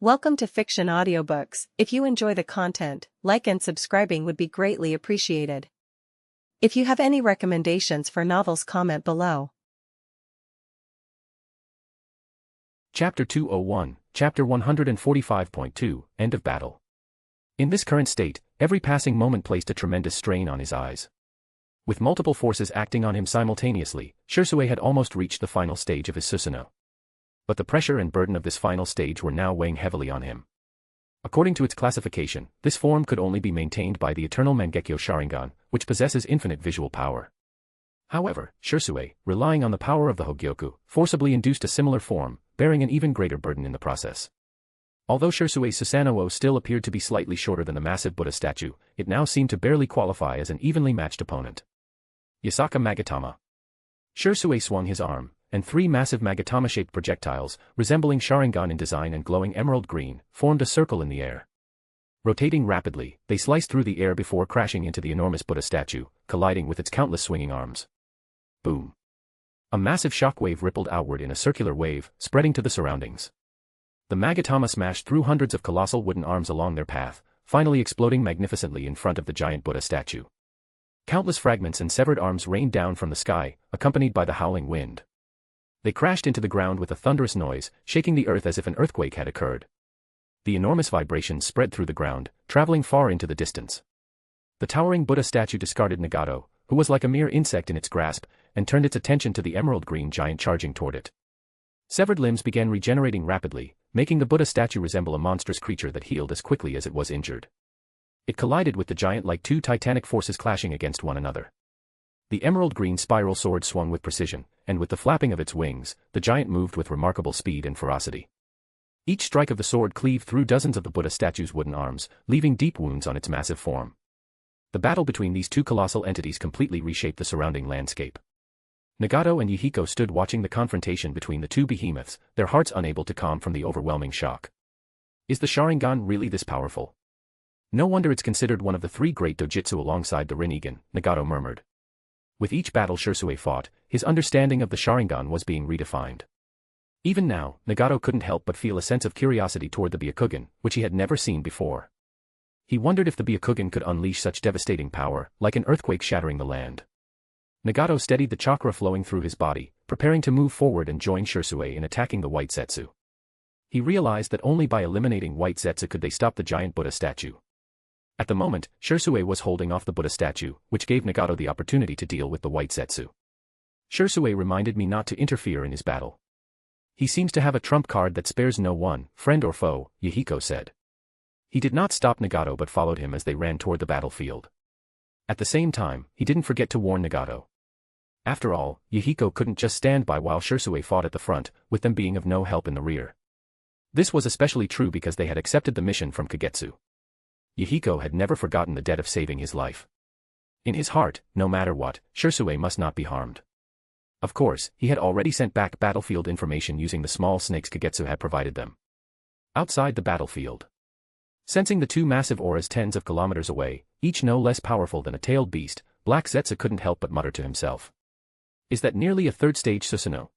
Welcome to Fiction Audiobooks. If you enjoy the content, like and subscribing would be greatly appreciated. If you have any recommendations for novels, comment below. Chapter 201, Chapter 145.2, End of Battle. In this current state, every passing moment placed a tremendous strain on his eyes. With multiple forces acting on him simultaneously, Sherui had almost reached the final stage of his Susanoo. But the pressure and burden of this final stage were now weighing heavily on him. According to its classification, this form could only be maintained by the eternal Mangekyo Sharingan, which possesses infinite visual power. However, Sherui, relying on the power of the Hogyoku, forcibly induced a similar form, bearing an even greater burden in the process. Although Sherui's Susanoo still appeared to be slightly shorter than the massive Buddha statue, it now seemed to barely qualify as an evenly matched opponent. Yasaka Magatama. Sherui swung his arm, and three massive Magatama-shaped projectiles, resembling Sharingan in design and glowing emerald green, formed a circle in the air. Rotating rapidly, they sliced through the air before crashing into the enormous Buddha statue, colliding with its countless swinging arms. Boom! A massive shockwave rippled outward in a circular wave, spreading to the surroundings. The Magatama smashed through hundreds of colossal wooden arms along their path, finally exploding magnificently in front of the giant Buddha statue. Countless fragments and severed arms rained down from the sky, accompanied by the howling wind. They crashed into the ground with a thunderous noise, shaking the earth as if an earthquake had occurred. The enormous vibrations spread through the ground, traveling far into the distance. The towering Buddha statue discarded Nagato, who was like a mere insect in its grasp, and turned its attention to the emerald green giant charging toward it. Severed limbs began regenerating rapidly, making the Buddha statue resemble a monstrous creature that healed as quickly as it was injured. It collided with the giant like two titanic forces clashing against one another. The emerald green spiral sword swung with precision, and with the flapping of its wings, the giant moved with remarkable speed and ferocity. Each strike of the sword cleaved through dozens of the Buddha statue's wooden arms, leaving deep wounds on its massive form. The battle between these two colossal entities completely reshaped the surrounding landscape. Nagato and Yhiko stood watching the confrontation between the two behemoths, their hearts unable to calm from the overwhelming shock. Is the Sharingan really this powerful? No wonder it's considered one of the three great dojutsu alongside the Rinnegan, Nagato murmured. With each battle Sherui fought, his understanding of the Sharingan was being redefined. Even now, Nagato couldn't help but feel a sense of curiosity toward the Byakugan, which he had never seen before. He wondered if the Byakugan could unleash such devastating power, like an earthquake shattering the land. Nagato steadied the chakra flowing through his body, preparing to move forward and join Sherui in attacking the White Zetsu. He realized that only by eliminating White Zetsu could they stop the giant Buddha statue. At the moment, Sherui was holding off the Buddha statue, which gave Nagato the opportunity to deal with the White Zetsu. Sherui reminded me not to interfere in his battle. He seems to have a trump card that spares no one, friend or foe, Yhiko said. He did not stop Nagato but followed him as they ran toward the battlefield. At the same time, he didn't forget to warn Nagato. After all, Yhiko couldn't just stand by while Sherui fought at the front, with them being of no help in the rear. This was especially true because they had accepted the mission from Kagetsu. Yhiko had never forgotten the debt of saving his life. In his heart, no matter what, Sherui must not be harmed. Of course, he had already sent back battlefield information using the small snakes Kagetsu had provided them. Outside the battlefield. Sensing the two massive auras tens of kilometers away, each no less powerful than a tailed beast, Black Zetsu couldn't help but mutter to himself. Is that nearly a third-stage Susanoo?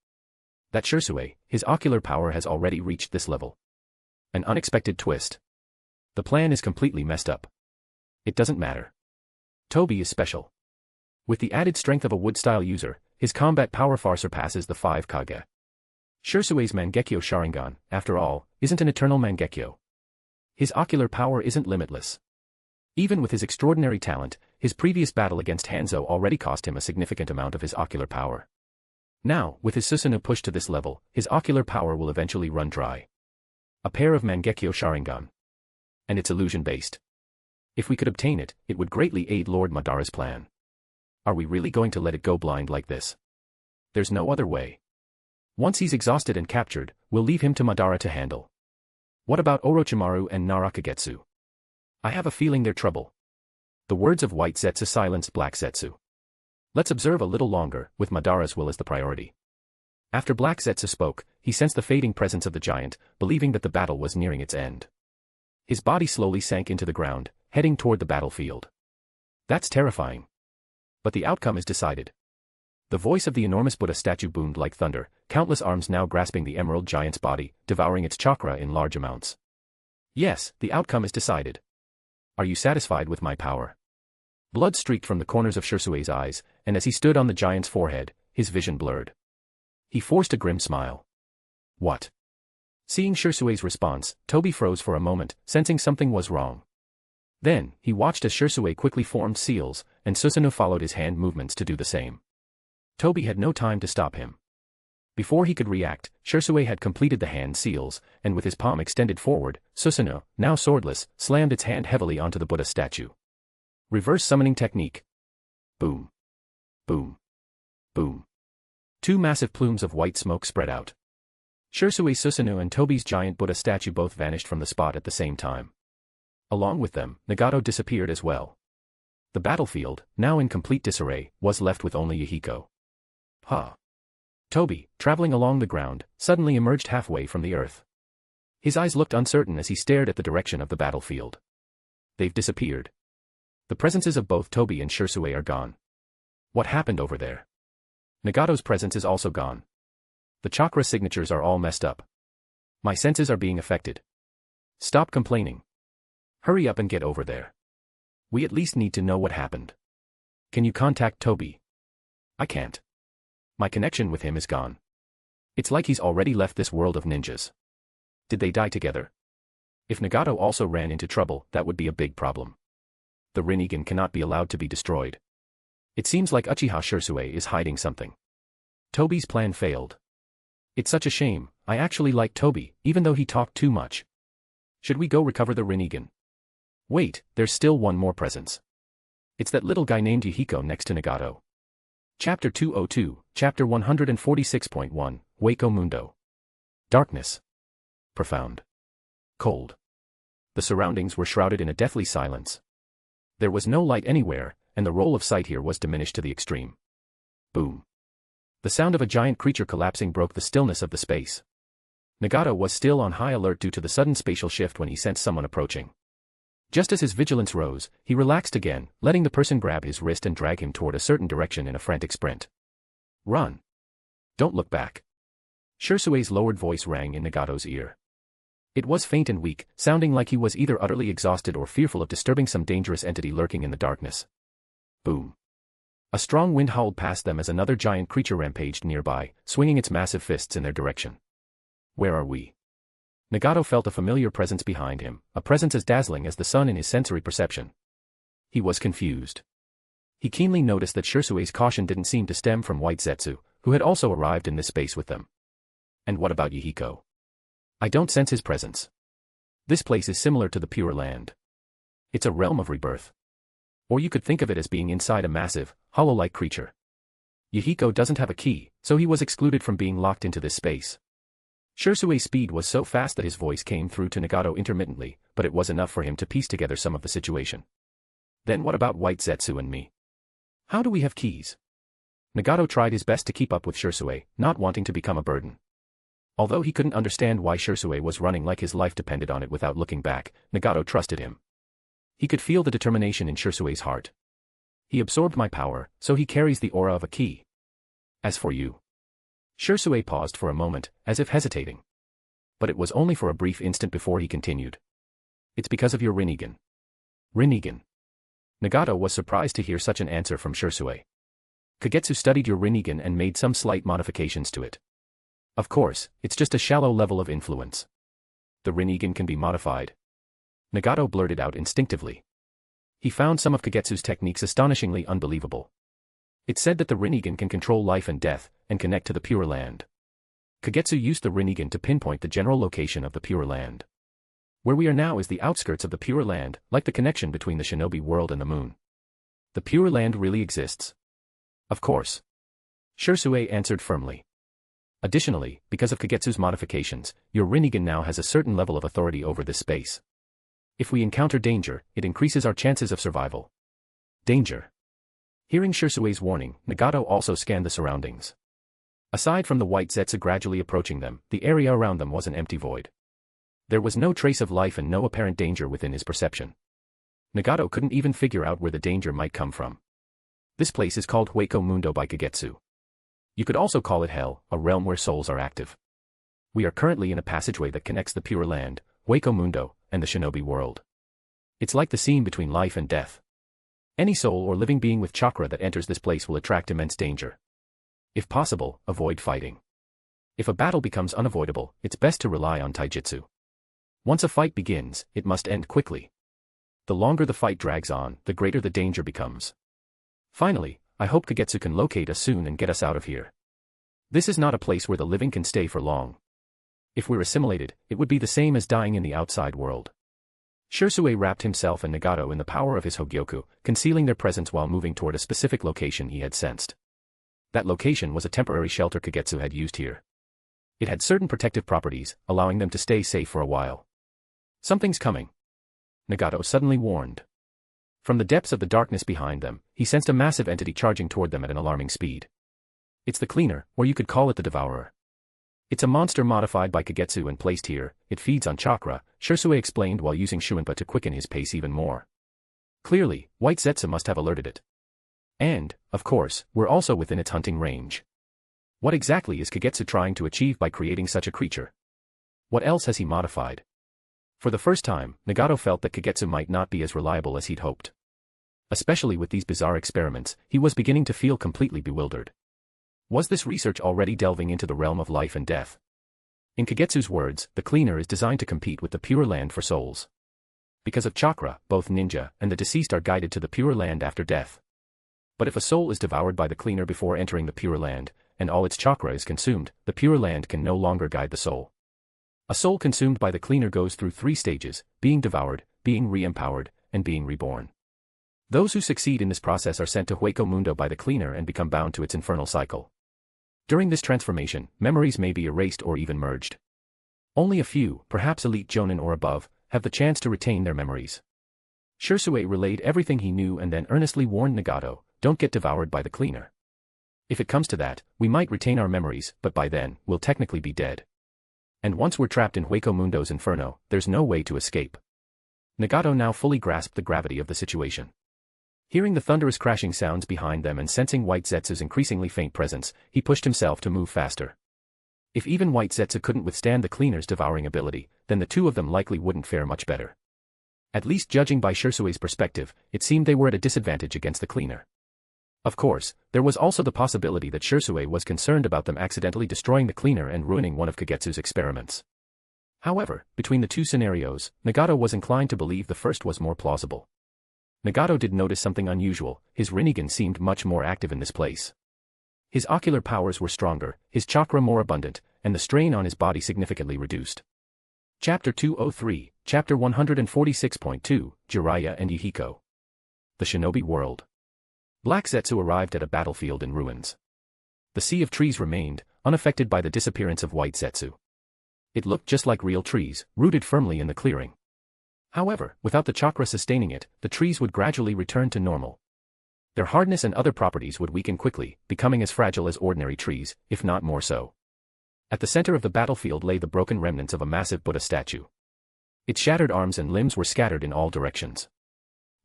That Sherui, his ocular power has already reached this level. An unexpected twist. The plan is completely messed up. It doesn't matter. Toby is special. With the added strength of a wood-style user, his combat power far surpasses the 5 Kage. Sherui's Mangekyo Sharingan, after all, isn't an eternal Mangekyo. His ocular power isn't limitless. Even with his extraordinary talent, his previous battle against Hanzo already cost him a significant amount of his ocular power. Now, with his Susanoo pushed to this level, his ocular power will eventually run dry. A pair of Mangekyo Sharingan. And it's illusion-based. If we could obtain it, it would greatly aid Lord Madara's plan. Are we really going to let it go blind like this? There's no other way. Once he's exhausted and captured, we'll leave him to Madara to handle. What about Orochimaru and Nara Kagetsu? I have a feeling they're trouble. The words of White Zetsu silenced Black Zetsu. Let's observe a little longer, with Madara's will as the priority. After Black Zetsu spoke, he sensed the fading presence of the giant, believing that the battle was nearing its end. His body slowly sank into the ground, heading toward the battlefield. That's terrifying. But the outcome is decided. The voice of the enormous Buddha statue boomed like thunder, countless arms now grasping the emerald giant's body, devouring its chakra in large amounts. Yes, the outcome is decided. Are you satisfied with my power? Blood streaked from the corners of Shersui's eyes, and as he stood on the giant's forehead, his vision blurred. He forced a grim smile. What? Seeing Shersui's response, Toby froze for a moment, sensing something was wrong. Then, he watched as Shersui quickly formed seals, and Susanoo followed his hand movements to do the same. Toby had no time to stop him. Before he could react, Shersui had completed the hand seals, and with his palm extended forward, Susanoo, now swordless, slammed its hand heavily onto the Buddha statue. Reverse summoning technique. Boom. Boom. Boom. Two massive plumes of white smoke spread out. Shersui, Susanoo and Toby's giant Buddha statue both vanished from the spot at the same time. Along with them, Nagato disappeared as well. The battlefield, now in complete disarray, was left with only Yhiko. Toby, traveling along the ground, suddenly emerged halfway from the earth. His eyes looked uncertain as he stared at the direction of the battlefield. They've disappeared. The presences of both Toby and Shersui are gone. What happened over there? Nagato's presence is also gone. The chakra signatures are all messed up. My senses are being affected. Stop complaining. Hurry up and get over there. We at least need to know what happened. Can you contact Toby? I can't. My connection with him is gone. It's like he's already left this world of ninjas. Did they die together? If Nagato also ran into trouble, that would be a big problem. The Rinnegan cannot be allowed to be destroyed. It seems like Uchiha Shersui is hiding something. Toby's plan failed. It's such a shame. I actually like Toby, even though he talked too much. Should we go recover the Rinnegan? Wait, there's still one more presence. It's that little guy named Yhiko next to Nagato. Chapter 202, Chapter 146.1, Hueco Mundo. Darkness. Profound. Cold. The surroundings were shrouded in a deathly silence. There was no light anywhere, and the roll of sight here was diminished to the extreme. Boom. The sound of a giant creature collapsing broke the stillness of the space. Nagato was still on high alert due to the sudden spatial shift when he sensed someone approaching. Just as his vigilance rose, he relaxed again, letting the person grab his wrist and drag him toward a certain direction in a frantic sprint. Run. Don't look back. Shersui's lowered voice rang in Nagato's ear. It was faint and weak, sounding like he was either utterly exhausted or fearful of disturbing some dangerous entity lurking in the darkness. Boom. A strong wind howled past them as another giant creature rampaged nearby, swinging its massive fists in their direction. Where are we? Nagato felt a familiar presence behind him, a presence as dazzling as the sun in his sensory perception. He was confused. He keenly noticed that Shersui's caution didn't seem to stem from White Zetsu, who had also arrived in this space with them. And what about Yhiko? I don't sense his presence. This place is similar to the Pure Land. It's a realm of rebirth. Or you could think of it as being inside a massive, hollow-like creature. Yhiko doesn't have a key, so he was excluded from being locked into this space. Shersui's speed was so fast that his voice came through to Nagato intermittently, but it was enough for him to piece together some of the situation. Then what about White Zetsu and me? How do we have keys? Nagato tried his best to keep up with Shersui, not wanting to become a burden. Although he couldn't understand why Shersui was running like his life depended on it without looking back, Nagato trusted him. He could feel the determination in Shersui's heart. He absorbed my power, so he carries the aura of a key. As for you. Shersui paused for a moment, as if hesitating. But it was only for a brief instant before he continued. It's because of your Rinnegan. Rinnegan. Nagato was surprised to hear such an answer from Shersui. Kagetsu studied your Rinnegan and made some slight modifications to it. Of course, it's just a shallow level of influence. The Rinnegan can be modified. Nagato blurted out instinctively. He found some of Kagetsu's techniques astonishingly unbelievable. It said that the Rinnegan can control life and death, and connect to the Pure Land. Kagetsu used the Rinnegan to pinpoint the general location of the Pure Land. Where we are now is the outskirts of the Pure Land, like the connection between the shinobi world and the moon. The Pure Land really exists. Of course. Shersui answered firmly. Additionally, because of Kagetsu's modifications, your Rinnegan now has a certain level of authority over this space. If we encounter danger, it increases our chances of survival. Danger. Hearing Shersui's warning, Nagato also scanned the surroundings. Aside from the White Zetsu gradually approaching them, the area around them was an empty void. There was no trace of life and no apparent danger within his perception. Nagato couldn't even figure out where the danger might come from. This place is called Hueco Mundo by Kagetsu. You could also call it Hell, a realm where souls are active. We are currently in a passageway that connects the Pure Land, Hueco Mundo, and the shinobi world. It's like the scene between life and death. Any soul or living being with chakra that enters this place will attract immense danger. If possible, avoid fighting. If a battle becomes unavoidable, it's best to rely on taijutsu. Once a fight begins, it must end quickly. The longer the fight drags on, the greater the danger becomes. Finally, I hope Kagetsu can locate us soon and get us out of here. This is not a place where the living can stay for long. If we're assimilated, it would be the same as dying in the outside world. Sherui wrapped himself and Nagato in the power of his Hogyoku, concealing their presence while moving toward a specific location he had sensed. That location was a temporary shelter Kagetsu had used here. It had certain protective properties, allowing them to stay safe for a while. Something's coming, Nagato suddenly warned. From the depths of the darkness behind them, he sensed a massive entity charging toward them at an alarming speed. It's the cleaner, or you could call it the devourer. It's a monster modified by Kagetsu and placed here. It feeds on chakra, Sherui explained while using Shuinpa to quicken his pace even more. Clearly, White Zetsu must have alerted it. And, of course, we're also within its hunting range. What exactly is Kagetsu trying to achieve by creating such a creature? What else has he modified? For the first time, Nagato felt that Kagetsu might not be as reliable as he'd hoped. Especially with these bizarre experiments, he was beginning to feel completely bewildered. Was this research already delving into the realm of life and death? In Kagetsu's words, the cleaner is designed to compete with the Pure Land for souls. Because of chakra, both ninja and the deceased are guided to the Pure Land after death. But if a soul is devoured by the cleaner before entering the Pure Land, and all its chakra is consumed, the Pure Land can no longer guide the soul. A soul consumed by the cleaner goes through 3 stages: being devoured, being re-empowered, and being reborn. Those who succeed in this process are sent to Hueco Mundo by the cleaner and become bound to its infernal cycle. During this transformation, memories may be erased or even merged. Only a few, perhaps elite jonin or above, have the chance to retain their memories. Sherui relayed everything he knew and then earnestly warned Nagato, "Don't get devoured by the cleaner. If it comes to that, we might retain our memories, but by then, we'll technically be dead. And once we're trapped in Hueco Mundo's inferno, there's no way to escape." Nagato now fully grasped the gravity of the situation. Hearing the thunderous crashing sounds behind them and sensing White Zetsu's increasingly faint presence, he pushed himself to move faster. If even White Zetsu couldn't withstand the cleaner's devouring ability, then the two of them likely wouldn't fare much better. At least judging by Shersui's perspective, it seemed they were at a disadvantage against the cleaner. Of course, there was also the possibility that Sherui was concerned about them accidentally destroying the cleaner and ruining one of Kagetsu's experiments. However, between the two scenarios, Nagato was inclined to believe the first was more plausible. Nagato did notice something unusual: his Rinnegan seemed much more active in this place. His ocular powers were stronger, his chakra more abundant, and the strain on his body significantly reduced. Chapter 203, Chapter 146.2, Jiraiya and Yhiko. The Shinobi World. Black Zetsu arrived at a battlefield in ruins. The sea of trees remained, unaffected by the disappearance of White Zetsu. It looked just like real trees, rooted firmly in the clearing. However, without the chakra sustaining it, the trees would gradually return to normal. Their hardness and other properties would weaken quickly, becoming as fragile as ordinary trees, if not more so. At the center of the battlefield lay the broken remnants of a massive Buddha statue. Its shattered arms and limbs were scattered in all directions.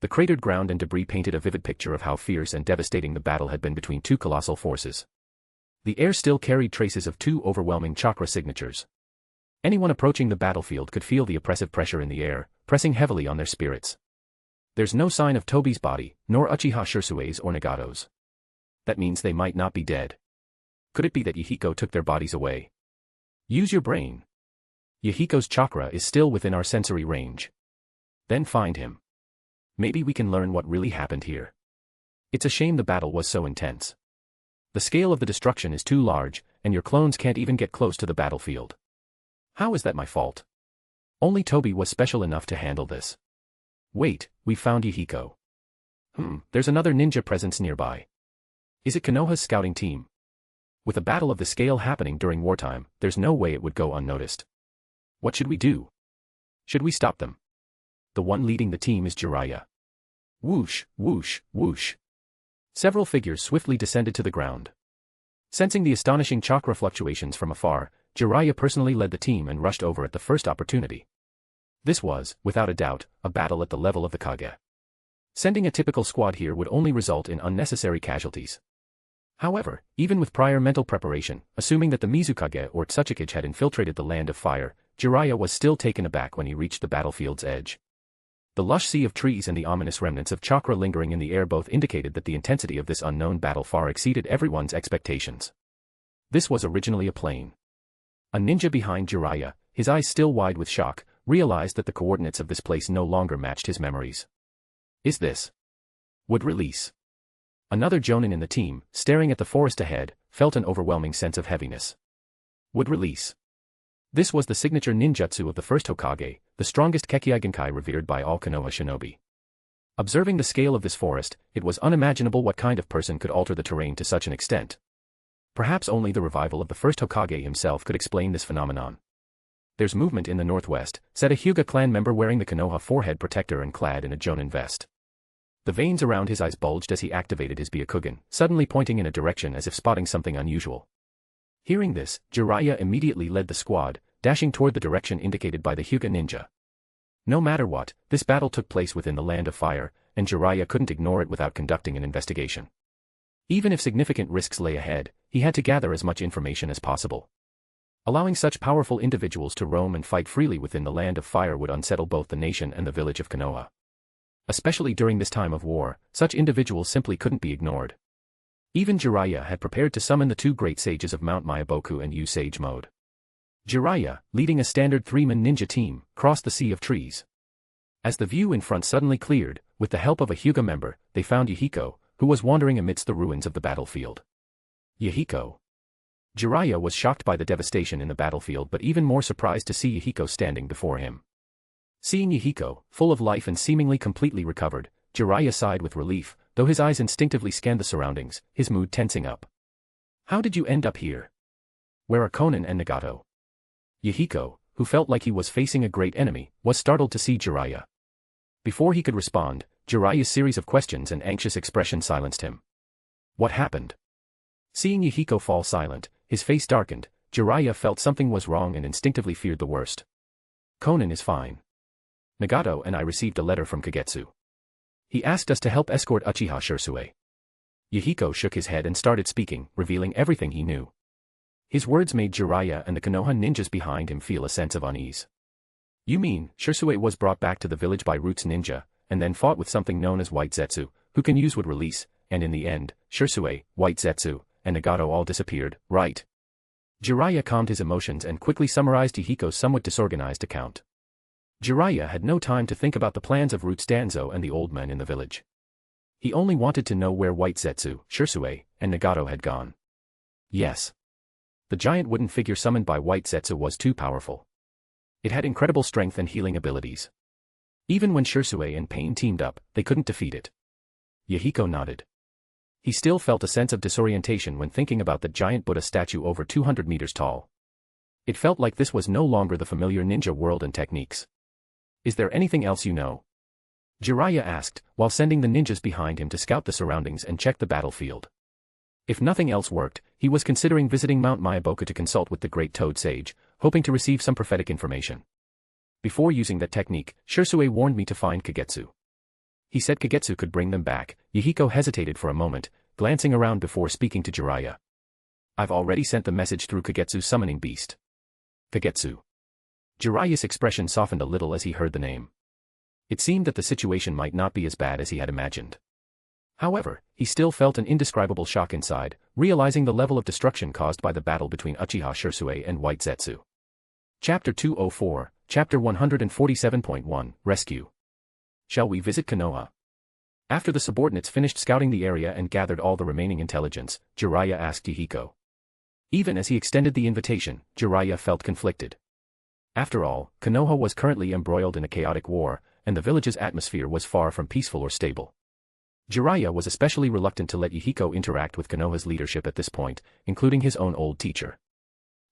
The cratered ground and debris painted a vivid picture of how fierce and devastating the battle had been between two colossal forces. The air still carried traces of two overwhelming chakra signatures. Anyone approaching the battlefield could feel the oppressive pressure in the air, pressing heavily on their spirits. There's no sign of Tobi's body, nor Uchiha Shersui's or Nagato's. That means they might not be dead. Could it be that Yhiko took their bodies away? Use your brain. Yhiko's chakra is still within our sensory range. Then find him. Maybe we can learn what really happened here. It's a shame the battle was so intense. The scale of the destruction is too large, and your clones can't even get close to the battlefield. How is that my fault? Only Tobi was special enough to handle this. Wait, we found Yhiko. There's another ninja presence nearby. Is it Konoha's scouting team? With a battle of the scale happening during wartime, there's no way it would go unnoticed. What should we do? Should we stop them? The one leading the team is Jiraiya. Whoosh, whoosh, whoosh. Several figures swiftly descended to the ground. Sensing the astonishing chakra fluctuations from afar, Jiraiya personally led the team and rushed over at the first opportunity. This was, without a doubt, a battle at the level of the Kage. Sending a typical squad here would only result in unnecessary casualties. However, even with prior mental preparation, assuming that the Mizukage or Tsuchikage had infiltrated the Land of Fire, Jiraiya was still taken aback when he reached the battlefield's edge. The lush sea of trees and the ominous remnants of chakra lingering in the air both indicated that the intensity of this unknown battle far exceeded everyone's expectations. This was originally a plain. A ninja behind Jiraiya, his eyes still wide with shock, realized that the coordinates of this place no longer matched his memories. Is this? Would release. Another jonin in the team, staring at the forest ahead, felt an overwhelming sense of heaviness. Would release. This was the signature ninjutsu of the first Hokage, the strongest Kekkei revered by all Konoha shinobi. Observing the scale of this forest, it was unimaginable what kind of person could alter the terrain to such an extent. Perhaps only the revival of the first Hokage himself could explain this phenomenon. There's movement in the northwest, said a Hyuga clan member wearing the Konoha forehead protector and clad in a jonin vest. The veins around his eyes bulged as he activated his Byakugan, suddenly pointing in a direction as if spotting something unusual. Hearing this, Jiraiya immediately led the squad, dashing toward the direction indicated by the Hyuga ninja. No matter what, this battle took place within the Land of Fire, and Jiraiya couldn't ignore it without conducting an investigation. Even if significant risks lay ahead, he had to gather as much information as possible. Allowing such powerful individuals to roam and fight freely within the Land of Fire would unsettle both the nation and the village of Konoha. Especially during this time of war, such individuals simply couldn't be ignored. Even Jiraiya had prepared to summon the two great sages of Mount Myaboku and use Sage Mode. Jiraiya, leading a standard three-man ninja team, crossed the sea of trees. As the view in front suddenly cleared, with the help of a Hyuga member, they found Yhiko, who was wandering amidst the ruins of the battlefield. Yhiko. Jiraiya was shocked by the devastation in the battlefield but even more surprised to see Yhiko standing before him. Seeing Yhiko, full of life and seemingly completely recovered, Jiraiya sighed with relief, though his eyes instinctively scanned the surroundings, his mood tensing up. How did you end up here? Where are Konan and Nagato? Yhiko, who felt like he was facing a great enemy, was startled to see Jiraiya. Before he could respond, Jiraiya's series of questions and anxious expression silenced him. What happened? Seeing Yhiko fall silent, his face darkened, Jiraiya felt something was wrong and instinctively feared the worst. Konan is fine. Nagato and I received a letter from Kagetsu. He asked us to help escort Uchiha Sherui. Yhiko shook his head and started speaking, revealing everything he knew. His words made Jiraiya and the Konoha ninjas behind him feel a sense of unease. You mean, Sherui was brought back to the village by Roots ninja, and then fought with something known as White Zetsu, who can use would release, and in the end, Sherui, White Zetsu, and Nagato all disappeared, right? Jiraiya calmed his emotions and quickly summarized Yhiko's somewhat disorganized account. Jiraiya had no time to think about the plans of Roots Danzo and the old men in the village. He only wanted to know where White Zetsu, Sherui, and Nagato had gone. Yes. The giant wooden figure summoned by White Zetsu was too powerful. It had incredible strength and healing abilities. Even when Sherui and Pain teamed up, they couldn't defeat it. Yhiko nodded. He still felt a sense of disorientation when thinking about the giant Buddha statue over 200 meters tall. It felt like this was no longer the familiar ninja world and techniques. Is there anything else you know? Jiraiya asked, while sending the ninjas behind him to scout the surroundings and check the battlefield. If nothing else worked, he was considering visiting Mount Myaboku to consult with the Great Toad Sage, hoping to receive some prophetic information. Before using that technique, Sherui warned me to find Kagetsu. He said Kagetsu could bring them back. Yhiko hesitated for a moment, glancing around before speaking to Jiraiya. I've already sent the message through Kagetsu's summoning beast. Kagetsu. Jiraiya's expression softened a little as he heard the name. It seemed that the situation might not be as bad as he had imagined. However, he still felt an indescribable shock inside, realizing the level of destruction caused by the battle between Uchiha Sherui and White Zetsu. Chapter 204, Chapter 147.1, Rescue. Shall we visit Konoha? After the subordinates finished scouting the area and gathered all the remaining intelligence, Jiraiya asked Yhiko. Even as he extended the invitation, Jiraiya felt conflicted. After all, Konoha was currently embroiled in a chaotic war, and the village's atmosphere was far from peaceful or stable. Jiraiya was especially reluctant to let Yhiko interact with Konoha's leadership at this point, including his own old teacher.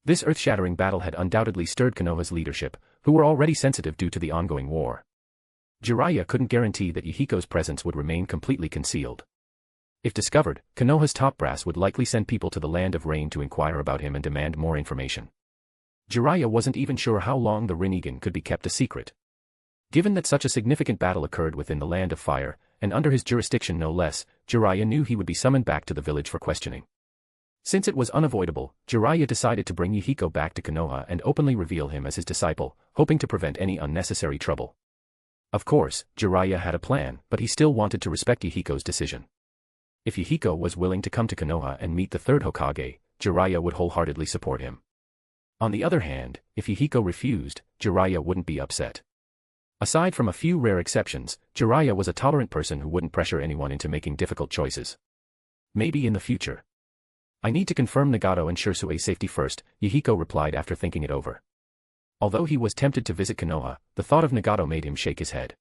This earth-shattering battle had undoubtedly stirred Konoha's leadership, who were already sensitive due to the ongoing war. Jiraiya couldn't guarantee that Yhiko's presence would remain completely concealed. If discovered, Konoha's top brass would likely send people to the Land of Rain to inquire about him and demand more information. Jiraiya wasn't even sure how long the Rinnegan could be kept a secret. Given that such a significant battle occurred within the Land of Fire, and under his jurisdiction no less, Jiraiya knew he would be summoned back to the village for questioning. Since it was unavoidable, Jiraiya decided to bring Yhiko back to Konoha and openly reveal him as his disciple, hoping to prevent any unnecessary trouble. Of course, Jiraiya had a plan, but he still wanted to respect Yhiko's decision. If Yhiko was willing to come to Konoha and meet the third Hokage, Jiraiya would wholeheartedly support him. On the other hand, if Yhiko refused, Jiraiya wouldn't be upset. Aside from a few rare exceptions, Jiraiya was a tolerant person who wouldn't pressure anyone into making difficult choices. Maybe in the future. I need to confirm Nagato and Shersui's safety first, Yhiko replied after thinking it over. Although he was tempted to visit Konoha, the thought of Nagato made him shake his head.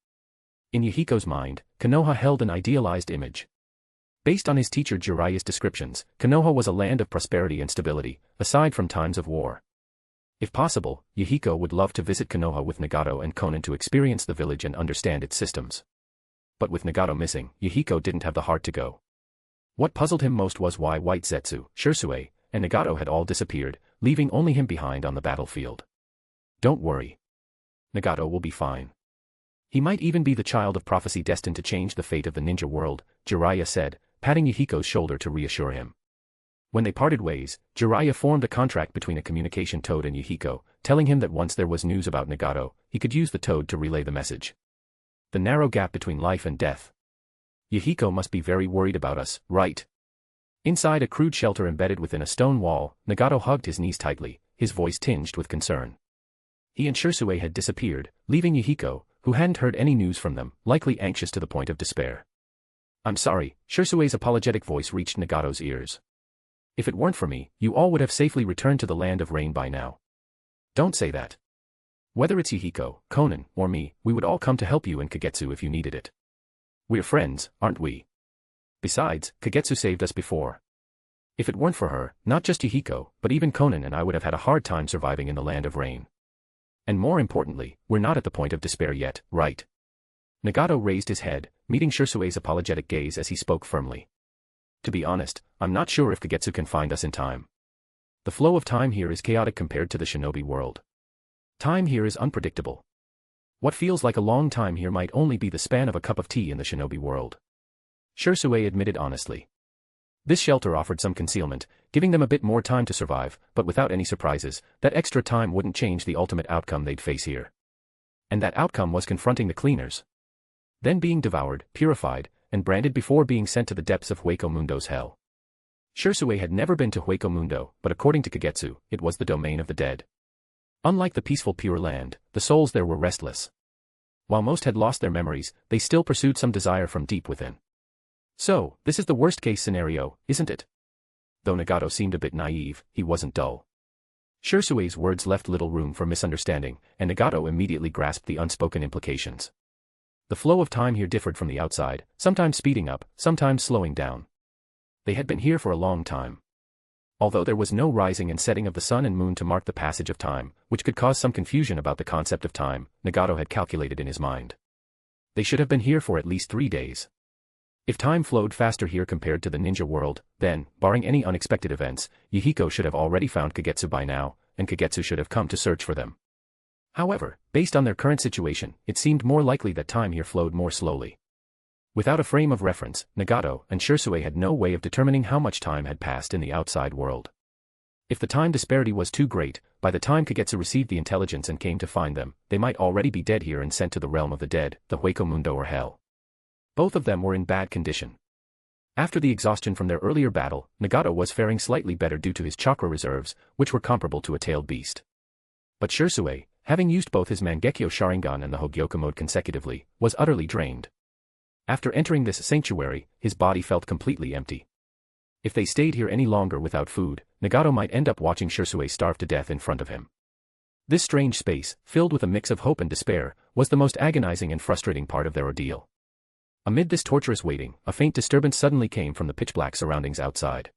In Yhiko's mind, Konoha held an idealized image. Based on his teacher Jiraiya's descriptions, Konoha was a land of prosperity and stability, aside from times of war. If possible, Yhiko would love to visit Konoha with Nagato and Konan to experience the village and understand its systems. But with Nagato missing, Yhiko didn't have the heart to go. What puzzled him most was why White Zetsu, Sherui, and Nagato had all disappeared, leaving only him behind on the battlefield. Don't worry. Nagato will be fine. He might even be the child of prophecy destined to change the fate of the ninja world, Jiraiya said, patting Yhiko's shoulder to reassure him. When they parted ways, Jiraiya formed a contract between a communication toad and Yhiko, telling him that once there was news about Nagato, he could use the toad to relay the message. The narrow gap between life and death. Yhiko must be very worried about us, right? Inside a crude shelter embedded within a stone wall, Nagato hugged his knees tightly, his voice tinged with concern. He and Sherui had disappeared, leaving Yhiko, who hadn't heard any news from them, likely anxious to the point of despair. I'm sorry, Shersui's apologetic voice reached Nagato's ears. If it weren't for me, you all would have safely returned to the land of rain by now. Don't say that. Whether it's Yhiko, Konan, or me, we would all come to help you in Kagetsu if you needed it. We're friends, aren't we? Besides, Kagetsu saved us before. If it weren't for her, not just Yhiko, but even Konan and I would have had a hard time surviving in the land of rain. And more importantly, we're not at the point of despair yet, right? Nagato raised his head, meeting Shersui's apologetic gaze as he spoke firmly. To be honest, I'm not sure if Kagetsu can find us in time. The flow of time here is chaotic compared to the shinobi world. Time here is unpredictable. What feels like a long time here might only be the span of a cup of tea in the shinobi world. Sherui admitted honestly. This shelter offered some concealment, giving them a bit more time to survive, but without any surprises, that extra time wouldn't change the ultimate outcome they'd face here. And that outcome was confronting the cleaners. Then being devoured, purified, and branded before being sent to the depths of Hueco Mundo's hell. Sherui had never been to Hueco Mundo, but according to Kagetsu, it was the domain of the dead. Unlike the peaceful Pure Land, the souls there were restless. While most had lost their memories, they still pursued some desire from deep within. So, this is the worst-case scenario, isn't it? Though Nagato seemed a bit naive, he wasn't dull. Shersui's words left little room for misunderstanding, and Nagato immediately grasped the unspoken implications. The flow of time here differed from the outside, sometimes speeding up, sometimes slowing down. They had been here for a long time. Although there was no rising and setting of the sun and moon to mark the passage of time, which could cause some confusion about the concept of time, Nagato had calculated in his mind. They should have been here for at least 3 days. If time flowed faster here compared to the ninja world, then, barring any unexpected events, Yhiko should have already found Kagetsu by now, and Kagetsu should have come to search for them. However, based on their current situation, it seemed more likely that time here flowed more slowly. Without a frame of reference, Nagato and Sherui had no way of determining how much time had passed in the outside world. If the time disparity was too great, by the time Kagetsu received the intelligence and came to find them, they might already be dead here and sent to the realm of the dead, the Hueco Mundo or hell. Both of them were in bad condition. After the exhaustion from their earlier battle, Nagato was faring slightly better due to his chakra reserves, which were comparable to a tailed beast. But Sherui, having used both his Mangekyo Sharingan and the Hogyoku mode consecutively, was utterly drained. After entering this sanctuary, his body felt completely empty. If they stayed here any longer without food, Nagato might end up watching Sherui starve to death in front of him. This strange space, filled with a mix of hope and despair, was the most agonizing and frustrating part of their ordeal. Amid this torturous waiting, a faint disturbance suddenly came from the pitch-black surroundings outside.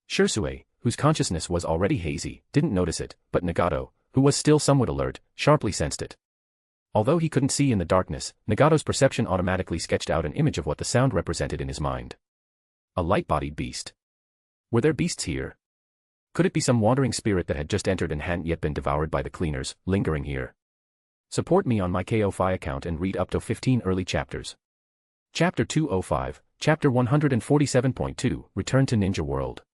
Sherui, whose consciousness was already hazy, didn't notice it, but Nagato, who was still somewhat alert, sharply sensed it. Although he couldn't see in the darkness, Nagato's perception automatically sketched out an image of what the sound represented in his mind. A light-bodied beast. Were there beasts here? Could it be some wandering spirit that had just entered and hadn't yet been devoured by the cleaners, lingering here? Support me on my Ko-Fi account and read up to 15 early chapters. Chapter 205, Chapter 147.2, Return to Ninja World.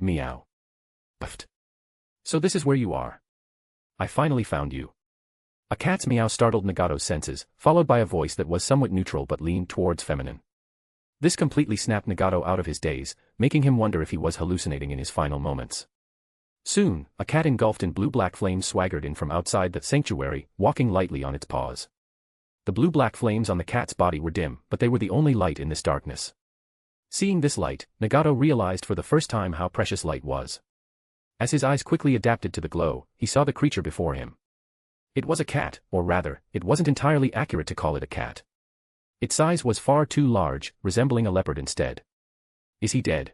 Meow. Puffed. So this is where you are. I finally found you. A cat's meow startled Nagato's senses, followed by a voice that was somewhat neutral but leaned towards feminine. This completely snapped Nagato out of his daze, making him wonder if he was hallucinating in his final moments. Soon, a cat engulfed in blue-black flames swaggered in from outside the sanctuary, walking lightly on its paws. The blue-black flames on the cat's body were dim, but they were the only light in this darkness. Seeing this light, Nagato realized for the first time how precious light was. As his eyes quickly adapted to the glow, he saw the creature before him. It was a cat, or rather, it wasn't entirely accurate to call it a cat. Its size was far too large, resembling a leopard instead. Is he dead?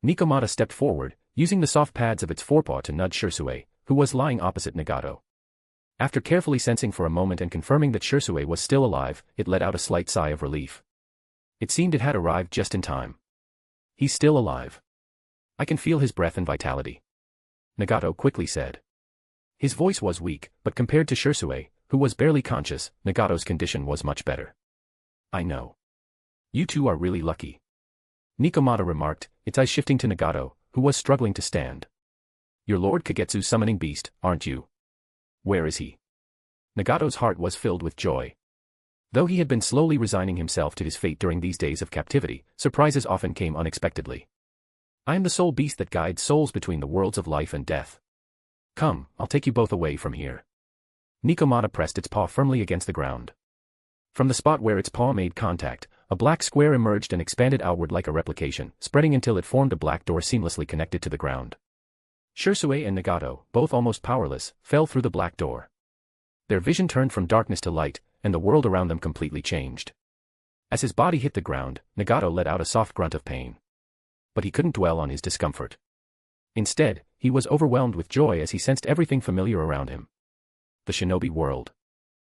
Nikomata stepped forward, using the soft pads of its forepaw to nudge Sherui, who was lying opposite Nagato. After carefully sensing for a moment and confirming that Sherui was still alive, it let out a slight sigh of relief. It seemed it had arrived just in time. He's still alive. I can feel his breath and vitality. Nagato quickly said. His voice was weak, but compared to Sherui, who was barely conscious, Nagato's condition was much better. I know. You two are really lucky. Nikomata remarked, its eyes shifting to Nagato, who was struggling to stand. You're Lord Kagetsu's summoning beast, aren't you? Where is he? Nagato's heart was filled with joy. Though he had been slowly resigning himself to his fate during these days of captivity, surprises often came unexpectedly. I am the sole beast that guides souls between the worlds of life and death. Come, I'll take you both away from here. Nikomata pressed its paw firmly against the ground. From the spot where its paw made contact, a black square emerged and expanded outward like a replication, spreading until it formed a black door seamlessly connected to the ground. Sherui and Nagato, both almost powerless, fell through the black door. Their vision turned from darkness to light, and the world around them completely changed. As his body hit the ground, Nagato let out a soft grunt of pain. But he couldn't dwell on his discomfort. Instead, he was overwhelmed with joy as he sensed everything familiar around him. The shinobi world.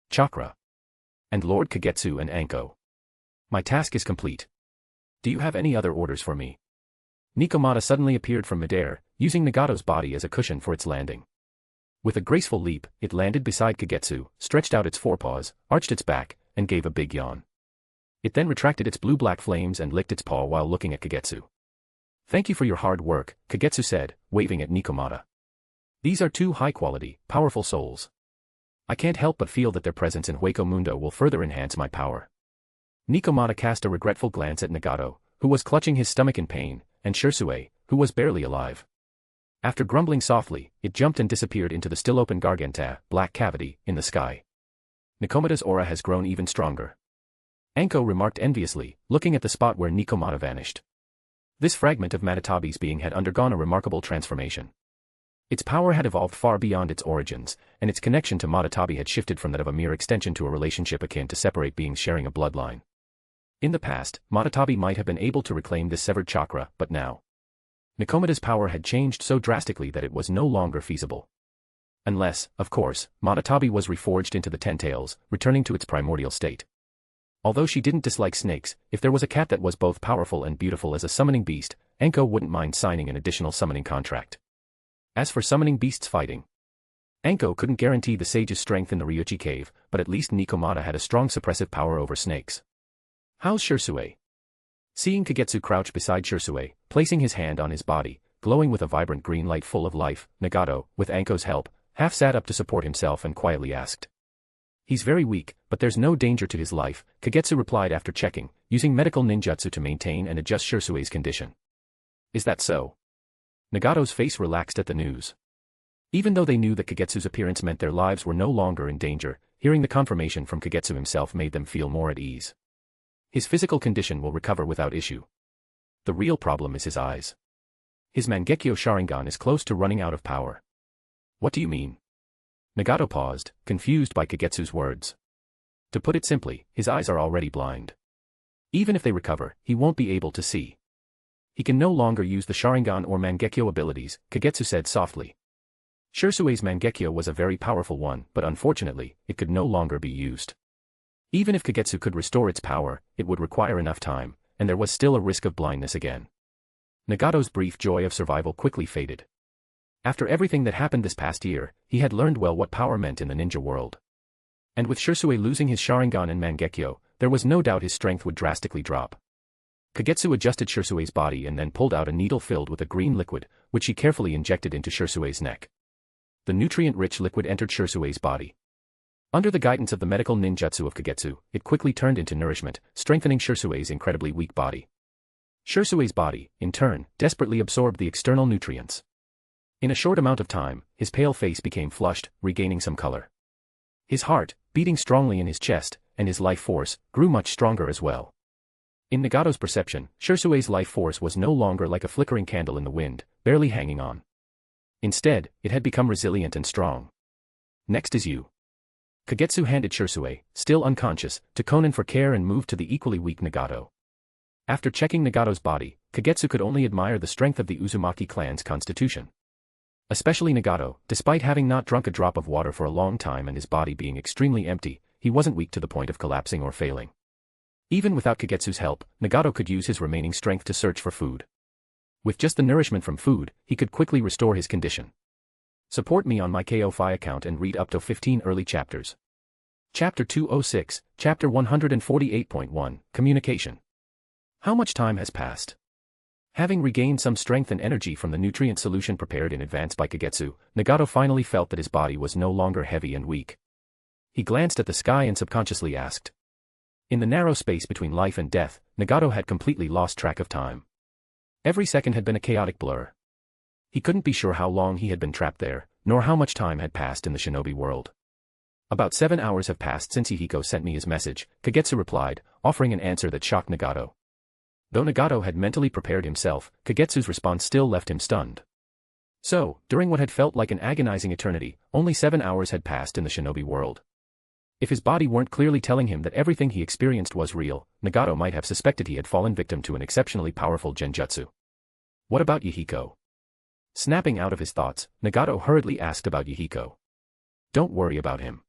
Chakra. And Lord Kagetsu and Anko. My task is complete. Do you have any other orders for me? Nikomata suddenly appeared from midair, using Nagato's body as a cushion for its landing. With a graceful leap, it landed beside Kagetsu, stretched out its forepaws, arched its back, and gave a big yawn. It then retracted its blue-black flames and licked its paw while looking at Kagetsu. Thank you for your hard work, Kagetsu said, waving at Nikomata. These are two high-quality, powerful souls. I can't help but feel that their presence in Hueco Mundo will further enhance my power. Nikomata cast a regretful glance at Nagato, who was clutching his stomach in pain, and Sherui, who was barely alive. After grumbling softly, it jumped and disappeared into the still-open Garganta, black cavity, in the sky. Nikomata's aura has grown even stronger. Anko remarked enviously, looking at the spot where Nikomata vanished. This fragment of Matatabi's being had undergone a remarkable transformation. Its power had evolved far beyond its origins, and its connection to Matatabi had shifted from that of a mere extension to a relationship akin to separate beings sharing a bloodline. In the past, Matatabi might have been able to reclaim this severed chakra, but now. Nikomata's power had changed so drastically that it was no longer feasible. Unless, of course, Matatabi was reforged into the Ten Tails, returning to its primordial state. Although she didn't dislike snakes, if there was a cat that was both powerful and beautiful as a summoning beast, Anko wouldn't mind signing an additional summoning contract. As for summoning beasts fighting, Anko couldn't guarantee the sage's strength in the Ryuchi cave, but at least Nikomata had a strong suppressive power over snakes. How's Sherui? Seeing Kagetsu crouch beside Sherui, placing his hand on his body, glowing with a vibrant green light full of life, Nagato, with Anko's help, half sat up to support himself and quietly asked. He's very weak, but there's no danger to his life, Kagetsu replied after checking, using medical ninjutsu to maintain and adjust Shersui's condition. Is that so? Nagato's face relaxed at the news. Even though they knew that Kagetsu's appearance meant their lives were no longer in danger, hearing the confirmation from Kagetsu himself made them feel more at ease. His physical condition will recover without issue. The real problem is his eyes. His Mangekyo Sharingan is close to running out of power. What do you mean? Nagato paused, confused by Kagetsu's words. To put it simply, his eyes are already blind. Even if they recover, he won't be able to see. He can no longer use the Sharingan or Mangekyo abilities, Kagetsu said softly. Shersui's Mangekyo was a very powerful one, but unfortunately, it could no longer be used. Even if Kagetsu could restore its power, it would require enough time, and there was still a risk of blindness again. Nagato's brief joy of survival quickly faded. After everything that happened this past year, he had learned well what power meant in the ninja world. And with Sherui losing his Sharingan and Mangekyo, there was no doubt his strength would drastically drop. Kagetsu adjusted Shersui's body and then pulled out a needle filled with a green liquid, which she carefully injected into Shersui's neck. The nutrient-rich liquid entered Shersui's body. Under the guidance of the medical ninjutsu of Kagetsu, it quickly turned into nourishment, strengthening Shersui's incredibly weak body. Shersui's body, in turn, desperately absorbed the external nutrients. In a short amount of time, his pale face became flushed, regaining some color. His heart, beating strongly in his chest, and his life force, grew much stronger as well. In Nagato's perception, Shersui's life force was no longer like a flickering candle in the wind, barely hanging on. Instead, it had become resilient and strong. Next is you. Kagetsu handed Shersui, still unconscious, to Konan for care and moved to the equally weak Nagato. After checking Nagato's body, Kagetsu could only admire the strength of the Uzumaki clan's constitution. Especially Nagato, despite having not drunk a drop of water for a long time and his body being extremely empty, he wasn't weak to the point of collapsing or failing. Even without Kagetsu's help, Nagato could use his remaining strength to search for food. With just the nourishment from food, he could quickly restore his condition. Support me on my Ko-Fi account and read up to 15 early chapters. Chapter 206, Chapter 148.1, Communication. How much time has passed? Having regained some strength and energy from the nutrient solution prepared in advance by Kagetsu, Nagato finally felt that his body was no longer heavy and weak. He glanced at the sky and subconsciously asked. In the narrow space between life and death, Nagato had completely lost track of time. Every second had been a chaotic blur. He couldn't be sure how long he had been trapped there, nor how much time had passed in the shinobi world. About 7 hours have passed since Yhiko sent me his message, Kagetsu replied, offering an answer that shocked Nagato. Though Nagato had mentally prepared himself, Kagetsu's response still left him stunned. So, during what had felt like an agonizing eternity, only 7 hours had passed in the shinobi world. If his body weren't clearly telling him that everything he experienced was real, Nagato might have suspected he had fallen victim to an exceptionally powerful genjutsu. What about Yhiko? Snapping out of his thoughts, Nagato hurriedly asked about Yhiko. Don't worry about him.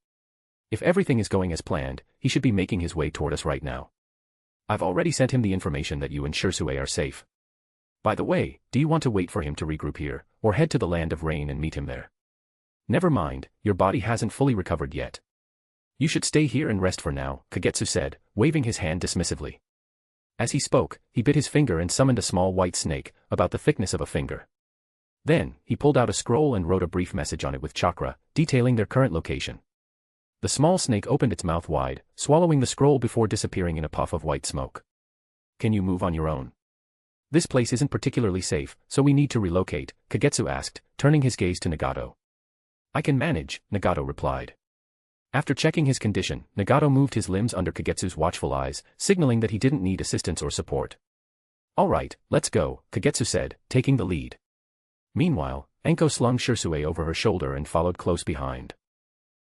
If everything is going as planned, he should be making his way toward us right now. I've already sent him the information that you and Shersui are safe. By the way, do you want to wait for him to regroup here, or head to the Land of Rain and meet him there? Never mind, your body hasn't fully recovered yet. You should stay here and rest for now, Kagetsu said, waving his hand dismissively. As he spoke, he bit his finger and summoned a small white snake, about the thickness of a finger. Then, he pulled out a scroll and wrote a brief message on it with chakra, detailing their current location. The small snake opened its mouth wide, swallowing the scroll before disappearing in a puff of white smoke. Can you move on your own? This place isn't particularly safe, so we need to relocate, Kagetsu asked, turning his gaze to Nagato. I can manage, Nagato replied. After checking his condition, Nagato moved his limbs under Kagetsu's watchful eyes, signaling that he didn't need assistance or support. Alright, let's go, Kagetsu said, taking the lead. Meanwhile, Anko slung Shersui over her shoulder and followed close behind.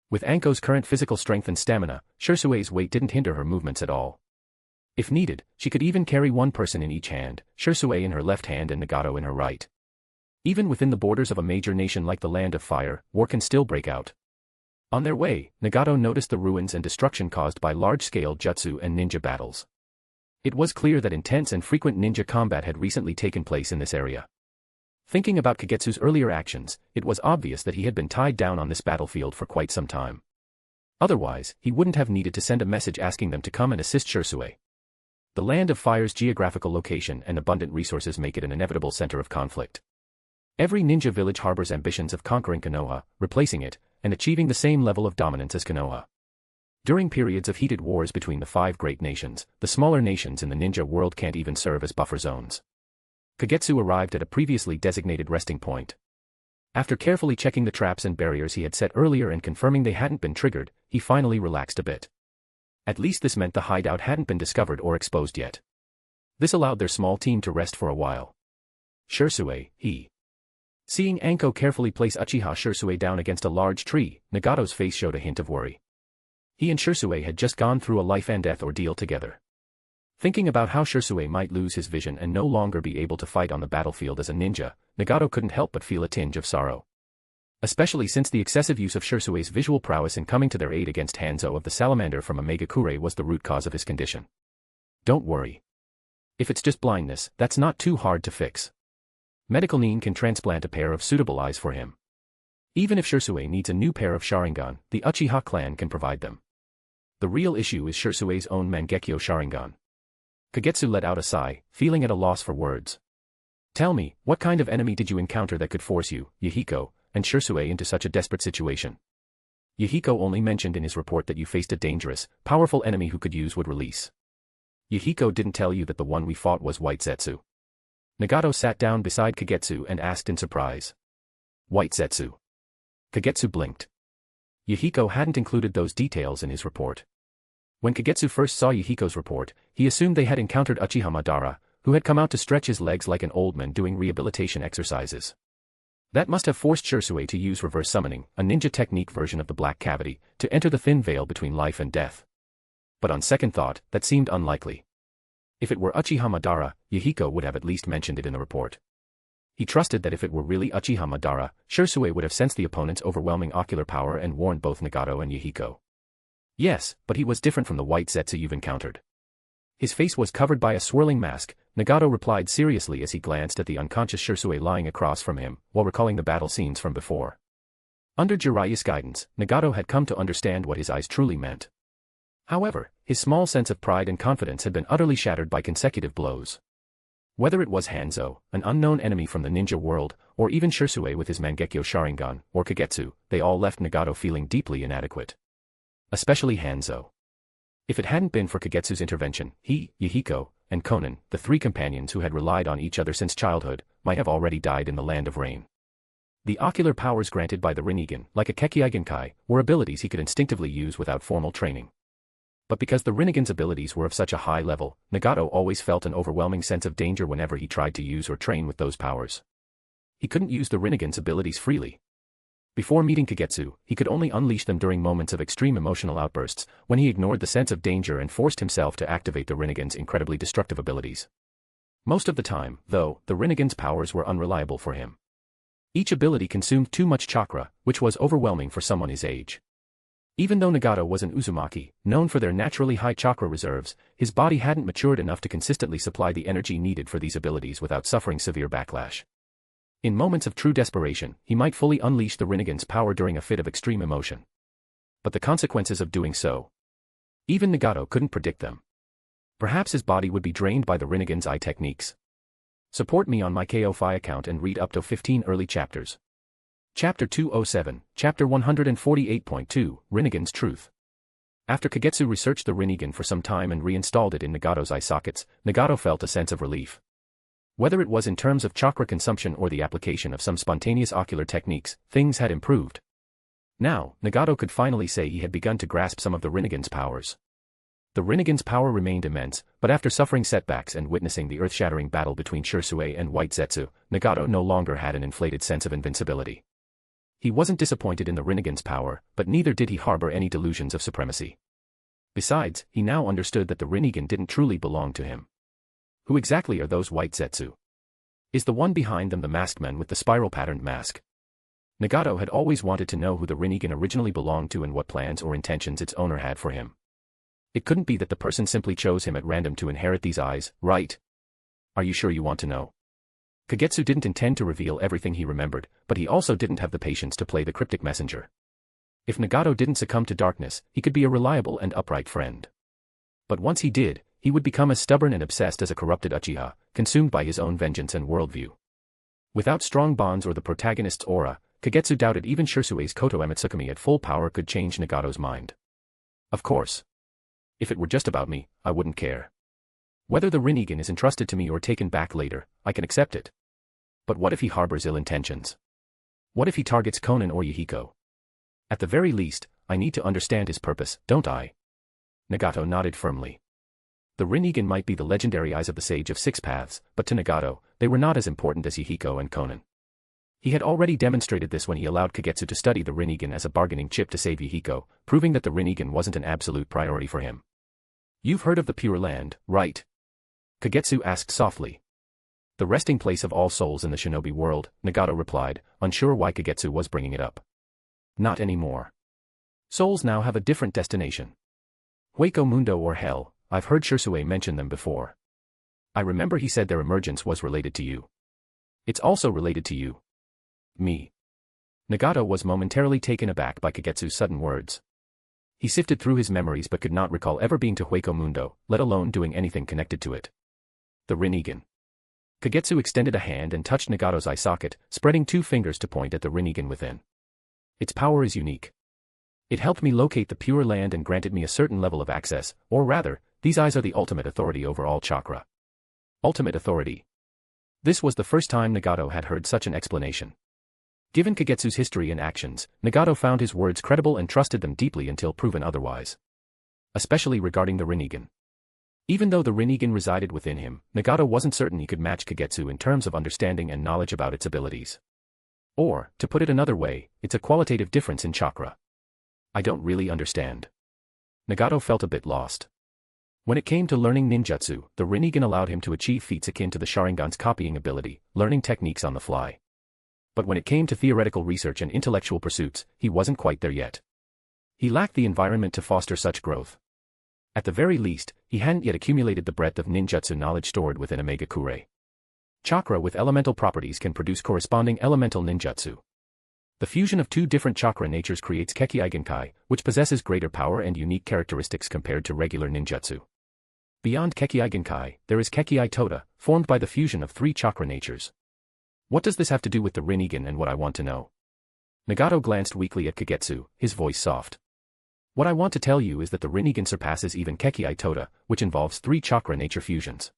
With Anko's current physical strength and stamina, Shersui's weight didn't hinder her movements at all. If needed, she could even carry one person in each hand, Shersui in her left hand and Nagato in her right. Even within the borders of a major nation like the Land of Fire, war can still break out. On their way, Nagato noticed the ruins and destruction caused by large-scale jutsu and ninja battles. It was clear that intense and frequent ninja combat had recently taken place in this area. Thinking about Kagetsu's earlier actions, it was obvious that he had been tied down on this battlefield for quite some time. Otherwise, he wouldn't have needed to send a message asking them to come and assist Shersui. The Land of Fire's geographical location and abundant resources make it an inevitable center of conflict. Every ninja village harbors ambitions of conquering Konoha, replacing it, and achieving the same level of dominance as Konoha. During periods of heated wars between the 5 great nations, the smaller nations in the ninja world can't even serve as buffer zones. Kagetsu arrived at a previously designated resting point. After carefully checking the traps and barriers he had set earlier and confirming they hadn't been triggered, he finally relaxed a bit. At least this meant the hideout hadn't been discovered or exposed yet. This allowed their small team to rest for a while. Shersui, he. Seeing Anko carefully place Uchiha Shersui down against a large tree, Nagato's face showed a hint of worry. He and Shersui had just gone through a life-and-death ordeal together. Thinking about how Shersui might lose his vision and no longer be able to fight on the battlefield as a ninja, Nagato couldn't help but feel a tinge of sorrow. Especially since the excessive use of Shersui's visual prowess in coming to their aid against Hanzo of the Salamander from Omegakure was the root cause of his condition. Don't worry. If it's just blindness, that's not too hard to fix. Medical Nin can transplant a pair of suitable eyes for him. Even if Shersui needs a new pair of Sharingan, the Uchiha clan can provide them. The real issue is Shersui's own Mangekyo Sharingan. Kagetsu let out a sigh, feeling at a loss for words. Tell me, what kind of enemy did you encounter that could force you, Yhiko, and Sherui into such a desperate situation? Yhiko only mentioned in his report that you faced a dangerous, powerful enemy who could use would release. Yhiko didn't tell you that the one we fought was White Zetsu. Nagato sat down beside Kagetsu and asked in surprise. White Zetsu. Kagetsu blinked. Yhiko hadn't included those details in his report. When Kagetsu first saw Yhiko's report, he assumed they had encountered Uchiha Madara, who had come out to stretch his legs like an old man doing rehabilitation exercises. That must have forced Sherui to use reverse summoning, a ninja technique version of the black cavity, to enter the thin veil between life and death. But on second thought, that seemed unlikely. If it were Uchiha Madara, Yhiko would have at least mentioned it in the report. He trusted that if it were really Uchiha Madara, Sherui would have sensed the opponent's overwhelming ocular power and warned both Nagato and Yhiko. Yes, but he was different from the White Zetsu you've encountered. His face was covered by a swirling mask, Nagato replied seriously as he glanced at the unconscious Sherui lying across from him, while recalling the battle scenes from before. Under Jiraiya's guidance, Nagato had come to understand what his eyes truly meant. However, his small sense of pride and confidence had been utterly shattered by consecutive blows. Whether it was Hanzo, an unknown enemy from the ninja world, or even Sherui with his Mangekyo Sharingan, or Kagetsu, they all left Nagato feeling deeply inadequate. Especially Hanzo. If it hadn't been for Kagetsu's intervention, he, Yhiko, and Konan, the three companions who had relied on each other since childhood, might have already died in the land of rain. The ocular powers granted by the Rinnegan, like a Kekki-Igenkai, were abilities he could instinctively use without formal training. But because the Rinnegan's abilities were of such a high level, Nagato always felt an overwhelming sense of danger whenever he tried to use or train with those powers. He couldn't use the Rinnegan's abilities freely. Before meeting Kagetsu, he could only unleash them during moments of extreme emotional outbursts, when he ignored the sense of danger and forced himself to activate the Rinnegan's incredibly destructive abilities. Most of the time, though, the Rinnegan's powers were unreliable for him. Each ability consumed too much chakra, which was overwhelming for someone his age. Even though Nagato was an Uzumaki, known for their naturally high chakra reserves, his body hadn't matured enough to consistently supply the energy needed for these abilities without suffering severe backlash. In moments of true desperation, he might fully unleash the Rinnegan's power during a fit of extreme emotion. But the consequences of doing so, even Nagato couldn't predict them. Perhaps his body would be drained by the Rinnegan's eye techniques. Support me on my Ko-Fi account and read up to 15 early chapters. Chapter 207, Chapter 148.2, Rinnegan's Truth. After Kagetsu researched the Rinnegan for some time and reinstalled it in Nagato's eye sockets, Nagato felt a sense of relief. Whether it was in terms of chakra consumption or the application of some spontaneous ocular techniques, things had improved. Now, Nagato could finally say he had begun to grasp some of the Rinnegan's powers. The Rinnegan's power remained immense, but after suffering setbacks and witnessing the earth-shattering battle between Sherui and White Zetsu, Nagato no longer had an inflated sense of invincibility. He wasn't disappointed in the Rinnegan's power, but neither did he harbor any delusions of supremacy. Besides, he now understood that the Rinnegan didn't truly belong to him. Who exactly are those White Zetsu? Is the one behind them the masked man with the spiral-patterned mask? Nagato had always wanted to know who the Rinnegan originally belonged to and what plans or intentions its owner had for him. It couldn't be that the person simply chose him at random to inherit these eyes, right? Are you sure you want to know? Kagetsu didn't intend to reveal everything he remembered, but he also didn't have the patience to play the cryptic messenger. If Nagato didn't succumb to darkness, he could be a reliable and upright friend. But once he did, he would become as stubborn and obsessed as a corrupted Uchiha, consumed by his own vengeance and worldview. Without strong bonds or the protagonist's aura, Kagetsu doubted even Shersui's Koto Ematsukami at full power could change Nagato's mind. Of course. If it were just about me, I wouldn't care. Whether the Rinnegan is entrusted to me or taken back later, I can accept it. But what if he harbors ill intentions? What if he targets Konan or Yhiko? At the very least, I need to understand his purpose, don't I? Nagato nodded firmly. The Rinnegan might be the legendary eyes of the Sage of Six Paths, but to Nagato, they were not as important as Yhiko and Konan. He had already demonstrated this when he allowed Kagetsu to study the Rinnegan as a bargaining chip to save Yhiko, proving that the Rinnegan wasn't an absolute priority for him. You've heard of the Pure Land, right? Kagetsu asked softly. The resting place of all souls in the shinobi world, Nagato replied, unsure why Kagetsu was bringing it up. Not anymore. Souls now have a different destination. Hueco Mundo or Hell. I've heard Sherui mention them before. I remember he said their emergence was related to you. It's also related to you. Me. Nagato was momentarily taken aback by Kagetsu's sudden words. He sifted through his memories but could not recall ever being to Hueco Mundo, let alone doing anything connected to it. The Rinnegan. Kagetsu extended a hand and touched Nagato's eye socket, spreading 2 fingers to point at the Rinnegan within. Its power is unique. It helped me locate the Pure Land and granted me a certain level of access, or rather, these eyes are the ultimate authority over all chakra. Ultimate authority. This was the first time Nagato had heard such an explanation. Given Kagetsu's history and actions, Nagato found his words credible and trusted them deeply until proven otherwise. Especially regarding the Rinnegan. Even though the Rinnegan resided within him, Nagato wasn't certain he could match Kagetsu in terms of understanding and knowledge about its abilities. Or, to put it another way, it's a qualitative difference in chakra. I don't really understand. Nagato felt a bit lost. When it came to learning ninjutsu, the Rinnegan allowed him to achieve feats akin to the Sharingan's copying ability, learning techniques on the fly. But when it came to theoretical research and intellectual pursuits, he wasn't quite there yet. He lacked the environment to foster such growth. At the very least, he hadn't yet accumulated the breadth of ninjutsu knowledge stored within a Megakure. Chakra with elemental properties can produce corresponding elemental ninjutsu. The fusion of 2 different chakra natures creates Keki-Igenkai, which possesses greater power and unique characteristics compared to regular ninjutsu. Beyond Keki-Igenkai, there is Keki-I-Tota, formed by the fusion of 3 chakra natures. What does this have to do with the Rinnegan and what I want to know? Nagato glanced weakly at Kagetsu, his voice soft. What I want to tell you is that the Rinnegan surpasses even Keki-I-Tota, which involves 3 chakra nature fusions.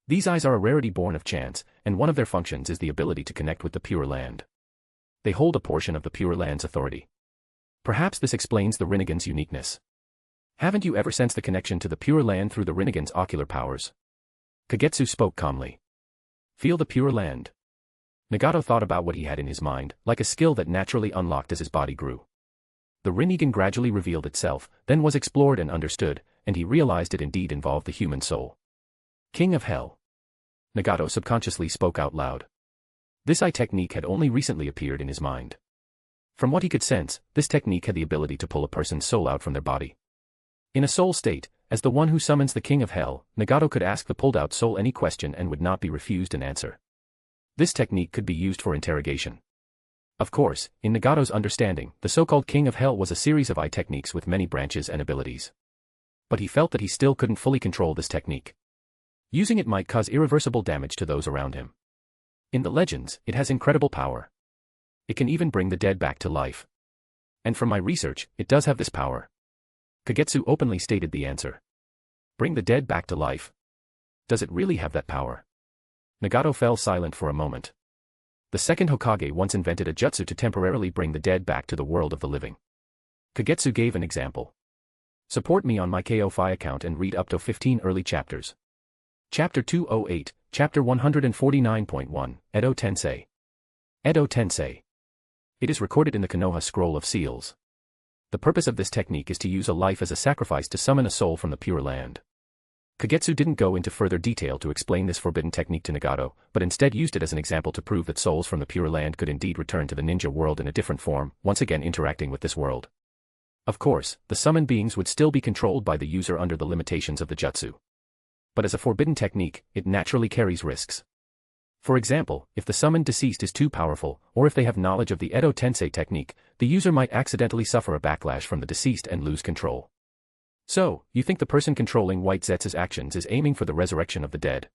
These eyes are a rarity born of chance, and one of their functions is the ability to connect with the Pure Land. They hold a portion of the Pure Land's authority. Perhaps this explains the Rinnegan's uniqueness. Haven't you ever sensed the connection to the Pure Land through the Rinnegan's ocular powers? Kagetsu spoke calmly. Feel the Pure Land. Nagato thought about what he had in his mind, like a skill that naturally unlocked as his body grew. The Rinnegan gradually revealed itself, then was explored and understood, and he realized it indeed involved the human soul. King of Hell. Nagato subconsciously spoke out loud. This eye technique had only recently appeared in his mind. From what he could sense, this technique had the ability to pull a person's soul out from their body. In a soul state, as the one who summons the King of Hell, Nagato could ask the pulled-out soul any question and would not be refused an answer. This technique could be used for interrogation. Of course, in Nagato's understanding, the so-called King of Hell was a series of eye techniques with many branches and abilities. But he felt that he still couldn't fully control this technique. Using it might cause irreversible damage to those around him. In the legends, it has incredible power. It can even bring the dead back to life. And from my research, it does have this power. Kagetsu openly stated the answer. Bring the dead back to life. Does it really have that power? Nagato fell silent for a moment. The second Hokage once invented a jutsu to temporarily bring the dead back to the world of the living. Kagetsu gave an example. Support me on my Ko-Fi account and read up to 15 early chapters. Chapter 208, Chapter 149.1, Edo Tensei. Edo Tensei. It is recorded in the Konoha Scroll of Seals. The purpose of this technique is to use a life as a sacrifice to summon a soul from the Pure Land. Kagetsu didn't go into further detail to explain this forbidden technique to Nagato, but instead used it as an example to prove that souls from the Pure Land could indeed return to the ninja world in a different form, once again interacting with this world. Of course, the summoned beings would still be controlled by the user under the limitations of the jutsu. But as a forbidden technique, it naturally carries risks. For example, if the summoned deceased is too powerful, or if they have knowledge of the Edo Tensei technique, the user might accidentally suffer a backlash from the deceased and lose control. So, you think the person controlling White Zetsu's actions is aiming for the resurrection of the dead?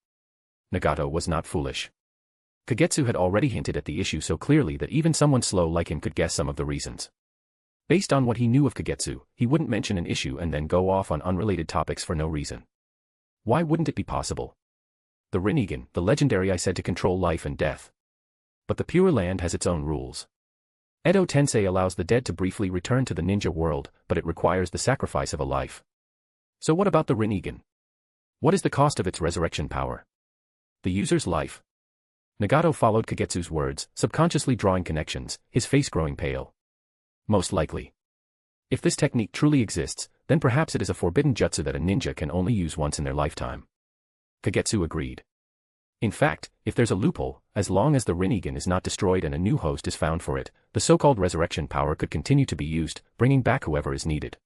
Nagato was not foolish. Kagetsu had already hinted at the issue so clearly that even someone slow like him could guess some of the reasons. Based on what he knew of Kagetsu, he wouldn't mention an issue and then go off on unrelated topics for no reason. Why wouldn't it be possible? The Rinnegan, the legendary eye said to control life and death. But the Pure Land has its own rules. Edo Tensei allows the dead to briefly return to the ninja world, but it requires the sacrifice of a life. So what about the Rinnegan? What is the cost of its resurrection power? The user's life. Nagato followed Kagetsu's words, subconsciously drawing connections, his face growing pale. Most likely. If this technique truly exists, then perhaps it is a forbidden jutsu that a ninja can only use once in their lifetime. Kagetsu agreed. In fact, if there's a loophole, as long as the Rinnegan is not destroyed and a new host is found for it, the so-called resurrection power could continue to be used, bringing back whoever is needed.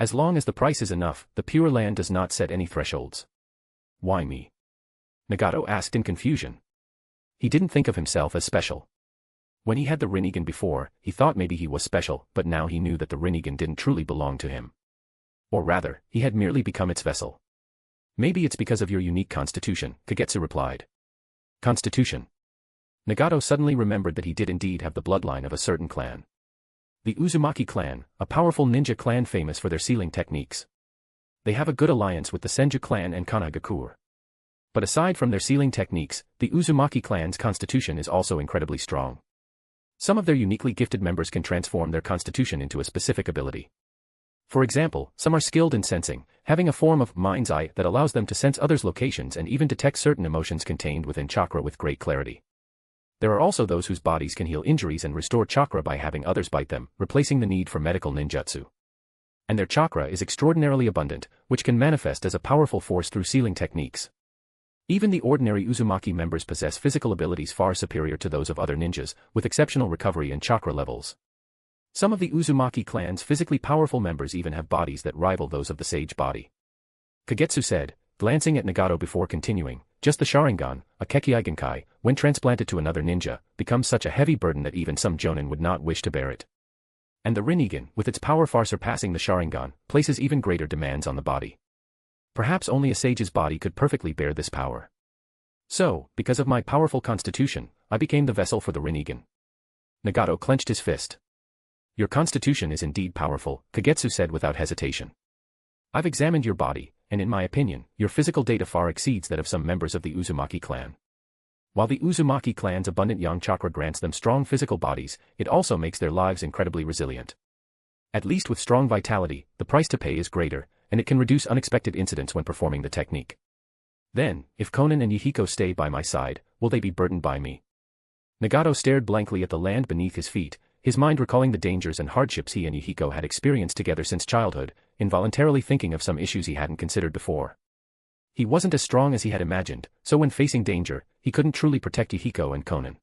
As long as the price is enough, the Pure Land does not set any thresholds. Why me? Nagato asked in confusion. He didn't think of himself as special. When he had the Rinnegan before, he thought maybe he was special, but now he knew that the Rinnegan didn't truly belong to him. Or rather, he had merely become its vessel. Maybe it's because of your unique constitution, Kagetsu replied. Constitution. Nagato suddenly remembered that he did indeed have the bloodline of a certain clan. The Uzumaki clan, a powerful ninja clan famous for their sealing techniques. They have a good alliance with the Senju clan and Konoha. But aside from their sealing techniques, the Uzumaki clan's constitution is also incredibly strong. Some of their uniquely gifted members can transform their constitution into a specific ability. For example, some are skilled in sensing, having a form of mind's eye that allows them to sense others' locations and even detect certain emotions contained within chakra with great clarity. There are also those whose bodies can heal injuries and restore chakra by having others bite them, replacing the need for medical ninjutsu. And their chakra is extraordinarily abundant, which can manifest as a powerful force through sealing techniques. Even the ordinary Uzumaki members possess physical abilities far superior to those of other ninjas, with exceptional recovery and chakra levels. Some of the Uzumaki clan's physically powerful members even have bodies that rival those of the sage body. Kagetsu said, glancing at Nagato before continuing, just the Sharingan, a Kekki-Igenkai, when transplanted to another ninja, becomes such a heavy burden that even some jonin would not wish to bear it. And the Rinnegan, with its power far surpassing the Sharingan, places even greater demands on the body. Perhaps only a sage's body could perfectly bear this power. So, because of my powerful constitution, I became the vessel for the Rinnegan. Nagato clenched his fist. Your constitution is indeed powerful, Kagetsu said without hesitation. I've examined your body, and in my opinion, your physical data far exceeds that of some members of the Uzumaki clan. While the Uzumaki clan's abundant yang chakra grants them strong physical bodies, it also makes their lives incredibly resilient. At least with strong vitality, the price to pay is greater, and it can reduce unexpected incidents when performing the technique. Then, if Konan and Yhiko stay by my side, will they be burdened by me? Nagato stared blankly at the land beneath his feet, his mind recalling the dangers and hardships he and Yhiko had experienced together since childhood, involuntarily thinking of some issues he hadn't considered before. He wasn't as strong as he had imagined, so when facing danger, he couldn't truly protect Yhiko and Konan.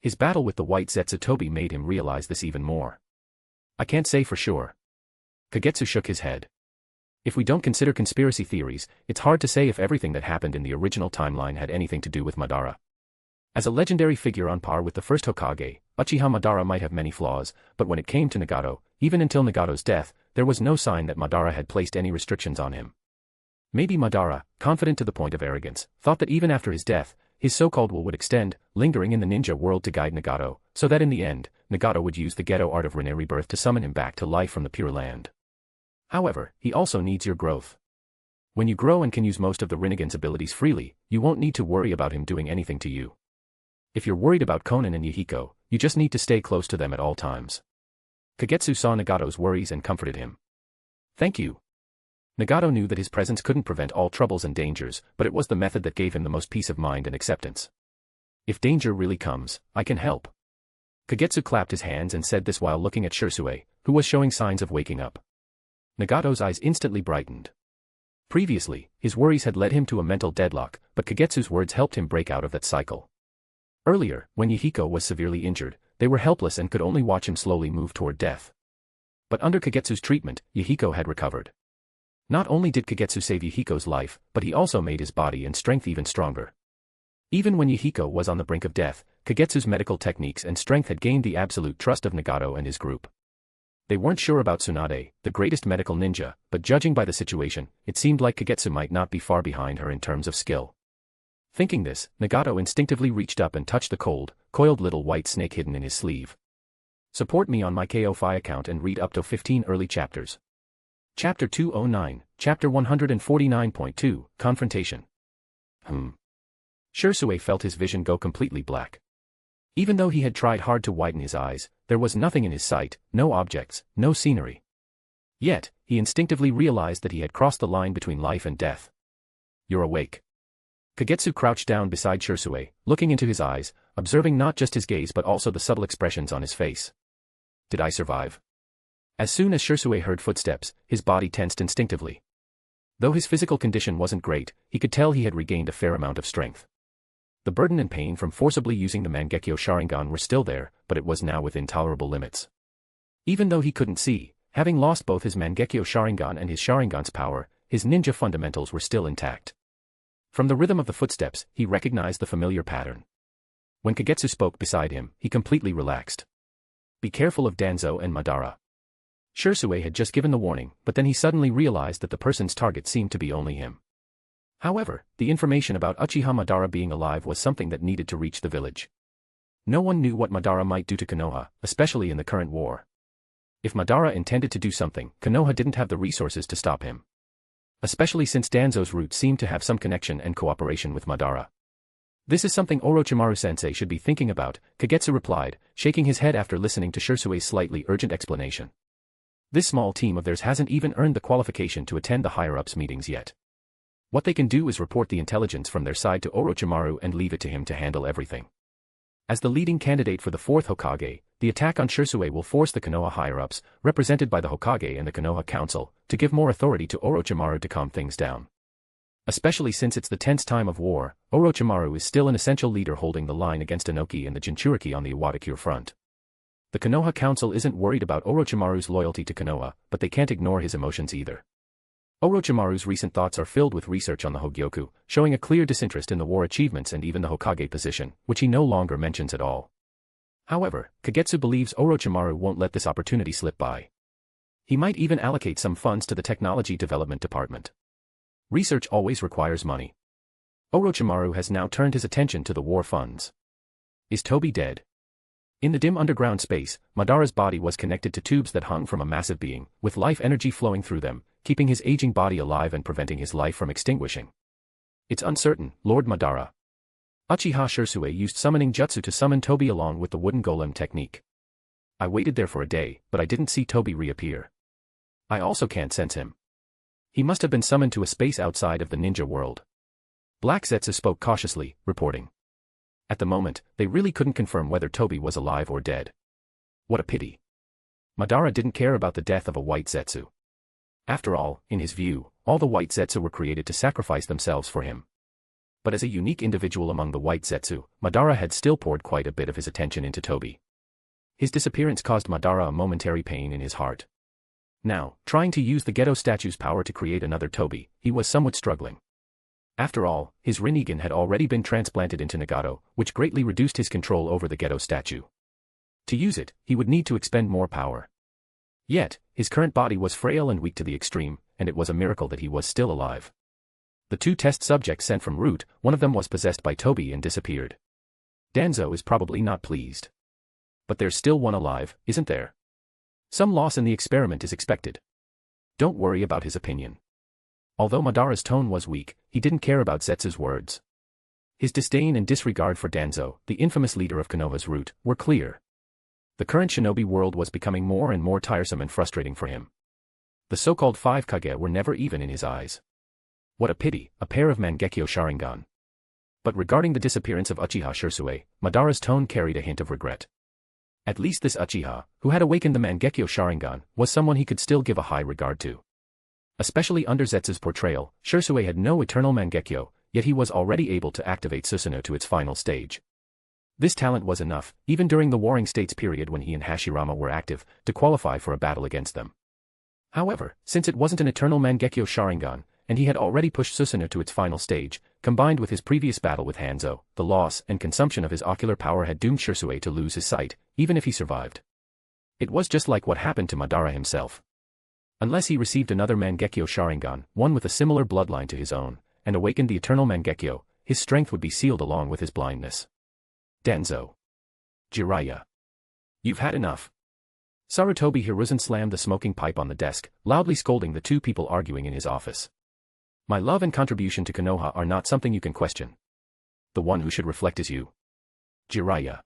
His battle with the white Zetsutobi made him realize this even more. I can't say for sure. Kagetsu shook his head. If we don't consider conspiracy theories, it's hard to say if everything that happened in the original timeline had anything to do with Madara. As a legendary figure on par with the first Hokage, Uchiha Madara might have many flaws, but when it came to Nagato, even until Nagato's death, there was no sign that Madara had placed any restrictions on him. Maybe Madara, confident to the point of arrogance, thought that even after his death, his so-called will would extend, lingering in the ninja world to guide Nagato, so that in the end, Nagato would use the ghetto art of Rinne rebirth to summon him back to life from the Pure Land. However, he also needs your growth. When you grow and can use most of the Rinnegan's abilities freely, you won't need to worry about him doing anything to you. If you're worried about Konan and Yhiko, you just need to stay close to them at all times. Kagetsu saw Nagato's worries and comforted him. Thank you. Nagato knew that his presence couldn't prevent all troubles and dangers, but it was the method that gave him the most peace of mind and acceptance. If danger really comes, I can help. Kagetsu clapped his hands and said this while looking at Sherui, who was showing signs of waking up. Nagato's eyes instantly brightened. Previously, his worries had led him to a mental deadlock, but Kagetsu's words helped him break out of that cycle. Earlier, when Yhiko was severely injured, they were helpless and could only watch him slowly move toward death. But under Kagetsu's treatment, Yhiko had recovered. Not only did Kagetsu save Yhiko's life, but he also made his body and strength even stronger. Even when Yhiko was on the brink of death, Kagetsu's medical techniques and strength had gained the absolute trust of Nagato and his group. They weren't sure about Tsunade, the greatest medical ninja, but judging by the situation, it seemed like Kagetsu might not be far behind her in terms of skill. Thinking this, Nagato instinctively reached up and touched the cold, coiled little white snake hidden in his sleeve. Support me on my Ko-Fi account and read up to 15 early chapters. Chapter 209, Chapter 149.2, Confrontation. Sherui felt his vision go completely black. Even though he had tried hard to widen his eyes, there was nothing in his sight, no objects, no scenery. Yet, he instinctively realized that he had crossed the line between life and death. You're awake. Kagetsu crouched down beside Sherui, looking into his eyes, observing not just his gaze but also the subtle expressions on his face. Did I survive? As soon as Sherui heard footsteps, his body tensed instinctively. Though his physical condition wasn't great, he could tell he had regained a fair amount of strength. The burden and pain from forcibly using the Mangekyo Sharingan were still there, but it was now within tolerable limits. Even though he couldn't see, having lost both his Mangekyo Sharingan and his Sharingan's power, his ninja fundamentals were still intact. From the rhythm of the footsteps, he recognized the familiar pattern. When Kagetsu spoke beside him, he completely relaxed. Be careful of Danzo and Madara. Sherui had just given the warning, but then he suddenly realized that the person's target seemed to be only him. However, the information about Uchiha Madara being alive was something that needed to reach the village. No one knew what Madara might do to Konoha, especially in the current war. If Madara intended to do something, Konoha didn't have the resources to stop him. Especially since Danzo's roots seemed to have some connection and cooperation with Madara. This is something Orochimaru-sensei should be thinking about, Kagetsu replied, shaking his head after listening to Shersui's slightly urgent explanation. This small team of theirs hasn't even earned the qualification to attend the higher-ups meetings yet. What they can do is report the intelligence from their side to Orochimaru and leave it to him to handle everything. As the leading candidate for the fourth Hokage, the attack on Sherui will force the Konoha higher-ups, represented by the Hokage and the Konoha Council, to give more authority to Orochimaru to calm things down. Especially since it's the tense time of war, Orochimaru is still an essential leader holding the line against Inoki and the Jinchuriki on the Iwadakure front. The Konoha Council isn't worried about Orochimaru's loyalty to Konoha, but they can't ignore his emotions either. Orochimaru's recent thoughts are filled with research on the Hogyoku, showing a clear disinterest in the war achievements and even the Hokage position, which he no longer mentions at all. However, Kagetsu believes Orochimaru won't let this opportunity slip by. He might even allocate some funds to the Technology Development Department. Research always requires money. Orochimaru has now turned his attention to the war funds. Is Toby dead? In the dim underground space, Madara's body was connected to tubes that hung from a massive being, with life energy flowing through them, keeping his aging body alive and preventing his life from extinguishing. It's uncertain, Lord Madara. Uchiha Sherui used summoning jutsu to summon Toby along with the wooden golem technique. I waited there for a day, but I didn't see Toby reappear. I also can't sense him. He must have been summoned to a space outside of the ninja world. Black Zetsu spoke cautiously, reporting. At the moment, they really couldn't confirm whether Toby was alive or dead. What a pity. Madara didn't care about the death of a white Zetsu. After all, in his view, all the white Zetsu were created to sacrifice themselves for him. But as a unique individual among the white Zetsu, Madara had still poured quite a bit of his attention into Toby. His disappearance caused Madara a momentary pain in his heart. Now, trying to use the Geto statue's power to create another Toby, he was somewhat struggling. After all, his Rinnegan had already been transplanted into Nagato, which greatly reduced his control over the Geto statue. To use it, he would need to expend more power. Yet, his current body was frail and weak to the extreme, and it was a miracle that he was still alive. The two test subjects sent from Root, one of them was possessed by Toby and disappeared. Danzo is probably not pleased. But there's still one alive, isn't there? Some loss in the experiment is expected. Don't worry about his opinion. Although Madara's tone was weak, he didn't care about Zetsu's words. His disdain and disregard for Danzo, the infamous leader of Konoha's Root, were clear. The current shinobi world was becoming more and more tiresome and frustrating for him. The so-called 5 Kage were never even in his eyes. What a pity, a pair of Mangekyo Sharingan. But regarding the disappearance of Uchiha Sherui, Madara's tone carried a hint of regret. At least this Uchiha, who had awakened the Mangekyo Sharingan, was someone he could still give a high regard to. Especially under Zetsu's portrayal, Sherui had no eternal Mangekyo, yet he was already able to activate Susanoo to its final stage. This talent was enough, even during the Warring States period when he and Hashirama were active, to qualify for a battle against them. However, since it wasn't an eternal Mangekyo Sharingan, and he had already pushed Susanoo to its final stage, combined with his previous battle with Hanzo, the loss and consumption of his ocular power had doomed Sherui to lose his sight, even if he survived. It was just like what happened to Madara himself. Unless he received another Mangekyo Sharingan, one with a similar bloodline to his own, and awakened the eternal Mangekyo, his strength would be sealed along with his blindness. Danzo. Jiraiya. You've had enough. Sarutobi Hiruzen slammed the smoking pipe on the desk, loudly scolding the two people arguing in his office. My love and contribution to Konoha are not something you can question. The one who should reflect is you. Jiraiya.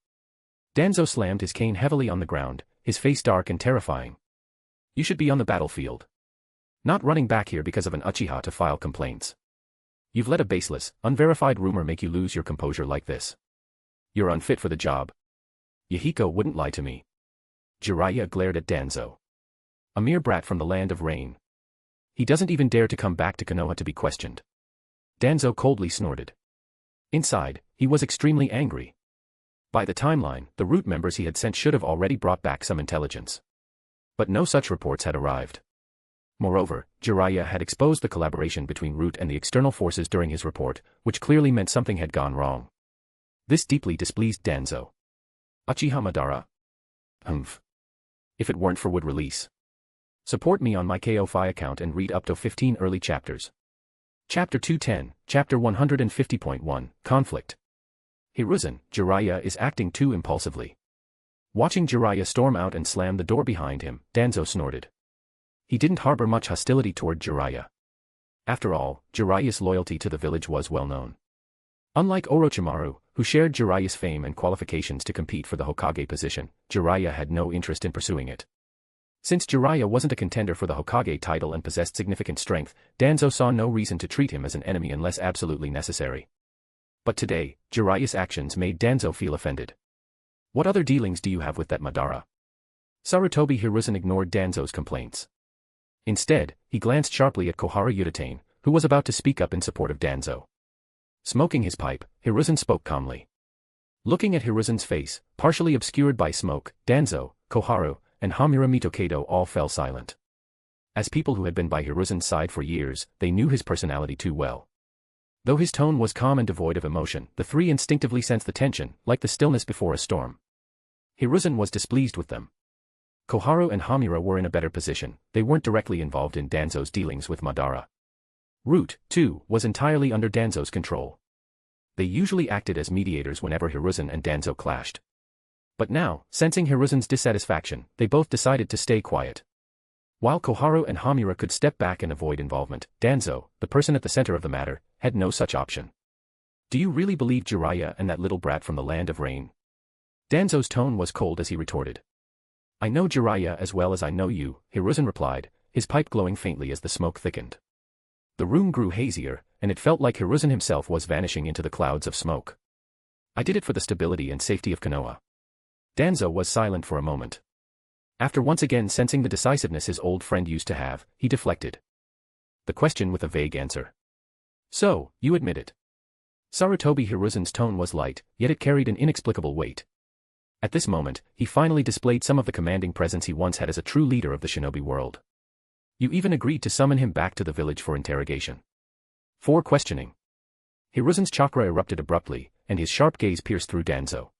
Danzo slammed his cane heavily on the ground, his face dark and terrifying. You should be on the battlefield. Not running back here because of an Uchiha to file complaints. You've let a baseless, unverified rumor make you lose your composure like this. You're unfit for the job. Yhiko wouldn't lie to me. Jiraiya glared at Danzo. A mere brat from the land of rain. He doesn't even dare to come back to Konoha to be questioned. Danzo coldly snorted. Inside, he was extremely angry. By the timeline, the Root members he had sent should have already brought back some intelligence. But no such reports had arrived. Moreover, Jiraiya had exposed the collaboration between Root and the external forces during his report, which clearly meant something had gone wrong. This deeply displeased Danzo. Uchiha Madara? Humph. If it weren't for wood release. Support me on my KO-Fi account and read up to 15 early chapters. Chapter 210, Chapter 150.1, Conflict. Hiruzen, Jiraiya is acting too impulsively. Watching Jiraiya storm out and slam the door behind him, Danzo snorted. He didn't harbor much hostility toward Jiraiya. After all, Jiraiya's loyalty to the village was well known. Unlike Orochimaru, who shared Jiraiya's fame and qualifications to compete for the Hokage position, Jiraiya had no interest in pursuing it. Since Jiraiya wasn't a contender for the Hokage title and possessed significant strength, Danzo saw no reason to treat him as an enemy unless absolutely necessary. But today, Jiraiya's actions made Danzo feel offended. What other dealings do you have with that Madara? Sarutobi Hiruzen ignored Danzo's complaints. Instead, he glanced sharply at Koharu Yutane, who was about to speak up in support of Danzo. Smoking his pipe, Hiruzen spoke calmly. Looking at Hiruzen's face, partially obscured by smoke, Danzo, Koharu, and Hamura Mitokedo all fell silent. As people who had been by Hiruzen's side for years, they knew his personality too well. Though his tone was calm and devoid of emotion, the three instinctively sensed the tension, like the stillness before a storm. Hiruzen was displeased with them. Koharu and Hamura were in a better position, they weren't directly involved in Danzo's dealings with Madara. Root, too, was entirely under Danzo's control. They usually acted as mediators whenever Hiruzen and Danzo clashed. But now, sensing Hiruzen's dissatisfaction, they both decided to stay quiet. While Koharu and Hamura could step back and avoid involvement, Danzo, the person at the center of the matter, had no such option. Do you really believe Jiraiya and that little brat from the land of rain? Danzo's tone was cold as he retorted. I know Jiraiya as well as I know you, Hiruzen replied, his pipe glowing faintly as the smoke thickened. The room grew hazier, and it felt like Hiruzen himself was vanishing into the clouds of smoke. I did it for the stability and safety of Konoha. Danzo was silent for a moment. After once again sensing the decisiveness his old friend used to have, he deflected the question with a vague answer. So, you admit it. Sarutobi Hiruzen's tone was light, yet it carried an inexplicable weight. At this moment, he finally displayed some of the commanding presence he once had as a true leader of the shinobi world. You even agreed to summon him back to the village for interrogation. For questioning. Hiruzen's chakra erupted abruptly, and his sharp gaze pierced through Danzo.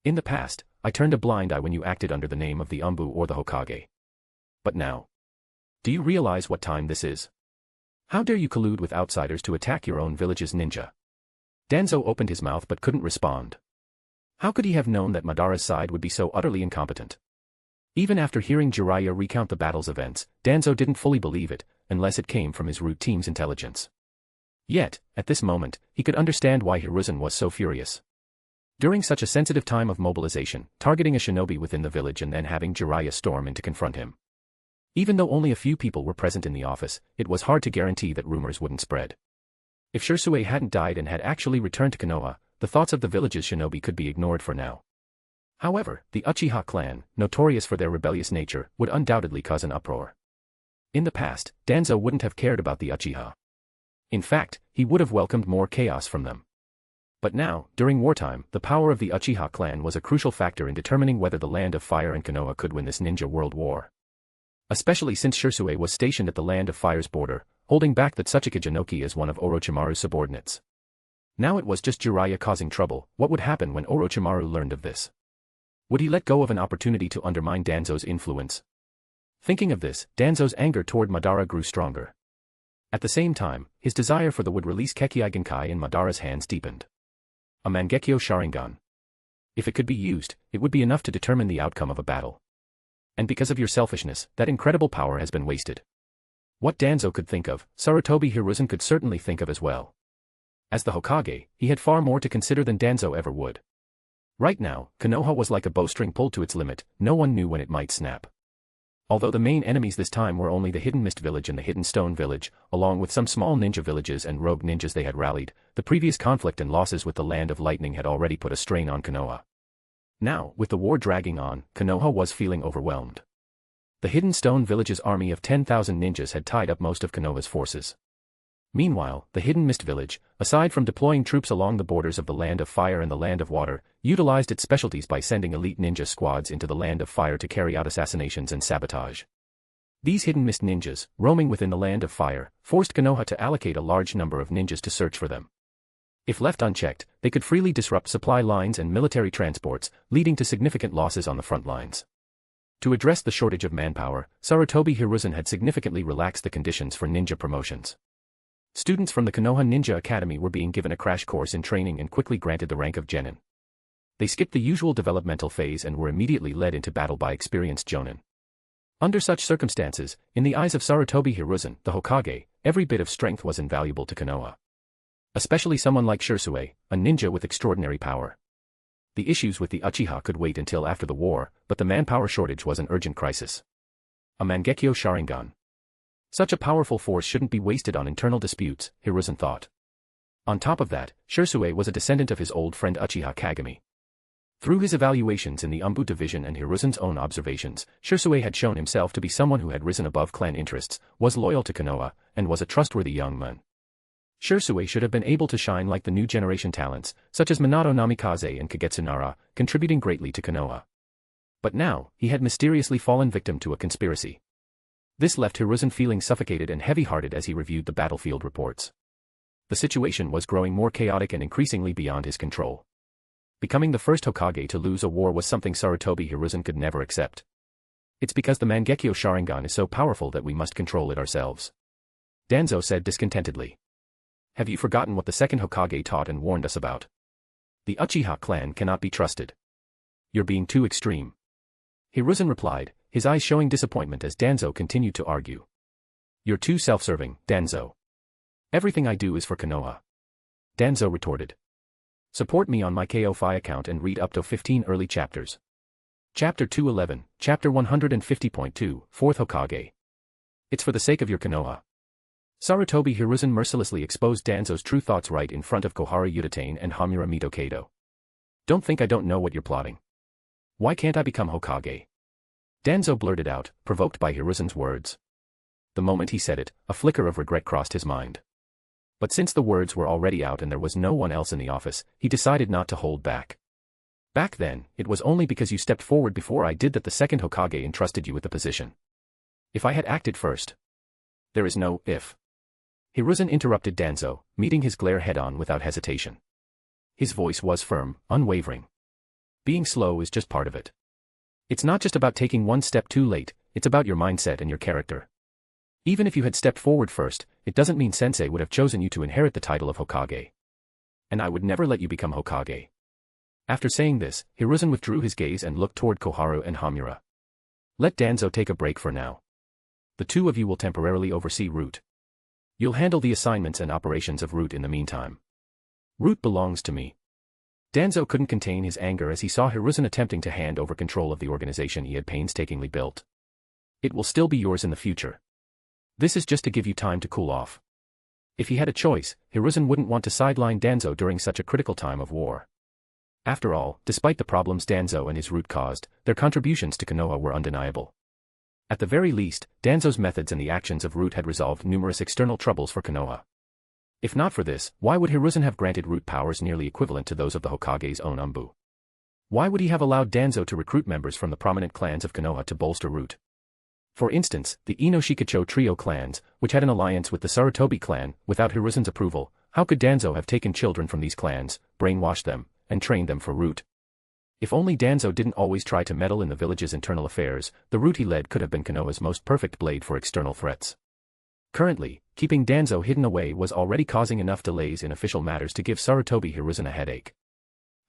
In the past, I turned a blind eye when you acted under the name of the Umbu or the Hokage. But now. Do you realize what time this is? How dare you collude with outsiders to attack your own village's ninja? Danzo opened his mouth but couldn't respond. How could he have known that Madara's side would be so utterly incompetent? Even after hearing Jiraiya recount the battle's events, Danzo didn't fully believe it, unless it came from his root team's intelligence. Yet, at this moment, he could understand why Hiruzen was so furious. During such a sensitive time of mobilization, targeting a shinobi within the village and then having Jiraiya storm in to confront him. Even though only a few people were present in the office, it was hard to guarantee that rumors wouldn't spread. If Sherui hadn't died and had actually returned to Konoha, the thoughts of the village's shinobi could be ignored for now. However, the Uchiha clan, notorious for their rebellious nature, would undoubtedly cause an uproar. In the past, Danzo wouldn't have cared about the Uchiha. In fact, he would have welcomed more chaos from them. But now, during wartime, the power of the Uchiha clan was a crucial factor in determining whether the Land of Fire and Konoha could win this ninja world war. Especially since Sherui was stationed at the Land of Fire's border, holding back the Tsuchika Jinoki as one of Orochimaru's subordinates. Now it was just Jiraiya causing trouble. What would happen when Orochimaru learned of this? Would he let go of an opportunity to undermine Danzo's influence? Thinking of this, Danzo's anger toward Madara grew stronger. At the same time, his desire for the would release Kekkei Genkai in Madara's hands deepened. A Mangekyo Sharingan. If it could be used, it would be enough to determine the outcome of a battle. And because of your selfishness, that incredible power has been wasted. What Danzo could think of, Sarutobi Hiruzen could certainly think of as well. As the Hokage, he had far more to consider than Danzo ever would. Right now, Konoha was like a bowstring pulled to its limit, no one knew when it might snap. Although the main enemies this time were only the Hidden Mist Village and the Hidden Stone Village, along with some small ninja villages and rogue ninjas they had rallied, the previous conflict and losses with the Land of Lightning had already put a strain on Konoha. Now, with the war dragging on, Konoha was feeling overwhelmed. The Hidden Stone Village's army of 10,000 ninjas had tied up most of Konoha's forces. Meanwhile, the Hidden Mist Village, aside from deploying troops along the borders of the Land of Fire and the Land of Water, utilized its specialties by sending elite ninja squads into the Land of Fire to carry out assassinations and sabotage. These Hidden Mist ninjas, roaming within the Land of Fire, forced Konoha to allocate a large number of ninjas to search for them. If left unchecked, they could freely disrupt supply lines and military transports, leading to significant losses on the front lines. To address the shortage of manpower, Sarutobi Hiruzen had significantly relaxed the conditions for ninja promotions. Students from the Konoha Ninja Academy were being given a crash course in training and quickly granted the rank of genin. They skipped the usual developmental phase and were immediately led into battle by experienced jonin. Under such circumstances, in the eyes of Sarutobi Hiruzen, the Hokage, every bit of strength was invaluable to Konoha. Especially someone like Sherui, a ninja with extraordinary power. The issues with the Uchiha could wait until after the war, but the manpower shortage was an urgent crisis. A Mangekyo Sharingan. Such a powerful force shouldn't be wasted on internal disputes, Hiruzen thought. On top of that, Sherui was a descendant of his old friend Uchiha Kagami. Through his evaluations in the Umbu division and Hiruzen's own observations, Sherui had shown himself to be someone who had risen above clan interests, was loyal to Konoha, and was a trustworthy young man. Sherui should have been able to shine like the new generation talents, such as Minato Namikaze and Kagetsu Nara, contributing greatly to Konoha. But now, he had mysteriously fallen victim to a conspiracy. This left Hiruzen feeling suffocated and heavy-hearted as he reviewed the battlefield reports. The situation was growing more chaotic and increasingly beyond his control. Becoming the first Hokage to lose a war was something Sarutobi Hiruzen could never accept. It's because the Mangekyo Sharingan is so powerful that we must control it ourselves. Danzo said discontentedly. Have you forgotten what the second Hokage taught and warned us about? The Uchiha clan cannot be trusted. You're being too extreme. Hiruzen replied, his eyes showing disappointment as Danzo continued to argue. You're too self-serving, Danzo. Everything I do is for Konoha. Danzo retorted. Support me on my KO-Fi account and read up to 15 early chapters. Chapter 211, Chapter 150.2, 4th Hokage. It's for the sake of your Konoha. Sarutobi Hiruzen mercilessly exposed Danzo's true thoughts right in front of Kohara Udatane and Hamura Mito Kado. Don't think I don't know what you're plotting. Why can't I become Hokage? Danzo blurted out, provoked by Hiruzen's words. The moment he said it, a flicker of regret crossed his mind. But since the words were already out and there was no one else in the office, he decided not to hold back. Back then, it was only because you stepped forward before I did that the second Hokage entrusted you with the position. If I had acted first. There is no if. Hiruzen interrupted Danzo, meeting his glare head-on without hesitation. His voice was firm, unwavering. Being slow is just part of it. It's not just about taking one step too late, it's about your mindset and your character. Even if you had stepped forward first, it doesn't mean Sensei would have chosen you to inherit the title of Hokage. And I would never let you become Hokage. After saying this, Hiruzen withdrew his gaze and looked toward Koharu and Hamura. Let Danzo take a break for now. The two of you will temporarily oversee Root. You'll handle the assignments and operations of Root in the meantime. Root belongs to me. Danzo couldn't contain his anger as he saw Hiruzen attempting to hand over control of the organization he had painstakingly built. It will still be yours in the future. This is just to give you time to cool off. If he had a choice, Hiruzen wouldn't want to sideline Danzo during such a critical time of war. After all, despite the problems Danzo and his Root caused, their contributions to Konoha were undeniable. At the very least, Danzo's methods and the actions of Root had resolved numerous external troubles for Konoha. If not for this, why would Hiruzen have granted Root powers nearly equivalent to those of the Hokage's own Umbu? Why would he have allowed Danzo to recruit members from the prominent clans of Konoha to bolster Root? For instance, the Ino-Shikacho trio clans, which had an alliance with the Sarutobi clan, without Hiruzen's approval, how could Danzo have taken children from these clans, brainwashed them, and trained them for Root? If only Danzo didn't always try to meddle in the village's internal affairs, the Root he led could have been Konoha's most perfect blade for external threats. Currently, keeping Danzo hidden away was already causing enough delays in official matters to give Sarutobi Hiruzen a headache.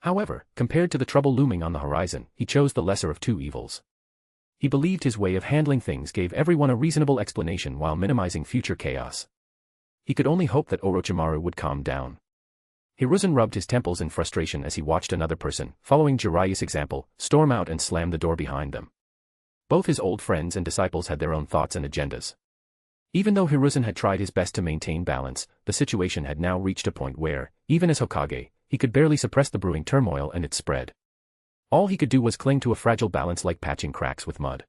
However, compared to the trouble looming on the horizon, he chose the lesser of two evils. He believed his way of handling things gave everyone a reasonable explanation while minimizing future chaos. He could only hope that Orochimaru would calm down. Hiruzen rubbed his temples in frustration as he watched another person, following Jiraiya's example, storm out and slam the door behind them. Both his old friends and disciples had their own thoughts and agendas. Even though Hiruzen had tried his best to maintain balance, the situation had now reached a point where, even as Hokage, he could barely suppress the brewing turmoil and its spread. All he could do was cling to a fragile balance like patching cracks with mud.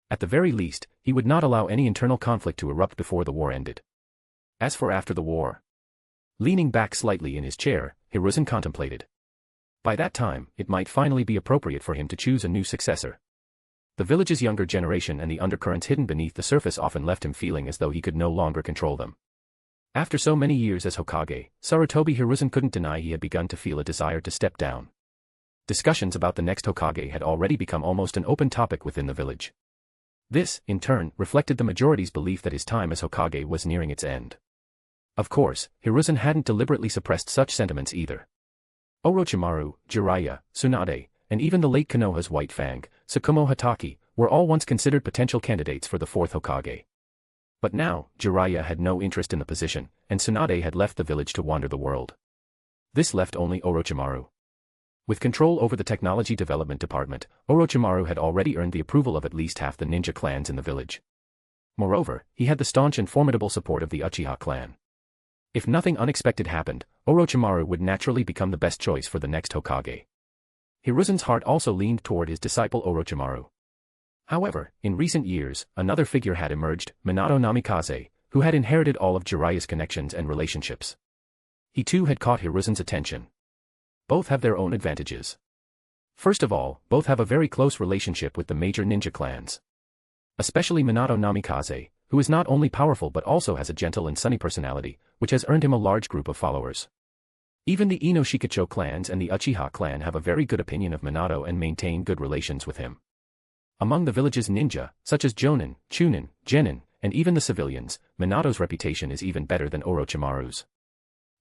At the very least, he would not allow any internal conflict to erupt before the war ended. As for after the war, leaning back slightly in his chair, Hiruzen contemplated. By that time, it might finally be appropriate for him to choose a new successor. The village's younger generation and the undercurrents hidden beneath the surface often left him feeling as though he could no longer control them. After so many years as Hokage, Sarutobi Hiruzen couldn't deny he had begun to feel a desire to step down. Discussions about the next Hokage had already become almost an open topic within the village. This, in turn, reflected the majority's belief that his time as Hokage was nearing its end. Of course, Hiruzen hadn't deliberately suppressed such sentiments either. Orochimaru, Jiraiya, Tsunade, and even the late Konoha's White Fang, Tsukumo Hatake, were all once considered potential candidates for the fourth Hokage. But now, Jiraiya had no interest in the position, and Tsunade had left the village to wander the world. This left only Orochimaru. With control over the technology development department, Orochimaru had already earned the approval of at least half the ninja clans in the village. Moreover, he had the staunch and formidable support of the Uchiha clan. If nothing unexpected happened, Orochimaru would naturally become the best choice for the next Hokage. Hiruzen's heart also leaned toward his disciple Orochimaru. However, in recent years, another figure had emerged, Minato Namikaze, who had inherited all of Jiraiya's connections and relationships. He too had caught Hiruzen's attention. Both have their own advantages. First of all, both have a very close relationship with the major ninja clans. Especially Minato Namikaze, who is not only powerful but also has a gentle and sunny personality, which has earned him a large group of followers. Even the Ino-Shikacho clans and the Uchiha clan have a very good opinion of Minato and maintain good relations with him. Among the village's ninja, such as Jonin, Chunin, Genin, and even the civilians, Minato's reputation is even better than Orochimaru's.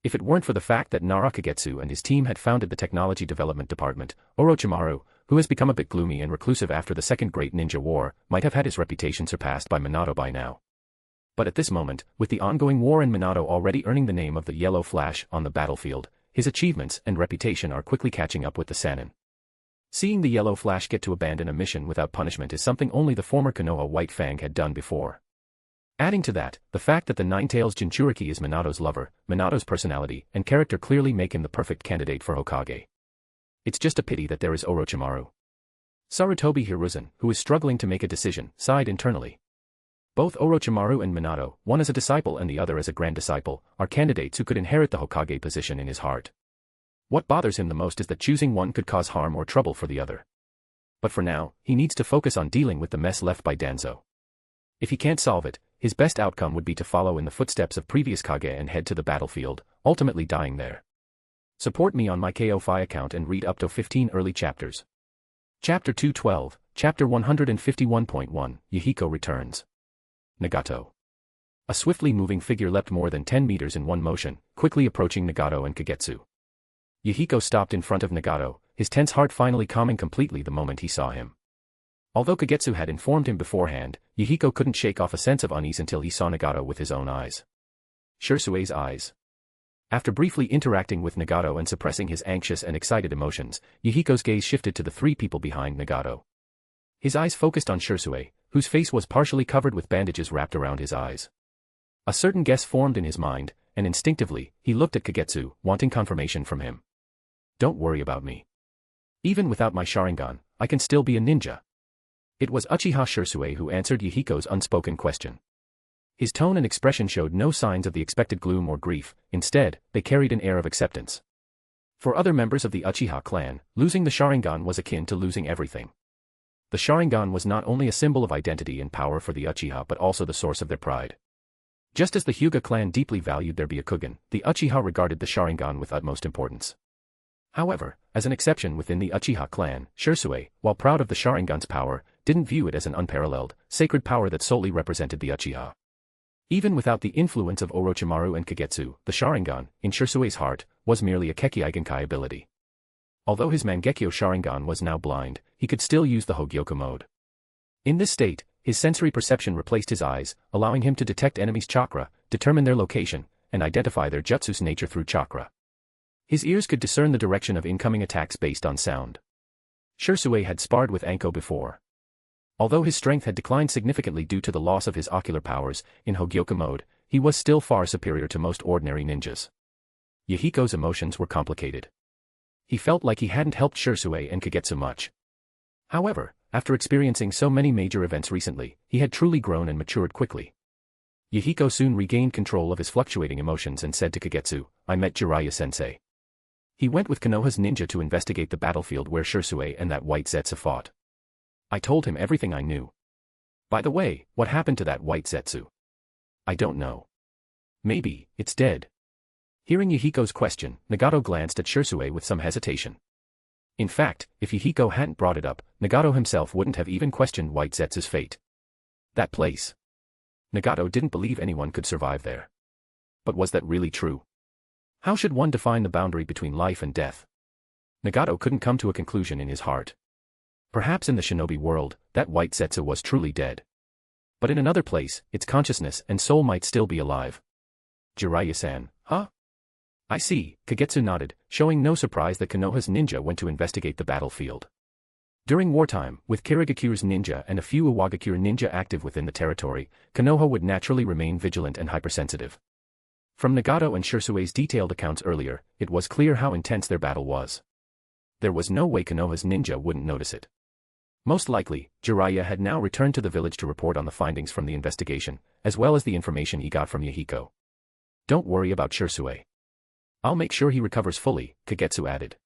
If it weren't for the fact that Nara Kagetsu and his team had founded the Technology Development Department, Orochimaru, who has become a bit gloomy and reclusive after the Second Great Ninja War, might have had his reputation surpassed by Minato by now. But at this moment, with the ongoing war and Minato already earning the name of the Yellow Flash on the battlefield, his achievements and reputation are quickly catching up with the Sannin. Seeing the Yellow Flash get to abandon a mission without punishment is something only the former Konoha White Fang had done before. Adding to that, the fact that the Ninetales Jinchuriki is Minato's lover, Minato's personality and character clearly make him the perfect candidate for Hokage. It's just a pity that there is Orochimaru. Sarutobi Hiruzen, who is struggling to make a decision, sighed internally. Both Orochimaru and Minato, one as a disciple and the other as a grand disciple, are candidates who could inherit the Hokage position in his heart. What bothers him the most is that choosing one could cause harm or trouble for the other. But for now, he needs to focus on dealing with the mess left by Danzo. If he can't solve it, his best outcome would be to follow in the footsteps of previous Kage and head to the battlefield, ultimately dying there. Support me on my KO-Fi account and read up to 15 early chapters. Chapter 212, Chapter 151.1, Yhiko returns. Nagato. A swiftly moving figure leapt more than 10 meters in one motion, quickly approaching Nagato and Kagetsu. Yhiko stopped in front of Nagato, his tense heart finally calming completely the moment he saw him. Although Kagetsu had informed him beforehand, Yhiko couldn't shake off a sense of unease until he saw Nagato with his own eyes. Shersui's eyes. After briefly interacting with Nagato and suppressing his anxious and excited emotions, Yhiko's gaze shifted to the three people behind Nagato. His eyes focused on Sherui, whose face was partially covered with bandages wrapped around his eyes. A certain guess formed in his mind, and instinctively, he looked at Kagetsu, wanting confirmation from him. Don't worry about me. Even without my Sharingan, I can still be a ninja. It was Uchiha Sherui who answered Yhiko's unspoken question. His tone and expression showed no signs of the expected gloom or grief, instead, they carried an air of acceptance. For other members of the Uchiha clan, losing the Sharingan was akin to losing everything. The Sharingan was not only a symbol of identity and power for the Uchiha but also the source of their pride. Just as the Hyuga clan deeply valued their Byakugan, the Uchiha regarded the Sharingan with utmost importance. However, as an exception within the Uchiha clan, Sherui, while proud of the Sharingan's power, didn't view it as an unparalleled, sacred power that solely represented the Uchiha. Even without the influence of Orochimaru and Kagetsu, the Sharingan, in Shersui's heart, was merely a Kekkei ability. Although his Mangekyo Sharingan was now blind, he could still use the Hogyoku mode. In this state, his sensory perception replaced his eyes, allowing him to detect enemies' chakra, determine their location, and identify their jutsu's nature through chakra. His ears could discern the direction of incoming attacks based on sound. Sherui had sparred with Anko before. Although his strength had declined significantly due to the loss of his ocular powers, in Hogyoku mode, he was still far superior to most ordinary ninjas. Yhiko's emotions were complicated. He felt like he hadn't helped Sherui and Kagetsu much. However, after experiencing so many major events recently, he had truly grown and matured quickly. Yhiko soon regained control of his fluctuating emotions and said to Kagetsu, I met Jiraiya-sensei. He went with Konoha's ninja to investigate the battlefield where Sherui and that white Zetsu fought. I told him everything I knew. By the way, what happened to that white Zetsu? I don't know. Maybe, it's dead. Hearing Yhiko's question, Nagato glanced at Sherui with some hesitation. In fact, if Yhiko hadn't brought it up, Nagato himself wouldn't have even questioned White Zetsu's fate. That place. Nagato didn't believe anyone could survive there. But was that really true? How should one define the boundary between life and death? Nagato couldn't come to a conclusion in his heart. Perhaps in the shinobi world, that White Zetsu was truly dead. But in another place, its consciousness and soul might still be alive. Jiraiya-san, huh? I see, Kagetsu nodded, showing no surprise that Konoha's ninja went to investigate the battlefield. During wartime, with Kirigakure's ninja and a few Iwagakure ninja active within the territory, Konoha would naturally remain vigilant and hypersensitive. From Nagato and Shersui's detailed accounts earlier, it was clear how intense their battle was. There was no way Konoha's ninja wouldn't notice it. Most likely, Jiraiya had now returned to the village to report on the findings from the investigation, as well as the information he got from Yhiko. Don't worry about Sherui. I'll make sure he recovers fully, Kagetsu added.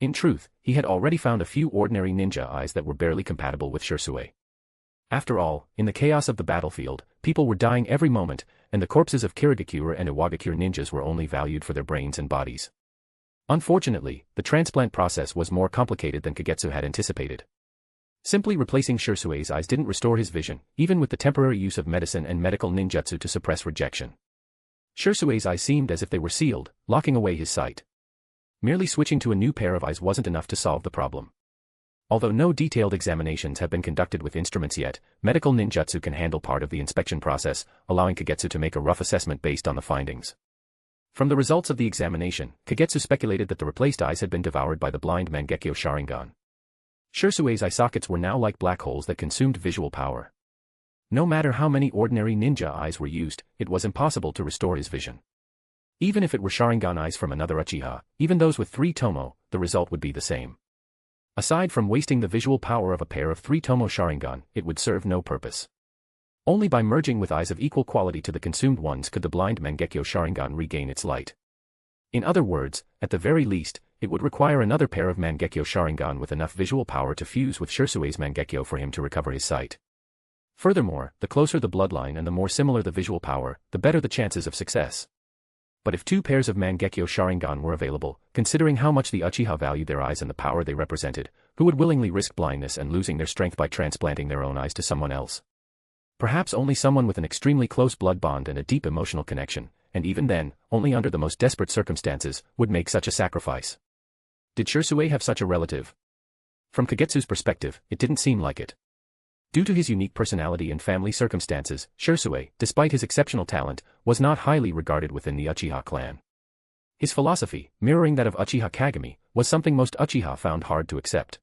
In truth, he had already found a few ordinary ninja eyes that were barely compatible with Sherui. After all, in the chaos of the battlefield, people were dying every moment, and the corpses of Kirigakure and Iwagakure ninjas were only valued for their brains and bodies. Unfortunately, the transplant process was more complicated than Kagetsu had anticipated. Simply replacing Shersui's eyes didn't restore his vision, even with the temporary use of medicine and medical ninjutsu to suppress rejection. Shersui's eyes seemed as if they were sealed, locking away his sight. Merely switching to a new pair of eyes wasn't enough to solve the problem. Although no detailed examinations have been conducted with instruments yet, medical ninjutsu can handle part of the inspection process, allowing Kagetsu to make a rough assessment based on the findings. From the results of the examination, Kagetsu speculated that the replaced eyes had been devoured by the blind Mangekyo Sharingan. Shersui's eye sockets were now like black holes that consumed visual power. No matter how many ordinary ninja eyes were used, it was impossible to restore his vision. Even if it were Sharingan eyes from another Uchiha, even those with 3 tomo, the result would be the same. Aside from wasting the visual power of a pair of 3 tomo Sharingan, it would serve no purpose. Only by merging with eyes of equal quality to the consumed ones could the blind Mangekyo Sharingan regain its light. In other words, at the very least, it would require another pair of Mangekyo Sharingan with enough visual power to fuse with Shersui's Mangekyo for him to recover his sight. Furthermore, the closer the bloodline and the more similar the visual power, the better the chances of success. But if 2 pairs of Mangekyo Sharingan were available, considering how much the Uchiha valued their eyes and the power they represented, who would willingly risk blindness and losing their strength by transplanting their own eyes to someone else? Perhaps only someone with an extremely close blood bond and a deep emotional connection, and even then, only under the most desperate circumstances, would make such a sacrifice. Did Sherui have such a relative? From Kagetsu's perspective, it didn't seem like it. Due to his unique personality and family circumstances, Sherui, despite his exceptional talent, was not highly regarded within the Uchiha clan. His philosophy, mirroring that of Uchiha Kagami, was something most Uchiha found hard to accept.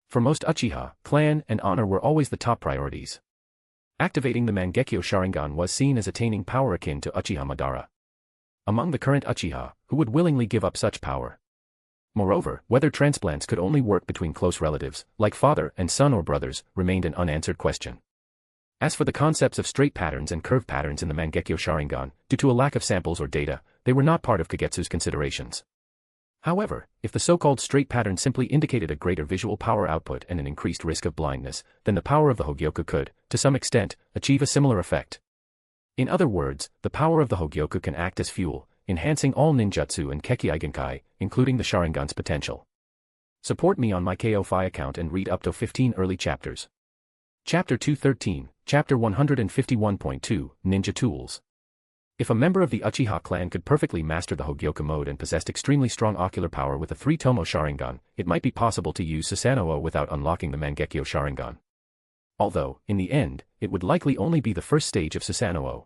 For most Uchiha, clan and honor were always the top priorities. Activating the Mangekyo Sharingan was seen as attaining power akin to Uchiha Madara. Among the current Uchiha, who would willingly give up such power? Moreover, whether transplants could only work between close relatives, like father and son or brothers, remained an unanswered question. As for the concepts of straight patterns and curve patterns in the Mangekyo Sharingan, due to a lack of samples or data, they were not part of Kagetsu's considerations. However, if the so-called straight pattern simply indicated a greater visual power output and an increased risk of blindness, then the power of the Hogyoku could, to some extent, achieve a similar effect. In other words, the power of the Hogyoku can act as fuel, enhancing all ninjutsu and Kekkei-genkai, including the Sharingan's potential. Support me on my KO-Fi account and read up to 15 early chapters. Chapter 213, Chapter 151.2, Ninja Tools. If a member of the Uchiha clan could perfectly master the Hogyoku mode and possessed extremely strong ocular power with a 3-tomo Sharingan, it might be possible to use Susanoo without unlocking the Mangekyo Sharingan. Although, in the end, it would likely only be the first stage of Susanoo.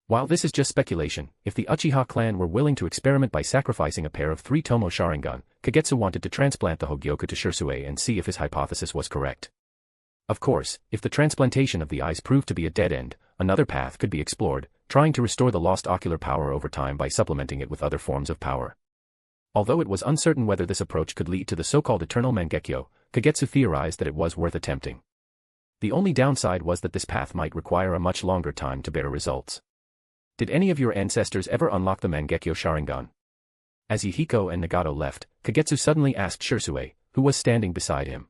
While this is just speculation, if the Uchiha clan were willing to experiment by sacrificing a pair of 3-tomo Sharingan, Kagetsu wanted to transplant the Hogyoku to Sherui and see if his hypothesis was correct. Of course, if the transplantation of the eyes proved to be a dead end, another path could be explored, trying to restore the lost ocular power over time by supplementing it with other forms of power. Although it was uncertain whether this approach could lead to the so-called eternal Mangekyo, Kagetsu theorized that it was worth attempting. The only downside was that this path might require a much longer time to bear results. Did any of your ancestors ever unlock the Mangekyo Sharingan? As Yhiko and Nagato left, Kagetsu suddenly asked Sherui, who was standing beside him.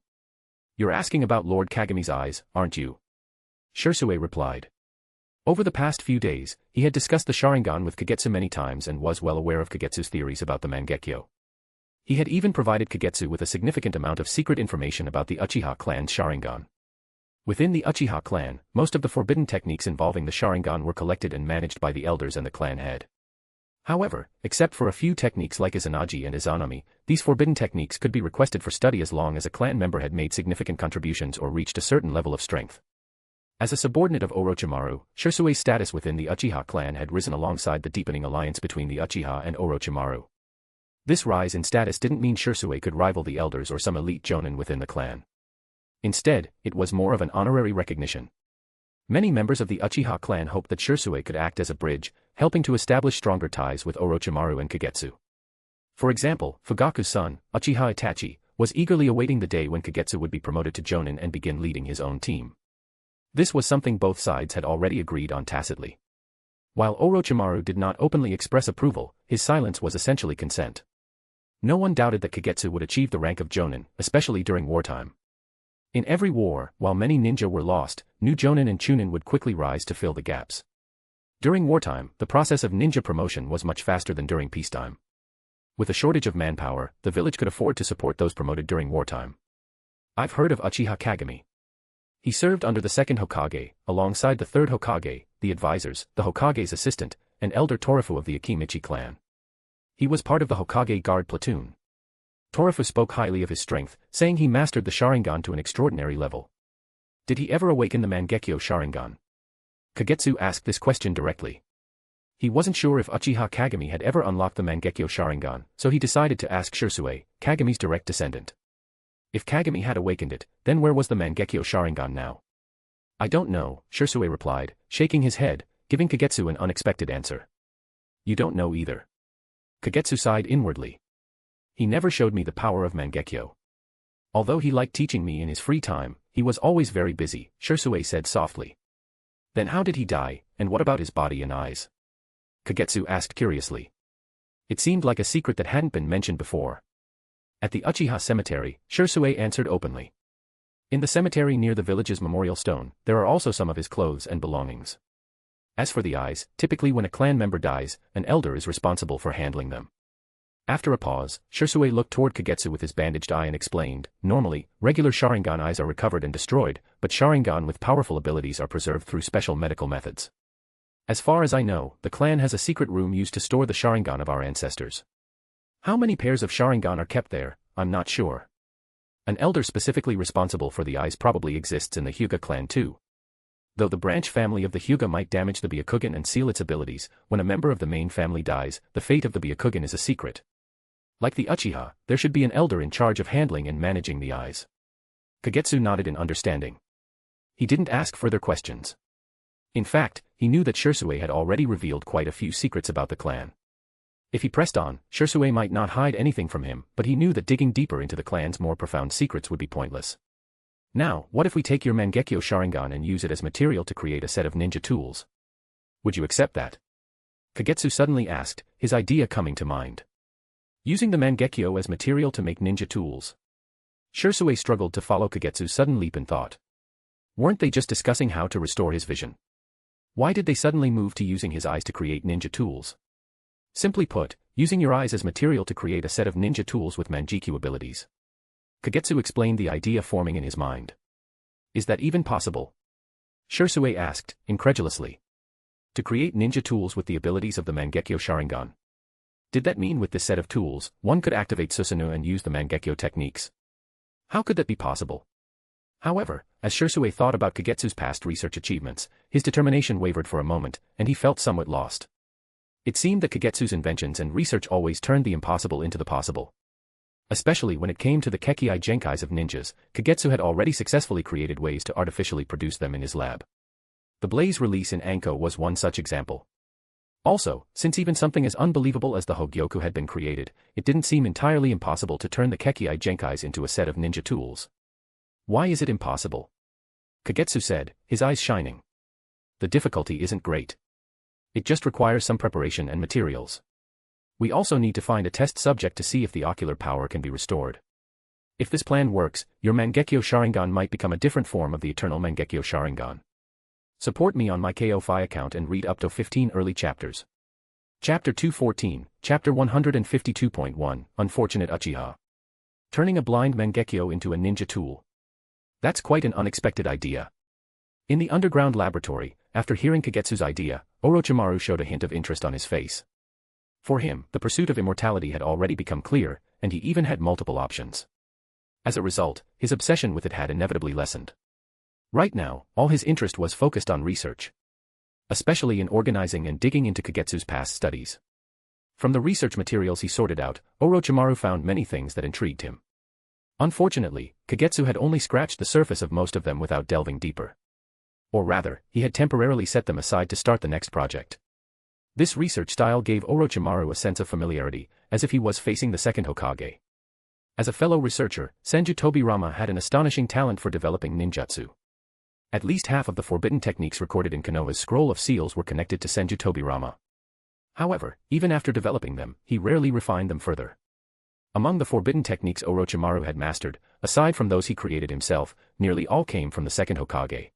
You're asking about Lord Kagami's eyes, aren't you? Sherui replied. Over the past few days, he had discussed the Sharingan with Kagetsu many times and was well aware of Kagetsu's theories about the Mangekyo. He had even provided Kagetsu with a significant amount of secret information about the Uchiha clan's Sharingan. Within the Uchiha clan, most of the forbidden techniques involving the Sharingan were collected and managed by the elders and the clan head. However, except for a few techniques like Izanagi and Izanami, these forbidden techniques could be requested for study as long as a clan member had made significant contributions or reached a certain level of strength. As a subordinate of Orochimaru, Shersui's status within the Uchiha clan had risen alongside the deepening alliance between the Uchiha and Orochimaru. This rise in status didn't mean Sherui could rival the elders or some elite jonin within the clan. Instead, it was more of an honorary recognition. Many members of the Uchiha clan hoped that Sherui could act as a bridge, helping to establish stronger ties with Orochimaru and Kagetsu. For example, Fugaku's son, Uchiha Itachi, was eagerly awaiting the day when Kagetsu would be promoted to jonin and begin leading his own team. This was something both sides had already agreed on tacitly. While Orochimaru did not openly express approval, his silence was essentially consent. No one doubted that Kagetsu would achieve the rank of jonin, especially during wartime. In every war, while many ninja were lost, new jonin and chunin would quickly rise to fill the gaps. During wartime, the process of ninja promotion was much faster than during peacetime. With a shortage of manpower, the village could afford to support those promoted during wartime. I've heard of Uchiha Kagami. He served under the second Hokage, alongside the third Hokage, the advisors, the Hokage's assistant, and Elder Torafu of the Akimichi clan. He was part of the Hokage guard platoon. Torafu spoke highly of his strength, saying he mastered the Sharingan to an extraordinary level. Did he ever awaken the Mangekyo Sharingan? Kagetsu asked this question directly. He wasn't sure if Uchiha Kagami had ever unlocked the Mangekyo Sharingan, so he decided to ask Sherui, Kagami's direct descendant. If Kagami had awakened it, then where was the Mangekyo Sharingan now? I don't know, Sherui replied, shaking his head, giving Kagetsu an unexpected answer. You don't know either. Kagetsu sighed inwardly. He never showed me the power of Mangekyo. Although he liked teaching me in his free time, he was always very busy, Sherui said softly. Then how did he die, and what about his body and eyes? Kagetsu asked curiously. It seemed like a secret that hadn't been mentioned before. At the Uchiha cemetery, Sherui answered openly. In the cemetery near the village's memorial stone, there are also some of his clothes and belongings. As for the eyes, typically when a clan member dies, an elder is responsible for handling them. After a pause, Sherui looked toward Kagetsu with his bandaged eye and explained, normally, regular Sharingan eyes are recovered and destroyed, but Sharingan with powerful abilities are preserved through special medical methods. As far as I know, the clan has a secret room used to store the Sharingan of our ancestors. How many pairs of Sharingan are kept there, I'm not sure. An elder specifically responsible for the eyes probably exists in the Hyuga clan too. Though the branch family of the Hyuga might damage the Byakugan and seal its abilities, when a member of the main family dies, the fate of the Byakugan is a secret. Like the Uchiha, there should be an elder in charge of handling and managing the eyes. Kagetsu nodded in understanding. He didn't ask further questions. In fact, he knew that Sherui had already revealed quite a few secrets about the clan. If he pressed on, Sherui might not hide anything from him, but he knew that digging deeper into the clan's more profound secrets would be pointless. Now, what if we take your Mangekyo Sharingan and use it as material to create a set of ninja tools? Would you accept that? Kagetsu suddenly asked, his idea coming to mind. Using the Mangekyo as material to make ninja tools. Sherui struggled to follow Kagetsu's sudden leap in thought. Weren't they just discussing how to restore his vision? Why did they suddenly move to using his eyes to create ninja tools? Simply put, using your eyes as material to create a set of ninja tools with Mangekyo abilities. Kagetsu explained the idea forming in his mind. Is that even possible? Sherui asked, incredulously. To create ninja tools with the abilities of the Mangekyo Sharingan. Did that mean with this set of tools, one could activate Susanoo and use the Mangekyo techniques? How could that be possible? However, as Sherui thought about Kagetsu's past research achievements, his determination wavered for a moment, and he felt somewhat lost. It seemed that Kagetsu's inventions and research always turned the impossible into the possible. Especially when it came to the Kekkai Genkais of ninjas, Kagetsu had already successfully created ways to artificially produce them in his lab. The Blaze release in Anko was one such example. Also, since even something as unbelievable as the Hogyoku had been created, it didn't seem entirely impossible to turn the Kekkai Genkais into a set of ninja tools. Why is it impossible? Kagetsu said, his eyes shining. The difficulty isn't great. It just requires some preparation and materials. We also need to find a test subject to see if the ocular power can be restored. If this plan works, your Mangekyo Sharingan might become a different form of the eternal Mangekyo Sharingan. Support me on my Ko-Fi account and read up to 15 early chapters. Chapter 214, Chapter 152.1, Unfortunate Uchiha. Turning a blind Mangekyo into a ninja tool. That's quite an unexpected idea. In the underground laboratory, after hearing Kagetsu's idea, Orochimaru showed a hint of interest on his face. For him, the pursuit of immortality had already become clear, and he even had multiple options. As a result, his obsession with it had inevitably lessened. Right now, all his interest was focused on research. Especially in organizing and digging into Kagetsu's past studies. From the research materials he sorted out, Orochimaru found many things that intrigued him. Unfortunately, Kagetsu had only scratched the surface of most of them without delving deeper. Or rather, he had temporarily set them aside to start the next project. This research style gave Orochimaru a sense of familiarity, as if he was facing the second Hokage. As a fellow researcher, Senju Tobirama had an astonishing talent for developing ninjutsu. At least half of the forbidden techniques recorded in Konoha's Scroll of Seals were connected to Senju Tobirama. However, even after developing them, he rarely refined them further. Among the forbidden techniques Orochimaru had mastered, aside from those he created himself, nearly all came from the second Hokage.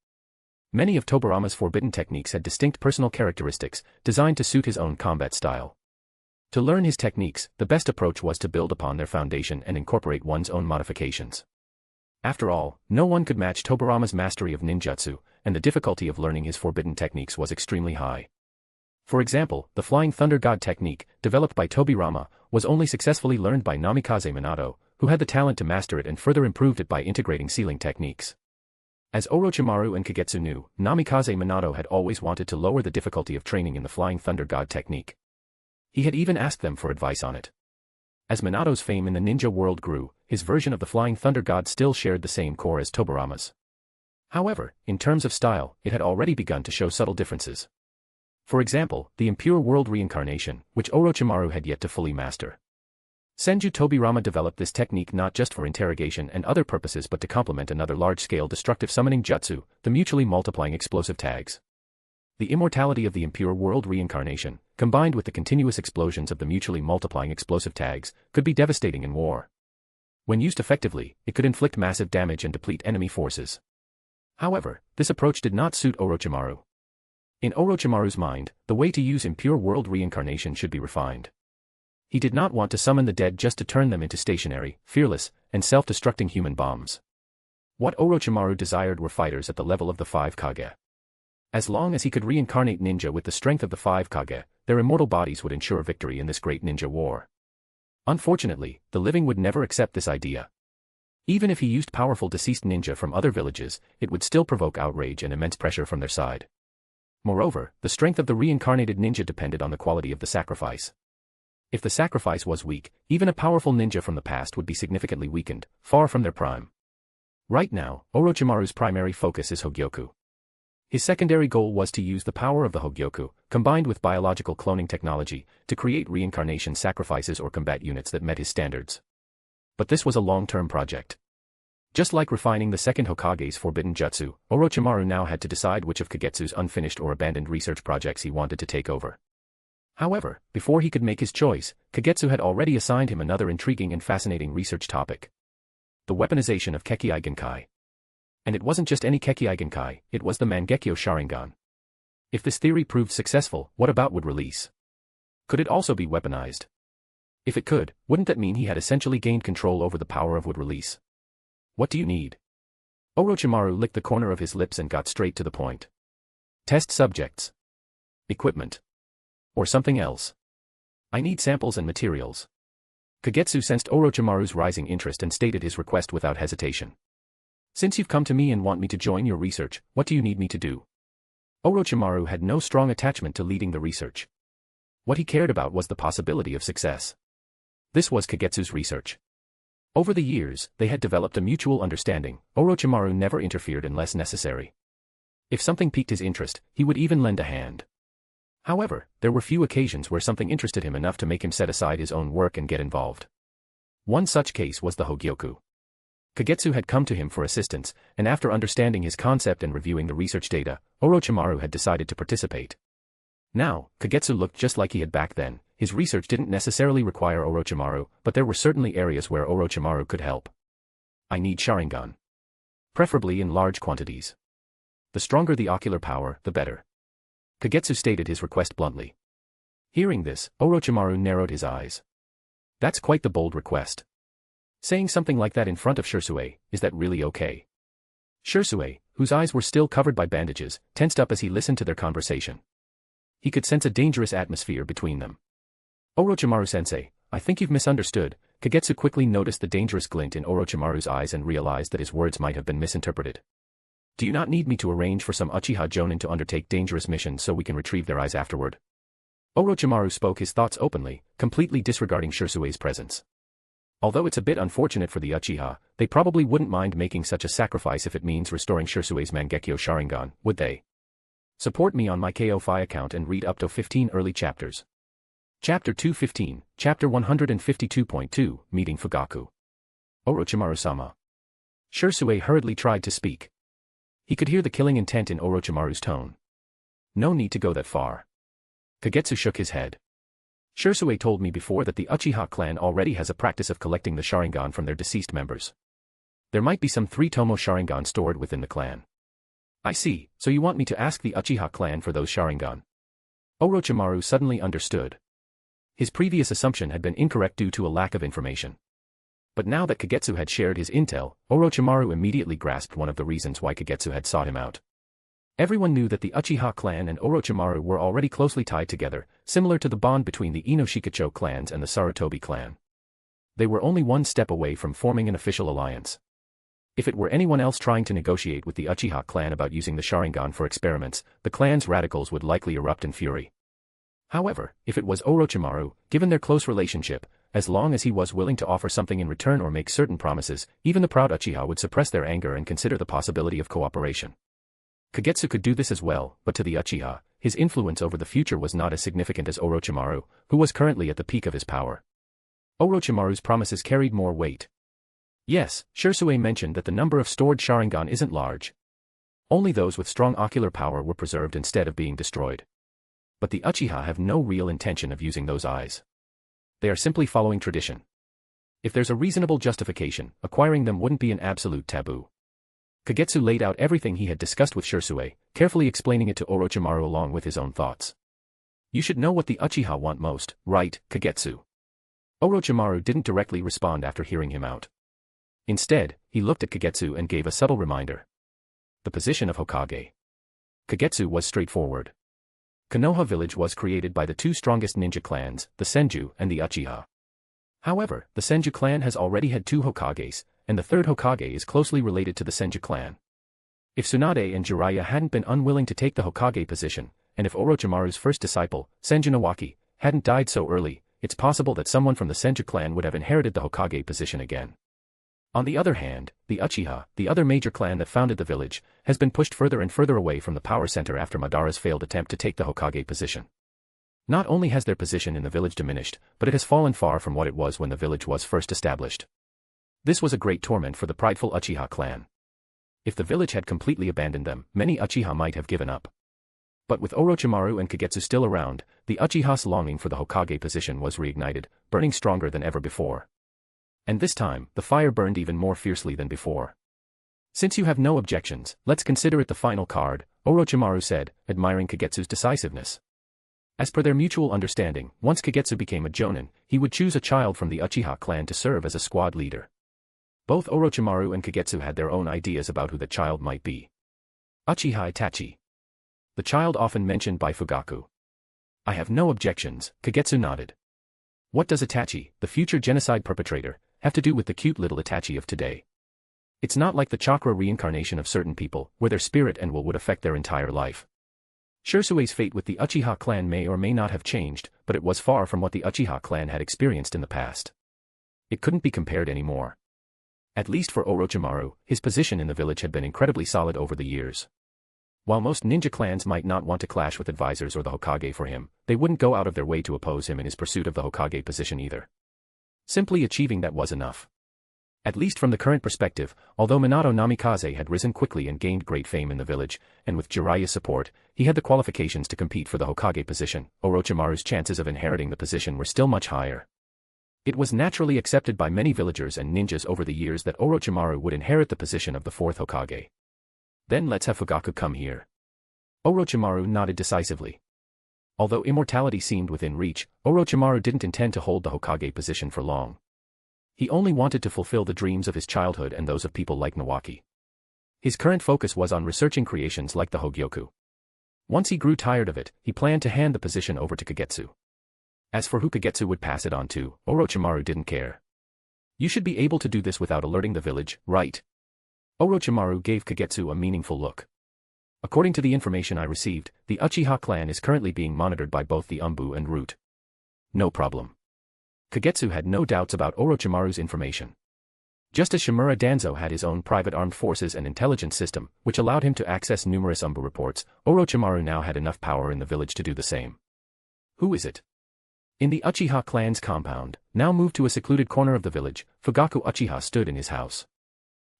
Many of Tobirama's forbidden techniques had distinct personal characteristics, designed to suit his own combat style. To learn his techniques, the best approach was to build upon their foundation and incorporate one's own modifications. After all, no one could match Tobirama's mastery of ninjutsu, and the difficulty of learning his forbidden techniques was extremely high. For example, the Flying Thunder God technique, developed by Tobirama, was only successfully learned by Namikaze Minato, who had the talent to master it and further improved it by integrating sealing techniques. As Orochimaru and Kagetsu knew, Namikaze Minato had always wanted to lower the difficulty of training in the Flying Thunder God technique. He had even asked them for advice on it. As Minato's fame in the ninja world grew, his version of the Flying Thunder God still shared the same core as Tobirama's. However, in terms of style, it had already begun to show subtle differences. For example, the impure world reincarnation, which Orochimaru had yet to fully master. Senju Tobirama developed this technique not just for interrogation and other purposes but to complement another large-scale destructive summoning jutsu, the mutually multiplying explosive tags. The immortality of the impure world reincarnation, combined with the continuous explosions of the mutually multiplying explosive tags, could be devastating in war. When used effectively, it could inflict massive damage and deplete enemy forces. However, this approach did not suit Orochimaru. In Orochimaru's mind, the way to use impure world reincarnation should be refined. He did not want to summon the dead just to turn them into stationary, fearless, and self-destructing human bombs. What Orochimaru desired were fighters at the level of the 5 Kage. As long as he could reincarnate ninja with the strength of the 5 Kage, their immortal bodies would ensure victory in this great ninja war. Unfortunately, the living would never accept this idea. Even if he used powerful deceased ninja from other villages, it would still provoke outrage and immense pressure from their side. Moreover, the strength of the reincarnated ninja depended on the quality of the sacrifice. If the sacrifice was weak, even a powerful ninja from the past would be significantly weakened, far from their prime. Right now, Orochimaru's primary focus is Hogyoku. His secondary goal was to use the power of the Hogyoku, combined with biological cloning technology, to create reincarnation sacrifices or combat units that met his standards. But this was a long-term project. Just like refining the second Hokage's forbidden jutsu, Orochimaru now had to decide which of Kagetsu's unfinished or abandoned research projects he wanted to take over. However, before he could make his choice, Kagetsu had already assigned him another intriguing and fascinating research topic. The weaponization of Kekkei Genkai. And it wasn't just any Kekkei Genkai, it was the Mangekyo Sharingan. If this theory proved successful, what about would release? Could it also be weaponized? If it could, wouldn't that mean he had essentially gained control over the power of would release? What do you need? Orochimaru licked the corner of his lips and got straight to the point. Test subjects. Equipment. Or something else. I need samples and materials. Kagetsu sensed Orochimaru's rising interest and stated his request without hesitation. Since you've come to me and want me to join your research, what do you need me to do? Orochimaru had no strong attachment to leading the research. What he cared about was the possibility of success. This was Kagetsu's research. Over the years, they had developed a mutual understanding. Orochimaru never interfered unless necessary. If something piqued his interest, he would even lend a hand. However, there were few occasions where something interested him enough to make him set aside his own work and get involved. One such case was the Hogyoku. Kagetsu had come to him for assistance, and after understanding his concept and reviewing the research data, Orochimaru had decided to participate. Now, Kagetsu looked just like he had back then. His research didn't necessarily require Orochimaru, but there were certainly areas where Orochimaru could help. I need Sharingan. Preferably in large quantities. The stronger the ocular power, the better. Kagetsu stated his request bluntly. Hearing this, Orochimaru narrowed his eyes. That's quite the bold request. Saying something like that in front of Sherui, is that really okay? Sherui, whose eyes were still covered by bandages, tensed up as he listened to their conversation. He could sense a dangerous atmosphere between them. Orochimaru-sensei, I think you've misunderstood. Kagetsu quickly noticed the dangerous glint in Orochimaru's eyes and realized that his words might have been misinterpreted. Do you not need me to arrange for some Uchiha Jonin to undertake dangerous missions so we can retrieve their eyes afterward? Orochimaru spoke his thoughts openly, completely disregarding Shersui's presence. Although it's a bit unfortunate for the Uchiha, they probably wouldn't mind making such a sacrifice if it means restoring Shersui's Mangekyo Sharingan, would they? Support me on my KO-Fi account and read up to 15 early chapters. Chapter 215, Chapter 152.2, Meeting Fugaku. Orochimaru-sama. Sherui hurriedly tried to speak. He could hear the killing intent in Orochimaru's tone. No need to go that far. Kagetsu shook his head. Sherui told me before that the Uchiha clan already has a practice of collecting the Sharingan from their deceased members. There might be some 3 Tomo Sharingan stored within the clan. I see, so you want me to ask the Uchiha clan for those Sharingan. Orochimaru suddenly understood. His previous assumption had been incorrect due to a lack of information. But now that Kagetsu had shared his intel, Orochimaru immediately grasped one of the reasons why Kagetsu had sought him out. Everyone knew that the Uchiha clan and Orochimaru were already closely tied together, similar to the bond between the Inoshikacho clans and the Sarutobi clan. They were only one step away from forming an official alliance. If it were anyone else trying to negotiate with the Uchiha clan about using the Sharingan for experiments, the clan's radicals would likely erupt in fury. However, if it was Orochimaru, given their close relationship, as long as he was willing to offer something in return or make certain promises, even the proud Uchiha would suppress their anger and consider the possibility of cooperation. Kagetsu could do this as well, but to the Uchiha, his influence over the future was not as significant as Orochimaru, who was currently at the peak of his power. Orochimaru's promises carried more weight. Yes, Sherui mentioned that the number of stored Sharingan isn't large. Only those with strong ocular power were preserved instead of being destroyed. But the Uchiha have no real intention of using those eyes. They are simply following tradition. If there's a reasonable justification, acquiring them wouldn't be an absolute taboo. Kagetsu laid out everything he had discussed with Sherui, carefully explaining it to Orochimaru along with his own thoughts. You should know what the Uchiha want most, right, Kagetsu? Orochimaru didn't directly respond after hearing him out. Instead, he looked at Kagetsu and gave a subtle reminder. The position of Hokage. Kagetsu was straightforward. Konoha village was created by the 2 strongest ninja clans, the Senju and the Uchiha. However, the Senju clan has already had 2 Hokages, and the 3rd Hokage is closely related to the Senju clan. If Tsunade and Jiraiya hadn't been unwilling to take the Hokage position, and if Orochimaru's first disciple, Senju Nawaki, hadn't died so early, it's possible that someone from the Senju clan would have inherited the Hokage position again. On the other hand, the Uchiha, the other major clan that founded the village, has been pushed further and further away from the power center after Madara's failed attempt to take the Hokage position. Not only has their position in the village diminished, but it has fallen far from what it was when the village was first established. This was a great torment for the prideful Uchiha clan. If the village had completely abandoned them, many Uchiha might have given up. But with Orochimaru and Kagetsu still around, the Uchiha's longing for the Hokage position was reignited, burning stronger than ever before. And this time, the fire burned even more fiercely than before. Since you have no objections, let's consider it the final card, Orochimaru said, admiring Kagetsu's decisiveness. As per their mutual understanding, once Kagetsu became a Jonin, he would choose a child from the Uchiha clan to serve as a squad leader. Both Orochimaru and Kagetsu had their own ideas about who the child might be. Uchiha Itachi. The child often mentioned by Fugaku. I have no objections, Kagetsu nodded. What does Itachi, the future genocide perpetrator, have to do with the cute little Itachi of today? It's not like the chakra reincarnation of certain people, where their spirit and will would affect their entire life. Shersui's fate with the Uchiha clan may or may not have changed, but it was far from what the Uchiha clan had experienced in the past. It couldn't be compared anymore. At least for Orochimaru, his position in the village had been incredibly solid over the years. While most ninja clans might not want to clash with advisors or the Hokage for him, they wouldn't go out of their way to oppose him in his pursuit of the Hokage position either. Simply achieving that was enough. At least from the current perspective, although Minato Namikaze had risen quickly and gained great fame in the village, and with Jiraiya's support, he had the qualifications to compete for the Hokage position, Orochimaru's chances of inheriting the position were still much higher. It was naturally accepted by many villagers and ninjas over the years that Orochimaru would inherit the position of the 4th Hokage. Then let's have Fugaku come here. Orochimaru nodded decisively. Although immortality seemed within reach, Orochimaru didn't intend to hold the Hokage position for long. He only wanted to fulfill the dreams of his childhood and those of people like Nawaki. His current focus was on researching creations like the Hogyoku. Once he grew tired of it, he planned to hand the position over to Kagetsu. As for who Kagetsu would pass it on to, Orochimaru didn't care. You should be able to do this without alerting the village, right? Orochimaru gave Kagetsu a meaningful look. According to the information I received, the Uchiha clan is currently being monitored by both the Umbu and Root. No problem. Kagetsu had no doubts about Orochimaru's information. Just as Shimura Danzo had his own private armed forces and intelligence system, which allowed him to access numerous Umbu reports, Orochimaru now had enough power in the village to do the same. Who is it? In the Uchiha clan's compound, now moved to a secluded corner of the village, Fugaku Uchiha stood in his house.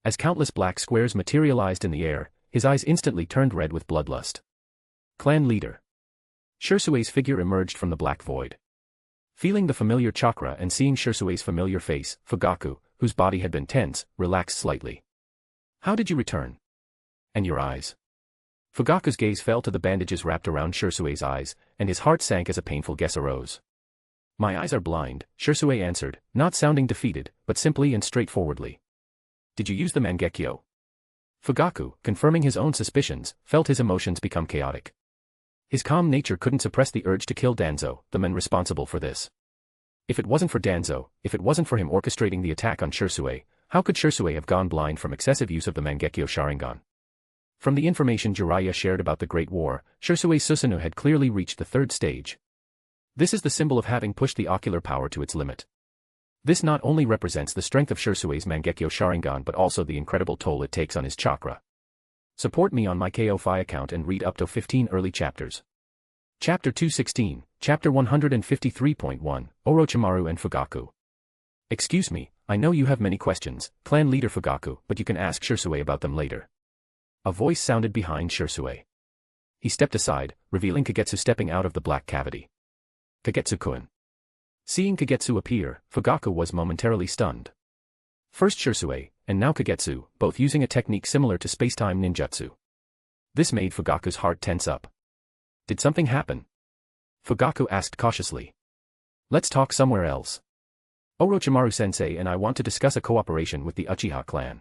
As countless black squares materialized in the air, his eyes instantly turned red with bloodlust. Clan leader. Shersui's figure emerged from the black void. Feeling the familiar chakra and seeing Shersui's familiar face, Fugaku, whose body had been tense, relaxed slightly. How did you return? And your eyes? Fugaku's gaze fell to the bandages wrapped around Shersui's eyes, and his heart sank as a painful guess arose. My eyes are blind, Shersui answered, not sounding defeated, but simply and straightforwardly. Did you use the Mangekyo? Fugaku, confirming his own suspicions, felt his emotions become chaotic. His calm nature couldn't suppress the urge to kill Danzo, the man responsible for this. If it wasn't for Danzo, if it wasn't for him orchestrating the attack on Shersuie, how could Shersuie have gone blind from excessive use of the Mangekyo Sharingan? From the information Jiraiya shared about the Great War, Shersui's Susanoo had clearly reached the third stage. This is the symbol of having pushed the ocular power to its limit. This not only represents the strength of Shersui's Mangekyo Sharingan but also the incredible toll it takes on his chakra. Support me on my KO-Fi account and read up to 15 early chapters. Chapter 216, Chapter 153.1, Orochimaru and Fugaku. Excuse me, I know you have many questions, clan leader Fugaku, but you can ask Shersuie about them later. A voice sounded behind Shersuie. He stepped aside, revealing Kagetsu stepping out of the black cavity. Kagetsu-kun. Seeing Kagetsu appear, Fugaku was momentarily stunned. First Shersuie, and now Kagetsu, both using a technique similar to spacetime ninjutsu. This made Fugaku's heart tense up. Did something happen? Fugaku asked cautiously. Let's talk somewhere else. Orochimaru-sensei and I want to discuss a cooperation with the Uchiha clan.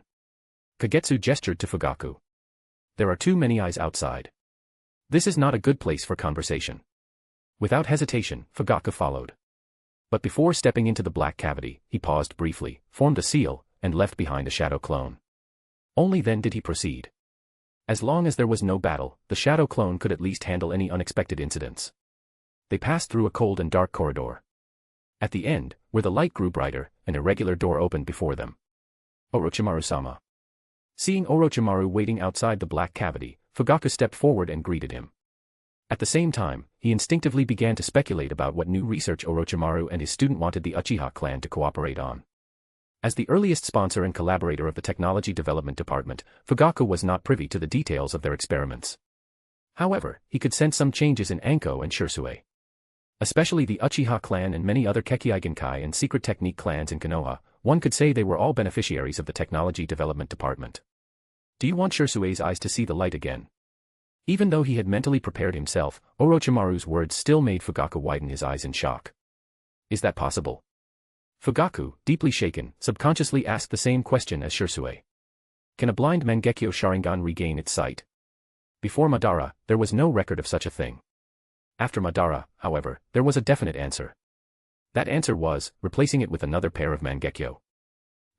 Kagetsu gestured to Fugaku. There are too many eyes outside. This is not a good place for conversation. Without hesitation, Fugaku followed. But before stepping into the black cavity, he paused briefly, formed a seal, and left behind a shadow clone. Only then did he proceed. As long as there was no battle, the shadow clone could at least handle any unexpected incidents. They passed through a cold and dark corridor. At the end, where the light grew brighter, an irregular door opened before them. Orochimaru-sama. Seeing Orochimaru waiting outside the black cavity, Fugaku stepped forward and greeted him. At the same time, he instinctively began to speculate about what new research Orochimaru and his student wanted the Uchiha clan to cooperate on. As the earliest sponsor and collaborator of the Technology Development Department, Fugaku was not privy to the details of their experiments. However, he could sense some changes in Anko and Shersuie. Especially the Uchiha clan and many other Kekkei Genkai and secret technique clans in Konoha, one could say they were all beneficiaries of the Technology Development Department. Do you want Shersuie's eyes to see the light again? Even though he had mentally prepared himself, Orochimaru's words still made Fugaku widen his eyes in shock. Is that possible? Fugaku, deeply shaken, subconsciously asked the same question as Shersuie. Can a blind Mangekyo Sharingan regain its sight? Before Madara, there was no record of such a thing. After Madara, however, there was a definite answer. That answer was, replacing it with another pair of Mangekyo.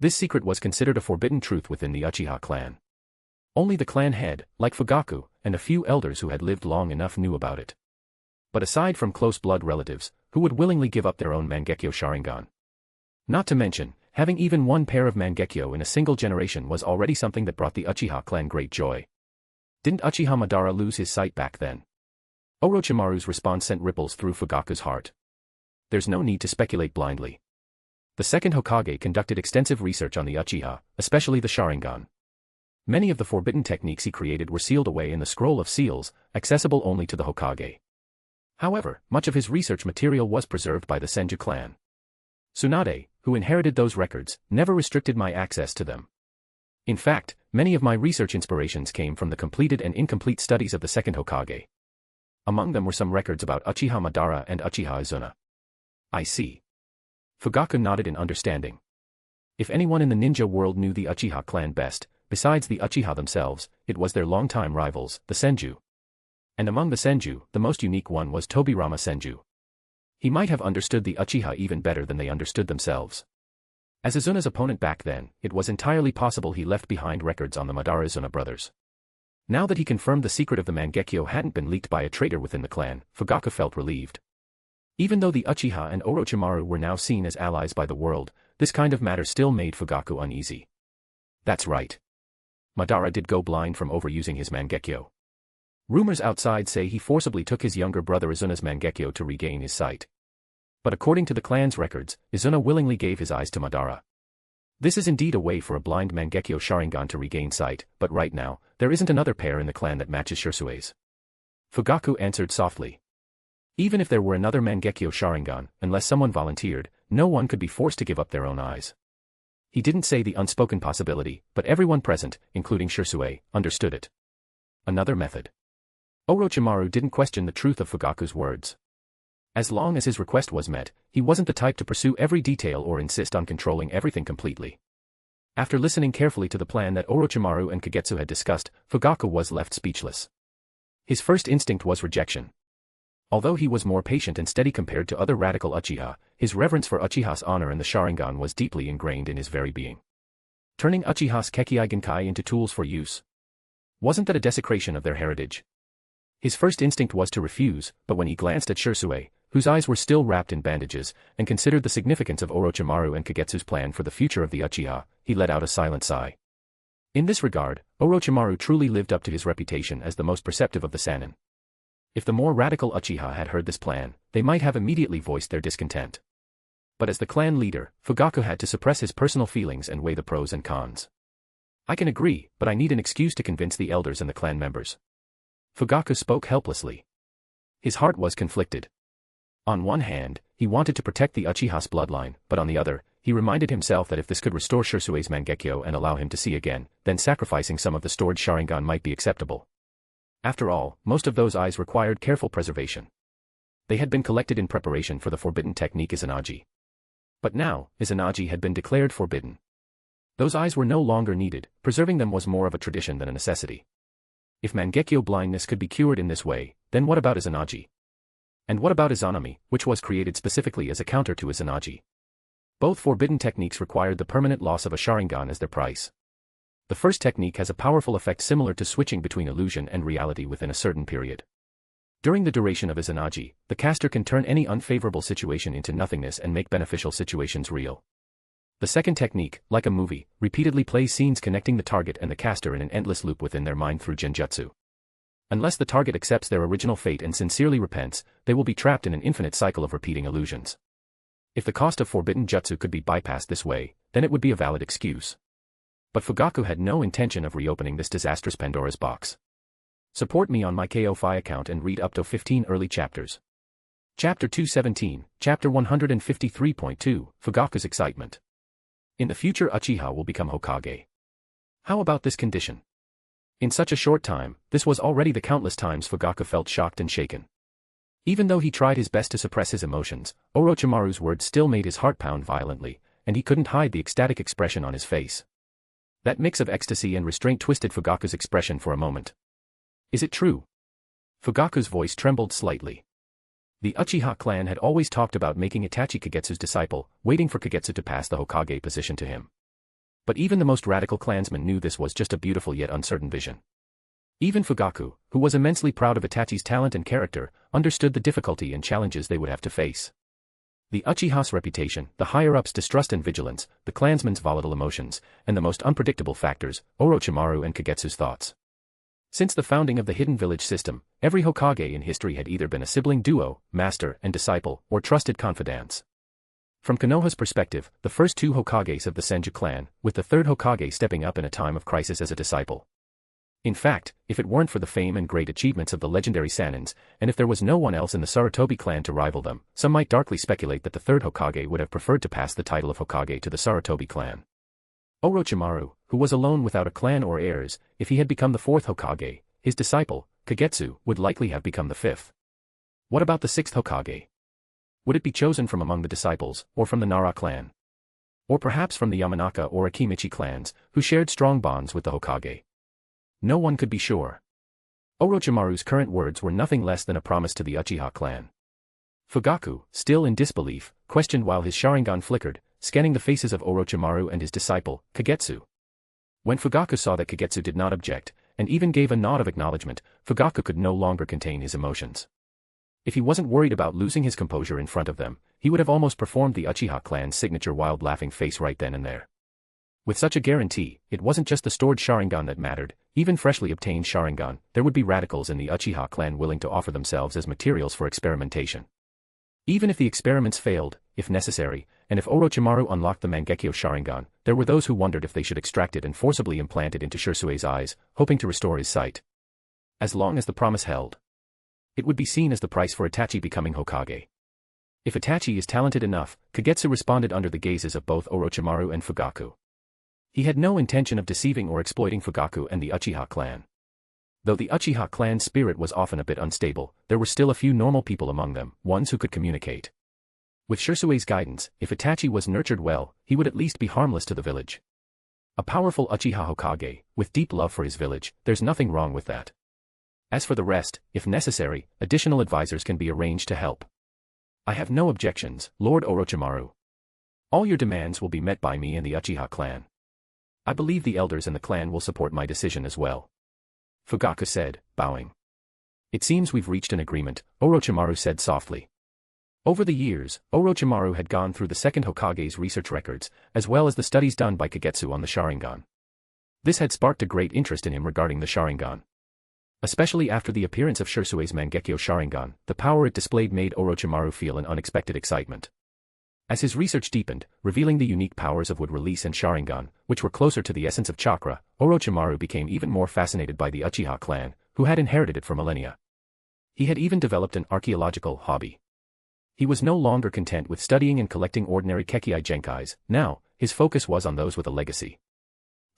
This secret was considered a forbidden truth within the Uchiha clan. Only the clan head, like Fugaku, and a few elders who had lived long enough knew about it. But aside from close blood relatives, who would willingly give up their own Mangekyo Sharingan? Not to mention, having even one pair of Mangekyo in a single generation was already something that brought the Uchiha clan great joy. Didn't Uchiha Madara lose his sight back then? Orochimaru's response sent ripples through Fugaku's heart. There's no need to speculate blindly. The second Hokage conducted extensive research on the Uchiha, especially the Sharingan. Many of the forbidden techniques he created were sealed away in the Scroll of Seals, accessible only to the Hokage. However, much of his research material was preserved by the Senju clan. Tsunade, who inherited those records, never restricted my access to them. In fact, Many of my research inspirations came from the completed and incomplete studies of the second Hokage. Among them were some records about Uchiha Madara and Uchiha Izuna. I see. Fugaku nodded in understanding. If anyone in the ninja world knew the Uchiha clan best, besides the Uchiha themselves, it was their longtime rivals, the Senju. And among the Senju, the most unique one was Tobirama Senju. He might have understood the Uchiha even better than they understood themselves. As Izuna's opponent back then, it was entirely possible he left behind records on the Madara-Izuna brothers. Now that he confirmed the secret of the Mangekyo hadn't been leaked by a traitor within the clan, Fugaku felt relieved. Even though the Uchiha and Orochimaru were now seen as allies by the world, this kind of matter still made Fugaku uneasy. That's right. Madara did go blind from overusing his Mangekyo. Rumors outside say he forcibly took his younger brother Izuna's Mangekyo to regain his sight. But according to the clan's records, Izuna willingly gave his eyes to Madara. This is indeed a way for a blind Mangekyo Sharingan to regain sight, but right now, there isn't another pair in the clan that matches Shersui's. Fugaku answered softly. Even if there were another Mangekyo Sharingan, unless someone volunteered, no one could be forced to give up their own eyes. He didn't say the unspoken possibility, but everyone present, including Sherui, understood it. Another method. Orochimaru didn't question the truth of Fugaku's words. As long as his request was met, he wasn't the type to pursue every detail or insist on controlling everything completely. After listening carefully to the plan that Orochimaru and Kagetsu had discussed, Fugaku was left speechless. His first instinct was rejection. Although he was more patient and steady compared to other radical Uchiha, his reverence for Uchiha's honor and the Sharingan was deeply ingrained in his very being. Turning Uchiha's Kekkei Genkai into tools for use. Wasn't that a desecration of their heritage? His first instinct was to refuse, but when he glanced at Sherui, whose eyes were still wrapped in bandages, and considered the significance of Orochimaru and Kagetsu's plan for the future of the Uchiha, he let out a silent sigh. In this regard, Orochimaru truly lived up to his reputation as the most perceptive of the Sannin. If the more radical Uchiha had heard this plan, they might have immediately voiced their discontent. But as the clan leader, Fugaku had to suppress his personal feelings and weigh the pros and cons. I can agree, but I need an excuse to convince the elders and the clan members. Fugaku spoke helplessly. His heart was conflicted. On one hand, he wanted to protect the Uchiha's bloodline, but on the other, he reminded himself that if this could restore Shersui's Mangekyo and allow him to see again, then sacrificing some of the stored Sharingan might be acceptable. After all, most of those eyes required careful preservation. They had been collected in preparation for the forbidden technique Izanagi. But now, Izanagi had been declared forbidden. Those eyes were no longer needed, preserving them was more of a tradition than a necessity. If Mangekyo blindness could be cured in this way, then what about Izanagi? And what about Izanami, which was created specifically as a counter to Izanagi? Both forbidden techniques required the permanent loss of a Sharingan as their price. The first technique has a powerful effect similar to switching between illusion and reality within a certain period. During the duration of Izanagi, the caster can turn any unfavorable situation into nothingness and make beneficial situations real. The second technique, like a movie, repeatedly plays scenes connecting the target and the caster in an endless loop within their mind through genjutsu. Unless the target accepts their original fate and sincerely repents, they will be trapped in an infinite cycle of repeating illusions. If the cost of forbidden jutsu could be bypassed this way, then it would be a valid excuse. But Fugaku had no intention of reopening this disastrous Pandora's box. Support me on my KO-Fi account and read up to 15 early chapters. Chapter 217, Chapter 153.2, Fugaku's Excitement. In the future Uchiha will become Hokage. How about this condition? In such a short time, this was already the countless times Fugaku felt shocked and shaken. Even though he tried his best to suppress his emotions, Orochimaru's words still made his heart pound violently, and he couldn't hide the ecstatic expression on his face. That mix of ecstasy and restraint twisted Fugaku's expression for a moment. Is it true? Fugaku's voice trembled slightly. The Uchiha clan had always talked about making Itachi Kagetsu's disciple, waiting for Kagetsu to pass the Hokage position to him. But even the most radical clansmen knew this was just a beautiful yet uncertain vision. Even Fugaku, who was immensely proud of Itachi's talent and character, understood the difficulty and challenges they would have to face. The Uchiha's reputation, the higher-ups' distrust and vigilance, the clansmen's volatile emotions, and the most unpredictable factors, Orochimaru and Kagetsu's thoughts. Since the founding of the Hidden Village system, every Hokage in history had either been a sibling duo, master and disciple, or trusted confidants. From Konoha's perspective, the first two Hokages of the Senju clan, with the third Hokage stepping up in a time of crisis as a disciple. In fact, if it weren't for the fame and great achievements of the legendary Sannins, and if there was no one else in the Sarutobi clan to rival them, some might darkly speculate that the third Hokage would have preferred to pass the title of Hokage to the Sarutobi clan. Orochimaru, who was alone without a clan or heirs, if he had become the fourth Hokage, his disciple, Kagetsu, would likely have become the fifth. What about the sixth Hokage? Would it be chosen from among the disciples, or from the Nara clan? Or perhaps from the Yamanaka or Akimichi clans, who shared strong bonds with the Hokage? No one could be sure. Orochimaru's current words were nothing less than a promise to the Uchiha clan. Fugaku, still in disbelief, questioned while his Sharingan flickered, scanning the faces of Orochimaru and his disciple, Kagetsu. When Fugaku saw that Kagetsu did not object, and even gave a nod of acknowledgement, Fugaku could no longer contain his emotions. If he wasn't worried about losing his composure in front of them, he would have almost performed the Uchiha clan's signature wild laughing face right then and there. With such a guarantee, it wasn't just the stored Sharingan that mattered, even freshly obtained Sharingan, there would be radicals in the Uchiha clan willing to offer themselves as materials for experimentation. Even if the experiments failed, if necessary, and if Orochimaru unlocked the Mangekyo Sharingan, there were those who wondered if they should extract it and forcibly implant it into Shersui's eyes, hoping to restore his sight. As long as the promise held, it would be seen as the price for Itachi becoming Hokage. If Itachi is talented enough, Kagetsu responded under the gazes of both Orochimaru and Fugaku. He had no intention of deceiving or exploiting Fugaku and the Uchiha clan. Though the Uchiha clan's spirit was often a bit unstable, there were still a few normal people among them, ones who could communicate. With Shersui's guidance, if Itachi was nurtured well, he would at least be harmless to the village. A powerful Uchiha Hokage, with deep love for his village, there's nothing wrong with that. As for the rest, if necessary, additional advisors can be arranged to help. I have no objections, Lord Orochimaru. All your demands will be met by me and the Uchiha clan. I believe the elders in the clan will support my decision as well. Fugaku said, bowing. It seems we've reached an agreement, Orochimaru said softly. Over the years, Orochimaru had gone through the second Hokage's research records, as well as the studies done by Kagetsu on the Sharingan. This had sparked a great interest in him regarding the Sharingan. Especially after the appearance of Shersui's Mangekyo Sharingan, the power it displayed made Orochimaru feel an unexpected excitement. As his research deepened, revealing the unique powers of wood release and Sharingan, which were closer to the essence of chakra, Orochimaru became even more fascinated by the Uchiha clan, who had inherited it for millennia. He had even developed an archaeological hobby. He was no longer content with studying and collecting ordinary Kekkai Genkais, now, his focus was on those with a legacy.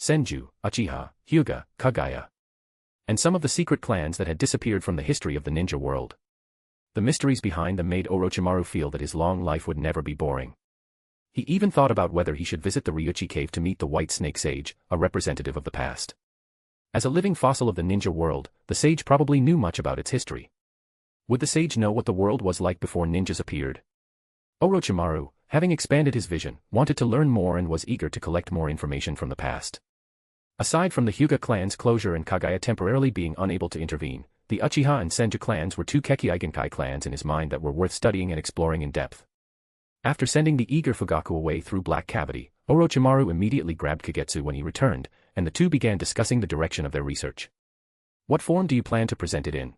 Senju, Uchiha, Hyuga, Kagaya. And some of the secret clans that had disappeared from the history of the ninja world. The mysteries behind them made Orochimaru feel that his long life would never be boring. He even thought about whether he should visit the Ryuchi cave to meet the White Snake Sage, a representative of the past. As a living fossil of the ninja world, the sage probably knew much about its history. Would the sage know what the world was like before ninjas appeared? Orochimaru, having expanded his vision, wanted to learn more and was eager to collect more information from the past. Aside from the Hyuga clan's closure and Kagaya temporarily being unable to intervene, the Uchiha and Senju clans were two Kekkai Genkai clans in his mind that were worth studying and exploring in depth. After sending the eager Fugaku away through Black Cavity, Orochimaru immediately grabbed Kagetsu when he returned, and the two began discussing the direction of their research. What form do you plan to present it in?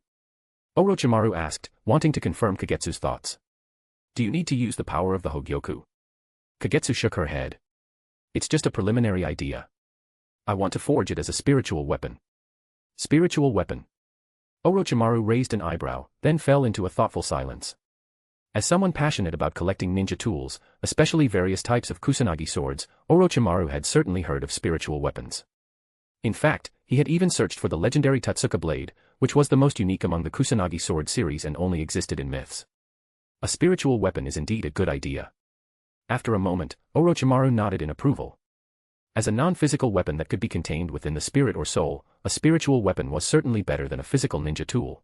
Orochimaru asked, wanting to confirm Kagetsu's thoughts. Do you need to use the power of the Hogyoku? Kagetsu shook her head. It's just a preliminary idea. I want to forge it as a spiritual weapon. Spiritual weapon. Orochimaru raised an eyebrow, then fell into a thoughtful silence. As someone passionate about collecting ninja tools, especially various types of kusanagi swords, Orochimaru had certainly heard of spiritual weapons. In fact, he had even searched for the legendary Tatsuka blade, which was the most unique among the kusanagi sword series and only existed in myths. A spiritual weapon is indeed a good idea. After a moment, Orochimaru nodded in approval. As a non-physical weapon that could be contained within the spirit or soul, a spiritual weapon was certainly better than a physical ninja tool.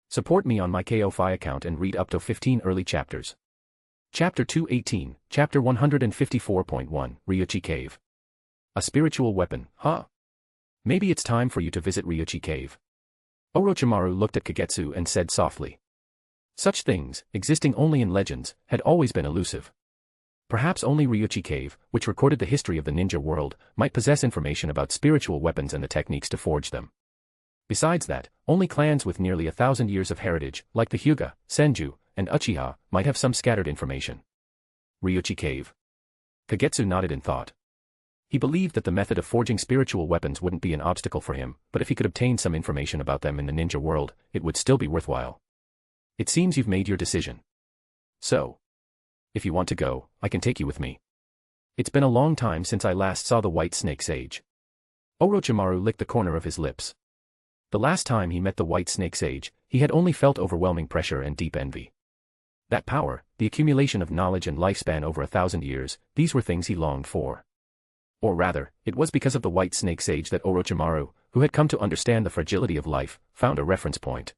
Support me on my Ko-Fi account and read up to 15 early chapters. Chapter 218, Chapter 154.1, Ryuchi Cave. A spiritual weapon, huh? Maybe it's time for you to visit Ryuchi Cave. Orochimaru looked at Kagetsu and said softly. Such things, existing only in legends, had always been elusive. Perhaps only Ryuchi Cave, which recorded the history of the ninja world, might possess information about spiritual weapons and the techniques to forge them. Besides that, only clans with nearly 1,000 years of heritage, like the Hyuga, Senju, and Uchiha, might have some scattered information. Ryuchi Cave. Kagetsu nodded in thought. He believed that the method of forging spiritual weapons wouldn't be an obstacle for him, but if he could obtain some information about them in the ninja world, it would still be worthwhile. It seems you've made your decision. So, if you want to go, I can take you with me. It's been a long time since I last saw the white snake sage. Orochimaru licked the corner of his lips. The last time he met the white snake sage, he had only felt overwhelming pressure and deep envy. That power, the accumulation of knowledge and lifespan over 1,000 years, these were things he longed for. Or rather, it was because of the white snake sage that Orochimaru, who had come to understand the fragility of life, found a reference point.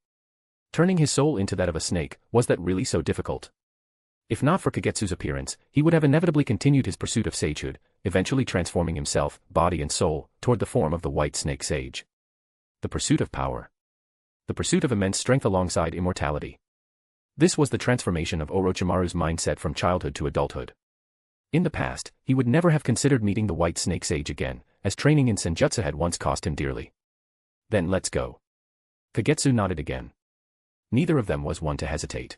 Turning his soul into that of a snake, was that really so difficult? If not for Kagetsu's appearance, he would have inevitably continued his pursuit of sagehood, eventually transforming himself, body and soul, toward the form of the white snake sage. The pursuit of power. The pursuit of immense strength alongside immortality. This was the transformation of Orochimaru's mindset from childhood to adulthood. In the past, he would never have considered meeting the white snake sage again, as training in senjutsu had once cost him dearly. Then let's go. Kagetsu nodded again. Neither of them was one to hesitate.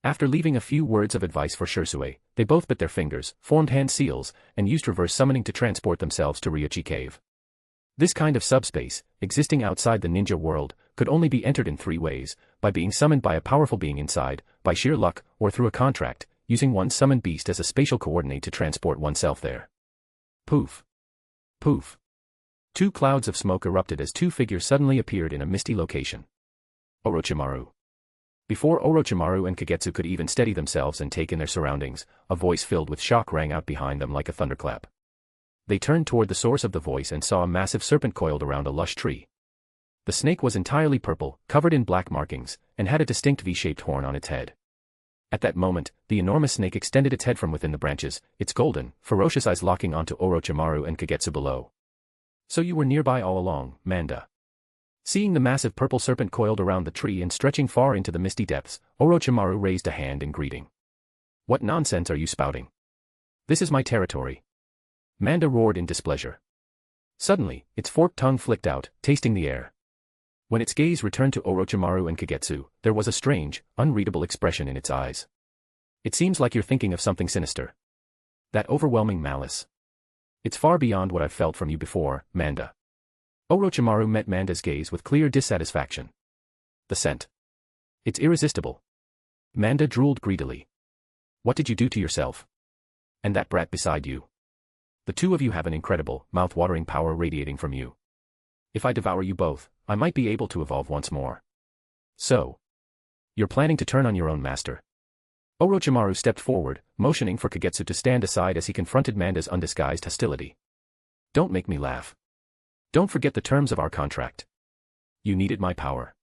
After leaving a few words of advice for Sherui, they both bit their fingers, formed hand seals, and used reverse summoning to transport themselves to Ryuchi Cave. This kind of subspace, existing outside the ninja world, could only be entered in 3 ways: by being summoned by a powerful being inside, by sheer luck, or through a contract, using one's summoned beast as a spatial coordinate to transport oneself there. Poof. Poof. 2 clouds of smoke erupted as 2 figures suddenly appeared in a misty location. Orochimaru. Before Orochimaru and Kagetsu could even steady themselves and take in their surroundings, a voice filled with shock rang out behind them like a thunderclap. They turned toward the source of the voice and saw a massive serpent coiled around a lush tree. The snake was entirely purple, covered in black markings, and had a distinct V-shaped horn on its head. At that moment, the enormous snake extended its head from within the branches, its golden, ferocious eyes locking onto Orochimaru and Kagetsu below. So you were nearby all along, Manda. Seeing the massive purple serpent coiled around the tree and stretching far into the misty depths, Orochimaru raised a hand in greeting. What nonsense are you spouting? This is my territory. Manda roared in displeasure. Suddenly, its forked tongue flicked out, tasting the air. When its gaze returned to Orochimaru and Kagetsu, there was a strange, unreadable expression in its eyes. It seems like you're thinking of something sinister. That overwhelming malice. It's far beyond what I've felt from you before, Manda. Orochimaru met Manda's gaze with clear dissatisfaction. The scent. It's irresistible. Manda drooled greedily. What did you do to yourself? And that brat beside you? The 2 of you have an incredible, mouth-watering power radiating from you. If I devour you both, I might be able to evolve once more. So, you're planning to turn on your own master? Orochimaru stepped forward, motioning for Kagetsu to stand aside as he confronted Manda's undisguised hostility. Don't make me laugh. Don't forget the terms of our contract. You needed my power.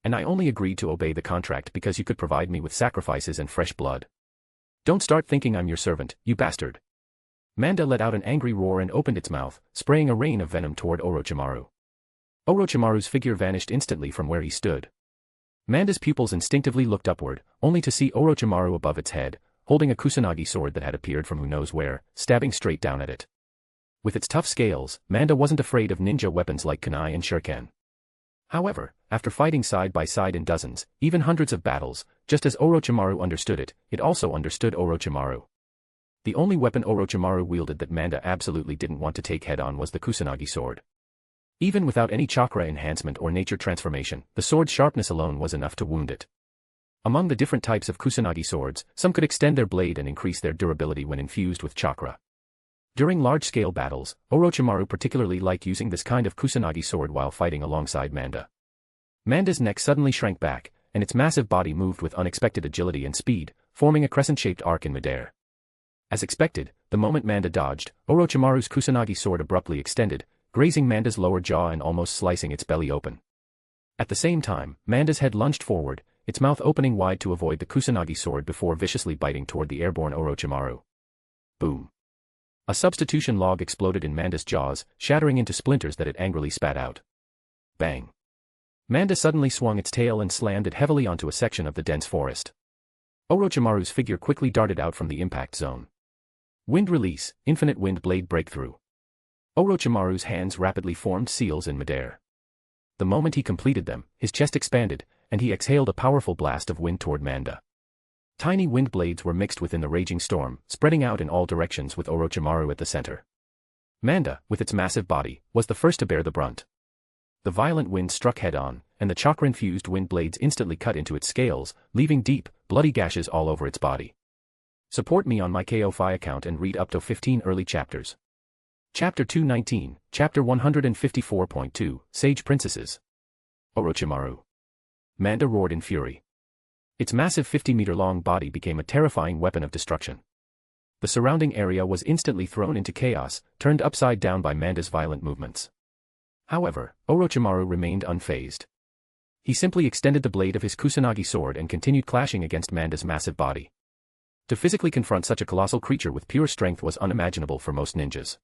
And I only agreed to obey the contract because you could provide me with sacrifices and fresh blood. Don't start thinking I'm your servant, you bastard. Manda let out an angry roar and opened its mouth, spraying a rain of venom toward Orochimaru. Orochimaru's figure vanished instantly from where he stood. Manda's pupils instinctively looked upward, only to see Orochimaru above its head, holding a kusanagi sword that had appeared from who knows where, stabbing straight down at it. With its tough scales, Manda wasn't afraid of ninja weapons like kunai and shuriken. However, after fighting side by side in dozens, even hundreds of battles, just as Orochimaru understood it, it also understood Orochimaru. The only weapon Orochimaru wielded that Manda absolutely didn't want to take head-on was the kusanagi sword. Even without any chakra enhancement or nature transformation, the sword's sharpness alone was enough to wound it. Among the different types of kusanagi swords, some could extend their blade and increase their durability when infused with chakra. During large-scale battles, Orochimaru particularly liked using this kind of kusanagi sword while fighting alongside Manda. Manda's neck suddenly shrank back, and its massive body moved with unexpected agility and speed, forming a crescent-shaped arc in midair. As expected, the moment Manda dodged, Orochimaru's kusanagi sword abruptly extended, grazing Manda's lower jaw and almost slicing its belly open. At the same time, Manda's head lunged forward, its mouth opening wide to avoid the kusanagi sword before viciously biting toward the airborne Orochimaru. Boom. A substitution log exploded in Manda's jaws, shattering into splinters that it angrily spat out. Bang. Manda suddenly swung its tail and slammed it heavily onto a section of the dense forest. Orochimaru's figure quickly darted out from the impact zone. Wind release, infinite wind blade breakthrough. Orochimaru's hands rapidly formed seals in midair. The moment he completed them, his chest expanded, and he exhaled a powerful blast of wind toward Manda. Tiny wind blades were mixed within the raging storm, spreading out in all directions with Orochimaru at the center. Manda, with its massive body, was the first to bear the brunt. The violent wind struck head-on, and the chakra-infused wind blades instantly cut into its scales, leaving deep, bloody gashes all over its body. Support me on my Ko-Fi account and read up to 15 early chapters. Chapter 219, Chapter 154.2, Sage Princesses. Orochimaru. Manda roared in fury. Its massive 50-meter-long body became a terrifying weapon of destruction. The surrounding area was instantly thrown into chaos, turned upside down by Manda's violent movements. However, Orochimaru remained unfazed. He simply extended the blade of his Kusanagi sword and continued clashing against Manda's massive body. To physically confront such a colossal creature with pure strength was unimaginable for most ninjas.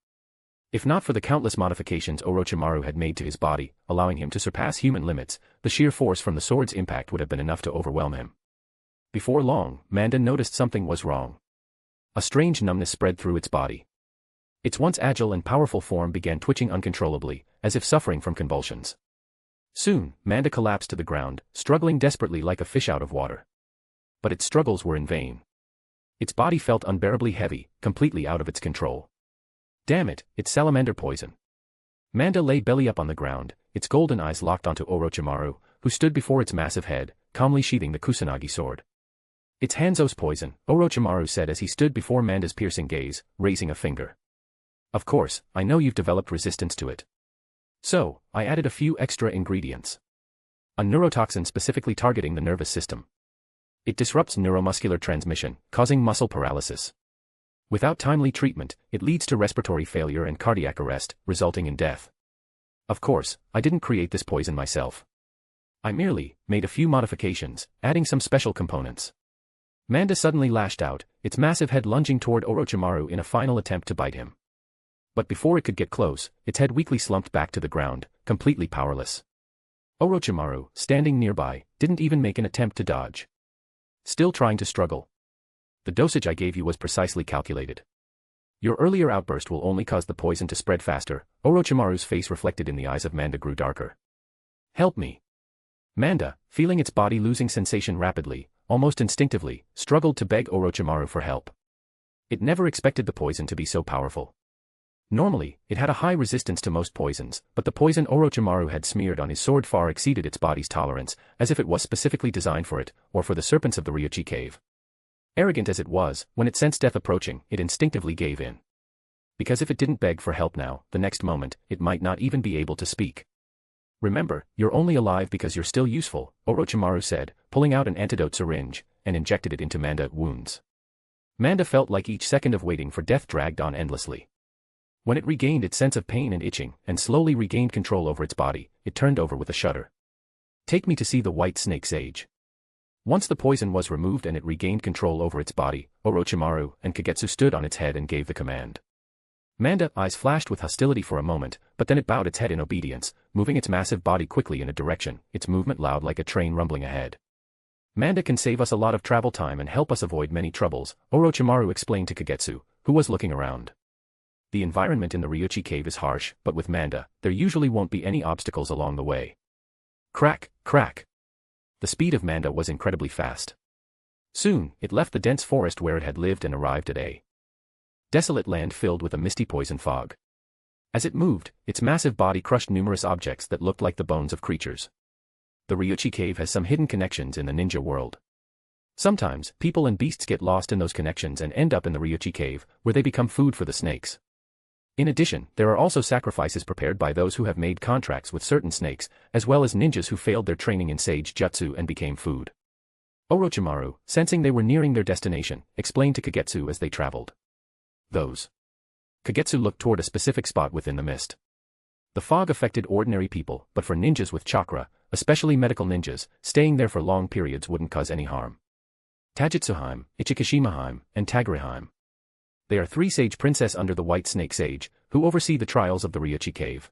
If not for the countless modifications Orochimaru had made to his body, allowing him to surpass human limits, the sheer force from the sword's impact would have been enough to overwhelm him. Before long, Manda noticed something was wrong. A strange numbness spread through its body. Its once agile and powerful form began twitching uncontrollably, as if suffering from convulsions. Soon, Manda collapsed to the ground, struggling desperately like a fish out of water. But its struggles were in vain. Its body felt unbearably heavy, completely out of its control. Damn it, it's salamander poison. Manda lay belly up on the ground, its golden eyes locked onto Orochimaru, who stood before its massive head, calmly sheathing the Kusanagi sword. It's Hanzo's poison, Orochimaru said as he stood before Manda's piercing gaze, raising a finger. Of course, I know you've developed resistance to it. So, I added a few extra ingredients. A neurotoxin specifically targeting the nervous system. It disrupts neuromuscular transmission, causing muscle paralysis. Without timely treatment, it leads to respiratory failure and cardiac arrest, resulting in death. Of course, I didn't create this poison myself. I merely made a few modifications, adding some special components. Manda suddenly lashed out, its massive head lunging toward Orochimaru in a final attempt to bite him. But before it could get close, its head weakly slumped back to the ground, completely powerless. Orochimaru, standing nearby, didn't even make an attempt to dodge. Still trying to struggle. The dosage I gave you was precisely calculated. Your earlier outburst will only cause the poison to spread faster. Orochimaru's face reflected in the eyes of Manda grew darker. Help me. Manda, feeling its body losing sensation rapidly, almost instinctively, struggled to beg Orochimaru for help. It never expected the poison to be so powerful. Normally, it had a high resistance to most poisons, but the poison Orochimaru had smeared on his sword far exceeded its body's tolerance, as if it was specifically designed for it, or for the serpents of the Ryuchi cave. Arrogant as it was, when it sensed death approaching, it instinctively gave in. Because if it didn't beg for help now, the next moment, it might not even be able to speak. Remember, you're only alive because you're still useful, Orochimaru said, pulling out an antidote syringe, and injected it into Manda's wounds. Manda felt like each second of waiting for death dragged on endlessly. When it regained its sense of pain and itching, and slowly regained control over its body, it turned over with a shudder. Take me to see the white snake sage. Once the poison was removed and it regained control over its body, Orochimaru and Kagetsu stood on its head and gave the command. Manda's eyes flashed with hostility for a moment, but then it bowed its head in obedience, moving its massive body quickly in a direction, its movement loud like a train rumbling ahead. Manda can save us a lot of travel time and help us avoid many troubles, Orochimaru explained to Kagetsu, who was looking around. The environment in the Ryuchi cave is harsh, but with Manda, there usually won't be any obstacles along the way. Crack, crack. The speed of Manda was incredibly fast. Soon, it left the dense forest where it had lived and arrived at a desolate land filled with a misty poison fog. As it moved, its massive body crushed numerous objects that looked like the bones of creatures. The Ryuchi cave has some hidden connections in the ninja world. Sometimes, people and beasts get lost in those connections and end up in the Ryuchi cave, where they become food for the snakes. In addition, there are also sacrifices prepared by those who have made contracts with certain snakes, as well as ninjas who failed their training in sage jutsu and became food. Orochimaru, sensing they were nearing their destination, explained to Kagetsu as they traveled. Those. Kagetsu looked toward a specific spot within the mist. The fog affected ordinary people, but for ninjas with chakra, especially medical ninjas, staying there for long periods wouldn't cause any harm. Tajutsuheim, Ichikishimaheim, and Taguriheim. They are 3 sage princess under the white snake sage, who oversee the trials of the Ryuchi cave.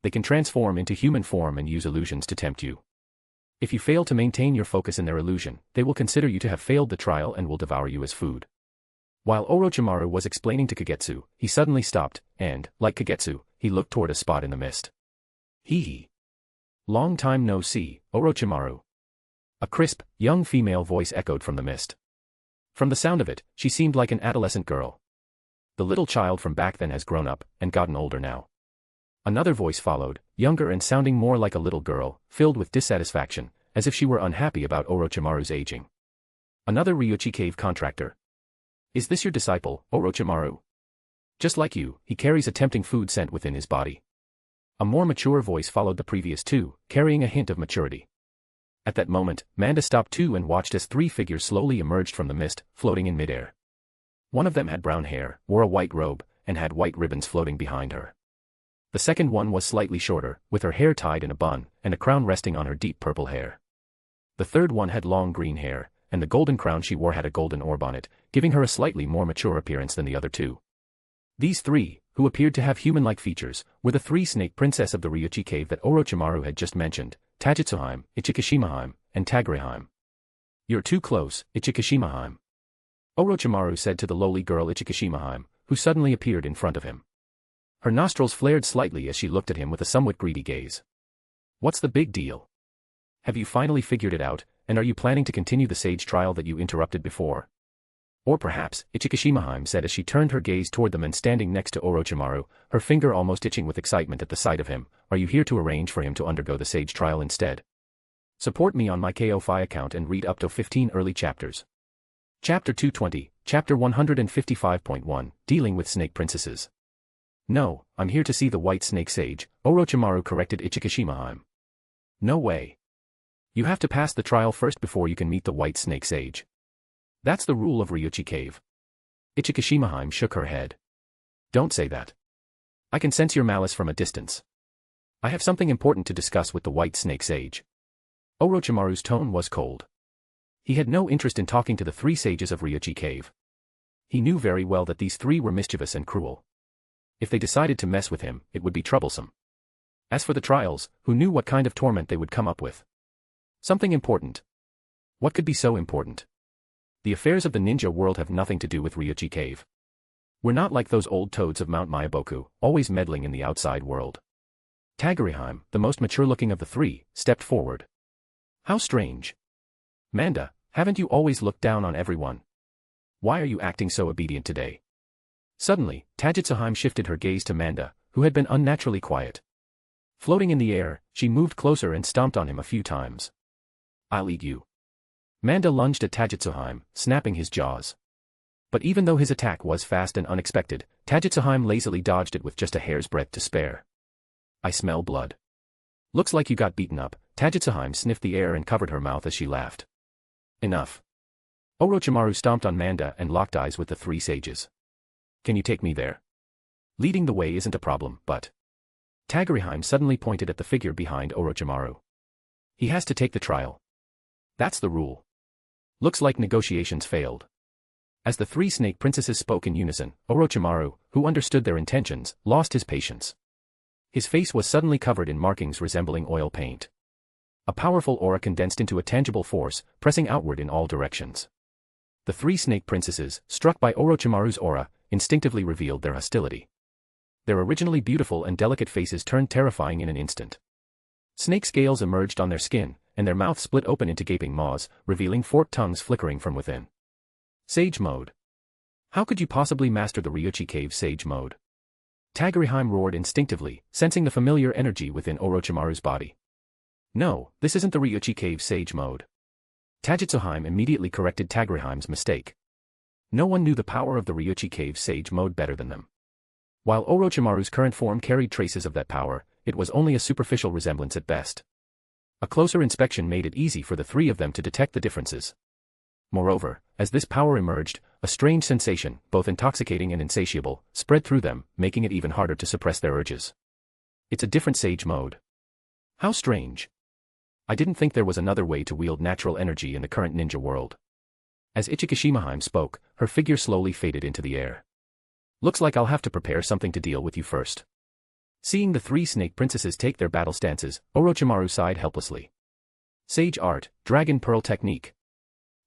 They can transform into human form and use illusions to tempt you. If you fail to maintain your focus in their illusion, they will consider you to have failed the trial and will devour you as food. While Orochimaru was explaining to Kagetsu, he suddenly stopped, and, like Kagetsu, he looked toward a spot in the mist. Hee. Long time no see, Orochimaru. A crisp, young female voice echoed from the mist. From the sound of it, she seemed like an adolescent girl. The little child from back then has grown up, and gotten older now. Another voice followed, younger and sounding more like a little girl, filled with dissatisfaction, as if she were unhappy about Orochimaru's aging. Another Ryuchi cave contractor. Is this your disciple, Orochimaru? Just like you, he carries a tempting food scent within his body. A more mature voice followed the previous two, carrying a hint of maturity. At that moment, Manda stopped too and watched as three figures slowly emerged from the mist, floating in midair. One of them had brown hair, wore a white robe, and had white ribbons floating behind her. The second one was slightly shorter, with her hair tied in a bun, and a crown resting on her deep purple hair. The third one had long green hair, and the golden crown she wore had a golden orb on it, giving her a slightly more mature appearance than the other two. These three, who appeared to have human-like features, were the three snake princess of the Ryuchi cave that Orochimaru had just mentioned, Tajutsuheim, Ichikishimaheim, and Tagreheim. You're too close, Ichikishimaheim. Orochimaru said to the lowly girl Ichikishimaheim, who suddenly appeared in front of him. Her nostrils flared slightly as she looked at him with a somewhat greedy gaze. What's the big deal? Have you finally figured it out, and are you planning to continue the sage trial that you interrupted before? Or perhaps, Ichikishimaheim said as she turned her gaze toward them and standing next to Orochimaru, her finger almost itching with excitement at the sight of him, are you here to arrange for him to undergo the sage trial instead? Support me on my Ko-Fi account and read up to 15 early chapters. Chapter 220, Chapter 155.1, Dealing with Snake Princesses. No, I'm here to see the White Snake Sage, Orochimaru corrected Ichikishimaheim. No way. You have to pass the trial first before you can meet the White Snake Sage. That's the rule of Ryuchi Cave. Ichikishimaheim shook her head. Don't say that. I can sense your malice from a distance. I have something important to discuss with the White Snake Sage. Orochimaru's tone was cold. He had no interest in talking to the three sages of Ryuchi Cave. He knew very well that these three were mischievous and cruel. If they decided to mess with him, it would be troublesome. As for the trials, who knew what kind of torment they would come up with? Something important. What could be so important? The affairs of the ninja world have nothing to do with Ryuchi Cave. We're not like those old toads of Mount Myaboku, always meddling in the outside world. Tagreheim, the most mature-looking of the three, stepped forward. How strange. Manda, haven't you always looked down on everyone? Why are you acting so obedient today? Suddenly, Tajutsuheim shifted her gaze to Manda, who had been unnaturally quiet. Floating in the air, she moved closer and stomped on him a few times. I'll eat you. Manda lunged at Tajutsuheim, snapping his jaws. But even though his attack was fast and unexpected, Tajutsuheim lazily dodged it with just a hair's breadth to spare. I smell blood. Looks like you got beaten up. Tajutsuheim sniffed the air and covered her mouth as she laughed. Enough. Orochimaru stomped on Manda and locked eyes with the three sages. Can you take me there? Leading the way isn't a problem, but... Tagreheim suddenly pointed at the figure behind Orochimaru. He has to take the trial. That's the rule. Looks like negotiations failed. As the three snake princesses spoke in unison, Orochimaru, who understood their intentions, lost his patience. His face was suddenly covered in markings resembling oil paint. A powerful aura condensed into a tangible force, pressing outward in all directions. The three snake princesses, struck by Orochimaru's aura, instinctively revealed their hostility. Their originally beautiful and delicate faces turned terrifying in an instant. Snake scales emerged on their skin, and their mouths split open into gaping maws, revealing forked tongues flickering from within. Sage Mode. How could you possibly master the Ryuchi Cave Sage Mode? Tagreheim roared instinctively, sensing the familiar energy within Orochimaru's body. No, this isn't the Ryuchi Cave Sage Mode. Tajutsuheim immediately corrected Tagreheim's mistake. No one knew the power of the Ryuchi Cave Sage Mode better than them. While Orochimaru's current form carried traces of that power, it was only a superficial resemblance at best. A closer inspection made it easy for the three of them to detect the differences. Moreover, as this power emerged, a strange sensation, both intoxicating and insatiable, spread through them, making it even harder to suppress their urges. It's a different Sage Mode. How strange. I didn't think there was another way to wield natural energy in the current ninja world. As Ichikishimaheim spoke, her figure slowly faded into the air. Looks like I'll have to prepare something to deal with you first. Seeing the three snake princesses take their battle stances, Orochimaru sighed helplessly. Sage Art, Dragon Pearl Technique.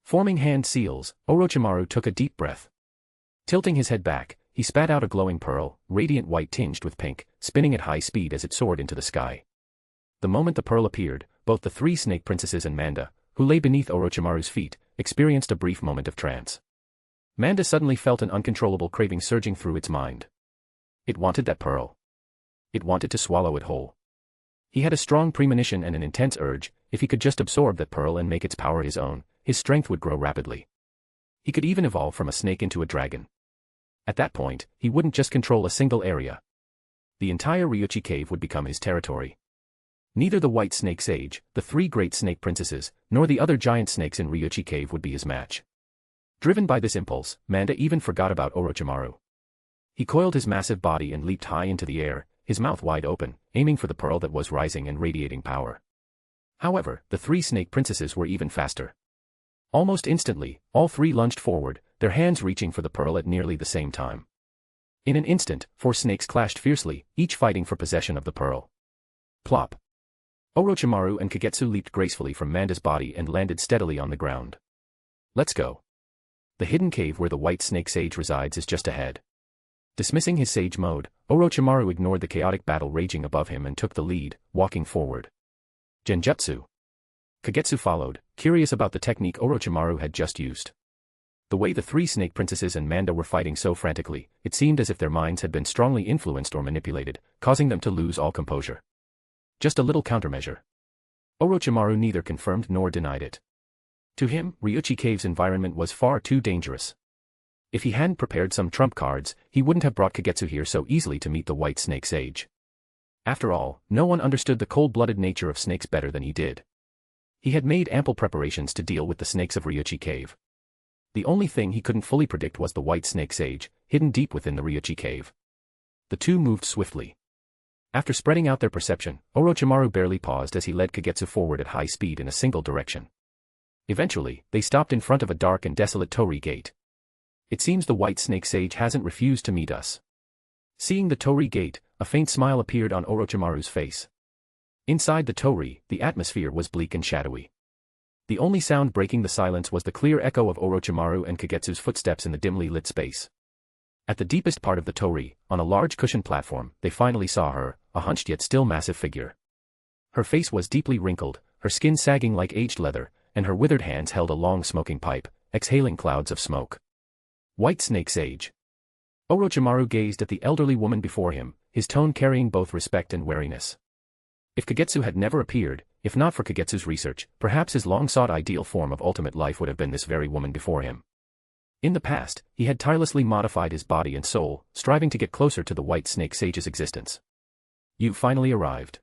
Forming hand seals, Orochimaru took a deep breath. Tilting his head back, he spat out a glowing pearl, radiant white tinged with pink, spinning at high speed as it soared into the sky. The moment the pearl appeared, both the three snake princesses and Manda, who lay beneath Orochimaru's feet, experienced a brief moment of trance. Manda suddenly felt an uncontrollable craving surging through its mind. It wanted that pearl. It wanted to swallow it whole. He had a strong premonition and an intense urge, if he could just absorb that pearl and make its power his own, his strength would grow rapidly. He could even evolve from a snake into a dragon. At that point, he wouldn't just control a single area. The entire Ryuchi cave would become his territory. Neither the White Snake Sage, the three great snake princesses, nor the other giant snakes in Ryuchi cave would be his match. Driven by this impulse, Manda even forgot about Orochimaru. He coiled his massive body and leaped high into the air, his mouth wide open, aiming for the pearl that was rising and radiating power. However, the three snake princesses were even faster. Almost instantly, all three lunged forward, their hands reaching for the pearl at nearly the same time. In an instant, four snakes clashed fiercely, each fighting for possession of the pearl. Plop. Orochimaru and Kagetsu leaped gracefully from Manda's body and landed steadily on the ground. Let's go. The hidden cave where the White Snake Sage resides is just ahead. Dismissing his sage mode, Orochimaru ignored the chaotic battle raging above him and took the lead, walking forward. Genjutsu. Kagetsu followed, curious about the technique Orochimaru had just used. The way the three snake princesses and Manda were fighting so frantically, it seemed as if their minds had been strongly influenced or manipulated, causing them to lose all composure. Just a little countermeasure. Orochimaru neither confirmed nor denied it. To him, Ryuchi Cave's environment was far too dangerous. If he hadn't prepared some trump cards, he wouldn't have brought Kagetsu here so easily to meet the White Snake Sage. After all, no one understood the cold-blooded nature of snakes better than he did. He had made ample preparations to deal with the snakes of Ryuchi Cave. The only thing he couldn't fully predict was the White Snake Sage, hidden deep within the Ryuchi Cave. The two moved swiftly. After spreading out their perception, Orochimaru barely paused as he led Kagetsu forward at high speed in a single direction. Eventually, they stopped in front of a dark and desolate torii gate. It seems the White Snake Sage hasn't refused to meet us. Seeing the torii gate, a faint smile appeared on Orochimaru's face. Inside the torii, the atmosphere was bleak and shadowy. The only sound breaking the silence was the clear echo of Orochimaru and Kagetsu's footsteps in the dimly lit space. At the deepest part of the torii, on a large cushioned platform, they finally saw her, a hunched yet still massive figure. Her face was deeply wrinkled, her skin sagging like aged leather, and her withered hands held a long smoking pipe, exhaling clouds of smoke. White Snake Sage. Orochimaru gazed at the elderly woman before him, his tone carrying both respect and wariness. If Kagetsu had never appeared, if not for Kagetsu's research, perhaps his long-sought ideal form of ultimate life would have been this very woman before him. In the past, he had tirelessly modified his body and soul, striving to get closer to the White Snake Sage's existence. You've finally arrived.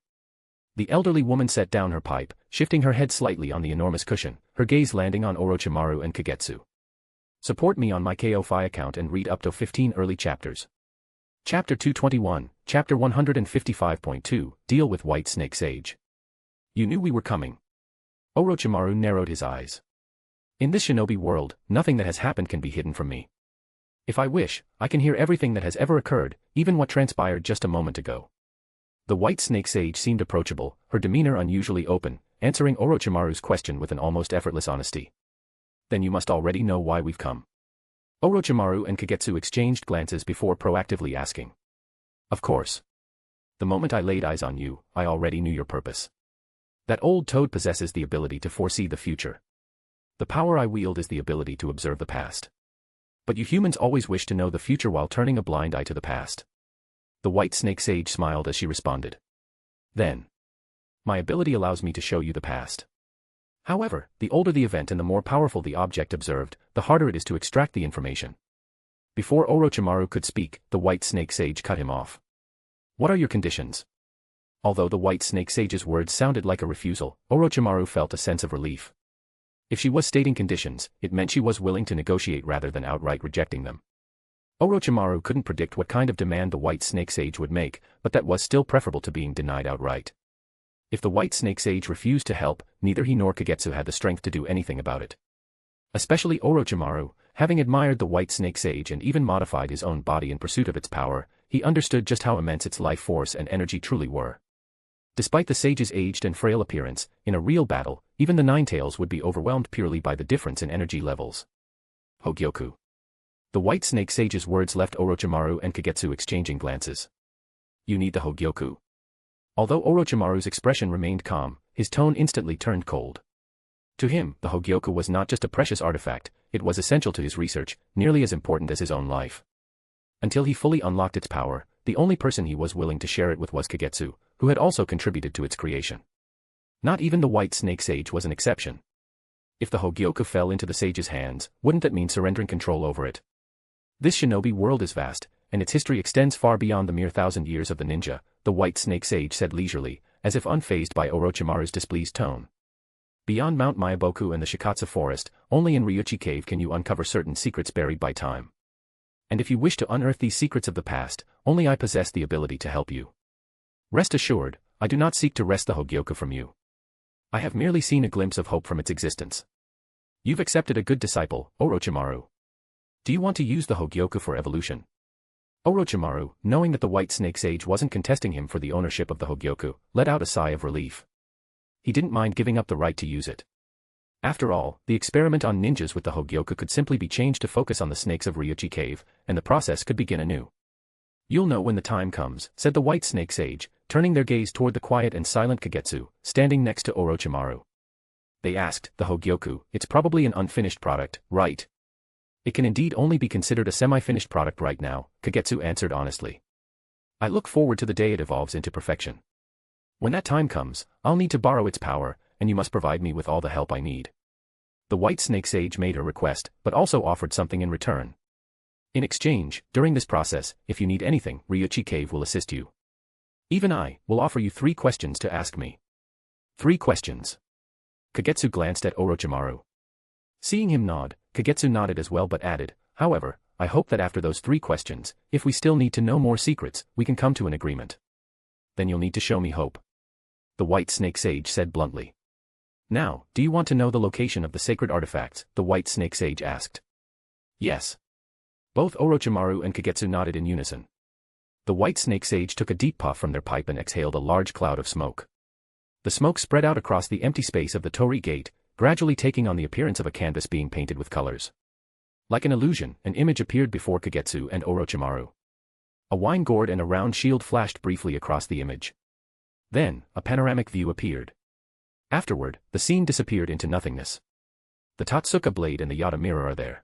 The elderly woman set down her pipe, shifting her head slightly on the enormous cushion, her gaze landing on Orochimaru and Kagetsu. Support me on my Ko-Fi account and read up to 15 early chapters. Chapter 221, Chapter 155.2, Deal with White Snake Sage. You knew we were coming. Orochimaru narrowed his eyes. In this shinobi world, nothing that has happened can be hidden from me. If I wish, I can hear everything that has ever occurred, even what transpired just a moment ago. The White Snake Sage seemed approachable, her demeanor unusually open, answering Orochimaru's question with an almost effortless honesty. Then you must already know why we've come. Orochimaru and Kagetsu exchanged glances before proactively asking. Of course. The moment I laid eyes on you, I already knew your purpose. That old toad possesses the ability to foresee the future. The power I wield is the ability to observe the past. But you humans always wish to know the future while turning a blind eye to the past. The White Snake Sage smiled as she responded. Then. My ability allows me to show you the past. However, the older the event and the more powerful the object observed, the harder it is to extract the information. Before Orochimaru could speak, the White Snake Sage cut him off. What are your conditions? Although the White Snake Sage's words sounded like a refusal, Orochimaru felt a sense of relief. If she was stating conditions, it meant she was willing to negotiate rather than outright rejecting them. Orochimaru couldn't predict what kind of demand the White Snake Sage would make, but that was still preferable to being denied outright. If the White Snake Sage refused to help, neither he nor Kagetsu had the strength to do anything about it. Especially Orochimaru, having admired the White Snake Sage and even modified his own body in pursuit of its power, he understood just how immense its life force and energy truly were. Despite the sage's aged and frail appearance, in a real battle, even the Ninetales would be overwhelmed purely by the difference in energy levels. Hogyoku. The White Snake Sage's words left Orochimaru and Kagetsu exchanging glances. You need the Hogyoku. Although Orochimaru's expression remained calm, his tone instantly turned cold. To him, the Hogyoku was not just a precious artifact, it was essential to his research, nearly as important as his own life. Until he fully unlocked its power, the only person he was willing to share it with was Kagetsu, who had also contributed to its creation. Not even the White Snake Sage was an exception. If the Hogyoku fell into the sage's hands, wouldn't that mean surrendering control over it? This shinobi world is vast, and its history extends far beyond the mere 1,000 years of the ninja, the white snake sage said leisurely, as if unfazed by Orochimaru's displeased tone. Beyond Mount Myaboku and the Shikatsu forest, only in Ryuchi cave can you uncover certain secrets buried by time. And if you wish to unearth these secrets of the past, only I possess the ability to help you. Rest assured, I do not seek to wrest the Hogyoku from you. I have merely seen a glimpse of hope from its existence. You've accepted a good disciple, Orochimaru. Do you want to use the Hogyoku for evolution? Orochimaru, knowing that the white snake sage wasn't contesting him for the ownership of the Hogyoku, let out a sigh of relief. He didn't mind giving up the right to use it. After all, the experiment on ninjas with the Hogyoku could simply be changed to focus on the snakes of Ryuchi cave, and the process could begin anew. You'll know when the time comes, said the white snake sage, turning their gaze toward the quiet and silent Kagetsu, standing next to Orochimaru. They asked, the Hogyoku, it's probably an unfinished product, right? It can indeed only be considered a semi-finished product right now, Kagetsu answered honestly. I look forward to the day it evolves into perfection. When that time comes, I'll need to borrow its power, and you must provide me with all the help I need. The white snake sage made her request, but also offered something in return. In exchange, during this process, if you need anything, Ryuchi cave will assist you. Even I will offer you 3 questions to ask me. 3 questions. Kagetsu glanced at Orochimaru. Seeing him nod, Kagetsu nodded as well but added, however, I hope that after those 3 questions, if we still need to know more secrets, we can come to an agreement. Then you'll need to show me hope. The white snake sage said bluntly. Now, do you want to know the location of the sacred artifacts? The white snake sage asked. Yes. Both Orochimaru and Kagetsu nodded in unison. The white snake sage took a deep puff from their pipe and exhaled a large cloud of smoke. The smoke spread out across the empty space of the torii gate, gradually taking on the appearance of a canvas being painted with colors. Like an illusion, an image appeared before Kagetsu and Orochimaru. A wine gourd and a round shield flashed briefly across the image. Then, a panoramic view appeared. Afterward, the scene disappeared into nothingness. The Totsuka blade and the Yata mirror are there.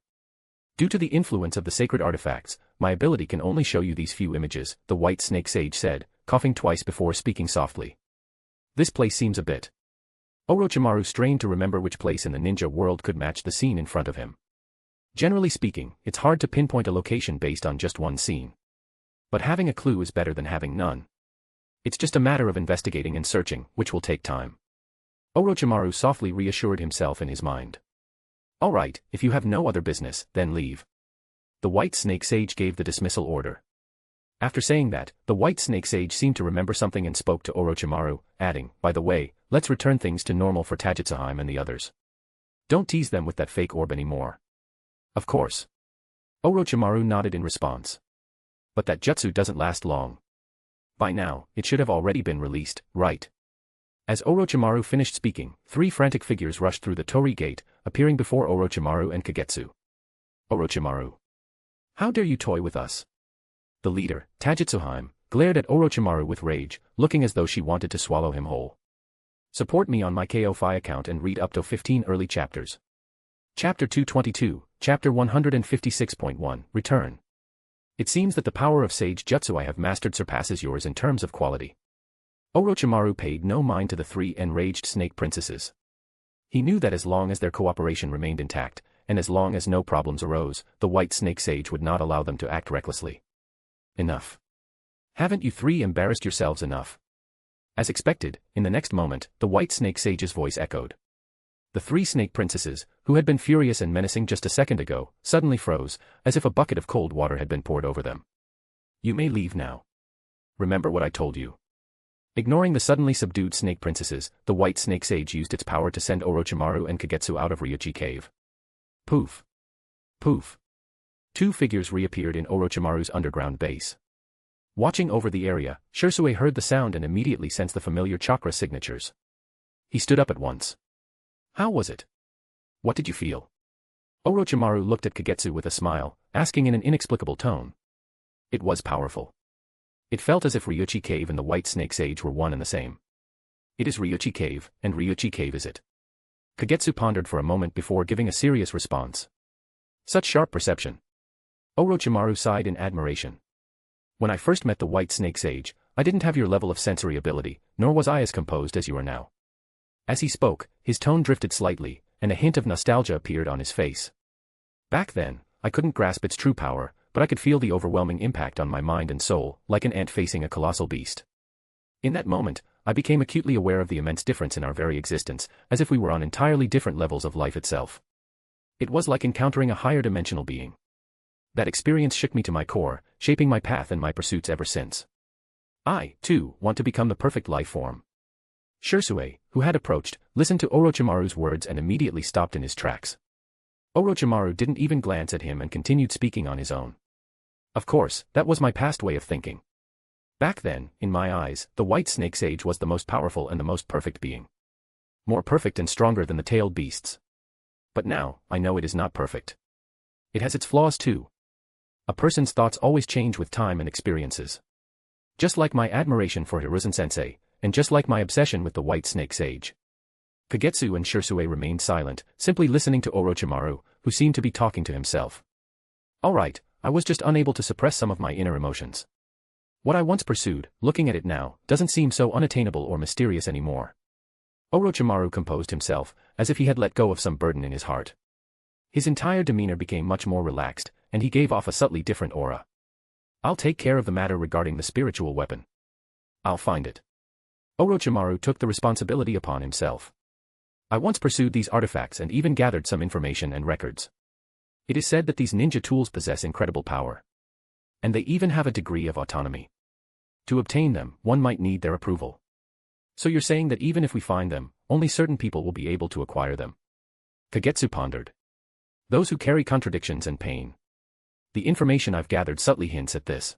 Due to the influence of the sacred artifacts, my ability can only show you these few images, the white snake sage said, coughing twice before speaking softly. This place seems a bit. Orochimaru strained to remember which place in the ninja world could match the scene in front of him. Generally speaking, it's hard to pinpoint a location based on just one scene. But having a clue is better than having none. It's just a matter of investigating and searching, which will take time. Orochimaru softly reassured himself in his mind. All right, if you have no other business, then leave. The white snake sage gave the dismissal order. After saying that, the white snake sage seemed to remember something and spoke to Orochimaru, adding, by the way, let's return things to normal for Tajutsuheim and the others. Don't tease them with that fake orb anymore. Of course. Orochimaru nodded in response. But that jutsu doesn't last long. By now, it should have already been released, right? As Orochimaru finished speaking, 3 frantic figures rushed through the torii gate, appearing before Orochimaru and Kagetsu. Orochimaru. How dare you toy with us? The leader, Tajutsuheim, glared at Orochimaru with rage, looking as though she wanted to swallow him whole. Support me on my KO-Fi account and read up to 15 early chapters. Chapter 222, Chapter 156.1, Return. It seems that the power of Sage Jutsu I have mastered surpasses yours in terms of quality. Orochimaru paid no mind to the 3 enraged snake princesses. He knew that as long as their cooperation remained intact, and as long as no problems arose, the white snake sage would not allow them to act recklessly. Enough. Haven't you 3 embarrassed yourselves enough? As expected, in the next moment, the white snake sage's voice echoed. The 3 snake princesses, who had been furious and menacing just a second ago, suddenly froze, as if a bucket of cold water had been poured over them. You may leave now. Remember what I told you. Ignoring the suddenly subdued snake princesses, the white snake sage used its power to send Orochimaru and Kagetsu out of Ryuchi cave. Poof. Poof. 2 figures reappeared in Orochimaru's underground base. Watching over the area, Sherui heard the sound and immediately sensed the familiar chakra signatures. He stood up at once. How was it? What did you feel? Orochimaru looked at Kagetsu with a smile, asking in an inexplicable tone. It was powerful. It felt as if Ryuchi cave and the white snake sage were one and the same. It is Ryuchi cave, and Ryuchi cave is it. Kagetsu pondered for a moment before giving a serious response. Such sharp perception. Orochimaru sighed in admiration. When I first met the white snake sage, I didn't have your level of sensory ability, nor was I as composed as you are now. As he spoke, his tone drifted slightly, and a hint of nostalgia appeared on his face. Back then, I couldn't grasp its true power, but I could feel the overwhelming impact on my mind and soul, like an ant facing a colossal beast. In that moment, I became acutely aware of the immense difference in our very existence, as if we were on entirely different levels of life itself. It was like encountering a higher dimensional being. That experience shook me to my core, shaping my path and my pursuits ever since. I, too, want to become the perfect life form. Sherui, who had approached, listened to Orochimaru's words and immediately stopped in his tracks. Orochimaru didn't even glance at him and continued speaking on his own. Of course, that was my past way of thinking. Back then, in my eyes, the White Snake Sage was the most powerful and the most perfect being. More perfect and stronger than the tailed beasts. But now, I know it is not perfect. It has its flaws too. A person's thoughts always change with time and experiences. Just like my admiration for Hiruzen-sensei, and just like my obsession with the White Snake Sage. Kagetsu and Sherui remained silent, simply listening to Orochimaru, who seemed to be talking to himself. Alright, I was just unable to suppress some of my inner emotions. What I once pursued, looking at it now, doesn't seem so unattainable or mysterious anymore. Orochimaru composed himself, as if he had let go of some burden in his heart. His entire demeanor became much more relaxed, and he gave off a subtly different aura. I'll take care of the matter regarding the spiritual weapon. I'll find it. Orochimaru took the responsibility upon himself. I once pursued these artifacts and even gathered some information and records. It is said that these ninja tools possess incredible power. And they even have a degree of autonomy. To obtain them, one might need their approval. So you're saying that even if we find them, only certain people will be able to acquire them? Kagetsu pondered. Those who carry contradictions and pain. The information I've gathered subtly hints at this.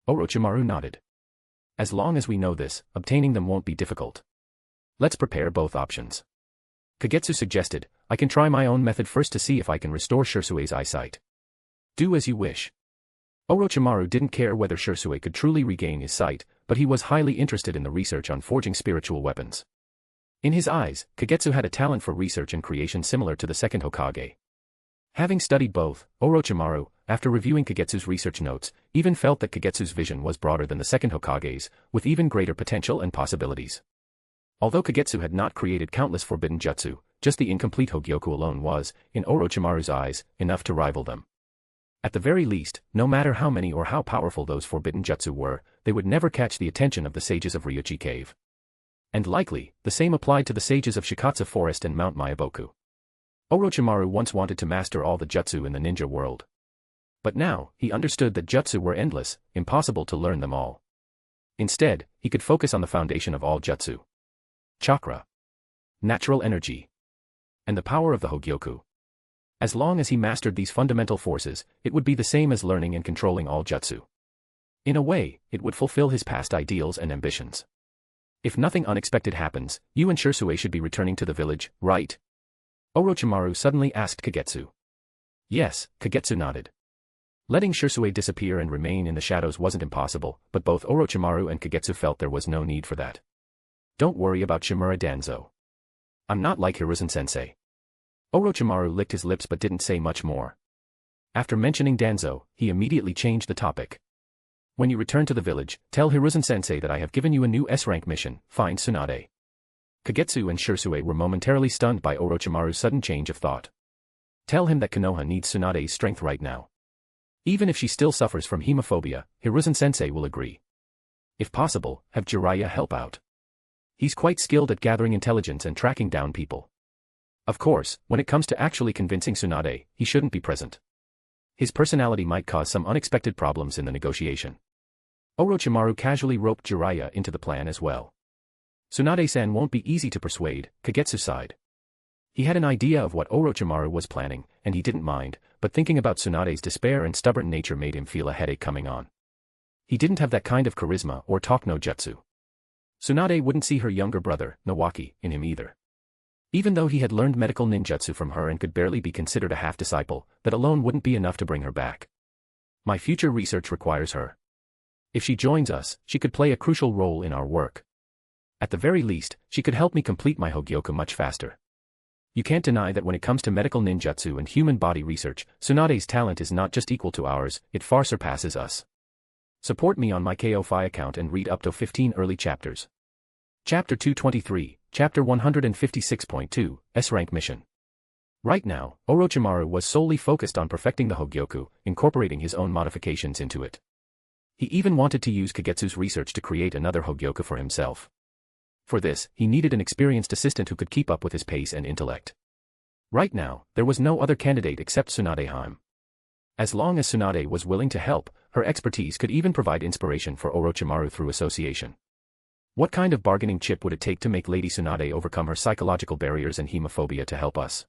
Orochimaru nodded. As long as we know this, obtaining them won't be difficult. Let's prepare both options. Kagetsu suggested, I can try my own method first to see if I can restore Shersui's eyesight. Do as you wish. Orochimaru didn't care whether Sherui could truly regain his sight, but he was highly interested in the research on forging spiritual weapons. In his eyes, Kagetsu had a talent for research and creation similar to the second Hokage. Having studied both, Orochimaru, after reviewing Kagetsu's research notes, even felt that Kagetsu's vision was broader than the second Hokage's, with even greater potential and possibilities. Although Kagetsu had not created countless forbidden jutsu, just the incomplete Hogyoku alone was, in Orochimaru's eyes, enough to rival them. At the very least, no matter how many or how powerful those forbidden jutsu were, they would never catch the attention of the sages of Ryuchi Cave. And likely, the same applied to the sages of Shikatsu Forest and Mount Myaboku. Orochimaru once wanted to master all the jutsu in the ninja world. But now, he understood that jutsu were endless, impossible to learn them all. Instead, he could focus on the foundation of all jutsu. Chakra. Natural energy. And the power of the Hogyoku. As long as he mastered these fundamental forces, it would be the same as learning and controlling all jutsu. In a way, it would fulfill his past ideals and ambitions. If nothing unexpected happens, you and Sherui should be returning to the village, right? Orochimaru suddenly asked Kagetsu. Yes, Kagetsu nodded. Letting Sherui disappear and remain in the shadows wasn't impossible, but both Orochimaru and Kagetsu felt there was no need for that. Don't worry about Shimura Danzo. I'm not like Hiruzen-sensei. Orochimaru licked his lips but didn't say much more. After mentioning Danzo, he immediately changed the topic. When you return to the village, tell Hiruzen-sensei that I have given you a new S-rank mission, find Tsunade. Kagetsu and Sherui were momentarily stunned by Orochimaru's sudden change of thought. Tell him that Konoha needs Tsunade's strength right now. Even if she still suffers from hemophobia, Hiruzen-sensei will agree. If possible, have Jiraiya help out. He's quite skilled at gathering intelligence and tracking down people. Of course, when it comes to actually convincing Tsunade, he shouldn't be present. His personality might cause some unexpected problems in the negotiation. Orochimaru casually roped Jiraiya into the plan as well. Tsunade-san won't be easy to persuade, Kagetsu sighed. He had an idea of what Orochimaru was planning, and he didn't mind, but thinking about Tsunade's despair and stubborn nature made him feel a headache coming on. He didn't have that kind of charisma or talk no jutsu. Tsunade wouldn't see her younger brother, Nawaki, in him either. Even though he had learned medical ninjutsu from her and could barely be considered a half-disciple, that alone wouldn't be enough to bring her back. My future research requires her. If she joins us, she could play a crucial role in our work. At the very least, she could help me complete my Hogyoku much faster. You can't deny that when it comes to medical ninjutsu and human body research, Tsunade's talent is not just equal to ours, it far surpasses us. Support me on my Ko-Fi account and read up to 15 early chapters. Chapter 223, Chapter 156.2, S-Rank Mission. Right now, Orochimaru was solely focused on perfecting the Hogyoku, incorporating his own modifications into it. He even wanted to use Kagetsu's research to create another Hogyoku for himself. For this, he needed an experienced assistant who could keep up with his pace and intellect. Right now, there was no other candidate except Tsunade. As long as Tsunade was willing to help, her expertise could even provide inspiration for Orochimaru through association. What kind of bargaining chip would it take to make Lady Tsunade overcome her psychological barriers and hemophobia to help us?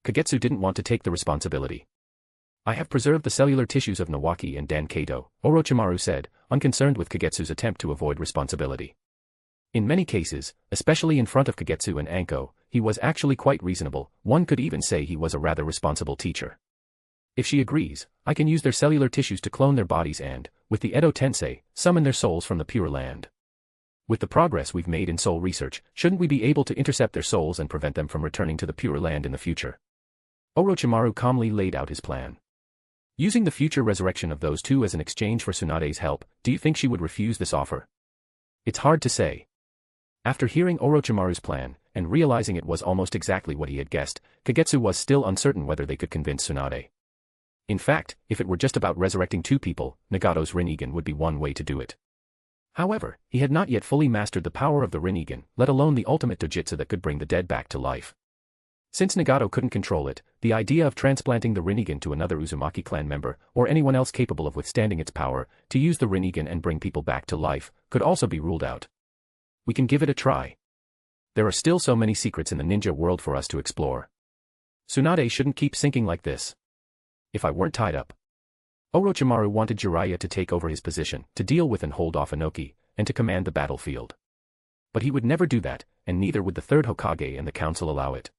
Kagetsu didn't want to take the responsibility. I have preserved the cellular tissues of Nawaki and Dankato, Orochimaru said, unconcerned with Kagetsu's attempt to avoid responsibility. In many cases, especially in front of Kagetsu and Anko, he was actually quite reasonable. One could even say he was a rather responsible teacher. If she agrees, I can use their cellular tissues to clone their bodies and, with the Edo Tensei, summon their souls from the Pure Land. With the progress we've made in soul research, shouldn't we be able to intercept their souls and prevent them from returning to the Pure Land in the future? Orochimaru calmly laid out his plan. Using the future resurrection of those two as an exchange for Tsunade's help, do you think she would refuse this offer? It's hard to say. After hearing Orochimaru's plan, and realizing it was almost exactly what he had guessed, Kagetsu was still uncertain whether they could convince Tsunade. In fact, if it were just about resurrecting two people, Nagato's Rinnegan would be one way to do it. However, he had not yet fully mastered the power of the Rinnegan, let alone the ultimate dojutsu that could bring the dead back to life. Since Nagato couldn't control it, the idea of transplanting the Rinnegan to another Uzumaki clan member, or anyone else capable of withstanding its power, to use the Rinnegan and bring people back to life, could also be ruled out. We can give it a try. There are still so many secrets in the ninja world for us to explore. Tsunade shouldn't keep sinking like this. If I weren't tied up. Orochimaru wanted Jiraiya to take over his position, to deal with and hold off Inoki, and to command the battlefield. But he would never do that, and neither would the third Hokage and the council allow it.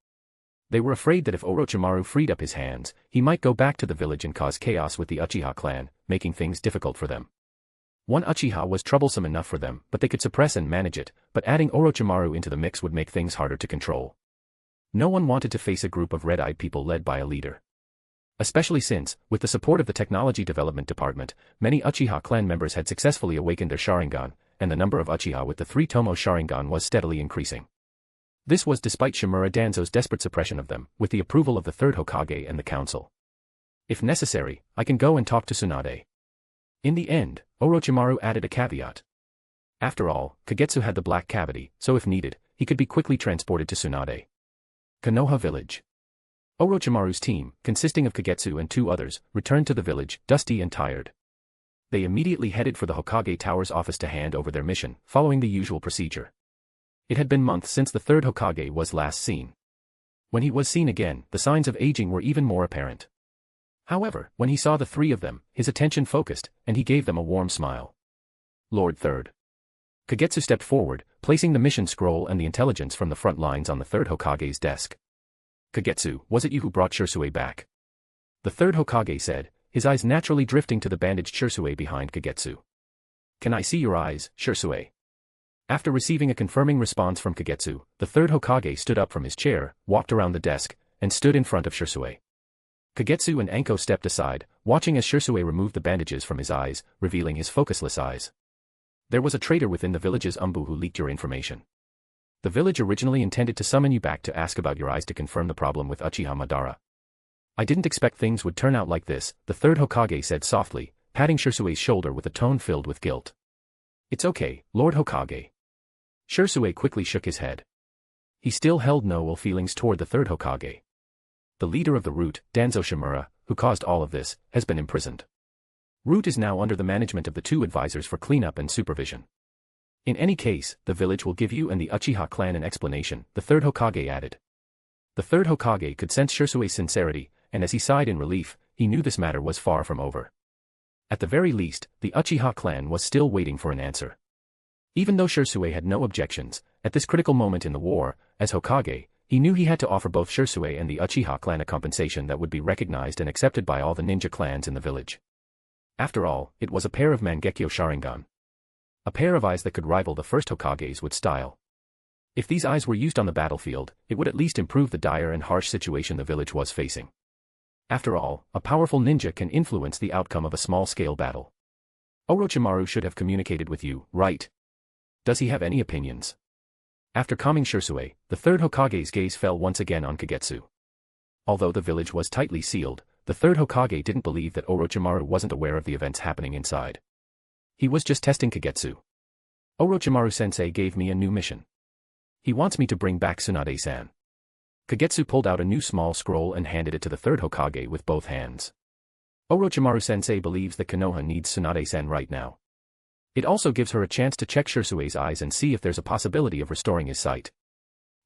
They were afraid that if Orochimaru freed up his hands, he might go back to the village and cause chaos with the Uchiha clan, making things difficult for them. One Uchiha was troublesome enough for them, but they could suppress and manage it, but adding Orochimaru into the mix would make things harder to control. No one wanted to face a group of red-eyed people led by a leader. Especially since, with the support of the Technology Development Department, many Uchiha clan members had successfully awakened their Sharingan, and the number of Uchiha with the 3-Tomo Sharingan was steadily increasing. This was despite Shimura Danzo's desperate suppression of them, with the approval of the third Hokage and the council. If necessary, I can go and talk to Tsunade. In the end, Orochimaru added a caveat. After all, Kagetsu had the black cavity, so if needed, he could be quickly transported to Tsunade. Konoha Village. Orochimaru's team, consisting of Kagetsu and 2 others, returned to the village, dusty and tired. They immediately headed for the Hokage Tower's office to hand over their mission, following the usual procedure. It had been months since the third Hokage was last seen. When he was seen again, the signs of aging were even more apparent. However, when he saw the 3 of them, his attention focused, and he gave them a warm smile. Lord Third. Kagetsu stepped forward, placing the mission scroll and the intelligence from the front lines on the third Hokage's desk. Kagetsu, was it you who brought Sherui back? The third Hokage said, his eyes naturally drifting to the bandaged Sherui behind Kagetsu. Can I see your eyes, Sherui? After receiving a confirming response from Kagetsu, the third Hokage stood up from his chair, walked around the desk, and stood in front of Sherui. Kagetsu and Anko stepped aside, watching as Sherui removed the bandages from his eyes, revealing his focusless eyes. There was a traitor within the village's Umbu who leaked your information. The village originally intended to summon you back to ask about your eyes to confirm the problem with Uchiha Madara. I didn't expect things would turn out like this, the third Hokage said softly, patting Shersui's shoulder with a tone filled with guilt. It's okay, Lord Hokage. Sherui quickly shook his head. He still held no ill feelings toward the third Hokage. The leader of the Root, Danzo Shimura, who caused all of this, has been imprisoned. Root is now under the management of the 2 advisors for cleanup and supervision. In any case, the village will give you and the Uchiha clan an explanation, the third Hokage added. The third Hokage could sense Shersui's sincerity, and as he sighed in relief, he knew this matter was far from over. At the very least, the Uchiha clan was still waiting for an answer. Even though Sherui had no objections, at this critical moment in the war, as Hokage, he knew he had to offer both Sherui and the Uchiha clan a compensation that would be recognized and accepted by all the ninja clans in the village. After all, it was a pair of Mangekyo Sharingan. A pair of eyes that could rival the first Hokage's with style. If these eyes were used on the battlefield, it would at least improve the dire and harsh situation the village was facing. After all, a powerful ninja can influence the outcome of a small-scale battle. Orochimaru should have communicated with you, right? Does he have any opinions? After calming Sherui, the third Hokage's gaze fell once again on Kagetsu. Although the village was tightly sealed, the third Hokage didn't believe that Orochimaru wasn't aware of the events happening inside. He was just testing Kagetsu. Orochimaru-sensei gave me a new mission. He wants me to bring back Tsunade-san. Kagetsu pulled out a new small scroll and handed it to the third Hokage with both hands. Orochimaru-sensei believes that Konoha needs Tsunade-san right now. It also gives her a chance to check Shersui's eyes and see if there's a possibility of restoring his sight.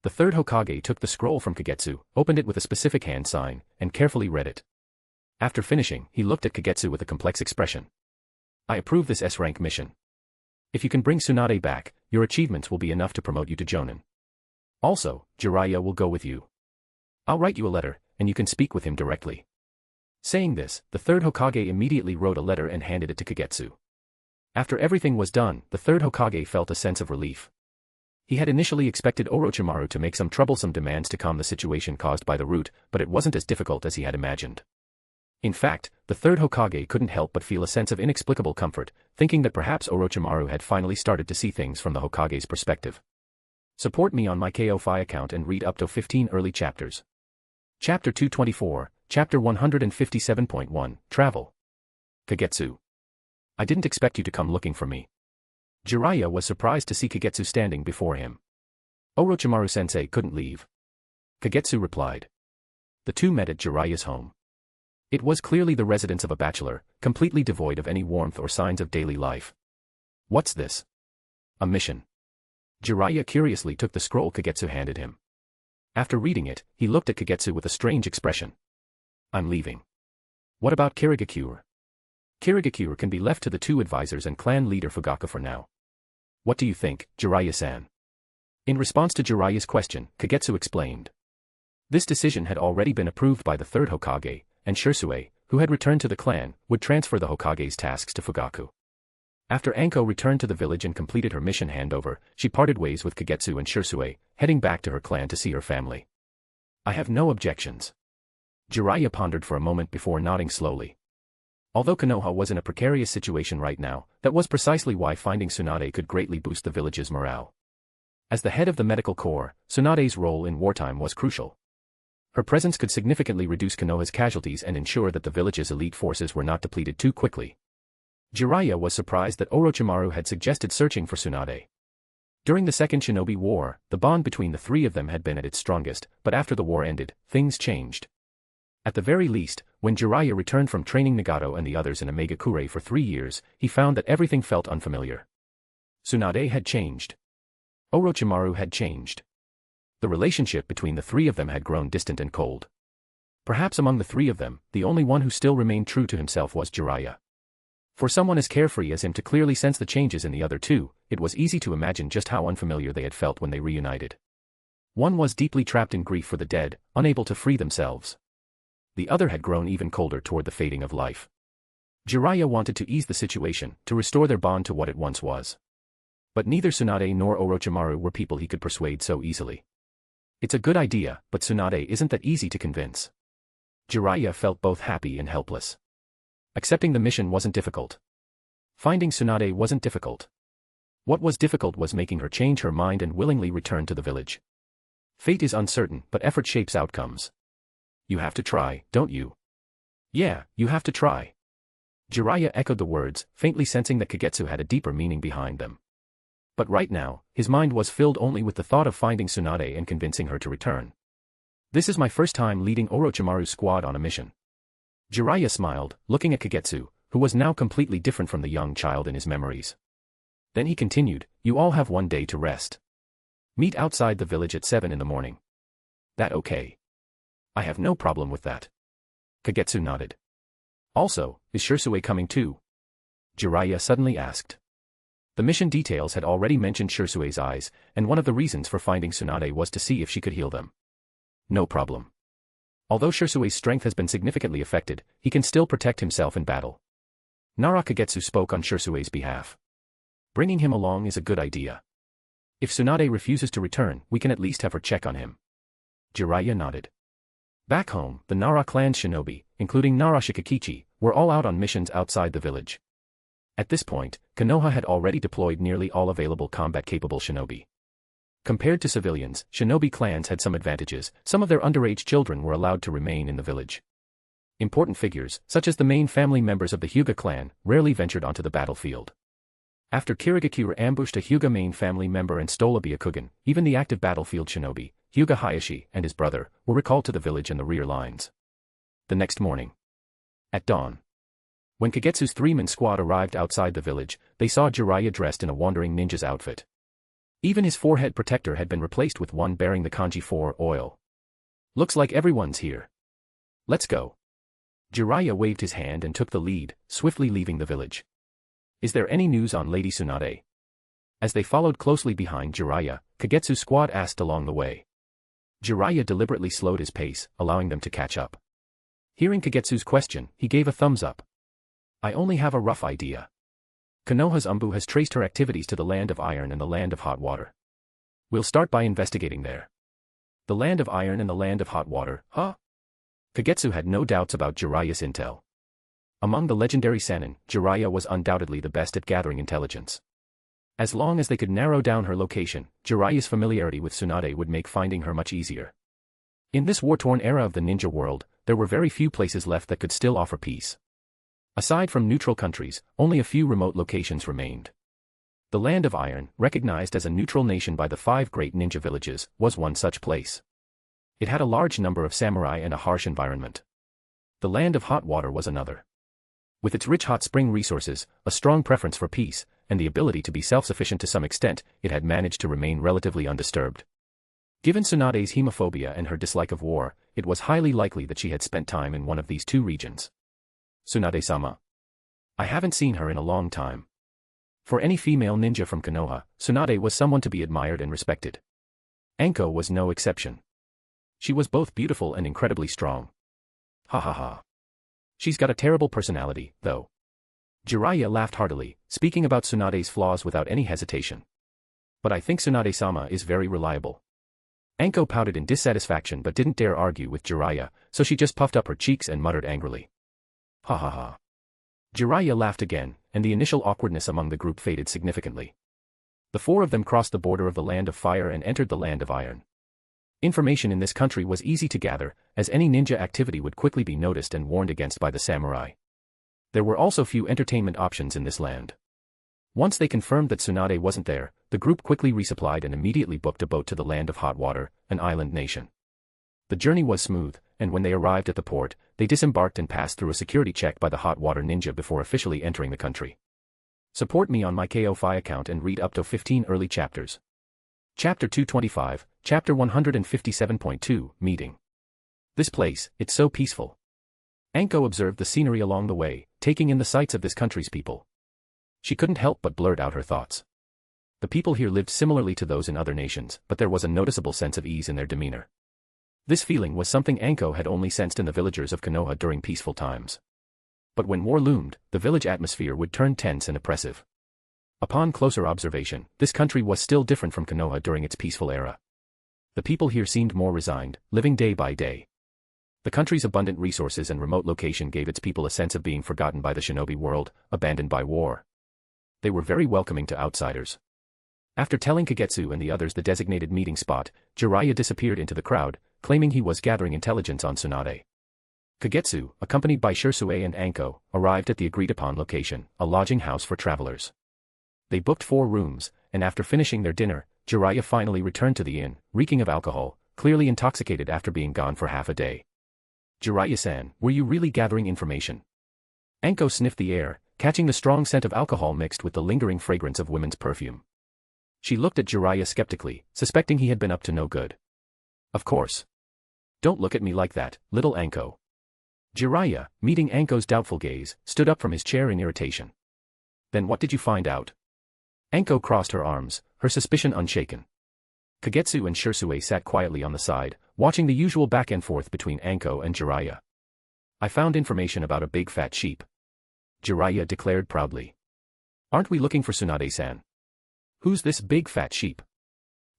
The third Hokage took the scroll from Kagetsu, opened it with a specific hand sign, and carefully read it. After finishing, he looked at Kagetsu with a complex expression. I approve this S-rank mission. If you can bring Tsunade back, your achievements will be enough to promote you to Jonin. Also, Jiraiya will go with you. I'll write you a letter, and you can speak with him directly. Saying this, the third Hokage immediately wrote a letter and handed it to Kagetsu. After everything was done, the third Hokage felt a sense of relief. He had initially expected Orochimaru to make some troublesome demands to calm the situation caused by the root, but it wasn't as difficult as he had imagined. In fact, the third Hokage couldn't help but feel a sense of inexplicable comfort, thinking that perhaps Orochimaru had finally started to see things from the Hokage's perspective. Support me on my Ko-Fi account and read up to 15 early chapters. Chapter 224, Chapter 157.1, Travel. Kagetsu. I didn't expect you to come looking for me. Jiraiya was surprised to see Kagetsu standing before him. Orochimaru-sensei couldn't leave. Kagetsu replied. The two met at Jiraiya's home. It was clearly the residence of a bachelor, completely devoid of any warmth or signs of daily life. What's this? A mission. Jiraiya curiously took the scroll Kagetsu handed him. After reading it, he looked at Kagetsu with a strange expression. I'm leaving. What about Kirigakure? Kirigakure can be left to the two advisors and clan leader Fugaku for now. What do you think, Jiraiya-san? In response to Jiraiya's question, Kagetsu explained. This decision had already been approved by the third Hokage, and Sherui, who had returned to the clan, would transfer the Hokage's tasks to Fugaku. After Anko returned to the village and completed her mission handover, she parted ways with Kagetsu and Sherui, heading back to her clan to see her family. I have no objections. Jiraiya pondered for a moment before nodding slowly. Although Konoha was in a precarious situation right now, that was precisely why finding Tsunade could greatly boost the village's morale. As the head of the medical corps, Tsunade's role in wartime was crucial. Her presence could significantly reduce Konoha's casualties and ensure that the village's elite forces were not depleted too quickly. Jiraiya was surprised that Orochimaru had suggested searching for Tsunade. During the Second Shinobi War, the bond between the three of them had been at its strongest, but after the war ended, things changed. At the very least, when Jiraiya returned from training Nagato and the others in Omegakure for 3 years, he found that everything felt unfamiliar. Tsunade had changed. Orochimaru had changed. The relationship between the three of them had grown distant and cold. Perhaps among the three of them, the only one who still remained true to himself was Jiraiya. For someone as carefree as him to clearly sense the changes in the other two, it was easy to imagine just how unfamiliar they had felt when they reunited. One was deeply trapped in grief for the dead, unable to free themselves. The other had grown even colder toward the fading of life. Jiraiya wanted to ease the situation, to restore their bond to what it once was. But neither Tsunade nor Orochimaru were people he could persuade so easily. It's a good idea, but Tsunade isn't that easy to convince. Jiraiya felt both happy and helpless. Accepting the mission wasn't difficult. Finding Tsunade wasn't difficult. What was difficult was making her change her mind and willingly return to the village. Fate is uncertain, but effort shapes outcomes. You have to try, don't you? Yeah, you have to try. Jiraiya echoed the words, faintly sensing that Kagetsu had a deeper meaning behind them. But right now, his mind was filled only with the thought of finding Tsunade and convincing her to return. This is my first time leading Orochimaru's squad on a mission. Jiraiya smiled, looking at Kagetsu, who was now completely different from the young child in his memories. Then he continued, you all have 1 day to rest. Meet outside the village at 7 in the morning. That okay? I have no problem with that. Kagetsu nodded. Also, is Sherui coming too? Jiraiya suddenly asked. The mission details had already mentioned Shersui's eyes, and one of the reasons for finding Tsunade was to see if she could heal them. No problem. Although Shersui's strength has been significantly affected, he can still protect himself in battle. Nara Kagetsu spoke on Shersui's behalf. Bringing him along is a good idea. If Tsunade refuses to return, we can at least have her check on him. Jiraiya nodded. Back home, the Nara clan shinobi, including Nara Shikakichi, were all out on missions outside the village. At this point, Konoha had already deployed nearly all available combat-capable shinobi. Compared to civilians, shinobi clans had some advantages. Some of their underage children were allowed to remain in the village. Important figures, such as the main family members of the Hyuga clan, rarely ventured onto the battlefield. After Kirigakure ambushed a Hyuga main family member and stole a Byakugan, even the active battlefield shinobi, Hyuga Hayashi and his brother, were recalled to the village and the rear lines. The next morning, at dawn, when Kagetsu's three-man squad arrived outside the village, they saw Jiraiya dressed in a wandering ninja's outfit. Even his forehead protector had been replaced with one bearing the kanji 4 oil. Looks like everyone's here. Let's go. Jiraiya waved his hand and took the lead, swiftly leaving the village. Is there any news on Lady Tsunade? As they followed closely behind Jiraiya, Kagetsu's squad asked along the way. Jiraiya deliberately slowed his pace, allowing them to catch up. Hearing Kagetsu's question, he gave a thumbs up. I only have a rough idea. Konoha's Umbu has traced her activities to the Land of Iron and the Land of Hot Water. We'll start by investigating there. The Land of Iron and the Land of Hot Water, huh? Kagetsu had no doubts about Jiraiya's intel. Among the legendary Sannin, Jiraiya was undoubtedly the best at gathering intelligence. As long as they could narrow down her location, Jiraiya's familiarity with Tsunade would make finding her much easier. In this war-torn era of the ninja world, there were very few places left that could still offer peace. Aside from neutral countries, only a few remote locations remained. The Land of Iron, recognized as a neutral nation by the 5 great ninja villages, was one such place. It had a large number of samurai and a harsh environment. The Land of Hot Water was another. With its rich hot spring resources, a strong preference for peace, and the ability to be self-sufficient to some extent, it had managed to remain relatively undisturbed. Given Tsunade's hemophobia and her dislike of war, it was highly likely that she had spent time in one of these 2 regions. Tsunade-sama. I haven't seen her in a long time. For any female ninja from Konoha, Tsunade was someone to be admired and respected. Anko was no exception. She was both beautiful and incredibly strong. Ha ha ha. She's got a terrible personality, though. Jiraiya laughed heartily, speaking about Tsunade's flaws without any hesitation. But I think Tsunade-sama is very reliable. Anko pouted in dissatisfaction but didn't dare argue with Jiraiya, so she just puffed up her cheeks and muttered angrily. Ha ha ha. Jiraiya laughed again, and the initial awkwardness among the group faded significantly. The 4 of them crossed the border of the Land of Fire and entered the Land of Iron. Information in this country was easy to gather, as any ninja activity would quickly be noticed and warned against by the samurai. There were also few entertainment options in this land. Once they confirmed that Tsunade wasn't there, the group quickly resupplied and immediately booked a boat to the Land of Hot Water, an island nation. The journey was smooth, and when they arrived at the port, they disembarked and passed through a security check by the Hot Water Ninja before officially entering the country. Support me on my Ko-Fi account and read up to 15 early chapters. Chapter 225, Chapter 157.2, Meeting. This place, it's so peaceful. Anko observed the scenery along the way, taking in the sights of this country's people. She couldn't help but blurt out her thoughts. The people here lived similarly to those in other nations, but there was a noticeable sense of ease in their demeanor. This feeling was something Anko had only sensed in the villagers of Konoha during peaceful times. But when war loomed, the village atmosphere would turn tense and oppressive. Upon closer observation, this country was still different from Konoha during its peaceful era. The people here seemed more resigned, living day by day. The country's abundant resources and remote location gave its people a sense of being forgotten by the shinobi world, abandoned by war. They were very welcoming to outsiders. After telling Kagetsu and the others the designated meeting spot, Jiraiya disappeared into the crowd, claiming he was gathering intelligence on Tsunade. Kagetsu, accompanied by Sherui and Anko, arrived at the agreed-upon location, a lodging house for travelers. They booked 4 rooms, and after finishing their dinner, Jiraiya finally returned to the inn, reeking of alcohol, clearly intoxicated after being gone for half a day. Jiraiya-san, were you really gathering information? Anko sniffed the air, catching the strong scent of alcohol mixed with the lingering fragrance of women's perfume. She looked at Jiraiya skeptically, suspecting he had been up to no good. Of course. Don't look at me like that, little Anko. Jiraiya, meeting Anko's doubtful gaze, stood up from his chair in irritation. Then what did you find out? Anko crossed her arms, her suspicion unshaken. Kagetsu and Sherui sat quietly on the side, watching the usual back and forth between Anko and Jiraiya. I found information about a big fat sheep. Jiraiya declared proudly. Aren't we looking for Tsunade-san? Who's this big fat sheep?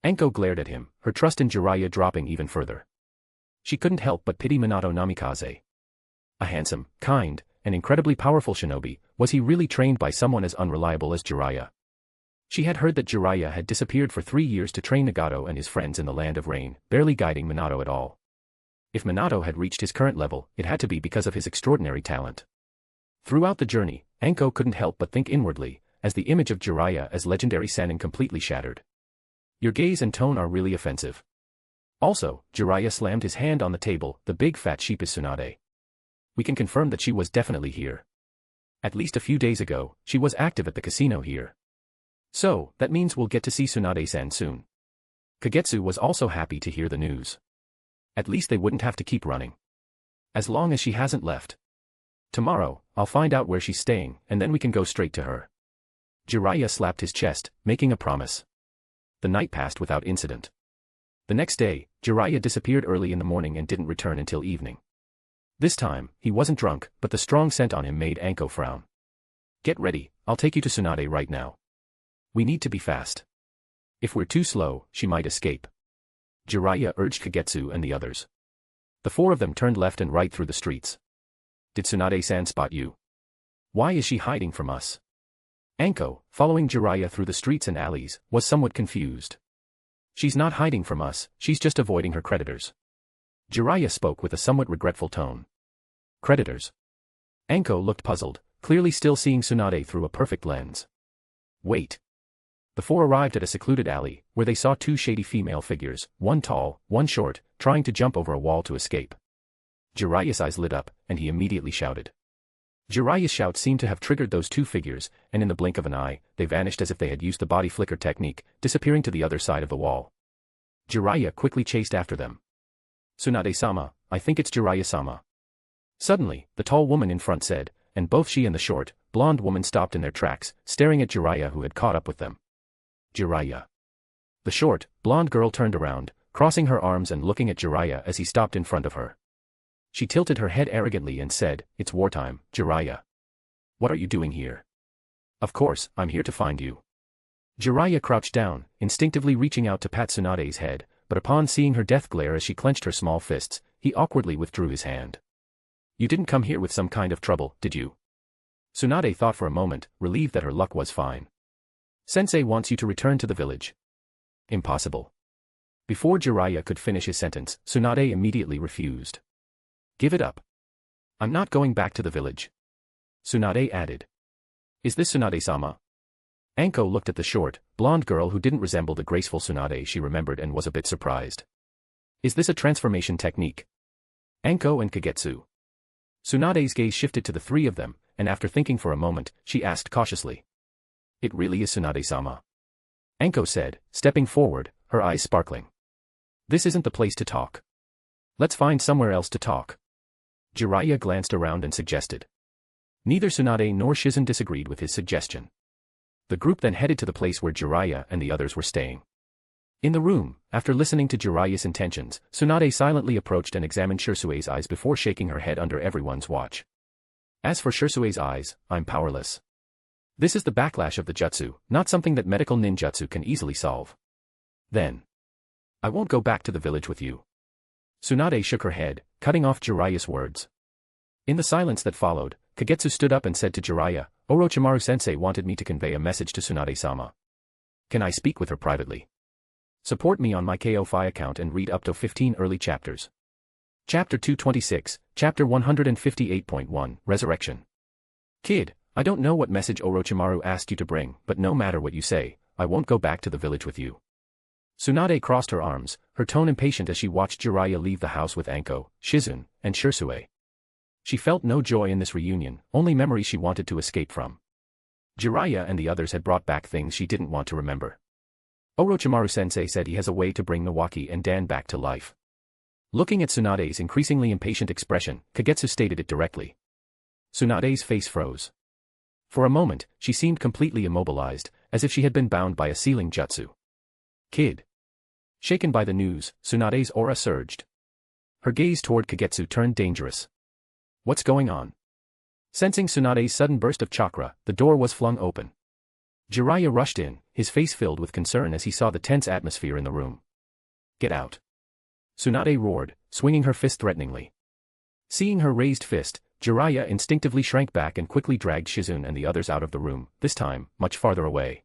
Anko glared at him, her trust in Jiraiya dropping even further. She couldn't help but pity Minato Namikaze. A handsome, kind, and incredibly powerful shinobi, was he really trained by someone as unreliable as Jiraiya? She had heard that Jiraiya had disappeared for 3 years to train Nagato and his friends in the Land of Rain, barely guiding Minato at all. If Minato had reached his current level, it had to be because of his extraordinary talent. Throughout the journey, Anko couldn't help but think inwardly, as the image of Jiraiya as legendary Sannin completely shattered. Your gaze and tone are really offensive. Also, Jiraiya slammed his hand on the table, the big fat sheep is Tsunade. We can confirm that she was definitely here. At least a few days ago, she was active at the casino here. So, that means we'll get to see Tsunade-san soon. Kagetsu was also happy to hear the news. At least they wouldn't have to keep running. As long as she hasn't left. Tomorrow, I'll find out where she's staying, and then we can go straight to her. Jiraiya slapped his chest, making a promise. The night passed without incident. The next day, Jiraiya disappeared early in the morning and didn't return until evening. This time, he wasn't drunk, but the strong scent on him made Anko frown. Get ready, I'll take you to Tsunade right now. We need to be fast. If we're too slow, she might escape. Jiraiya urged Kagetsu and the others. The four of them turned left and right through the streets. Did Tsunade-san spot you? Why is she hiding from us? Anko, following Jiraiya through the streets and alleys, was somewhat confused. She's not hiding from us, she's just avoiding her creditors. Jiraiya spoke with a somewhat regretful tone. Creditors? Anko looked puzzled, clearly still seeing Tsunade through a perfect lens. Wait. The four arrived at a secluded alley, where they saw two shady female figures, one tall, one short, trying to jump over a wall to escape. Jiraiya's eyes lit up, and he immediately shouted. Jiraiya's shout seemed to have triggered those two figures, and in the blink of an eye, they vanished as if they had used the body flicker technique, disappearing to the other side of the wall. Jiraiya quickly chased after them. Tsunade-sama, I think it's Jiraiya-sama. Suddenly, the tall woman in front said, and both she and the short, blonde woman stopped in their tracks, staring at Jiraiya who had caught up with them. Jiraiya. The short, blonde girl turned around, crossing her arms and looking at Jiraiya as he stopped in front of her. She tilted her head arrogantly and said, It's wartime, Jiraiya. What are you doing here? Of course, I'm here to find you. Jiraiya crouched down, instinctively reaching out to pat Tsunade's head, but upon seeing her death glare as she clenched her small fists, he awkwardly withdrew his hand. You didn't come here with some kind of trouble, did you? Tsunade thought for a moment, relieved that her luck was fine. Sensei wants you to return to the village. Impossible. Before Jiraiya could finish his sentence, Tsunade immediately refused. Give it up. I'm not going back to the village. Tsunade added. Is this Tsunade-sama? Anko looked at the short, blonde girl who didn't resemble the graceful Tsunade she remembered and was a bit surprised. Is this a transformation technique? Anko and Kagetsu. Tsunade's gaze shifted to the three of them, and after thinking for a moment, she asked cautiously. It really is Tsunade-sama. Anko said, stepping forward, her eyes sparkling. This isn't the place to talk. Let's find somewhere else to talk. Jiraiya glanced around and suggested. Neither Tsunade nor Shizen disagreed with his suggestion. The group then headed to the place where Jiraiya and the others were staying. In the room, after listening to Jiraiya's intentions, Tsunade silently approached and examined Shersui's eyes before shaking her head under everyone's watch. As for Shersui's eyes, I'm powerless. This is the backlash of the jutsu, not something that medical ninjutsu can easily solve. Then. I won't go back to the village with you. Tsunade shook her head, cutting off Jiraiya's words. In the silence that followed, Kagetsu stood up and said to Jiraiya, Orochimaru-sensei wanted me to convey a message to Tsunade-sama. Can I speak with her privately? Support me on my KO-Fi account and read up to 15 early chapters. Chapter 226, Chapter 158.1, Resurrection. Kid, I don't know what message Orochimaru asked you to bring, but no matter what you say, I won't go back to the village with you. Tsunade crossed her arms, her tone impatient as she watched Jiraiya leave the house with Anko, Shizen, and Shersuei. She felt no joy in this reunion, only memories she wanted to escape from. Jiraiya and the others had brought back things she didn't want to remember. Orochimaru-sensei said he has a way to bring Nawaki and Dan back to life. Looking at Tsunade's increasingly impatient expression, Kagetsu stated it directly. Tsunade's face froze. For a moment, she seemed completely immobilized, as if she had been bound by a sealing jutsu. Kid. Shaken by the news, Tsunade's aura surged. Her gaze toward Kagetsu turned dangerous. What's going on? Sensing Tsunade's sudden burst of chakra, the door was flung open. Jiraiya rushed in, his face filled with concern as he saw the tense atmosphere in the room. Get out. Tsunade roared, swinging her fist threateningly. Seeing her raised fist, Jiraiya instinctively shrank back and quickly dragged Shizen and the others out of the room, this time, much farther away.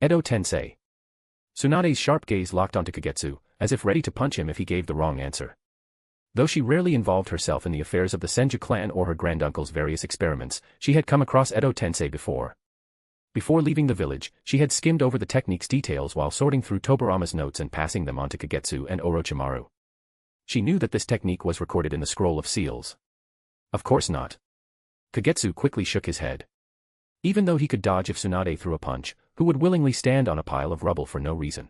Edo Tensei. Tsunade's sharp gaze locked onto Kagetsu, as if ready to punch him if he gave the wrong answer. Though she rarely involved herself in the affairs of the Senju clan or her granduncle's various experiments, she had come across Edo Tensei before. Before leaving the village, she had skimmed over the technique's details while sorting through Tobarama's notes and passing them on to Kagetsu and Orochimaru. She knew that this technique was recorded in the Scroll of Seals. Of course not. Kagetsu quickly shook his head. Even though he could dodge if Tsunade threw a punch, who would willingly stand on a pile of rubble for no reason?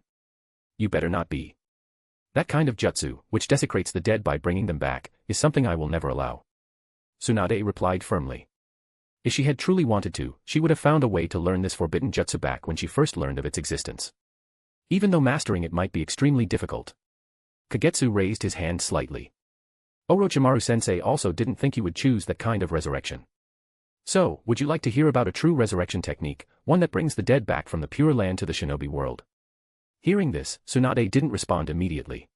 You better not be. That kind of jutsu, which desecrates the dead by bringing them back, is something I will never allow. Tsunade replied firmly. If she had truly wanted to, she would have found a way to learn this forbidden jutsu back when she first learned of its existence. Even though mastering it might be extremely difficult. Kagetsu raised his hand slightly. Orochimaru-sensei also didn't think you would choose that kind of resurrection. So, would you like to hear about a true resurrection technique, one that brings the dead back from the Pure Land to the shinobi world? Hearing this, Tsunade didn't respond immediately.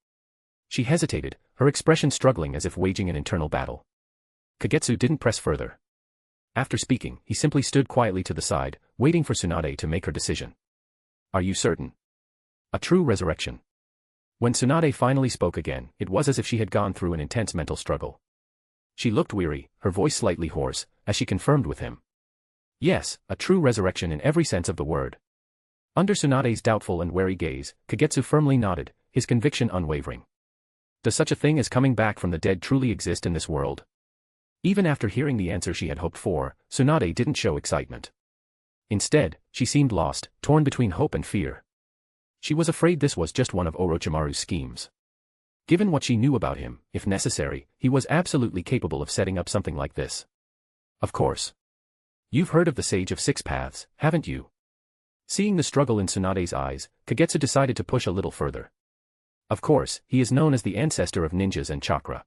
She hesitated, her expression struggling as if waging an internal battle. Kagetsu didn't press further. After speaking, he simply stood quietly to the side, waiting for Tsunade to make her decision. Are you certain? A true resurrection. When Tsunade finally spoke again, it was as if she had gone through an intense mental struggle. She looked weary, her voice slightly hoarse, as she confirmed with him. Yes, a true resurrection in every sense of the word. Under Tsunade's doubtful and wary gaze, Kagetsu firmly nodded, his conviction unwavering. Does such a thing as coming back from the dead truly exist in this world? Even after hearing the answer she had hoped for, Tsunade didn't show excitement. Instead, she seemed lost, torn between hope and fear. She was afraid this was just one of Orochimaru's schemes. Given what she knew about him, if necessary, he was absolutely capable of setting up something like this. Of course. You've heard of the Sage of Six Paths, haven't you? Seeing the struggle in Tsunade's eyes, Kagetsu decided to push a little further. Of course, he is known as the ancestor of ninjas and chakra.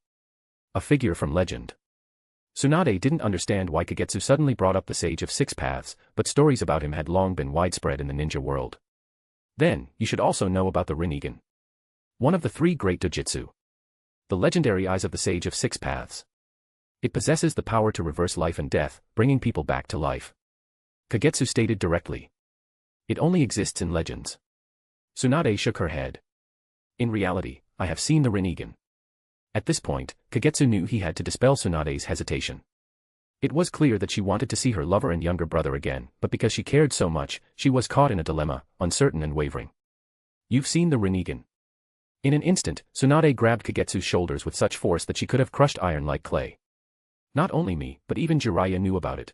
A figure from legend. Tsunade didn't understand why Kagetsu suddenly brought up the Sage of Six Paths, but stories about him had long been widespread in the ninja world. Then, you should also know about the Rinnegan. One of the three great dojutsu. The legendary Eyes of the Sage of Six Paths. It possesses the power to reverse life and death, bringing people back to life. Kagetsu stated directly. It only exists in legends. Tsunade shook her head. In reality, I have seen the Rinnegan. At this point, Kagetsu knew he had to dispel Tsunade's hesitation. It was clear that she wanted to see her lover and younger brother again, but because she cared so much, she was caught in a dilemma, uncertain and wavering. You've seen the Rinnegan. In an instant, Tsunade grabbed Kagetsu's shoulders with such force that she could have crushed iron like clay. Not only me, but even Jiraiya knew about it.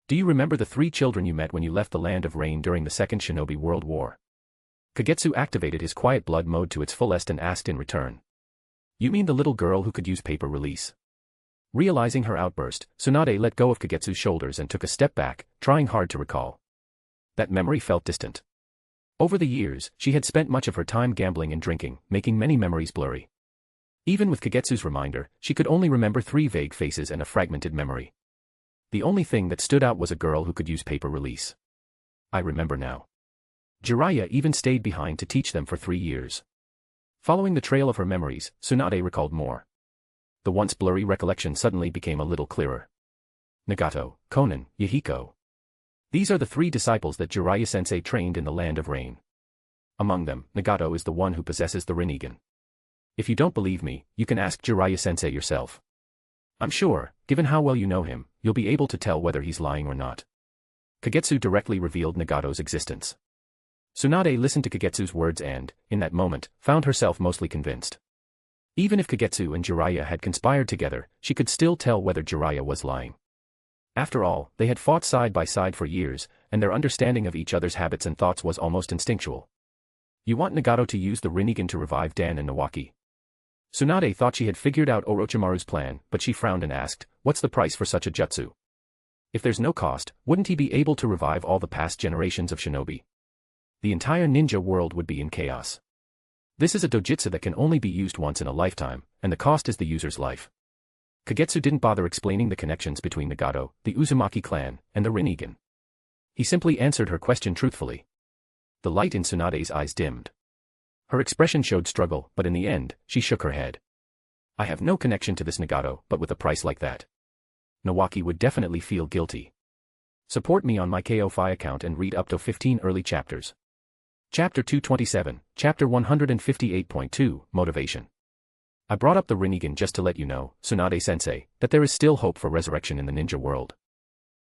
Do you remember the 3 children you met when you left the Land of Rain during the Second Shinobi World War? Kagetsu activated his quiet blood mode to its fullest and asked in return. You mean the little girl who could use paper release? Realizing her outburst, Tsunade let go of Kagetsu's shoulders and took a step back, trying hard to recall. That memory felt distant. Over the years, she had spent much of her time gambling and drinking, making many memories blurry. Even with Kagetsu's reminder, she could only remember 3 vague faces and a fragmented memory. The only thing that stood out was a girl who could use paper release. I remember now. Jiraiya even stayed behind to teach them for 3 years. Following the trail of her memories, Tsunade recalled more. The once blurry recollection suddenly became a little clearer. Nagato, Konan, Yhiko. These are the 3 disciples that Jiraiya-sensei trained in the Land of Rain. Among them, Nagato is the one who possesses the Rinnegan. If you don't believe me, you can ask Jiraiya-sensei yourself. I'm sure, given how well you know him, you'll be able to tell whether he's lying or not. Kagetsu directly revealed Nagato's existence. Tsunade listened to Kagetsu's words and, in that moment, found herself mostly convinced. Even if Kagetsu and Jiraiya had conspired together, she could still tell whether Jiraiya was lying. After all, they had fought side by side for years, and their understanding of each other's habits and thoughts was almost instinctual. You want Nagato to use the Rinnegan to revive Dan and Nawaki? Tsunade thought she had figured out Orochimaru's plan, but she frowned and asked, what's the price for such a jutsu? If there's no cost, wouldn't he be able to revive all the past generations of shinobi? The entire ninja world would be in chaos. This is a dojutsu that can only be used once in a lifetime, and the cost is the user's life. Kagetsu didn't bother explaining the connections between Nagato, the Uzumaki clan, and the Rinnegan. He simply answered her question truthfully. The light in Tsunade's eyes dimmed. Her expression showed struggle, but in the end, she shook her head. I have no connection to this Nagato, but with a price like that, Nawaki would definitely feel guilty. Support me on my Ko-Fi account and read up to 15 early chapters. Chapter 227, Chapter 158.2, Motivation. I brought up the Rinnegan just to let you know, Tsunade-sensei, that there is still hope for resurrection in the ninja world.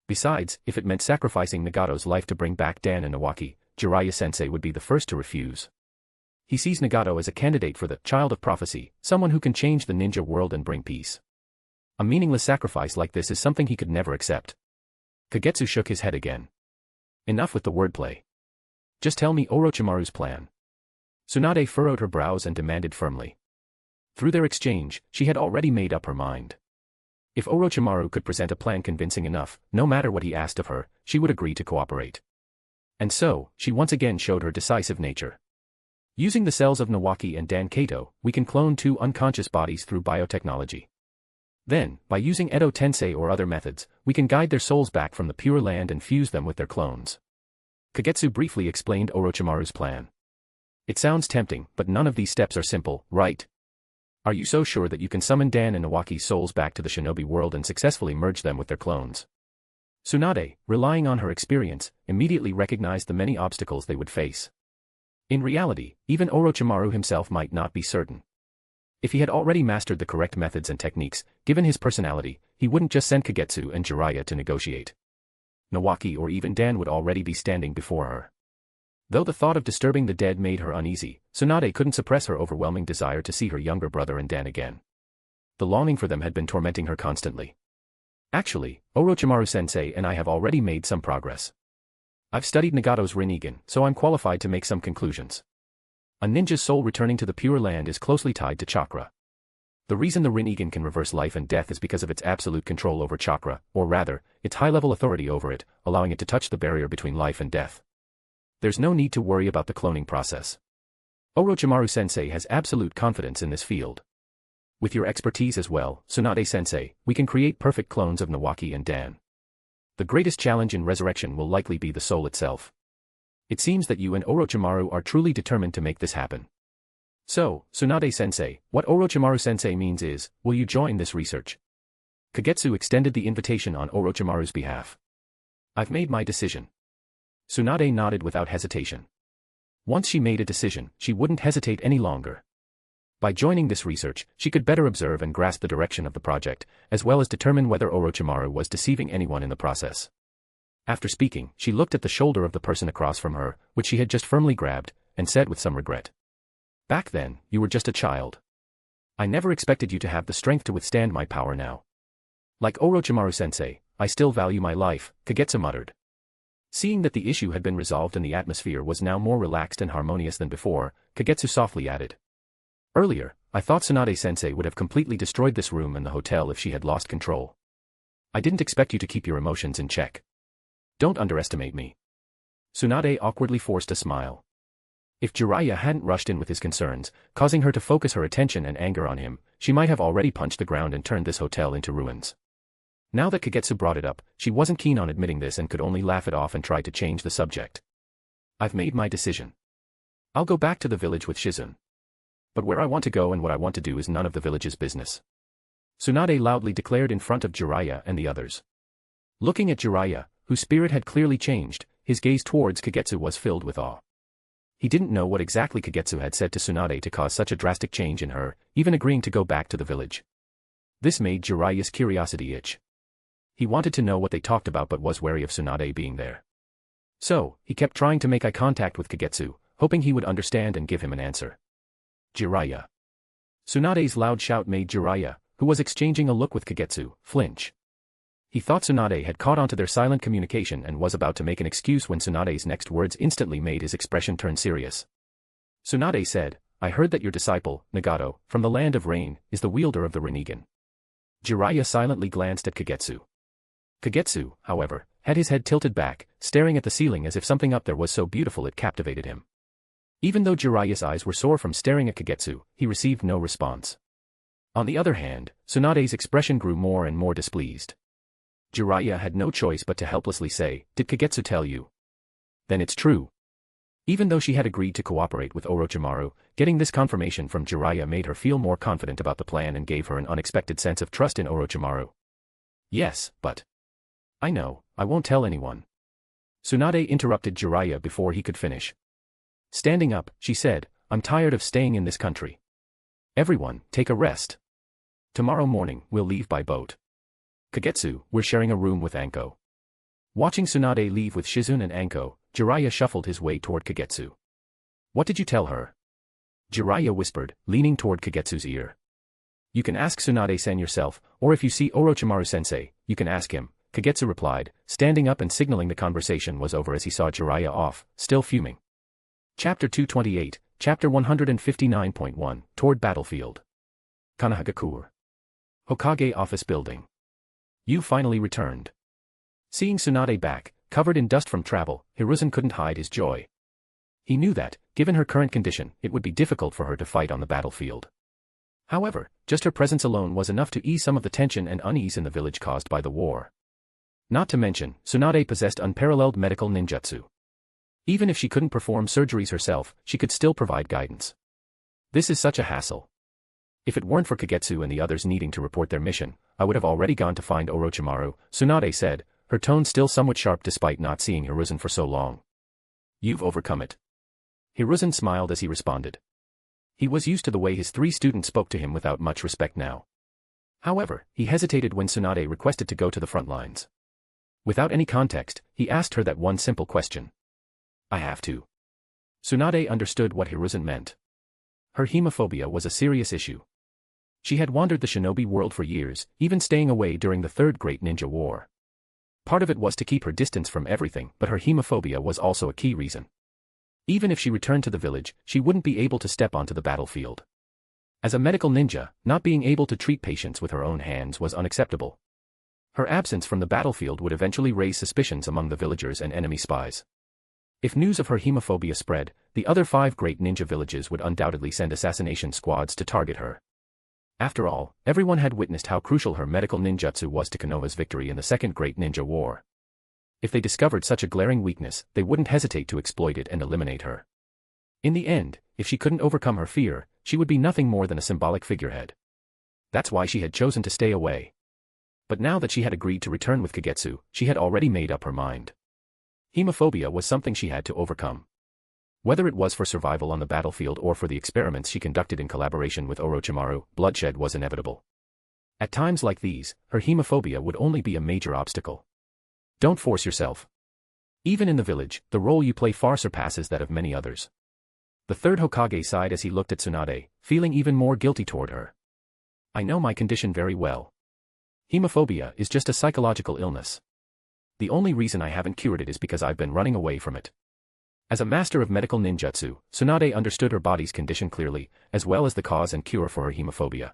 Besides, if it meant sacrificing Nagato's life to bring back Dan and Nawaki, Jiraiya-sensei would be the first to refuse. He sees Nagato as a candidate for the child of prophecy, someone who can change the ninja world and bring peace. A meaningless sacrifice like this is something he could never accept. Kagetsu shook his head again. Enough with the wordplay. Just tell me Orochimaru's plan. Tsunade furrowed her brows and demanded firmly. Through their exchange, she had already made up her mind. If Orochimaru could present a plan convincing enough, no matter what he asked of her, she would agree to cooperate. And so, she once again showed her decisive nature. Using the cells of Nawaki and Dan Kato, we can clone 2 unconscious bodies through biotechnology. Then, by using Edo Tensei or other methods, we can guide their souls back from the Pure Land and fuse them with their clones. Kagetsu briefly explained Orochimaru's plan. It sounds tempting, but none of these steps are simple, right? Are you so sure that you can summon Dan and Nawaki's souls back to the shinobi world and successfully merge them with their clones? Tsunade, relying on her experience, immediately recognized the many obstacles they would face. In reality, even Orochimaru himself might not be certain. If he had already mastered the correct methods and techniques, given his personality, he wouldn't just send Kagetsu and Jiraiya to negotiate. Nawaki or even Dan would already be standing before her. Though the thought of disturbing the dead made her uneasy, Tsunade couldn't suppress her overwhelming desire to see her younger brother and Dan again. The longing for them had been tormenting her constantly. Actually, Orochimaru-sensei and I have already made some progress. I've studied Nagato's Rinnegan, so I'm qualified to make some conclusions. A ninja's soul returning to the Pure Land is closely tied to chakra. The reason the Rinnegan can reverse life and death is because of its absolute control over chakra, or rather, its high-level authority over it, allowing it to touch the barrier between life and death. There's no need to worry about the cloning process. Orochimaru-sensei has absolute confidence in this field. With your expertise as well, Tsunade-sensei, we can create perfect clones of Nawaki and Dan. The greatest challenge in resurrection will likely be the soul itself. It seems that you and Orochimaru are truly determined to make this happen. So, Tsunade-sensei, what Orochimaru-sensei means is, will you join this research? Kagetsu extended the invitation on Orochimaru's behalf. I've made my decision. Tsunade nodded without hesitation. Once she made a decision, she wouldn't hesitate any longer. By joining this research, she could better observe and grasp the direction of the project, as well as determine whether Orochimaru was deceiving anyone in the process. After speaking, she looked at the shoulder of the person across from her, which she had just firmly grabbed, and said with some regret. Back then, you were just a child. I never expected you to have the strength to withstand my power now. Like Orochimaru-sensei, I still value my life, Kagetsu muttered. Seeing that the issue had been resolved and the atmosphere was now more relaxed and harmonious than before, Kagetsu softly added. Earlier, I thought Tsunade-sensei would have completely destroyed this room and the hotel if she had lost control. I didn't expect you to keep your emotions in check. Don't underestimate me. Tsunade awkwardly forced a smile. If Jiraiya hadn't rushed in with his concerns, causing her to focus her attention and anger on him, she might have already punched the ground and turned this hotel into ruins. Now that Kagetsu brought it up, she wasn't keen on admitting this and could only laugh it off and try to change the subject. I've made my decision. I'll go back to the village with Shizune. But where I want to go and what I want to do is none of the village's business. Tsunade loudly declared in front of Jiraiya and the others. Looking at Jiraiya, whose spirit had clearly changed, his gaze towards Kagetsu was filled with awe. He didn't know what exactly Kagetsu had said to Tsunade to cause such a drastic change in her, even agreeing to go back to the village. This made Jiraiya's curiosity itch. He wanted to know what they talked about but was wary of Tsunade being there. So, he kept trying to make eye contact with Kagetsu, hoping he would understand and give him an answer. Jiraiya. Tsunade's loud shout made Jiraiya, who was exchanging a look with Kagetsu, flinch. He thought Tsunade had caught on to their silent communication and was about to make an excuse when Tsunade's next words instantly made his expression turn serious. Tsunade said, I heard that your disciple, Nagato, from the land of rain, is the wielder of the Rinnegan. Jiraiya silently glanced at Kagetsu. Kagetsu, however, had his head tilted back, staring at the ceiling as if something up there was so beautiful it captivated him. Even though Jiraiya's eyes were sore from staring at Kagetsu, he received no response. On the other hand, Tsunade's expression grew more and more displeased. Jiraiya had no choice but to helplessly say, Did Kagetsu tell you? Then it's true. Even though she had agreed to cooperate with Orochimaru, getting this confirmation from Jiraiya made her feel more confident about the plan and gave her an unexpected sense of trust in Orochimaru. Yes, but I know, I won't tell anyone. Tsunade interrupted Jiraiya before he could finish. Standing up, she said, I'm tired of staying in this country. Everyone, take a rest. Tomorrow morning, we'll leave by boat. Kagetsu, we're sharing a room with Anko. Watching Tsunade leave with Shizune and Anko, Jiraiya shuffled his way toward Kagetsu. What did you tell her? Jiraiya whispered, leaning toward Kagetsu's ear. You can ask Tsunade-san yourself, or if you see Orochimaru-sensei, you can ask him, Kagetsu replied, standing up and signaling the conversation was over as he saw Jiraiya off, still fuming. Chapter 228, Chapter 159.1, Toward Battlefield. Konoha Hokage Office Building. You finally returned. Seeing Tsunade back, covered in dust from travel, Hiruzen couldn't hide his joy. He knew that, given her current condition, it would be difficult for her to fight on the battlefield. However, just her presence alone was enough to ease some of the tension and unease in the village caused by the war. Not to mention, Tsunade possessed unparalleled medical ninjutsu. Even if she couldn't perform surgeries herself, she could still provide guidance. This is such a hassle. If it weren't for Kagetsu and the others needing to report their mission, I would have already gone to find Orochimaru, Tsunade said, her tone still somewhat sharp despite not seeing Hiruzen for so long. You've overcome it. Hiruzen smiled as he responded. He was used to the way his three students spoke to him without much respect now. However, he hesitated when Tsunade requested to go to the front lines. Without any context, he asked her that one simple question. I have to. Tsunade understood what Hiruzen meant. Her hemophobia was a serious issue. She had wandered the shinobi world for years, even staying away during the Third Great Ninja War. Part of it was to keep her distance from everything, but her hemophobia was also a key reason. Even if she returned to the village, she wouldn't be able to step onto the battlefield. As a medical ninja, not being able to treat patients with her own hands was unacceptable. Her absence from the battlefield would eventually raise suspicions among the villagers and enemy spies. If news of her hemophobia spread, the other 5 great ninja villages would undoubtedly send assassination squads to target her. After all, everyone had witnessed how crucial her medical ninjutsu was to Konoha's victory in the Second Great Ninja War. If they discovered such a glaring weakness, they wouldn't hesitate to exploit it and eliminate her. In the end, if she couldn't overcome her fear, she would be nothing more than a symbolic figurehead. That's why she had chosen to stay away. But now that she had agreed to return with Kagetsu, she had already made up her mind. Hemophobia was something she had to overcome. Whether it was for survival on the battlefield or for the experiments she conducted in collaboration with Orochimaru, bloodshed was inevitable. At times like these, her hemophobia would only be a major obstacle. Don't force yourself. Even in the village, the role you play far surpasses that of many others. The third Hokage sighed as he looked at Tsunade, feeling even more guilty toward her. I know my condition very well. Hemophobia is just a psychological illness. The only reason I haven't cured it is because I've been running away from it. As a master of medical ninjutsu, Tsunade understood her body's condition clearly, as well as the cause and cure for her hemophobia.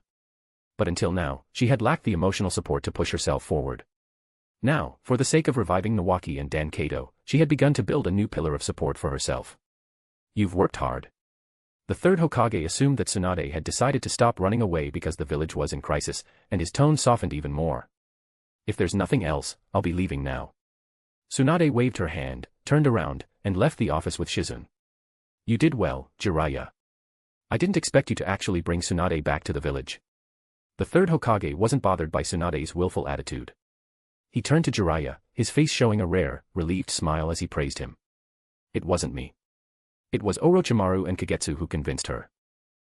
But until now, she had lacked the emotional support to push herself forward. Now, for the sake of reviving Nawaki and Dan Kato, she had begun to build a new pillar of support for herself. You've worked hard. The third Hokage assumed that Tsunade had decided to stop running away because the village was in crisis, and his tone softened even more. If there's nothing else, I'll be leaving now. Tsunade waved her hand, turned around, and left the office with Shizune. You did well, Jiraiya. I didn't expect you to actually bring Tsunade back to the village. The third Hokage wasn't bothered by Tsunade's willful attitude. He turned to Jiraiya, his face showing a rare, relieved smile as he praised him. It wasn't me. It was Orochimaru and Kagetsu who convinced her.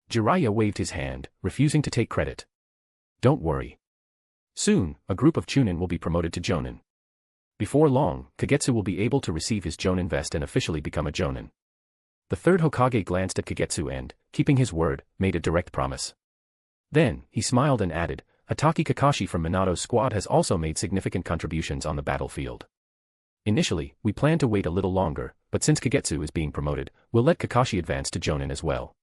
Jiraiya waved his hand, refusing to take credit. Don't worry. Soon, a group of Chunin will be promoted to Jonin. Before long, Kagetsu will be able to receive his Jonin vest and officially become a Jonin. The third Hokage glanced at Kagetsu and, keeping his word, made a direct promise. Then, he smiled and added, Hatake Kakashi from Minato's squad has also made significant contributions on the battlefield. Initially, we planned to wait a little longer, but since Kagetsu is being promoted, we'll let Kakashi advance to Jonin as well.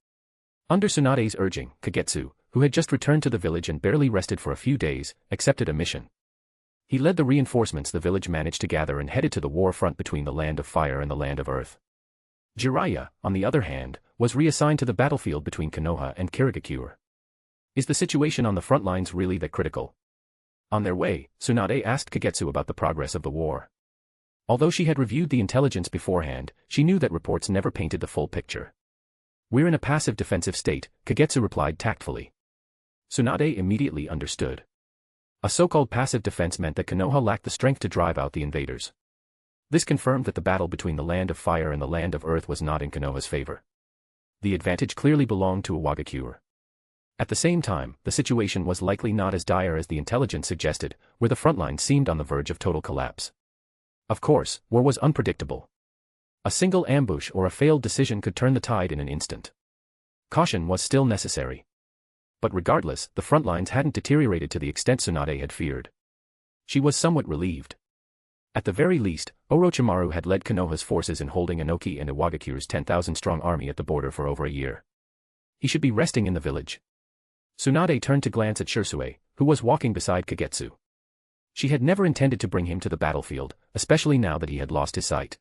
Under Tsunade's urging, Kagetsu, who had just returned to the village and barely rested for a few days, accepted a mission. He led the reinforcements the village managed to gather and headed to the war front between the Land of Fire and the Land of Earth. Jiraiya, on the other hand, was reassigned to the battlefield between Konoha and Kirigakure. Is the situation on the front lines really that critical? On their way, Tsunade asked Kagetsu about the progress of the war. Although she had reviewed the intelligence beforehand, she knew that reports never painted the full picture. We're in a passive defensive state, Kagetsu replied tactfully. Tsunade immediately understood. A so-called passive defense meant that Konoha lacked the strength to drive out the invaders. This confirmed that the battle between the Land of Fire and the Land of Earth was not in Konoha's favor. The advantage clearly belonged to Iwagakure. At the same time, the situation was likely not as dire as the intelligence suggested, where the front line seemed on the verge of total collapse. Of course, war was unpredictable. A single ambush or a failed decision could turn the tide in an instant. Caution was still necessary. But regardless, the front lines hadn't deteriorated to the extent Tsunade had feared. She was somewhat relieved. At the very least, Orochimaru had led Konoha's forces in holding Inoki and Iwagakure's 10,000-strong army at the border for over a year. He should be resting in the village. Tsunade turned to glance at Sherui, who was walking beside Kagetsu. She had never intended to bring him to the battlefield, especially now that he had lost his sight.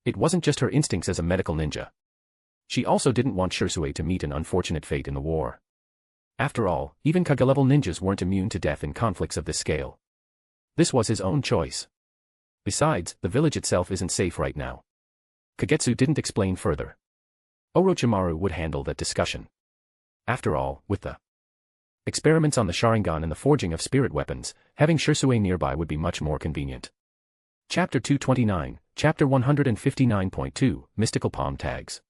It wasn't just her instincts as a medical ninja. She also didn't want Sherui to meet an unfortunate fate in the war. After all, even Kage-level ninjas weren't immune to death in conflicts of this scale. This was his own choice. Besides, the village itself isn't safe right now. Kagetsu didn't explain further. Orochimaru would handle that discussion. After all, with the experiments on the Sharingan and the forging of spirit weapons, having Sherui nearby would be much more convenient. Chapter 229, Chapter 159.2, Mystical Palm Tags.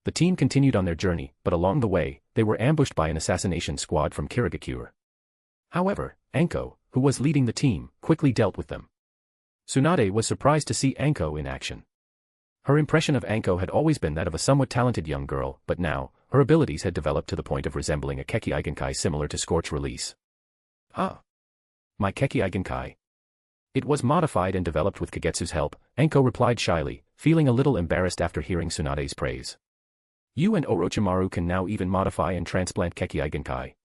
The team continued on their journey, but along the way, they were ambushed by an assassination squad from Kirigakure. However, Anko, who was leading the team, quickly dealt with them. Tsunade was surprised to see Anko in action. Her impression of Anko had always been that of a somewhat talented young girl, but now, her abilities had developed to the point of resembling a Keki Igenkai similar to Scorch Release. Ah! My Keki Igenkai. It was modified and developed with Kagetsu's help, Anko replied shyly, feeling a little embarrassed after hearing Tsunade's praise. You and Orochimaru can now even modify and transplant Keki Igenkai.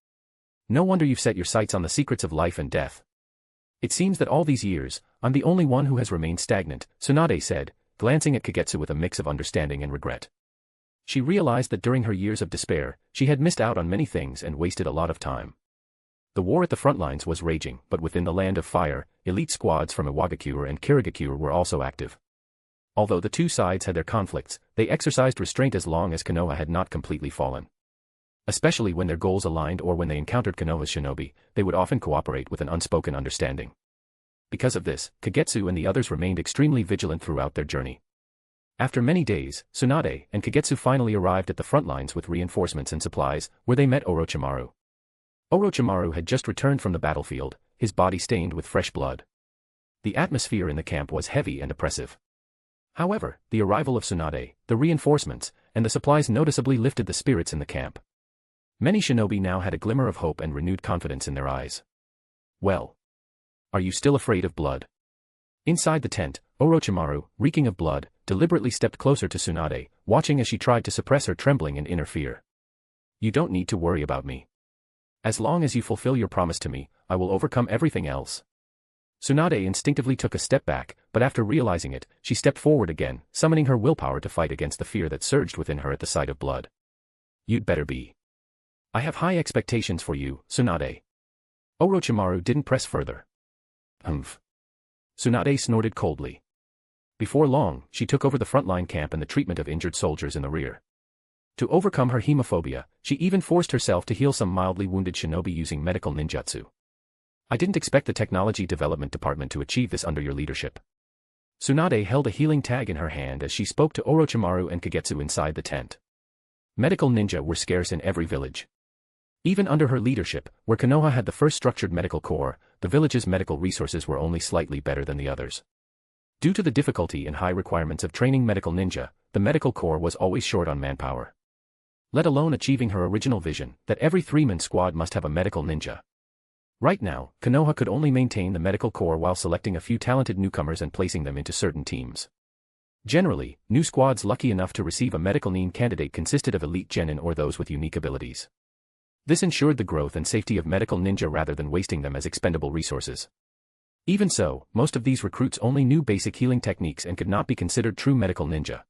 No wonder you've set your sights on the secrets of life and death. It seems that all these years, I'm the only one who has remained stagnant, Tsunade said, glancing at Kagetsu with a mix of understanding and regret. She realized that during her years of despair, she had missed out on many things and wasted a lot of time. The war at the front lines was raging, but within the Land of Fire, elite squads from Iwagakure and Kirigakure were also active. Although the two sides had their conflicts, they exercised restraint as long as Konoha had not completely fallen. Especially when their goals aligned or when they encountered Konoha's shinobi, they would often cooperate with an unspoken understanding. Because of this, Kagetsu and the others remained extremely vigilant throughout their journey. After many days, Tsunade and Kagetsu finally arrived at the front lines with reinforcements and supplies, where they met Orochimaru. Orochimaru had just returned from the battlefield, his body stained with fresh blood. The atmosphere in the camp was heavy and oppressive. However, the arrival of Tsunade, the reinforcements, and the supplies noticeably lifted the spirits in the camp. Many shinobi now had a glimmer of hope and renewed confidence in their eyes. Well. Are you still afraid of blood? Inside the tent, Orochimaru, reeking of blood, deliberately stepped closer to Tsunade, watching as she tried to suppress her trembling and inner fear. You don't need to worry about me. As long as you fulfill your promise to me, I will overcome everything else. Tsunade instinctively took a step back, but after realizing it, she stepped forward again, summoning her willpower to fight against the fear that surged within her at the sight of blood. You'd better be. I have high expectations for you, Tsunade. Orochimaru didn't press further. Humph. Tsunade snorted coldly. Before long, she took over the frontline camp and the treatment of injured soldiers in the rear. To overcome her hemophobia, she even forced herself to heal some mildly wounded shinobi using medical ninjutsu. I didn't expect the technology development department to achieve this under your leadership. Tsunade held a healing tag in her hand as she spoke to Orochimaru and Kagetsu inside the tent. Medical ninja were scarce in every village. Even under her leadership, where Konoha had the first structured medical corps, the village's medical resources were only slightly better than the others. Due to the difficulty and high requirements of training medical ninja, the medical corps was always short on manpower. Let alone achieving her original vision, that every three-man squad must have a medical ninja. Right now, Konoha could only maintain the medical corps while selecting a few talented newcomers and placing them into certain teams. Generally, new squads lucky enough to receive a medical nin candidate consisted of elite genin or those with unique abilities. This ensured the growth and safety of medical ninja rather than wasting them as expendable resources. Even so, most of these recruits only knew basic healing techniques and could not be considered true medical ninja.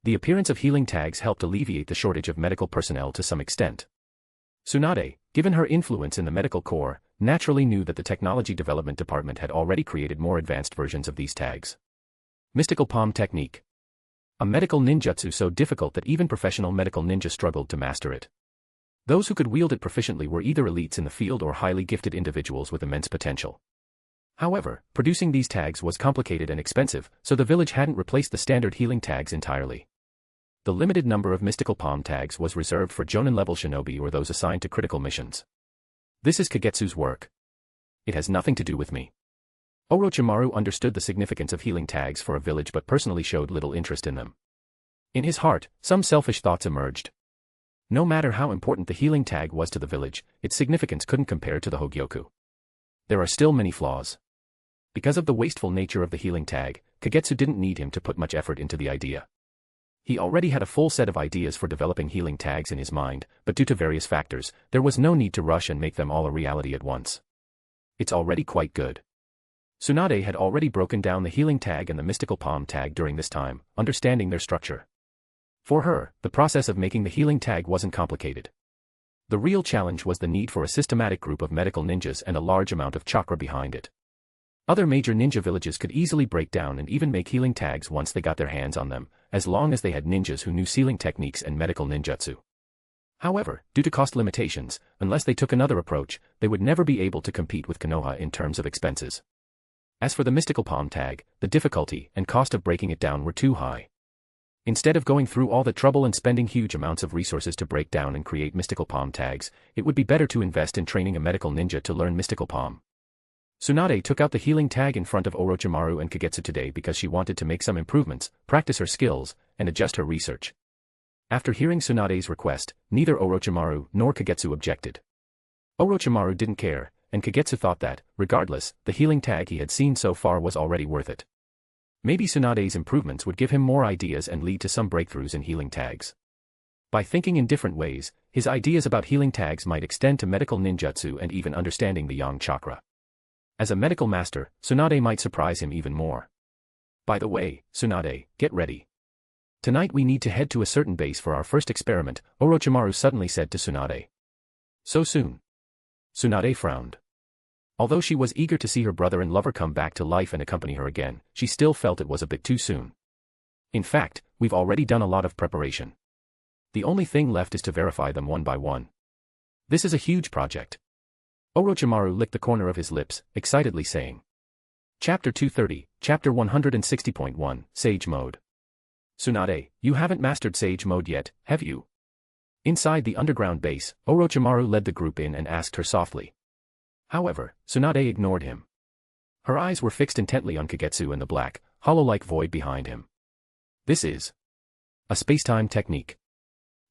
The appearance of healing tags helped alleviate the shortage of medical personnel to some extent. Tsunade, given her influence in the medical corps, naturally knew that the technology development department had already created more advanced versions of these tags. Mystical Palm Technique. A medical ninjutsu so difficult that even professional medical ninja struggled to master it. Those who could wield it proficiently were either elites in the field or highly gifted individuals with immense potential. However, producing these tags was complicated and expensive, so the village hadn't replaced the standard healing tags entirely. The limited number of mystical palm tags was reserved for Jonin-level shinobi or those assigned to critical missions. This is Kagetsu's work. It has nothing to do with me. Orochimaru understood the significance of healing tags for a village but personally showed little interest in them. In his heart, some selfish thoughts emerged. No matter how important the healing tag was to the village, its significance couldn't compare to the Hogyoku. There are still many flaws. Because of the wasteful nature of the healing tag, Kagetsu didn't need him to put much effort into the idea. He already had a full set of ideas for developing healing tags in his mind, but due to various factors, there was no need to rush and make them all a reality at once. It's already quite good. Tsunade had already broken down the healing tag and the mystical palm tag during this time, understanding their structure. For her, the process of making the healing tag wasn't complicated. The real challenge was the need for a systematic group of medical ninjas and a large amount of chakra behind it. Other major ninja villages could easily break down and even make healing tags once they got their hands on them, as long as they had ninjas who knew sealing techniques and medical ninjutsu. However, due to cost limitations, unless they took another approach, they would never be able to compete with Konoha in terms of expenses. As for the mystical palm tag, the difficulty and cost of breaking it down were too high. Instead of going through all the trouble and spending huge amounts of resources to break down and create mystical palm tags, it would be better to invest in training a medical ninja to learn mystical palm. Tsunade took out the healing tag in front of Orochimaru and Kagetsu today because she wanted to make some improvements, practice her skills, and adjust her research. After hearing Tsunade's request, neither Orochimaru nor Kagetsu objected. Orochimaru didn't care, and Kagetsu thought that, regardless, the healing tag he had seen so far was already worth it. Maybe Tsunade's improvements would give him more ideas and lead to some breakthroughs in healing tags. By thinking in different ways, his ideas about healing tags might extend to medical ninjutsu and even understanding the yang chakra. As a medical master, Tsunade might surprise him even more. By the way, Tsunade, get ready. Tonight we need to head to a certain base for our first experiment, Orochimaru suddenly said to Tsunade. So soon? Tsunade frowned. Although she was eager to see her brother and lover come back to life and accompany her again, she still felt it was a bit too soon. In fact, we've already done a lot of preparation. The only thing left is to verify them one by one. This is a huge project. Orochimaru licked the corner of his lips, excitedly saying. Chapter 230, Chapter 160.1, Sage Mode. Tsunade, you haven't mastered Sage Mode yet, have you? Inside the underground base, Orochimaru led the group in and asked her softly. However, Tsunade ignored him. Her eyes were fixed intently on Kagetsu and the black, hollow-like void behind him. This is a space-time technique.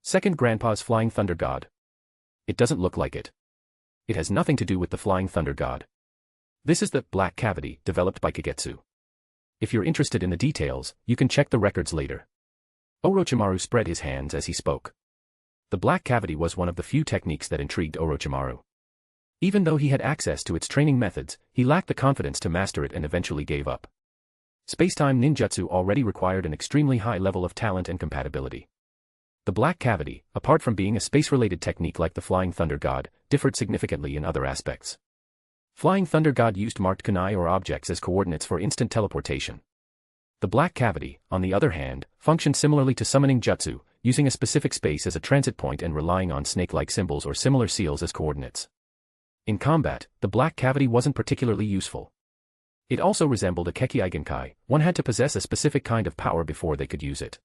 Second Grandpa's Flying Thunder God. It doesn't look like it. It has nothing to do with the Flying Thunder God. This is the black cavity developed by Kagetsu. If you're interested in the details, you can check the records later. Orochimaru spread his hands as he spoke. The black cavity was one of the few techniques that intrigued Orochimaru. Even though he had access to its training methods, he lacked the confidence to master it and eventually gave up. Spacetime ninjutsu already required an extremely high level of talent and compatibility. The black cavity, apart from being a space-related technique like the Flying Thunder God, differed significantly in other aspects. Flying Thunder God used marked kunai or objects as coordinates for instant teleportation. The black cavity, on the other hand, functioned similarly to summoning jutsu, using a specific space as a transit point and relying on snake-like symbols or similar seals as coordinates. In combat, the black cavity wasn't particularly useful. It also resembled a Keki-Igenkai, one had to possess a specific kind of power before they could use it.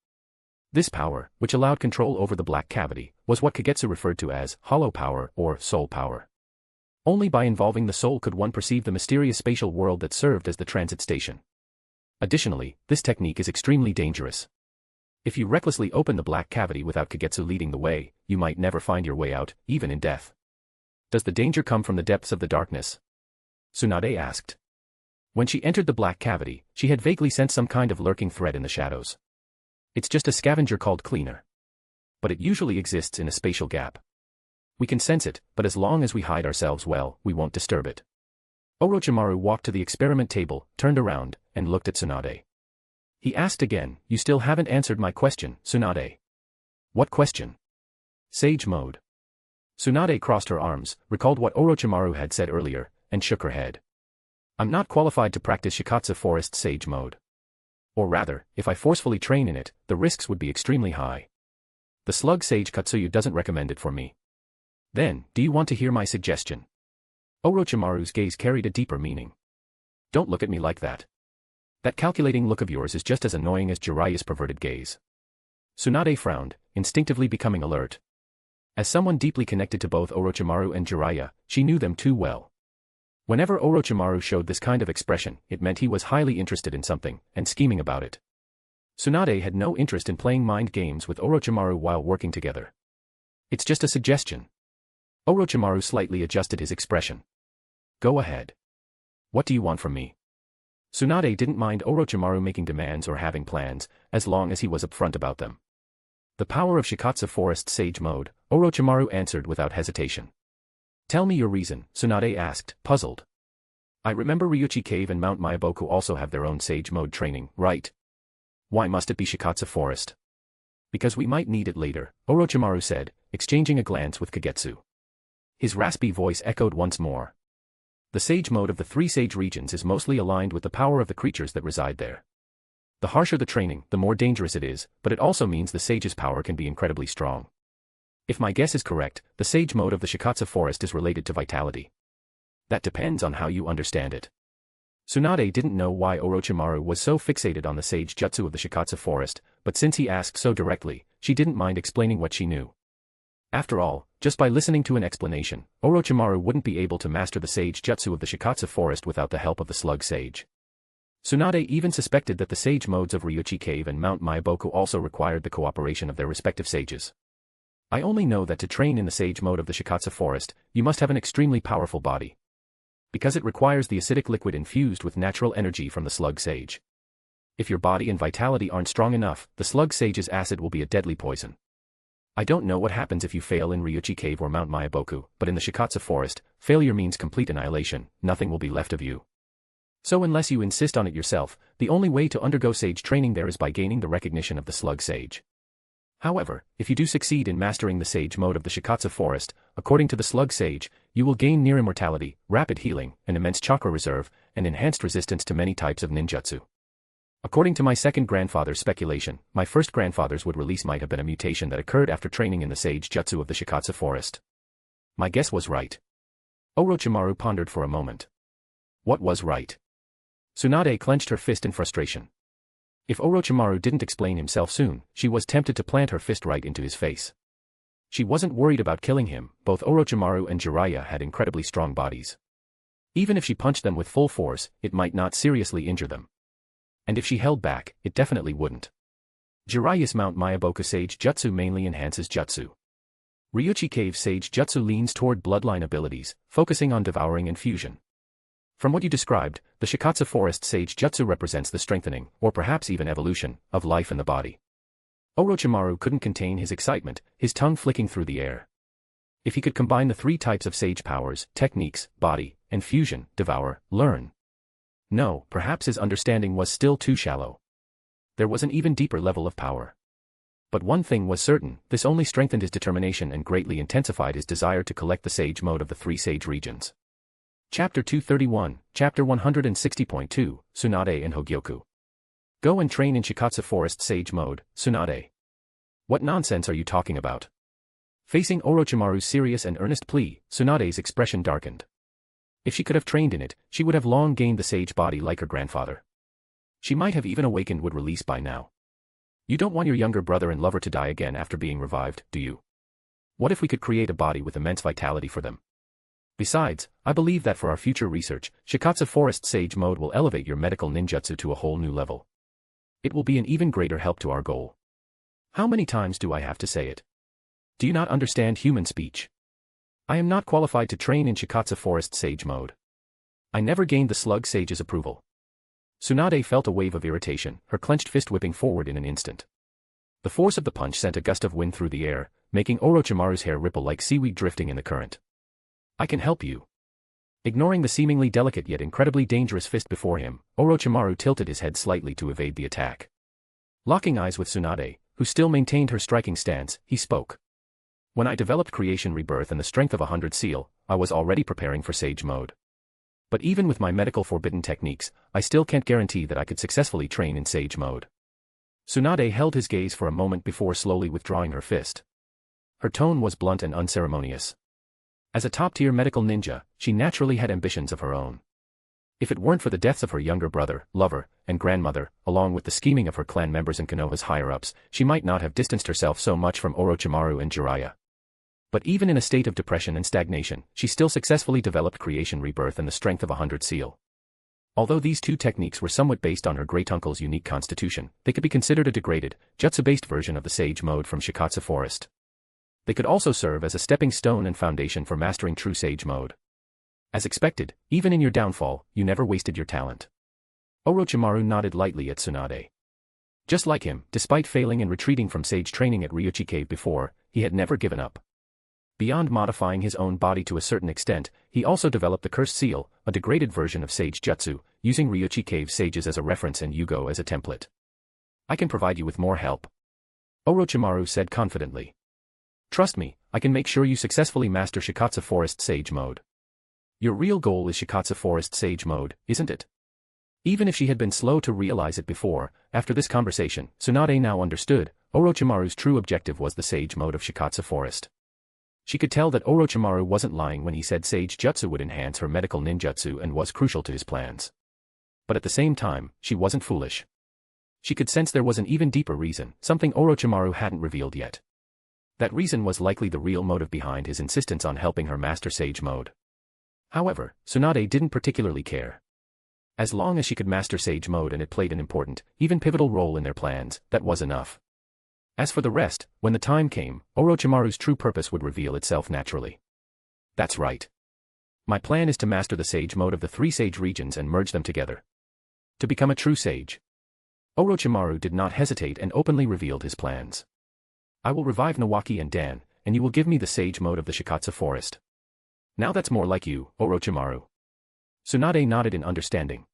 This power, which allowed control over the black cavity, was what Kagetsu referred to as hollow power or soul power. Only by involving the soul could one perceive the mysterious spatial world that served as the transit station. Additionally, this technique is extremely dangerous. If you recklessly open the black cavity without Kagetsu leading the way, you might never find your way out, even in death. Does the danger come from the depths of the darkness? Tsunade asked. When she entered the black cavity, she had vaguely sensed some kind of lurking threat in the shadows. It's just a scavenger called cleaner. But it usually exists in a spatial gap. We can sense it, but as long as we hide ourselves well, we won't disturb it. Orochimaru walked to the experiment table, turned around, and looked at Tsunade. He asked again, you still haven't answered my question, Tsunade. What question? Sage mode. Tsunade crossed her arms, recalled what Orochimaru had said earlier, and shook her head. I'm not qualified to practice Shikatsu Forest Sage mode. Or rather, if I forcefully train in it, the risks would be extremely high. The slug sage Katsuyu doesn't recommend it for me. Then, do you want to hear my suggestion? Orochimaru's gaze carried a deeper meaning. Don't look at me like that. That calculating look of yours is just as annoying as Jiraiya's perverted gaze. Tsunade frowned, instinctively becoming alert. As someone deeply connected to both Orochimaru and Jiraiya, she knew them too well. Whenever Orochimaru showed this kind of expression, it meant he was highly interested in something, and scheming about it. Tsunade had no interest in playing mind games with Orochimaru while working together. It's just a suggestion. Orochimaru slightly adjusted his expression. Go ahead. What do you want from me? Tsunade didn't mind Orochimaru making demands or having plans, as long as he was upfront about them. The power of Shikatsu Forest Sage Mode, Orochimaru answered without hesitation. Tell me your reason, Tsunade asked, puzzled. I remember Ryuchi Cave and Mount Myaboku also have their own Sage Mode training, right? Why must it be Shikatsu Forest? Because we might need it later, Orochimaru said, exchanging a glance with Kagetsu. His raspy voice echoed once more. The Sage Mode of the three Sage regions is mostly aligned with the power of the creatures that reside there. The harsher the training, the more dangerous it is, but it also means the Sage's power can be incredibly strong. If my guess is correct, the Sage Mode of the Shikatsu Forest is related to vitality. That depends on how you understand it. Tsunade didn't know why Orochimaru was so fixated on the Sage Jutsu of the Shikatsu Forest, but since he asked so directly, she didn't mind explaining what she knew. After all, just by listening to an explanation, Orochimaru wouldn't be able to master the Sage Jutsu of the Shikatsu Forest without the help of the Slug Sage. Tsunade even suspected that the Sage Modes of Ryuchi Cave and Mount Myaboku also required the cooperation of their respective sages. I only know that to train in the Sage Mode of the Shikatsu Forest, you must have an extremely powerful body. Because it requires the acidic liquid infused with natural energy from the Slug Sage. If your body and vitality aren't strong enough, the Slug Sage's acid will be a deadly poison. I don't know what happens if you fail in Ryuchi Cave or Mount Myaboku, but in the Shikatsu Forest, failure means complete annihilation, nothing will be left of you. So unless you insist on it yourself, the only way to undergo Sage training there is by gaining the recognition of the Slug Sage. However, if you do succeed in mastering the Sage Mode of the Shikatsu Forest, according to the Slug Sage, you will gain near immortality, rapid healing, an immense chakra reserve, and enhanced resistance to many types of ninjutsu. According to my second grandfather's speculation, my first grandfather's would release might have been a mutation that occurred after training in the Sage Jutsu of the Shikatsu Forest. My guess was right. Orochimaru pondered for a moment. What was right? Tsunade clenched her fist in frustration. If Orochimaru didn't explain himself soon, she was tempted to plant her fist right into his face. She wasn't worried about killing him, both Orochimaru and Jiraiya had incredibly strong bodies. Even if she punched them with full force, it might not seriously injure them. And if she held back, it definitely wouldn't. Jiraiya's Mount Myaboku Sage Jutsu mainly enhances Jutsu. Ryuchi Cave Sage Jutsu leans toward bloodline abilities, focusing on devouring and fusion. From what you described, the Shikatsu Forest Sage Jutsu represents the strengthening, or perhaps even evolution, of life in the body. Orochimaru couldn't contain his excitement, his tongue flicking through the air. If he could combine the three types of Sage powers, techniques, body, and fusion, devour, learn. No, perhaps his understanding was still too shallow. There was an even deeper level of power. But one thing was certain, this only strengthened his determination and greatly intensified his desire to collect the Sage Mode of the three Sage regions. Chapter 231, Chapter 160.2, Tsunade and Hogyoku. Go and train in Shikatsu Forest Sage Mode, Tsunade. What nonsense are you talking about? Facing Orochimaru's serious and earnest plea, Tsunade's expression darkened. If she could have trained in it, she would have long gained the sage body like her grandfather. She might have even awakened would release by now. You don't want your younger brother and lover to die again after being revived, do you? What if we could create a body with immense vitality for them? Besides, I believe that for our future research, Shikatsu Forest Sage Mode will elevate your medical ninjutsu to a whole new level. It will be an even greater help to our goal. How many times do I have to say it? Do you not understand human speech? I am not qualified to train in Shikatsu Forest Sage Mode. I never gained the Slug Sage's approval. Tsunade felt a wave of irritation, her clenched fist whipping forward in an instant. The force of the punch sent a gust of wind through the air, making Orochimaru's hair ripple like seaweed drifting in the current. I can help you. Ignoring the seemingly delicate yet incredibly dangerous fist before him, Orochimaru tilted his head slightly to evade the attack. Locking eyes with Tsunade, who still maintained her striking stance, he spoke. When I developed Creation Rebirth and the strength of 100 Seal, I was already preparing for Sage Mode. But even with my medical forbidden techniques, I still can't guarantee that I could successfully train in Sage Mode. Tsunade held his gaze for a moment before slowly withdrawing her fist. Her tone was blunt and unceremonious. As a top-tier medical ninja, she naturally had ambitions of her own. If it weren't for the deaths of her younger brother, lover, and grandmother, along with the scheming of her clan members and Konoha's higher-ups, she might not have distanced herself so much from Orochimaru and Jiraiya. But even in a state of depression and stagnation, she still successfully developed creation rebirth and the strength of 100 seal. Although these two techniques were somewhat based on her great-uncle's unique constitution, they could be considered a degraded, jutsu-based version of the Sage Mode from Shikatsu Forest. They could also serve as a stepping stone and foundation for mastering true Sage Mode. As expected, even in your downfall, you never wasted your talent. Orochimaru nodded lightly at Tsunade. Just like him, despite failing and retreating from sage training at Ryuchi Cave before, he had never given up. Beyond modifying his own body to a certain extent, he also developed the Cursed Seal, a degraded version of Sage Jutsu, using Ryuchi Cave sages as a reference and Yhiko as a template. I can provide you with more help. Orochimaru said confidently. Trust me, I can make sure you successfully master Shikatsu Forest Sage Mode. Your real goal is Shikatsu Forest Sage Mode, isn't it? Even if she had been slow to realize it before, after this conversation, Tsunade now understood, Orochimaru's true objective was the Sage Mode of Shikatsu Forest. She could tell that Orochimaru wasn't lying when he said Sage Jutsu would enhance her medical ninjutsu and was crucial to his plans. But at the same time, she wasn't foolish. She could sense there was an even deeper reason, something Orochimaru hadn't revealed yet. That reason was likely the real motive behind his insistence on helping her master Sage Mode. However, Tsunade didn't particularly care. As long as she could master Sage Mode and it played an important, even pivotal role in their plans, that was enough. As for the rest, when the time came, Orochimaru's true purpose would reveal itself naturally. That's right. My plan is to master the Sage Mode of the 3 sage regions and merge them together. To become a true sage. Orochimaru did not hesitate and openly revealed his plans. I will revive Nawaki and Dan, and you will give me the Sage Mode of the Shikatsu Forest. Now that's more like you, Orochimaru. Tsunade nodded in understanding.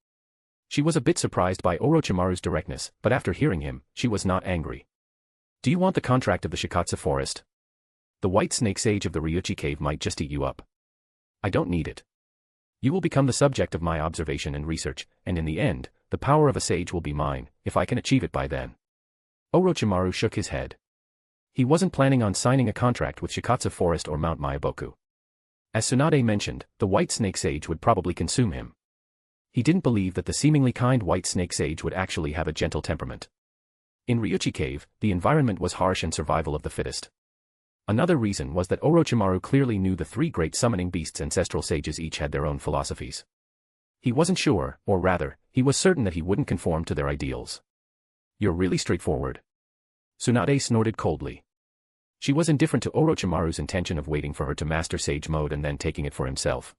She was a bit surprised by Orochimaru's directness, but after hearing him, she was not angry. Do you want the contract of the Shikatsu Forest? The White Snake Sage of the Ryuchi Cave might just eat you up. I don't need it. You will become the subject of my observation and research, and in the end, the power of a sage will be mine, if I can achieve it by then. Orochimaru shook his head. He wasn't planning on signing a contract with Shikatsu Forest or Mount Myoboku. As Tsunade mentioned, the White Snake Sage would probably consume him. He didn't believe that the seemingly kind White Snake Sage would actually have a gentle temperament. In Ryuchi Cave, the environment was harsh and survival of the fittest. Another reason was that Orochimaru clearly knew the 3 great summoning beasts' ancestral sages each had their own philosophies. He wasn't sure, or rather, he was certain that he wouldn't conform to their ideals. You're really straightforward. Tsunade snorted coldly. She was indifferent to Orochimaru's intention of waiting for her to master Sage Mode and then taking it for himself.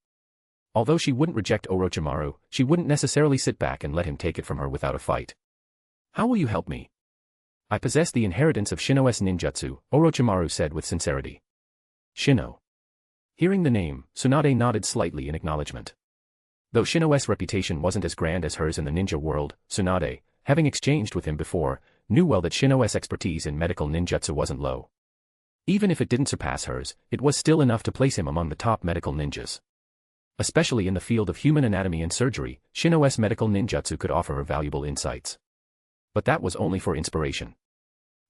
Although she wouldn't reject Orochimaru, she wouldn't necessarily sit back and let him take it from her without a fight. How will you help me? I possess the inheritance of Shino's ninjutsu, Orochimaru said with sincerity. Shino. Hearing the name, Tsunade nodded slightly in acknowledgement. Though Shino's reputation wasn't as grand as hers in the ninja world, Tsunade, having exchanged with him before, knew well that Shino's expertise in medical ninjutsu wasn't low. Even if it didn't surpass hers, it was still enough to place him among the top medical ninjas. Especially in the field of human anatomy and surgery, Shino's medical ninjutsu could offer her valuable insights. But that was only for inspiration.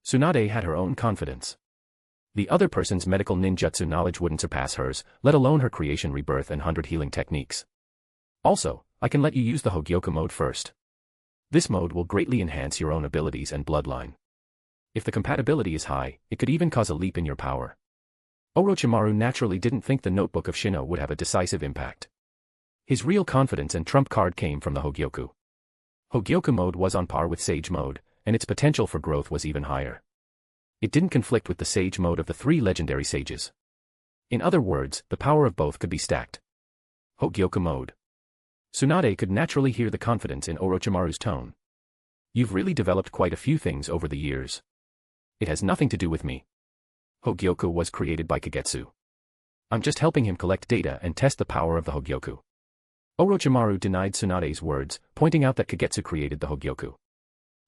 Tsunade had her own confidence. The other person's medical ninjutsu knowledge wouldn't surpass hers, let alone her creation rebirth and 100 healing techniques. Also, I can let you use the Hogyoku mode first. This mode will greatly enhance your own abilities and bloodline. If the compatibility is high, it could even cause a leap in your power. Orochimaru naturally didn't think the notebook of Shino would have a decisive impact. His real confidence and trump card came from the Hogyoku. Hogyoku mode was on par with Sage mode, and its potential for growth was even higher. It didn't conflict with the Sage mode of the 3 legendary sages. In other words, the power of both could be stacked. Hogyoku mode. Tsunade could naturally hear the confidence in Orochimaru's tone. You've really developed quite a few things over the years. It has nothing to do with me. Hogyoku was created by Kagetsu. I'm just helping him collect data and test the power of the Hogyoku. Orochimaru denied Tsunade's words, pointing out that Kagetsu created the Hogyoku.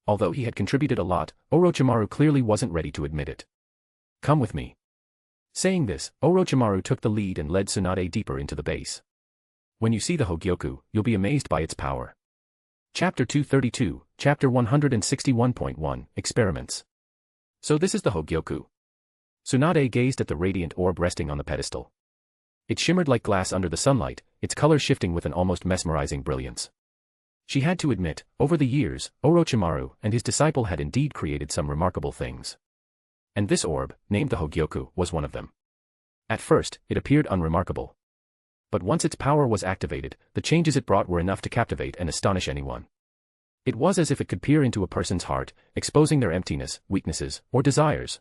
Although he had contributed a lot, Orochimaru clearly wasn't ready to admit it. Come with me. Saying this, Orochimaru took the lead and led Tsunade deeper into the base. When you see the Hogyoku, you'll be amazed by its power. Chapter 232, Chapter 161.1, Experiments. So this is the Hogyoku. Tsunade gazed at the radiant orb resting on the pedestal. It shimmered like glass under the sunlight, its color shifting with an almost mesmerizing brilliance. She had to admit, over the years, Orochimaru and his disciple had indeed created some remarkable things. And this orb, named the Hogyoku, was one of them. At first, it appeared unremarkable. But once its power was activated, the changes it brought were enough to captivate and astonish anyone. It was as if it could peer into a person's heart, exposing their emptiness, weaknesses, or desires.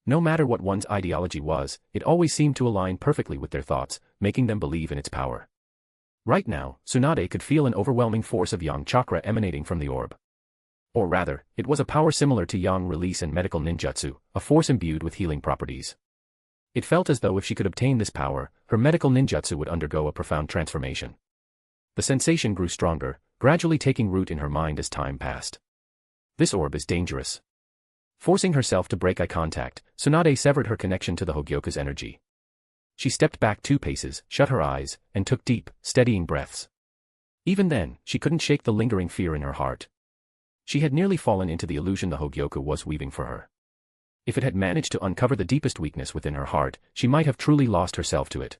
No matter what one's ideology was, it always seemed to align perfectly with their thoughts, making them believe in its power. Right now, Tsunade could feel an overwhelming force of yang chakra emanating from the orb. Or rather, it was a power similar to yang release and medical ninjutsu, a force imbued with healing properties. It felt as though if she could obtain this power, her medical ninjutsu would undergo a profound transformation. The sensation grew stronger, gradually taking root in her mind as time passed. This orb is dangerous. Forcing herself to break eye contact, Tsunade severed her connection to the Hogyoku's energy. She stepped back 2 paces, shut her eyes, and took deep, steadying breaths. Even then, she couldn't shake the lingering fear in her heart. She had nearly fallen into the illusion the Hogyoku was weaving for her. If it had managed to uncover the deepest weakness within her heart, she might have truly lost herself to it.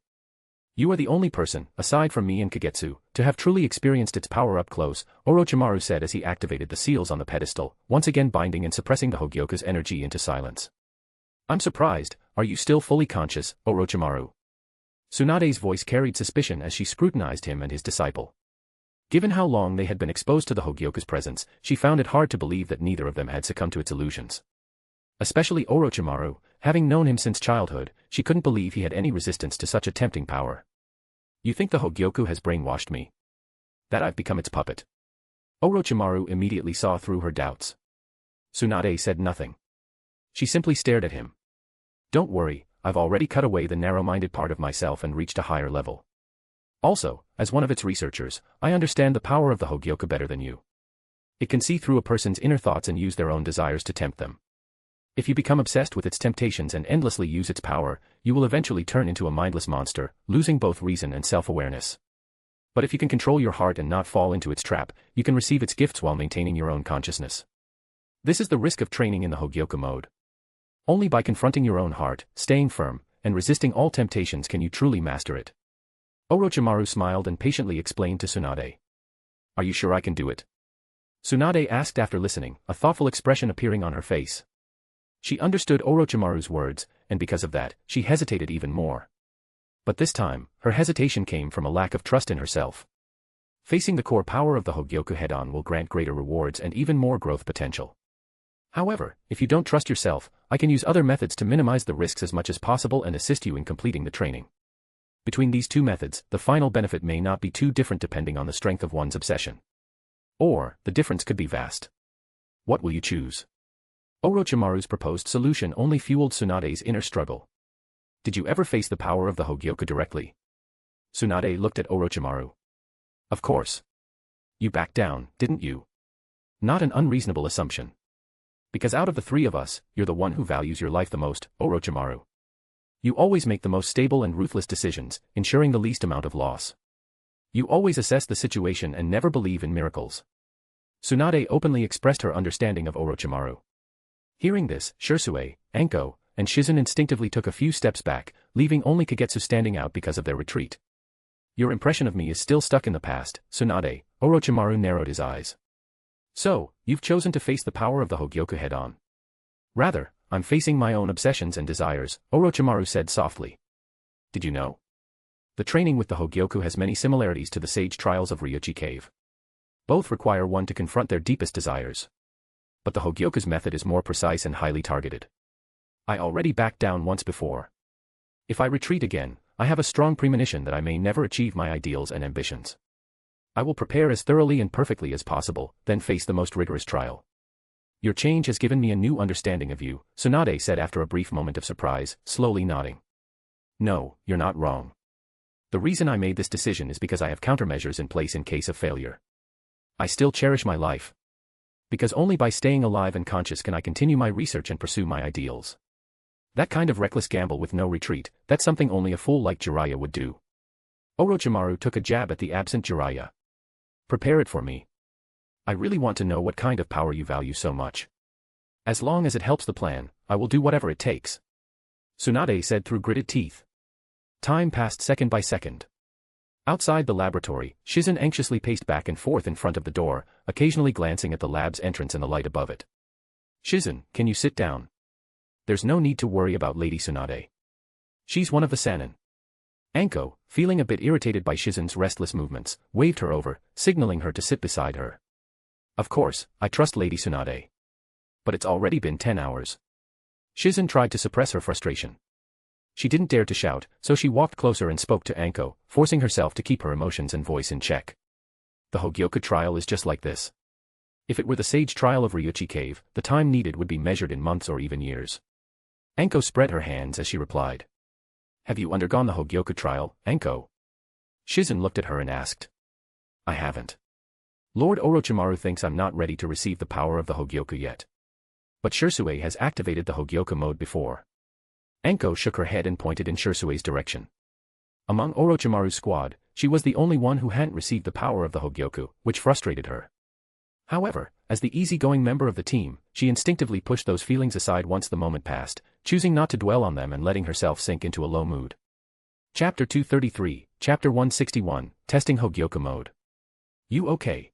You are the only person, aside from me and Kagetsu, to have truly experienced its power up close, Orochimaru said as he activated the seals on the pedestal, once again binding and suppressing the Hogyoku's energy into silence. I'm surprised, are you still fully conscious, Orochimaru? Tsunade's voice carried suspicion as she scrutinized him and his disciple. Given how long they had been exposed to the Hogyoku's presence, she found it hard to believe that neither of them had succumbed to its illusions. Especially Orochimaru, having known him since childhood, she couldn't believe he had any resistance to such a tempting power. You think the Hogyoku has brainwashed me? That I've become its puppet? Orochimaru immediately saw through her doubts. Tsunade said nothing. She simply stared at him. Don't worry, I've already cut away the narrow-minded part of myself and reached a higher level. Also, as one of its researchers, I understand the power of the Hogyoku better than you. It can see through a person's inner thoughts and use their own desires to tempt them. If you become obsessed with its temptations and endlessly use its power, you will eventually turn into a mindless monster, losing both reason and self-awareness. But if you can control your heart and not fall into its trap, you can receive its gifts while maintaining your own consciousness. This is the risk of training in the Hogyoku mode. Only by confronting your own heart, staying firm, and resisting all temptations can you truly master it. Orochimaru smiled and patiently explained to Tsunade. Are you sure I can do it? Tsunade asked after listening, a thoughtful expression appearing on her face. She understood Orochimaru's words, and because of that, she hesitated even more. But this time, her hesitation came from a lack of trust in herself. Facing the core power of the Hogyoku head-on will grant greater rewards and even more growth potential. However, if you don't trust yourself, I can use other methods to minimize the risks as much as possible and assist you in completing the training. Between these 2 methods, the final benefit may not be too different depending on the strength of one's obsession. Or, the difference could be vast. What will you choose? Orochimaru's proposed solution only fueled Tsunade's inner struggle. Did you ever face the power of the Hogyoku directly? Tsunade looked at Orochimaru. Of course. You backed down, didn't you? Not an unreasonable assumption. Because out of the 3 of us, you're the one who values your life the most, Orochimaru. You always make the most stable and ruthless decisions, ensuring the least amount of loss. You always assess the situation and never believe in miracles. Tsunade openly expressed her understanding of Orochimaru. Hearing this, Sherui, Anko, and Shizun instinctively took a few steps back, leaving only Kagetsu standing out because of their retreat. Your impression of me is still stuck in the past, Tsunade. Orochimaru narrowed his eyes. So, you've chosen to face the power of the Hogyoku head-on. Rather, I'm facing my own obsessions and desires, Orochimaru said softly. Did you know? The training with the Hogyoku has many similarities to the sage trials of Ryuchi Cave. Both require one to confront their deepest desires. But the Hogyoku's method is more precise and highly targeted. I already backed down once before. If I retreat again, I have a strong premonition that I may never achieve my ideals and ambitions. I will prepare as thoroughly and perfectly as possible, then face the most rigorous trial. Your change has given me a new understanding of you, Tsunade said after a brief moment of surprise, slowly nodding. No, you're not wrong. The reason I made this decision is because I have countermeasures in place in case of failure. I still cherish my life. Because only by staying alive and conscious can I continue my research and pursue my ideals. That kind of reckless gamble with no retreat, that's something only a fool like Jiraiya would do. Orochimaru took a jab at the absent Jiraiya. Prepare it for me. I really want to know what kind of power you value so much. As long as it helps the plan, I will do whatever it takes. Tsunade said through gritted teeth. Time passed second by second. Outside the laboratory, Shizen anxiously paced back and forth in front of the door, occasionally glancing at the lab's entrance and the light above it. Shizen, can you sit down? There's no need to worry about Lady Tsunade. She's one of the Sannin. Anko, feeling a bit irritated by Shizen's restless movements, waved her over, signaling her to sit beside her. Of course, I trust Lady Tsunade. But it's already been 10 hours. Shizen tried to suppress her frustration. She didn't dare to shout, so she walked closer and spoke to Anko, forcing herself to keep her emotions and voice in check. The Hogyoku trial is just like this. If it were the sage trial of Ryuchi Cave, the time needed would be measured in months or even years. Anko spread her hands as she replied. Have you undergone the Hogyoku trial, Anko? Shizen looked at her and asked. I haven't. Lord Orochimaru thinks I'm not ready to receive the power of the Hogyoku yet. But Sherui has activated the Hogyoku mode before. Anko shook her head and pointed in Shersui's direction. Among Orochimaru's squad, she was the only one who hadn't received the power of the Hogyoku, which frustrated her. However, as the easygoing member of the team, she instinctively pushed those feelings aside once the moment passed, choosing not to dwell on them and letting herself sink into a low mood. Chapter 233, Chapter 161, Testing Hogyoku Mode. You okay?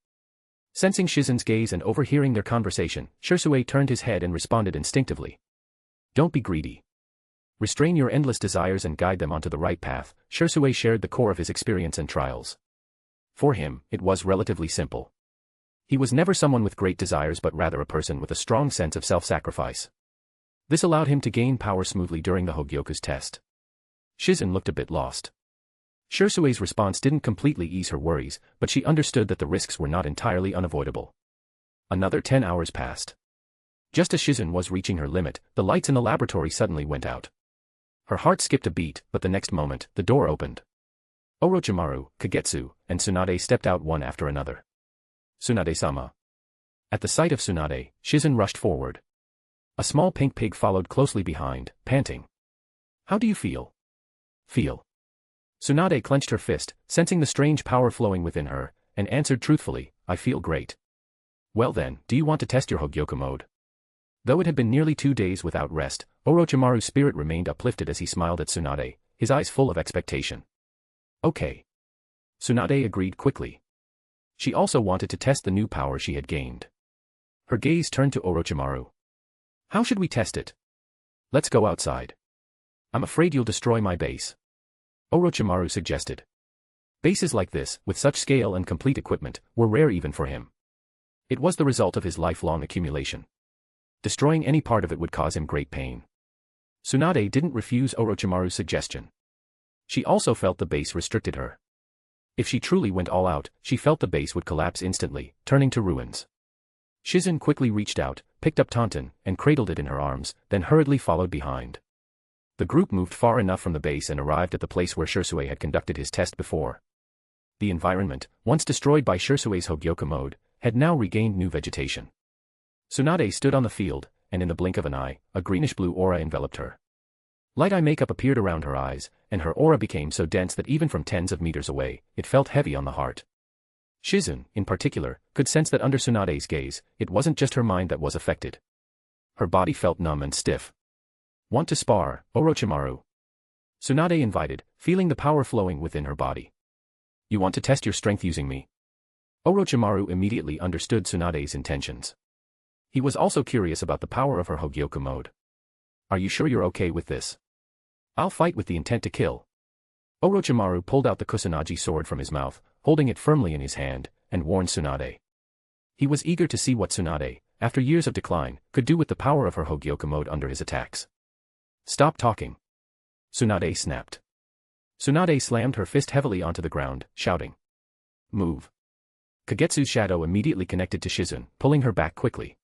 Sensing Shizen's gaze and overhearing their conversation, Sherui turned his head and responded instinctively. Don't be greedy. Restrain your endless desires and guide them onto the right path. Sherui shared the core of his experience and trials. For him, it was relatively simple. He was never someone with great desires but rather a person with a strong sense of self-sacrifice. This allowed him to gain power smoothly during the Hogyoku's test. Shizen looked a bit lost. Shersui's response didn't completely ease her worries, but she understood that the risks were not entirely unavoidable. Another 10 hours passed. Just as Shizen was reaching her limit, the lights in the laboratory suddenly went out. Her heart skipped a beat, but the next moment, the door opened. Orochimaru, Kagetsu, and Tsunade stepped out one after another. Tsunade-sama. At the sight of Tsunade, Shizen rushed forward. A small pink pig followed closely behind, panting. How do you feel? Feel. Tsunade clenched her fist, sensing the strange power flowing within her, and answered truthfully, I feel great. Well then, do you want to test your Hogyoku mode? Though it had been nearly 2 days without rest, Orochimaru's spirit remained uplifted as he smiled at Tsunade, his eyes full of expectation. Okay. Tsunade agreed quickly. She also wanted to test the new power she had gained. Her gaze turned to Orochimaru. How should we test it? Let's go outside. I'm afraid you'll destroy my base. Orochimaru suggested. Bases like this, with such scale and complete equipment, were rare even for him. It was the result of his lifelong accumulation. Destroying any part of it would cause him great pain. Tsunade didn't refuse Orochimaru's suggestion. She also felt the base restricted her. If she truly went all out, she felt the base would collapse instantly, turning to ruins. Shizen quickly reached out, picked up Taunton, and cradled it in her arms, then hurriedly followed behind. The group moved far enough from the base and arrived at the place where Sherui had conducted his test before. The environment, once destroyed by Shersui's Hogyoku mode, had now regained new vegetation. Tsunade stood on the field, and in the blink of an eye, a greenish-blue aura enveloped her. Light eye makeup appeared around her eyes, and her aura became so dense that even from tens of meters away, it felt heavy on the heart. Shizen, in particular, could sense that under Tsunade's gaze, it wasn't just her mind that was affected. Her body felt numb and stiff. Want to spar, Orochimaru? Tsunade invited, feeling the power flowing within her body. You want to test your strength using me? Orochimaru immediately understood Tsunade's intentions. He was also curious about the power of her Hogyoku mode. Are you sure you're okay with this? I'll fight with the intent to kill. Orochimaru pulled out the Kusanagi sword from his mouth, holding it firmly in his hand, and warned Tsunade. He was eager to see what Tsunade, after years of decline, could do with the power of her Hogyoku mode under his attacks. Stop talking. Tsunade snapped. Tsunade slammed her fist heavily onto the ground, shouting. Move. Kagetsu's shadow immediately connected to Shizen, pulling her back quickly.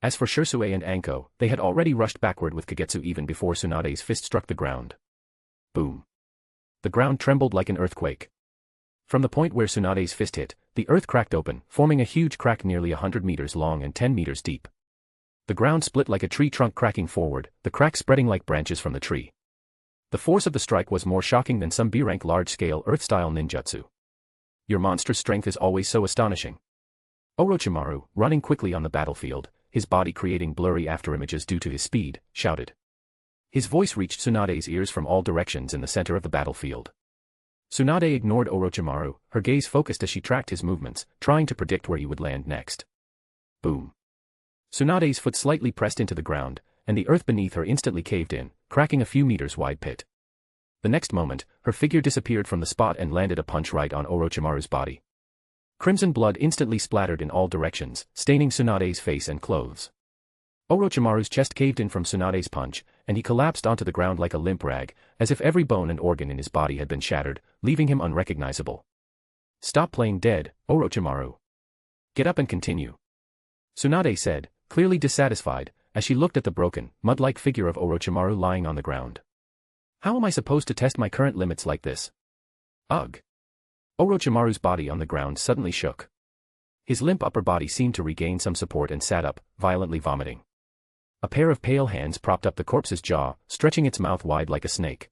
As for Sherui and Anko, they had already rushed backward with Kagetsu even before Tsunade's fist struck the ground. Boom. The ground trembled like an earthquake. From the point where Tsunade's fist hit, the earth cracked open, forming a huge crack nearly 100 meters long and 10 meters deep. The ground split like a tree trunk cracking forward, the crack spreading like branches from the tree. The force of the strike was more shocking than some B-rank large-scale Earth-style ninjutsu. Your monstrous strength is always so astonishing. Orochimaru, running quickly on the battlefield, his body creating blurry afterimages due to his speed, shouted. His voice reached Tsunade's ears from all directions in the center of the battlefield. Tsunade ignored Orochimaru, her gaze focused as she tracked his movements, trying to predict where he would land next. Boom. Tsunade's foot slightly pressed into the ground, and the earth beneath her instantly caved in, cracking a few meters wide pit. The next moment, her figure disappeared from the spot and landed a punch right on Orochimaru's body. Crimson blood instantly splattered in all directions, staining Tsunade's face and clothes. Orochimaru's chest caved in from Tsunade's punch, and he collapsed onto the ground like a limp rag, as if every bone and organ in his body had been shattered, leaving him unrecognizable. Stop playing dead, Orochimaru. Get up and continue. Tsunade said, clearly dissatisfied, as she looked at the broken, mud-like figure of Orochimaru lying on the ground. How am I supposed to test my current limits like this? Ugh. Orochimaru's body on the ground suddenly shook. His limp upper body seemed to regain some support and sat up, violently vomiting. A pair of pale hands propped up the corpse's jaw, stretching its mouth wide like a snake.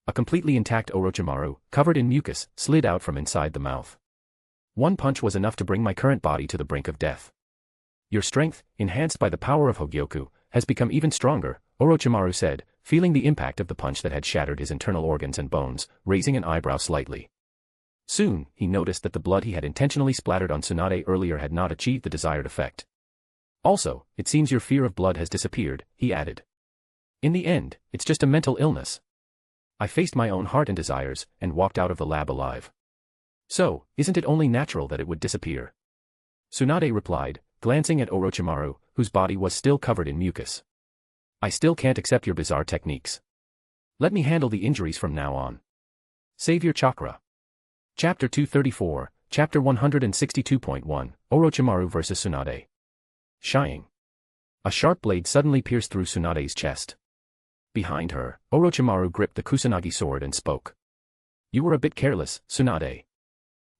A completely intact Orochimaru, covered in mucus, slid out from inside the mouth. One punch was enough to bring my current body to the brink of death. Your strength, enhanced by the power of Hogyoku, has become even stronger, Orochimaru said, feeling the impact of the punch that had shattered his internal organs and bones, raising an eyebrow slightly. Soon, he noticed that the blood he had intentionally splattered on Tsunade earlier had not achieved the desired effect. Also, it seems your fear of blood has disappeared, he added. In the end, it's just a mental illness. I faced my own heart and desires, and walked out of the lab alive. So, isn't it only natural that it would disappear? Tsunade replied, glancing at Orochimaru, whose body was still covered in mucus. I still can't accept your bizarre techniques. Let me handle the injuries from now on. Save your chakra. Chapter 234, Chapter 162.1, Orochimaru vs Tsunade. Shying. A sharp blade suddenly pierced through Tsunade's chest. Behind her, Orochimaru gripped the Kusanagi sword and spoke. You were a bit careless, Tsunade.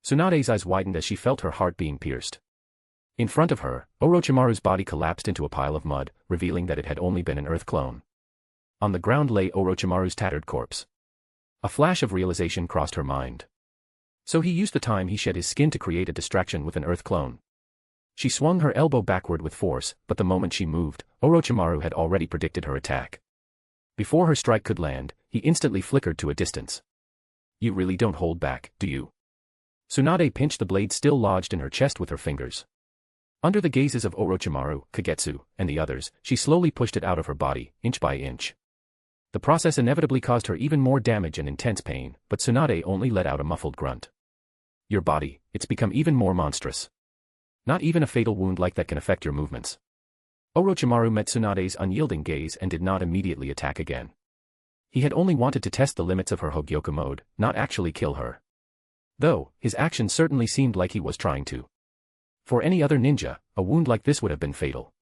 Tsunade's eyes widened as she felt her heart being pierced. In front of her, Orochimaru's body collapsed into a pile of mud, revealing that it had only been an earth clone. On the ground lay Orochimaru's tattered corpse. A flash of realization crossed her mind. So he used the time he shed his skin to create a distraction with an earth clone. She swung her elbow backward with force, but the moment she moved, Orochimaru had already predicted her attack. Before her strike could land, he instantly flickered to a distance. You really don't hold back, do you? Tsunade pinched the blade still lodged in her chest with her fingers. Under the gazes of Orochimaru, Kagetsu, and the others, she slowly pushed it out of her body, inch by inch. The process inevitably caused her even more damage and intense pain, but Tsunade only let out a muffled grunt. Your body, it's become even more monstrous. Not even a fatal wound like that can affect your movements. Orochimaru met Tsunade's unyielding gaze and did not immediately attack again. He had only wanted to test the limits of her Hogyoku mode, not actually kill her. Though, his actions certainly seemed like he was trying to. For any other ninja, a wound like this would have been fatal.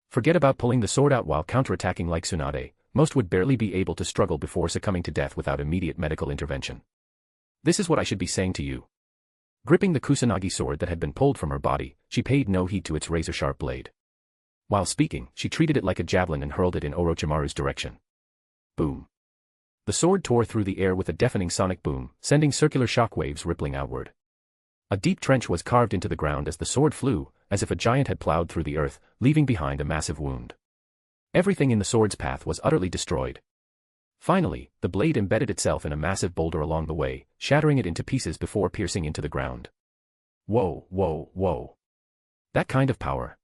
Forget about pulling the sword out while counterattacking like Tsunade, most would barely be able to struggle before succumbing to death without immediate medical intervention. This is what I should be saying to you. Gripping the Kusanagi sword that had been pulled from her body, she paid no heed to its razor-sharp blade. While speaking, she treated it like a javelin and hurled it in Orochimaru's direction. Boom. The sword tore through the air with a deafening sonic boom, sending circular shock waves rippling outward. A deep trench was carved into the ground as the sword flew, as if a giant had plowed through the earth, leaving behind a massive wound. Everything in the sword's path was utterly destroyed. Finally, the blade embedded itself in a massive boulder along the way, shattering it into pieces before piercing into the ground. Whoa, whoa, whoa. That kind of power.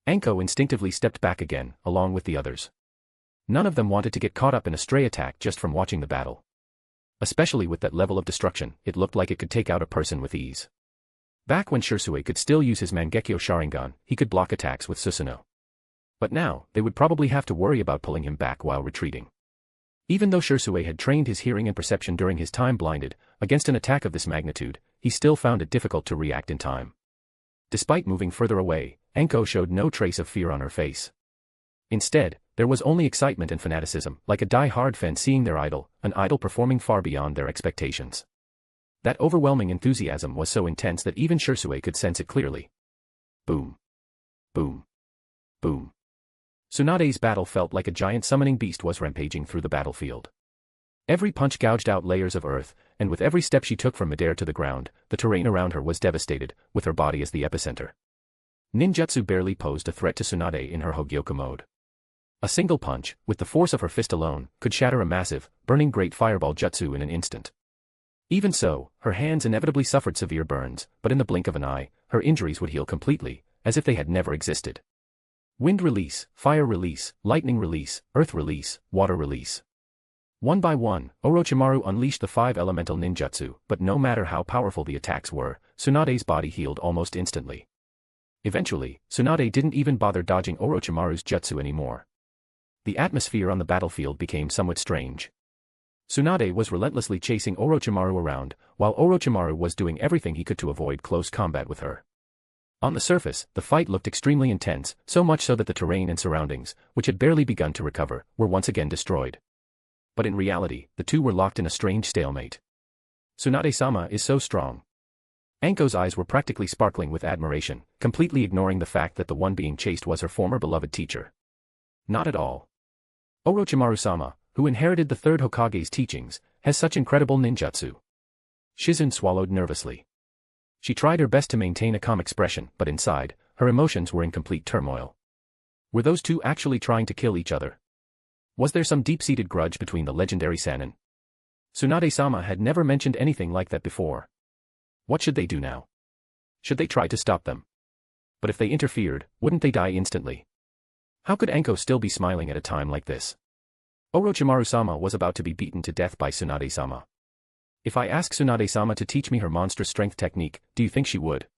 Anko instinctively stepped back again, along with the others. None of them wanted to get caught up in a stray attack just from watching the battle. Especially with that level of destruction, it looked like it could take out a person with ease. Back when Sherui could still use his Mangekyo Sharingan, he could block attacks with Susanoo. But now, they would probably have to worry about pulling him back while retreating. Even though Sherui had trained his hearing and perception during his time blinded, against an attack of this magnitude, he still found it difficult to react in time. Despite moving further away, Anko showed no trace of fear on her face. Instead, there was only excitement and fanaticism, like a die-hard fan seeing their idol, an idol performing far beyond their expectations. That overwhelming enthusiasm was so intense that even Sherui could sense it clearly. Boom. Boom. Boom. Tsunade's battle felt like a giant summoning beast was rampaging through the battlefield. Every punch gouged out layers of earth, and with every step she took from midair to the ground, the terrain around her was devastated, with her body as the epicenter. Ninjutsu barely posed a threat to Tsunade in her Hogyoku mode. A single punch, with the force of her fist alone, could shatter a massive, burning great fireball jutsu in an instant. Even so, her hands inevitably suffered severe burns, but in the blink of an eye, her injuries would heal completely, as if they had never existed. Wind release, fire release, lightning release, earth release, water release. One by one, Orochimaru unleashed the 5 elemental ninjutsu, but no matter how powerful the attacks were, Tsunade's body healed almost instantly. Eventually, Tsunade didn't even bother dodging Orochimaru's jutsu anymore. The atmosphere on the battlefield became somewhat strange. Tsunade was relentlessly chasing Orochimaru around, while Orochimaru was doing everything he could to avoid close combat with her. On the surface, the fight looked extremely intense, so much so that the terrain and surroundings, which had barely begun to recover, were once again destroyed. But in reality, the two were locked in a strange stalemate. Tsunade-sama is so strong. Anko's eyes were practically sparkling with admiration, completely ignoring the fact that the one being chased was her former beloved teacher. Not at all. Orochimaru-sama, who inherited the third Hokage's teachings, has such incredible ninjutsu. Shizune swallowed nervously. She tried her best to maintain a calm expression, but inside, her emotions were in complete turmoil. Were those two actually trying to kill each other? Was there some deep-seated grudge between the legendary Sannin? Tsunade-sama had never mentioned anything like that before. What should they do now? Should they try to stop them? But if they interfered, wouldn't they die instantly? How could Anko still be smiling at a time like this? Orochimaru-sama was about to be beaten to death by Tsunade-sama. If I ask Tsunade-sama to teach me her monstrous strength technique, do you think she would?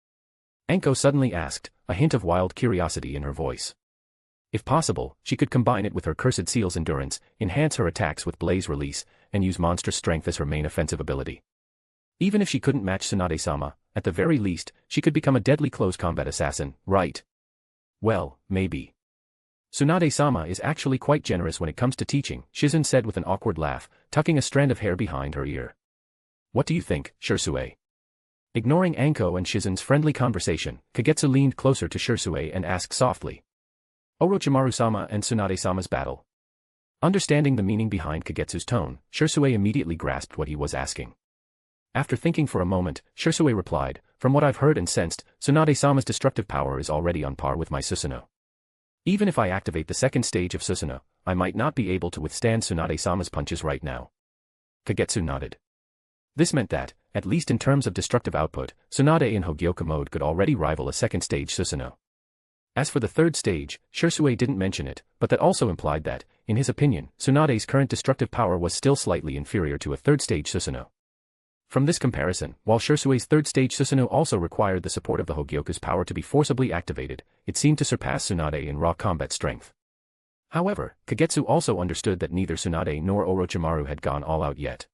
Anko suddenly asked, a hint of wild curiosity in her voice. If possible, she could combine it with her Cursed Seal's endurance, enhance her attacks with Blaze Release, and use monstrous strength as her main offensive ability. Even if she couldn't match Tsunade-sama, at the very least, she could become a deadly close combat assassin, right? Well, maybe. Tsunade-sama is actually quite generous when it comes to teaching, Shizune said with an awkward laugh, tucking a strand of hair behind her ear. What do you think, Sherui? Ignoring Anko and Shizune's friendly conversation, Kagetsu leaned closer to Sherui and asked softly. Orochimaru-sama and Tsunade-sama's battle. Understanding the meaning behind Kagetsu's tone, Sherui immediately grasped what he was asking. After thinking for a moment, Sherui replied, from what I've heard and sensed, Tsunade-sama's destructive power is already on par with my Susanoo. Even if I activate the second stage of Susanoo, I might not be able to withstand Tsunade-sama's punches right now. Kagetsu nodded. This meant that, at least in terms of destructive output, Tsunade in Hogyoku mode could already rival a second stage Susanoo. As for the third stage, Sherui didn't mention it, but that also implied that, in his opinion, Tsunade's current destructive power was still slightly inferior to a third stage Susanoo. From this comparison, while Shersui's third stage Susanoo also required the support of the Hogyoku's power to be forcibly activated, it seemed to surpass Tsunade in raw combat strength. However, Kagetsu also understood that neither Tsunade nor Orochimaru had gone all out yet.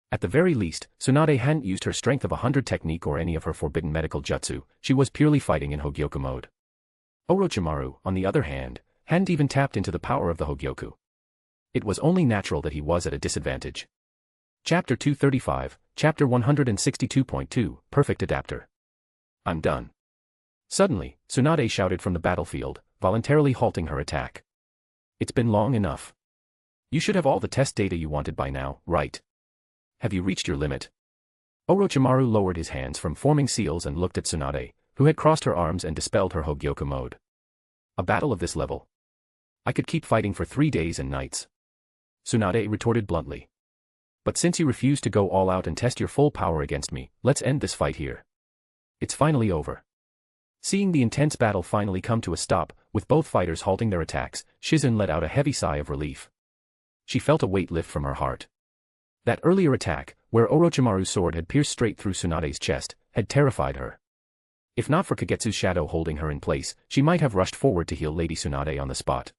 At the very least, Tsunade hadn't used her strength of 100 technique or any of her forbidden medical jutsu, she was purely fighting in Hogyoku mode. Orochimaru, on the other hand, hadn't even tapped into the power of the Hogyoku. It was only natural that he was at a disadvantage. Chapter 235, Chapter 162.2, Perfect Adapter. I'm done. Suddenly, Tsunade shouted from the battlefield, voluntarily halting her attack. It's been long enough. You should have all the test data you wanted by now, right? Have you reached your limit? Orochimaru lowered his hands from forming seals and looked at Tsunade, who had crossed her arms and dispelled her Hogyoku mode. A battle of this level. I could keep fighting for 3 days and nights. Tsunade retorted bluntly. But since you refuse to go all out and test your full power against me, let's end this fight here. It's finally over. Seeing the intense battle finally come to a stop, with both fighters halting their attacks, Shizune let out a heavy sigh of relief. She felt a weight lift from her heart. That earlier attack, where Orochimaru's sword had pierced straight through Tsunade's chest, had terrified her. If not for Kagetsu's shadow holding her in place, she might have rushed forward to heal Lady Tsunade on the spot.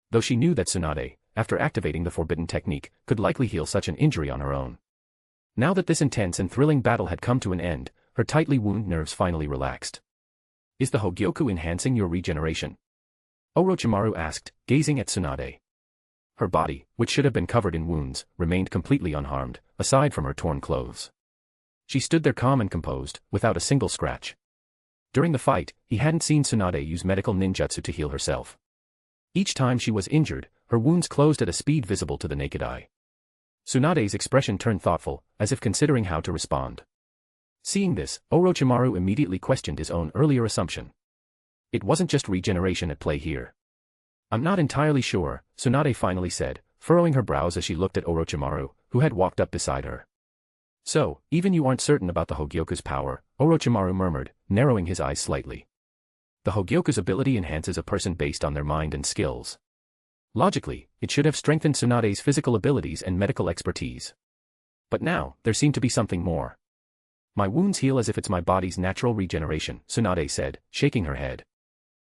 Though she knew that Tsunade, after activating the forbidden technique, could likely heal such an injury on her own. Now that this intense and thrilling battle had come to an end, her tightly wounded nerves finally relaxed. Is the Hogyoku enhancing your regeneration? Orochimaru asked, gazing at Tsunade. Her body, which should have been covered in wounds, remained completely unharmed, aside from her torn clothes. She stood there calm and composed, without a single scratch. During the fight, he hadn't seen Tsunade use medical ninjutsu to heal herself. Each time she was injured, her wounds closed at a speed visible to the naked eye. Tsunade's expression turned thoughtful, as if considering how to respond. Seeing this, Orochimaru immediately questioned his own earlier assumption. It wasn't just regeneration at play here. I'm not entirely sure, Tsunade finally said, furrowing her brows as she looked at Orochimaru, who had walked up beside her. So, even you aren't certain about the Hogyoku's power, Orochimaru murmured, narrowing his eyes slightly. The Hogyoku's ability enhances a person based on their mind and skills. Logically, it should have strengthened Tsunade's physical abilities and medical expertise. But now, there seemed to be something more. My wounds heal as if it's my body's natural regeneration, Tsunade said, shaking her head.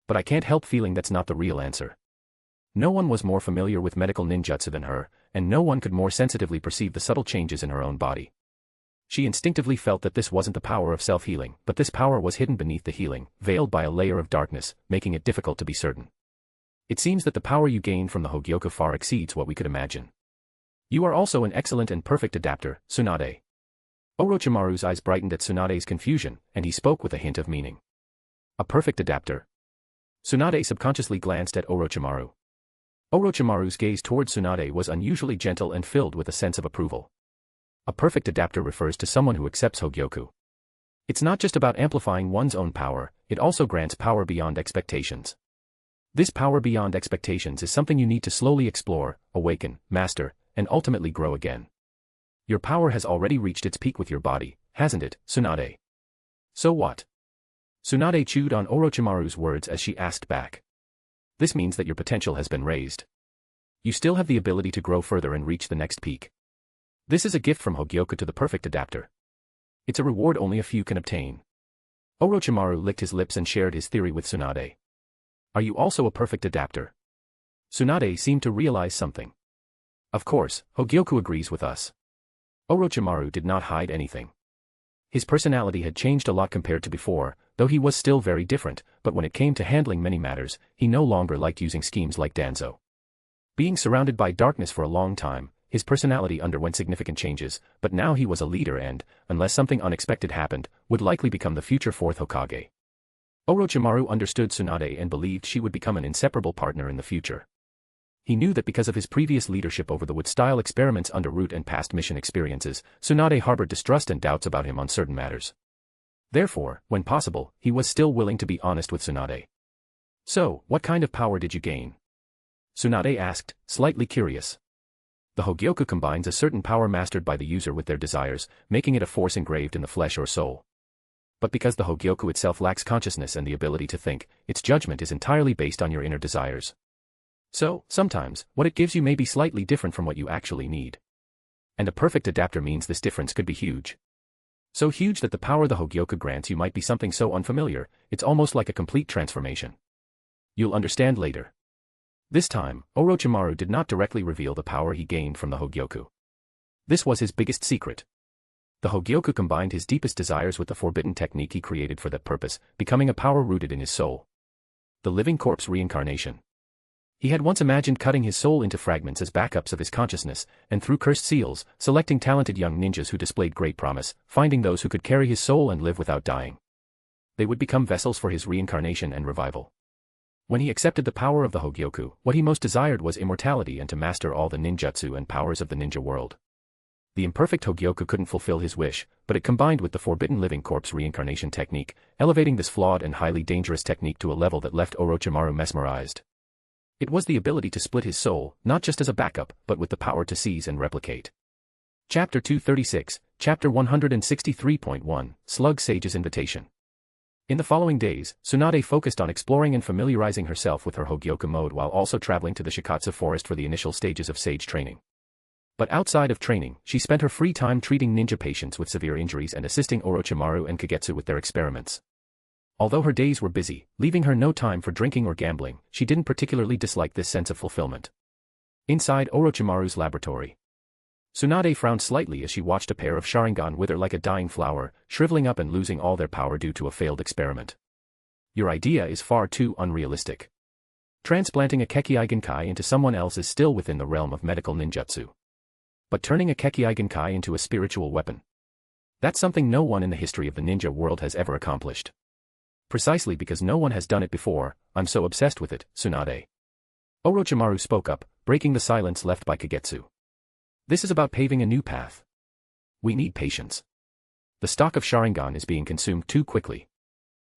But I can't help feeling that's not the real answer. No one was more familiar with medical ninjutsu than her, and no one could more sensitively perceive the subtle changes in her own body. She instinctively felt that this wasn't the power of self-healing, but this power was hidden beneath the healing, veiled by a layer of darkness, making it difficult to be certain. It seems that the power you gain from the Hogyoku far exceeds what we could imagine. You are also an excellent and perfect adapter, Tsunade. Orochimaru's eyes brightened at Tsunade's confusion, and he spoke with a hint of meaning. A perfect adapter. Tsunade subconsciously glanced at Orochimaru. Orochimaru's gaze toward Tsunade was unusually gentle and filled with a sense of approval. A perfect adapter refers to someone who accepts Hogyoku. It's not just about amplifying one's own power, it also grants power beyond expectations. This power beyond expectations is something you need to slowly explore, awaken, master, and ultimately grow again. Your power has already reached its peak with your body, hasn't it, Tsunade? So what? Tsunade chewed on Orochimaru's words as she asked back. This means that your potential has been raised. You still have the ability to grow further and reach the next peak. This is a gift from Hogyoku to the perfect adapter. It's a reward only a few can obtain. Orochimaru licked his lips and shared his theory with Tsunade. Are you also a perfect adapter? Tsunade seemed to realize something. Of course, Hogyoku agrees with us. Orochimaru did not hide anything. His personality had changed a lot compared to before, though he was still very different, but when it came to handling many matters, he no longer liked using schemes like Danzo. Being surrounded by darkness for a long time, his personality underwent significant changes, but now he was a leader and, unless something unexpected happened, would likely become the future fourth Hokage. Orochimaru understood Tsunade and believed she would become an inseparable partner in the future. He knew that because of his previous leadership over the wood-style experiments under Root and past mission experiences, Tsunade harbored distrust and doubts about him on certain matters. Therefore, when possible, he was still willing to be honest with Tsunade. So, what kind of power did you gain? Tsunade asked, slightly curious. The Hogyoku combines a certain power mastered by the user with their desires, making it a force engraved in the flesh or soul. But because the Hogyoku itself lacks consciousness and the ability to think, its judgment is entirely based on your inner desires. So, sometimes, what it gives you may be slightly different from what you actually need. And a perfect adapter means this difference could be huge. So huge that the power the Hogyoku grants you might be something so unfamiliar, it's almost like a complete transformation. You'll understand later. This time, Orochimaru did not directly reveal the power he gained from the Hogyoku. This was his biggest secret. The Hogyoku combined his deepest desires with the forbidden technique he created for that purpose, becoming a power rooted in his soul. The living corpse reincarnation. He had once imagined cutting his soul into fragments as backups of his consciousness, and through cursed seals, selecting talented young ninjas who displayed great promise, finding those who could carry his soul and live without dying. They would become vessels for his reincarnation and revival. When he accepted the power of the Hogyoku, what he most desired was immortality and to master all the ninjutsu and powers of the ninja world. The imperfect Hogyoku couldn't fulfill his wish, but it combined with the forbidden living corpse reincarnation technique, elevating this flawed and highly dangerous technique to a level that left Orochimaru mesmerized. It was the ability to split his soul, not just as a backup, but with the power to seize and replicate. Chapter 236, Chapter 163.1, Slug Sage's Invitation. In the following days, Tsunade focused on exploring and familiarizing herself with her Hogyoku mode while also traveling to the Shikatsu forest for the initial stages of sage training. But outside of training, she spent her free time treating ninja patients with severe injuries and assisting Orochimaru and Kagetsu with their experiments. Although her days were busy, leaving her no time for drinking or gambling, she didn't particularly dislike this sense of fulfillment. Inside Orochimaru's laboratory, Tsunade frowned slightly as she watched a pair of Sharingan wither like a dying flower, shriveling up and losing all their power due to a failed experiment. Your idea is far too unrealistic. Transplanting a Kekkei Genkai into someone else is still within the realm of medical ninjutsu. But turning a Kekkei Genkai into a spiritual weapon, that's something no one in the history of the ninja world has ever accomplished. Precisely because no one has done it before, I'm so obsessed with it, Tsunade. Orochimaru spoke up, breaking the silence left by Kagetsu. This is about paving a new path. We need patience. The stock of Sharingan is being consumed too quickly.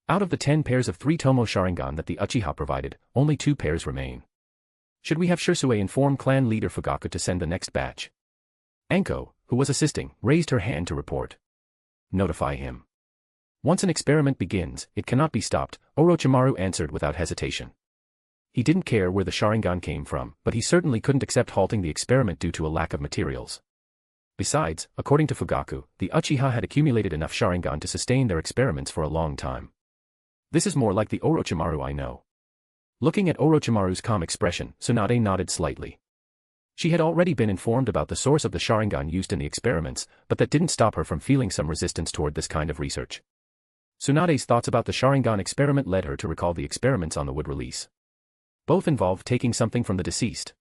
Out of the 10 pairs of 3 Tomo Sharingan that the Uchiha provided, only 2 pairs remain. Should we have Sherui inform clan leader Fugaku to send the next batch? Anko, who was assisting, raised her hand to report. Notify him. Once an experiment begins, it cannot be stopped, Orochimaru answered without hesitation. He didn't care where the Sharingan came from, but he certainly couldn't accept halting the experiment due to a lack of materials. Besides, according to Fugaku, the Uchiha had accumulated enough Sharingan to sustain their experiments for a long time. This is more like the Orochimaru I know. Looking at Orochimaru's calm expression, Tsunade nodded slightly. She had already been informed about the source of the Sharingan used in the experiments, but that didn't stop her from feeling some resistance toward this kind of research. Tsunade's thoughts about the Sharingan experiment led her to recall the experiments on the wood release. Both involved taking something from the deceased.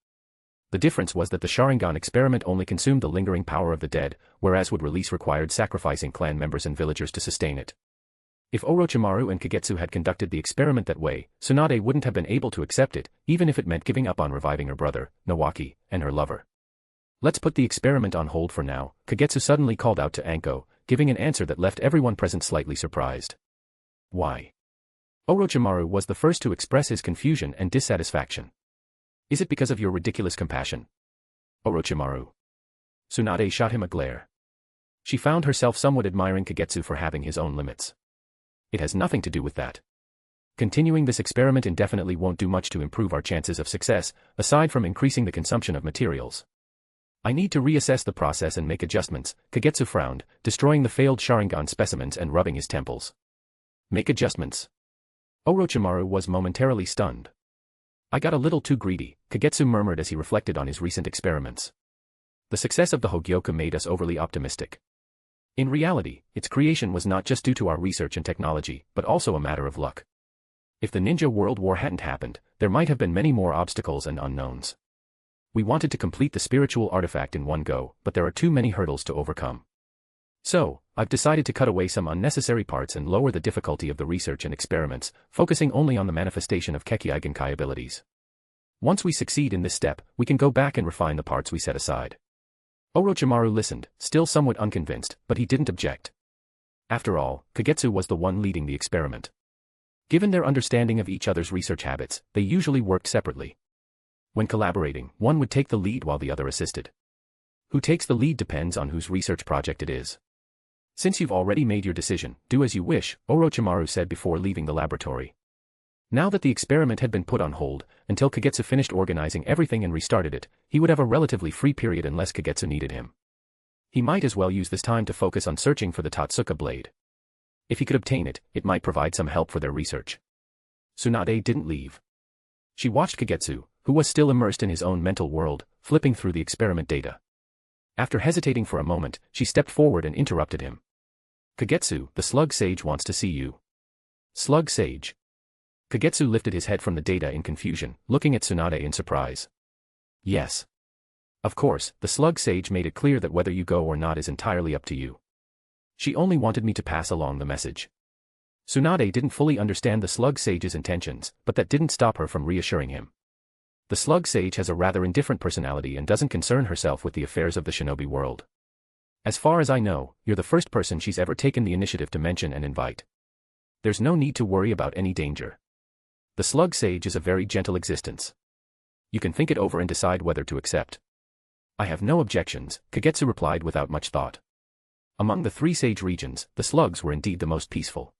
The difference was that the Sharingan experiment only consumed the lingering power of the dead, whereas wood release required sacrificing clan members and villagers to sustain it. If Orochimaru and Kagetsu had conducted the experiment that way, Tsunade wouldn't have been able to accept it, even if it meant giving up on reviving her brother, Nawaki, and her lover. Let's put the experiment on hold for now, Kagetsu suddenly called out to Anko, giving an answer that left everyone present slightly surprised. Why? Orochimaru was the first to express his confusion and dissatisfaction. Is it because of your ridiculous compassion? Orochimaru. Tsunade shot him a glare. She found herself somewhat admiring Kagetsu for having his own limits. It has nothing to do with that. Continuing this experiment indefinitely won't do much to improve our chances of success, aside from increasing the consumption of materials. I need to reassess the process and make adjustments, Kagetsu frowned, destroying the failed Sharingan specimens and rubbing his temples. Make adjustments? Orochimaru was momentarily stunned. I got a little too greedy, Kagetsu murmured as he reflected on his recent experiments. The success of the Hogyoku made us overly optimistic. In reality, its creation was not just due to our research and technology, but also a matter of luck. If the Ninja World War hadn't happened, there might have been many more obstacles and unknowns. We wanted to complete the spiritual artifact in one go, but there are too many hurdles to overcome. So, I've decided to cut away some unnecessary parts and lower the difficulty of the research and experiments, focusing only on the manifestation of Kekkei Genkai abilities. Once we succeed in this step, we can go back and refine the parts we set aside. Orochimaru listened, still somewhat unconvinced, but he didn't object. After all, Kagetsu was the one leading the experiment. Given their understanding of each other's research habits, they usually worked separately. When collaborating, one would take the lead while the other assisted. Who takes the lead depends on whose research project it is. Since you've already made your decision, do as you wish, Orochimaru said before leaving the laboratory. Now that the experiment had been put on hold, until Kagetsu finished organizing everything and restarted it, he would have a relatively free period unless Kagetsu needed him. He might as well use this time to focus on searching for the Totsuka blade. If he could obtain it, it might provide some help for their research. Tsunade didn't leave. She watched Kagetsu, who was still immersed in his own mental world, flipping through the experiment data. After hesitating for a moment, she stepped forward and interrupted him. Kagetsu, the Slug Sage wants to see you. Slug Sage. Kagetsu lifted his head from the data in confusion, looking at Tsunade in surprise. Yes. Of course, the Slug Sage made it clear that whether you go or not is entirely up to you. She only wanted me to pass along the message. Tsunade didn't fully understand the Slug Sage's intentions, but that didn't stop her from reassuring him. The Slug Sage has a rather indifferent personality and doesn't concern herself with the affairs of the shinobi world. As far as I know, you're the first person she's ever taken the initiative to mention and invite. There's no need to worry about any danger. The Slug Sage is a very gentle existence. You can think it over and decide whether to accept. I have no objections, Kagetsu replied without much thought. Among the three sage regions, the slugs were indeed the most peaceful.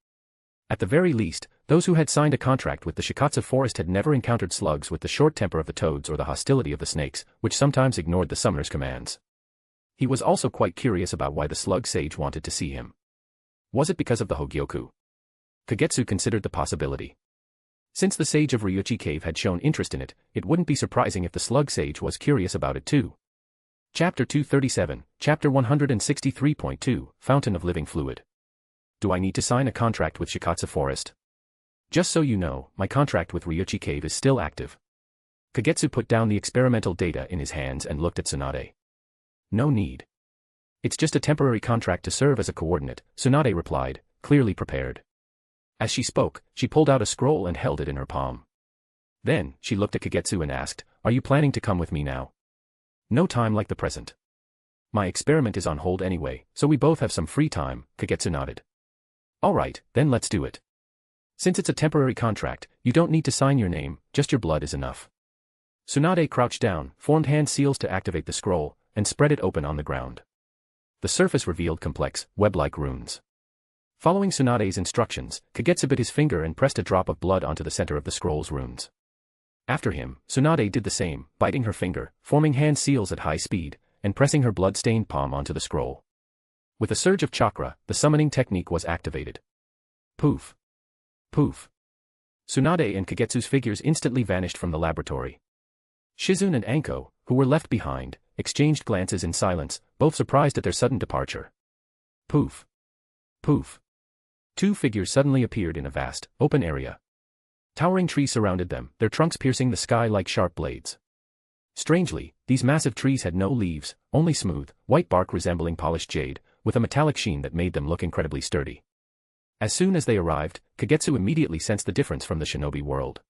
At the very least, those who had signed a contract with the Shikatsu forest had never encountered slugs with the short temper of the toads or the hostility of the snakes, which sometimes ignored the summoner's commands. He was also quite curious about why the Slug Sage wanted to see him. Was it because of the Hogyoku? Kagetsu considered the possibility. Since the sage of Ryuchi Cave had shown interest in it, it wouldn't be surprising if the Slug Sage was curious about it too. Chapter 237, Chapter 163.2, Fountain of Living Fluid. Do I need to sign a contract with Shikatsu Forest? Just so you know, my contract with Ryuchi Cave is still active. Kagetsu put down the experimental data in his hands and looked at Tsunade. No need. It's just a temporary contract to serve as a coordinate, Tsunade replied, clearly prepared. As she spoke, she pulled out a scroll and held it in her palm. Then, she looked at Kagetsu and asked, are you planning to come with me now? No time like the present. My experiment is on hold anyway, so we both have some free time, Kagetsu nodded. Alright, then let's do it. Since it's a temporary contract, you don't need to sign your name, just your blood is enough. Tsunade crouched down, formed hand seals to activate the scroll, and spread it open on the ground. The surface revealed complex, web-like runes. Following Tsunade's instructions, Kagetsu bit his finger and pressed a drop of blood onto the center of the scroll's runes. After him, Tsunade did the same, biting her finger, forming hand seals at high speed, and pressing her blood-stained palm onto the scroll. With a surge of chakra, the summoning technique was activated. Poof. Poof. Tsunade and Kagetsu's figures instantly vanished from the laboratory. Shizune and Anko, who were left behind, exchanged glances in silence, both surprised at their sudden departure. Poof. Poof. Two figures suddenly appeared in a vast, open area. Towering trees surrounded them, their trunks piercing the sky like sharp blades. Strangely, these massive trees had no leaves, only smooth, white bark resembling polished jade, with a metallic sheen that made them look incredibly sturdy. As soon as they arrived, Kagetsu immediately sensed the difference from the shinobi world.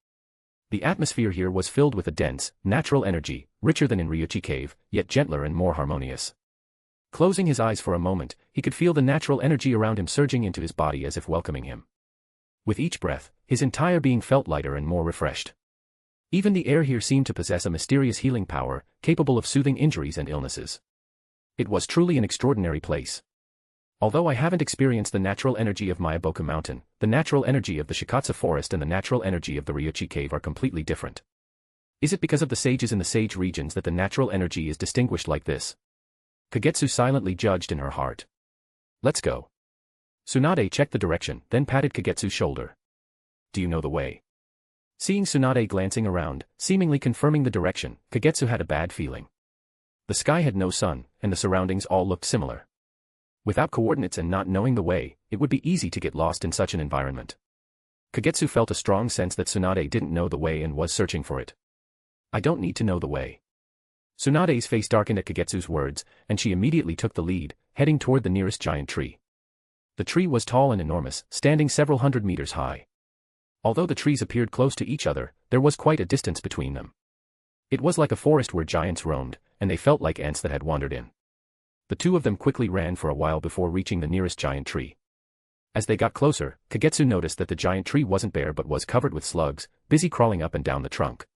The atmosphere here was filled with a dense, natural energy, richer than in Ryuchi Cave, yet gentler and more harmonious. Closing his eyes for a moment, he could feel the natural energy around him surging into his body as if welcoming him. With each breath, his entire being felt lighter and more refreshed. Even the air here seemed to possess a mysterious healing power, capable of soothing injuries and illnesses. It was truly an extraordinary place. Although I haven't experienced the natural energy of Myaboku Mountain, the natural energy of the Shikatsu Forest and the natural energy of the Ryuchi Cave are completely different. Is it because of the sages in the sage regions that the natural energy is distinguished like this? Kagetsu silently judged in her heart. Let's go. Tsunade checked the direction, then patted Kagetsu's shoulder. Do you know the way? Seeing Tsunade glancing around, seemingly confirming the direction, Kagetsu had a bad feeling. The sky had no sun, and the surroundings all looked similar. Without coordinates and not knowing the way, it would be easy to get lost in such an environment. Kagetsu felt a strong sense that Tsunade didn't know the way and was searching for it. I don't need to know the way. Tsunade's face darkened at Kagetsu's words, and she immediately took the lead, heading toward the nearest giant tree. The tree was tall and enormous, standing several hundred meters high. Although the trees appeared close to each other, there was quite a distance between them. It was like a forest where giants roamed, and they felt like ants that had wandered in. The two of them quickly ran for a while before reaching the nearest giant tree. As they got closer, Kagetsu noticed that the giant tree wasn't bare but was covered with slugs, busy crawling up and down the trunk.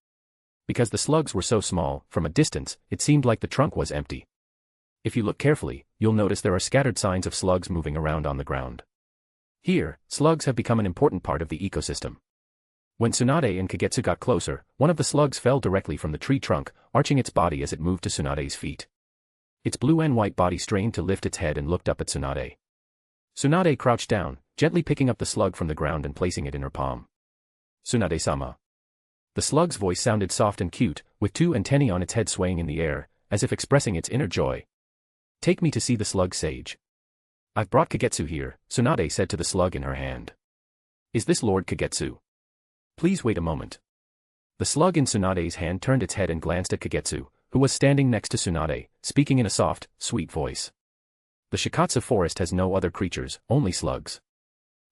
Because the slugs were so small, from a distance, it seemed like the trunk was empty. If you look carefully, you'll notice there are scattered signs of slugs moving around on the ground. Here, slugs have become an important part of the ecosystem. When Tsunade and Kagetsu got closer, one of the slugs fell directly from the tree trunk, arching its body as it moved to Tsunade's feet. Its blue and white body strained to lift its head and looked up at Tsunade. Tsunade crouched down, gently picking up the slug from the ground and placing it in her palm. Tsunade-sama. The slug's voice sounded soft and cute, with two antennae on its head swaying in the air, as if expressing its inner joy. Take me to see the slug sage. I've brought Kagetsu here, Tsunade said to the slug in her hand. Is this Lord Kagetsu? Please wait a moment. The slug in Tsunade's hand turned its head and glanced at Kagetsu, who was standing next to Tsunade, speaking in a soft, sweet voice. The Shikatsu forest has no other creatures, only slugs.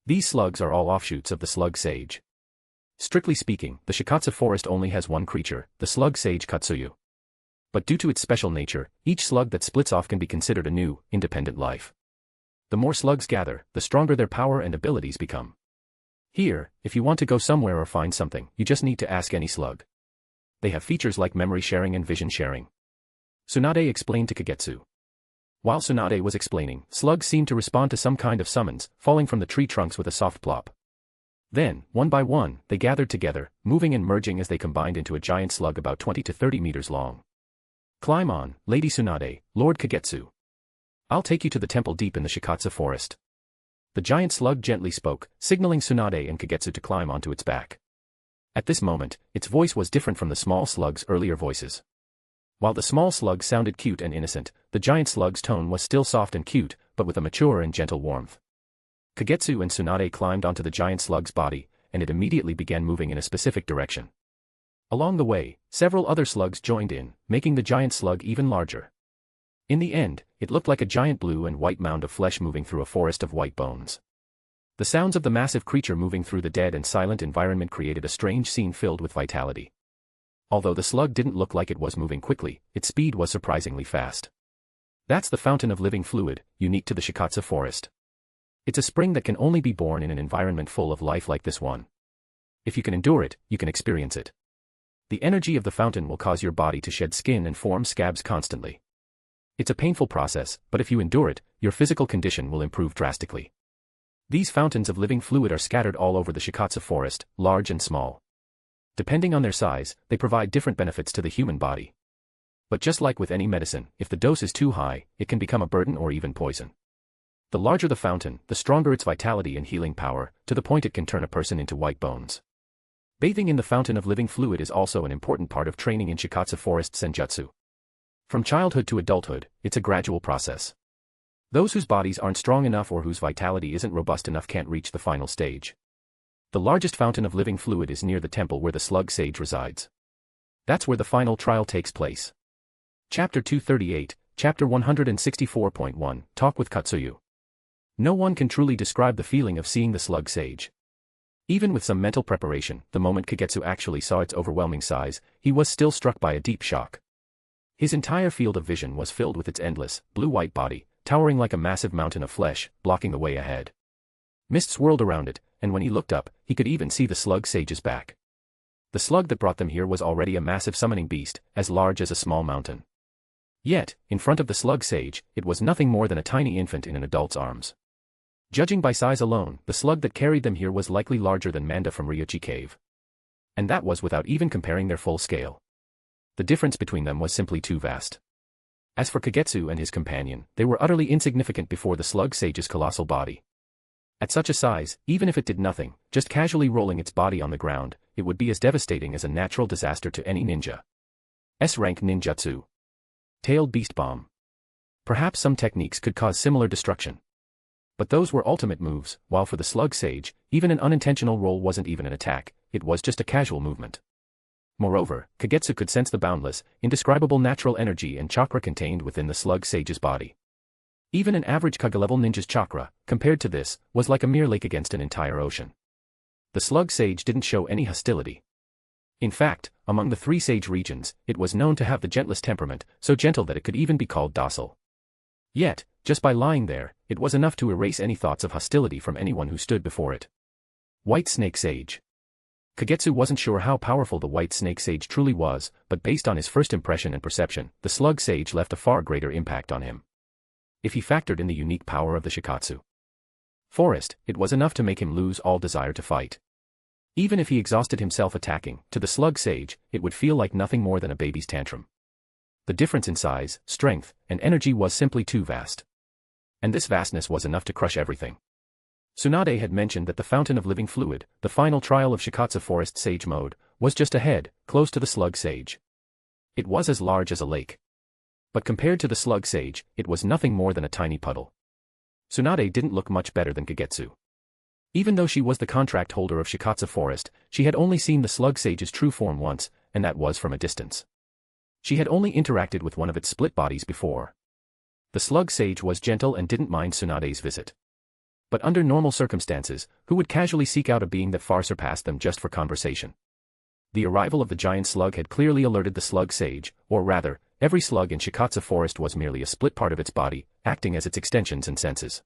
These slugs are all offshoots of the slug sage. Strictly speaking, the Shikatsu forest only has one creature, the slug sage Katsuyu. But due to its special nature, each slug that splits off can be considered a new, independent life. The more slugs gather, the stronger their power and abilities become. Here, if you want to go somewhere or find something, you just need to ask any slug. They have features like memory sharing and vision sharing. Tsunade explained to Kagetsu. While Tsunade was explaining, slugs seemed to respond to some kind of summons, falling from the tree trunks with a soft plop. Then, one by one, they gathered together, moving and merging as they combined into a giant slug about 20 to 30 meters long. Climb on, Lady Tsunade, Lord Kagetsu. I'll take you to the temple deep in the Shikatsu forest. The giant slug gently spoke, signaling Tsunade and Kagetsu to climb onto its back. At this moment, its voice was different from the small slug's earlier voices. While the small slug sounded cute and innocent, the giant slug's tone was still soft and cute, but with a mature and gentle warmth. Kagetsu and Tsunade climbed onto the giant slug's body, and it immediately began moving in a specific direction. Along the way, several other slugs joined in, making the giant slug even larger. In the end, it looked like a giant blue and white mound of flesh moving through a forest of white bones. The sounds of the massive creature moving through the dead and silent environment created a strange scene filled with vitality. Although the slug didn't look like it was moving quickly, its speed was surprisingly fast. That's the fountain of living fluid, unique to the Shikatsu forest. It's a spring that can only be born in an environment full of life like this one. If you can endure it, you can experience it. The energy of the fountain will cause your body to shed skin and form scabs constantly. It's a painful process, but if you endure it, your physical condition will improve drastically. These fountains of living fluid are scattered all over the Shikatsu forest, large and small. Depending on their size, they provide different benefits to the human body. But just like with any medicine, if the dose is too high, it can become a burden or even poison. The larger the fountain, the stronger its vitality and healing power, to the point it can turn a person into white bones. Bathing in the fountain of living fluid is also an important part of training in Shikatsu forest senjutsu. From childhood to adulthood, it's a gradual process. Those whose bodies aren't strong enough or whose vitality isn't robust enough can't reach the final stage. The largest fountain of living fluid is near the temple where the slug sage resides. That's where the final trial takes place. Chapter 238, Chapter 164.1, Talk with Katsuyu. No one can truly describe the feeling of seeing the slug sage. Even with some mental preparation, the moment Kagetsu actually saw its overwhelming size, he was still struck by a deep shock. His entire field of vision was filled with its endless, blue-white body, towering like a massive mountain of flesh, blocking the way ahead. Mist swirled around it, and when he looked up, he could even see the slug sage's back. The slug that brought them here was already a massive summoning beast, as large as a small mountain. Yet, in front of the slug sage, it was nothing more than a tiny infant in an adult's arms. Judging by size alone, the slug that carried them here was likely larger than Manda from Ryuchi Cave. And that was without even comparing their full scale. The difference between them was simply too vast. As for Kagetsu and his companion, they were utterly insignificant before the slug sage's colossal body. At such a size, even if it did nothing, just casually rolling its body on the ground, it would be as devastating as a natural disaster to any ninja. S-rank ninjutsu. Tailed beast bomb. Perhaps some techniques could cause similar destruction. But those were ultimate moves, while for the slug sage, even an unintentional roll wasn't even an attack, it was just a casual movement. Moreover, Kagetsu could sense the boundless, indescribable natural energy and chakra contained within the slug sage's body. Even an average Kage-level ninja's chakra, compared to this, was like a mere lake against an entire ocean. The slug sage didn't show any hostility. In fact, among the three sage regions, it was known to have the gentlest temperament, so gentle that it could even be called docile. Yet, just by lying there, it was enough to erase any thoughts of hostility from anyone who stood before it. White Snake Sage. Kagetsu wasn't sure how powerful the White Snake Sage truly was, but based on his first impression and perception, the Slug Sage left a far greater impact on him. If he factored in the unique power of the Shikatsu forest, it was enough to make him lose all desire to fight. Even if he exhausted himself attacking, to the Slug Sage, it would feel like nothing more than a baby's tantrum. The difference in size, strength, and energy was simply too vast. And this vastness was enough to crush everything. Tsunade had mentioned that the fountain of living fluid, the final trial of Shikatsu Forest Sage mode, was just ahead, close to the Slug Sage. It was as large as a lake. But compared to the Slug Sage, it was nothing more than a tiny puddle. Tsunade didn't look much better than Kagetsu. Even though she was the contract holder of Shikatsu Forest, she had only seen the Slug Sage's true form once, and that was from a distance. She had only interacted with one of its split bodies before. The Slug Sage was gentle and didn't mind Tsunade's visit. But under normal circumstances, who would casually seek out a being that far surpassed them just for conversation? The arrival of the giant slug had clearly alerted the Slug Sage, or rather, every slug in Shikatsu Forest was merely a split part of its body, acting as its extensions and senses.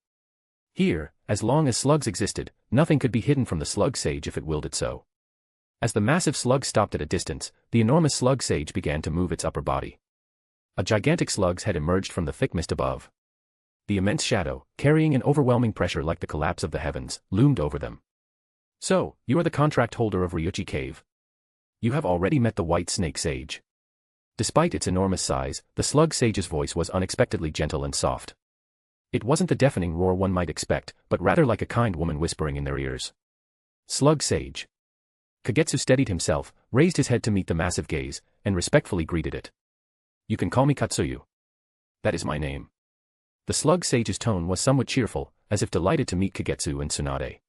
Here, as long as slugs existed, nothing could be hidden from the Slug Sage if it willed it so. As the massive slug stopped at a distance, the enormous Slug Sage began to move its upper body. A gigantic slug's head emerged from the thick mist above. The immense shadow, carrying an overwhelming pressure like the collapse of the heavens, loomed over them. So, you are the contract holder of Ryuchi Cave. You have already met the White Snake Sage. Despite its enormous size, the Slug Sage's voice was unexpectedly gentle and soft. It wasn't the deafening roar one might expect, but rather like a kind woman whispering in their ears. Slug Sage. Kagetsu steadied himself, raised his head to meet the massive gaze, and respectfully greeted it. You can call me Katsuyu. That is my name. The Slug Sage's tone was somewhat cheerful, as if delighted to meet Kagetsu and Tsunade.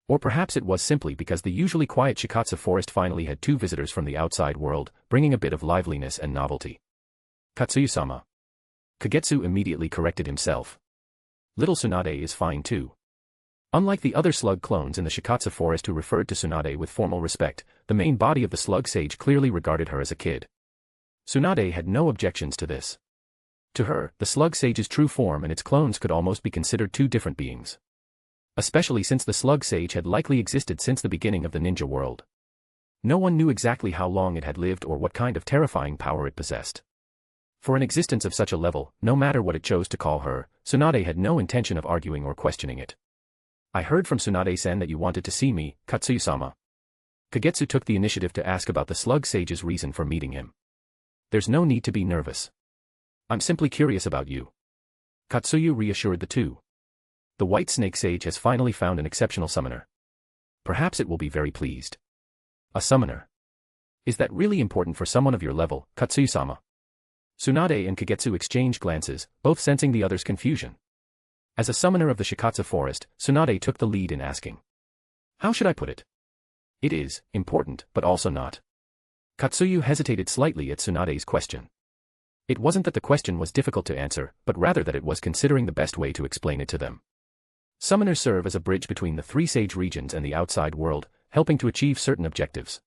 Or perhaps it was simply because the usually quiet Shikatsu Forest finally had two visitors from the outside world, bringing a bit of liveliness and novelty. Katsuyu-sama. Kagetsu immediately corrected himself. Little Tsunade is fine too. Unlike the other slug clones in the Shikatsu Forest who referred to Tsunade with formal respect, the main body of the Slug Sage clearly regarded her as a kid. Tsunade had no objections to this. To her, the Slug Sage's true form and its clones could almost be considered two different beings. Especially since the Slug Sage had likely existed since the beginning of the ninja world. No one knew exactly how long it had lived or what kind of terrifying power it possessed. For an existence of such a level, no matter what it chose to call her, Tsunade had no intention of arguing or questioning it. I heard from Tsunade-sen that you wanted to see me, Katsuyu-sama. Kagetsu took the initiative to ask about the slug sage's reason for meeting him. There's no need to be nervous. I'm simply curious about you. Katsuyu reassured the two. The white snake sage has finally found an exceptional summoner. Perhaps it will be very pleased. A summoner. Is that really important for someone of your level, Katsuyu-sama? Tsunade and Kagetsu exchanged glances, both sensing the other's confusion. As a summoner of the Shikatsu forest, Tsunade took the lead in asking. How should I put it? It is important, but also not. Katsuyu hesitated slightly at Tsunade's question. It wasn't that the question was difficult to answer, but rather that it was considering the best way to explain it to them. Summoners serve as a bridge between the three sage regions and the outside world, helping to achieve certain objectives.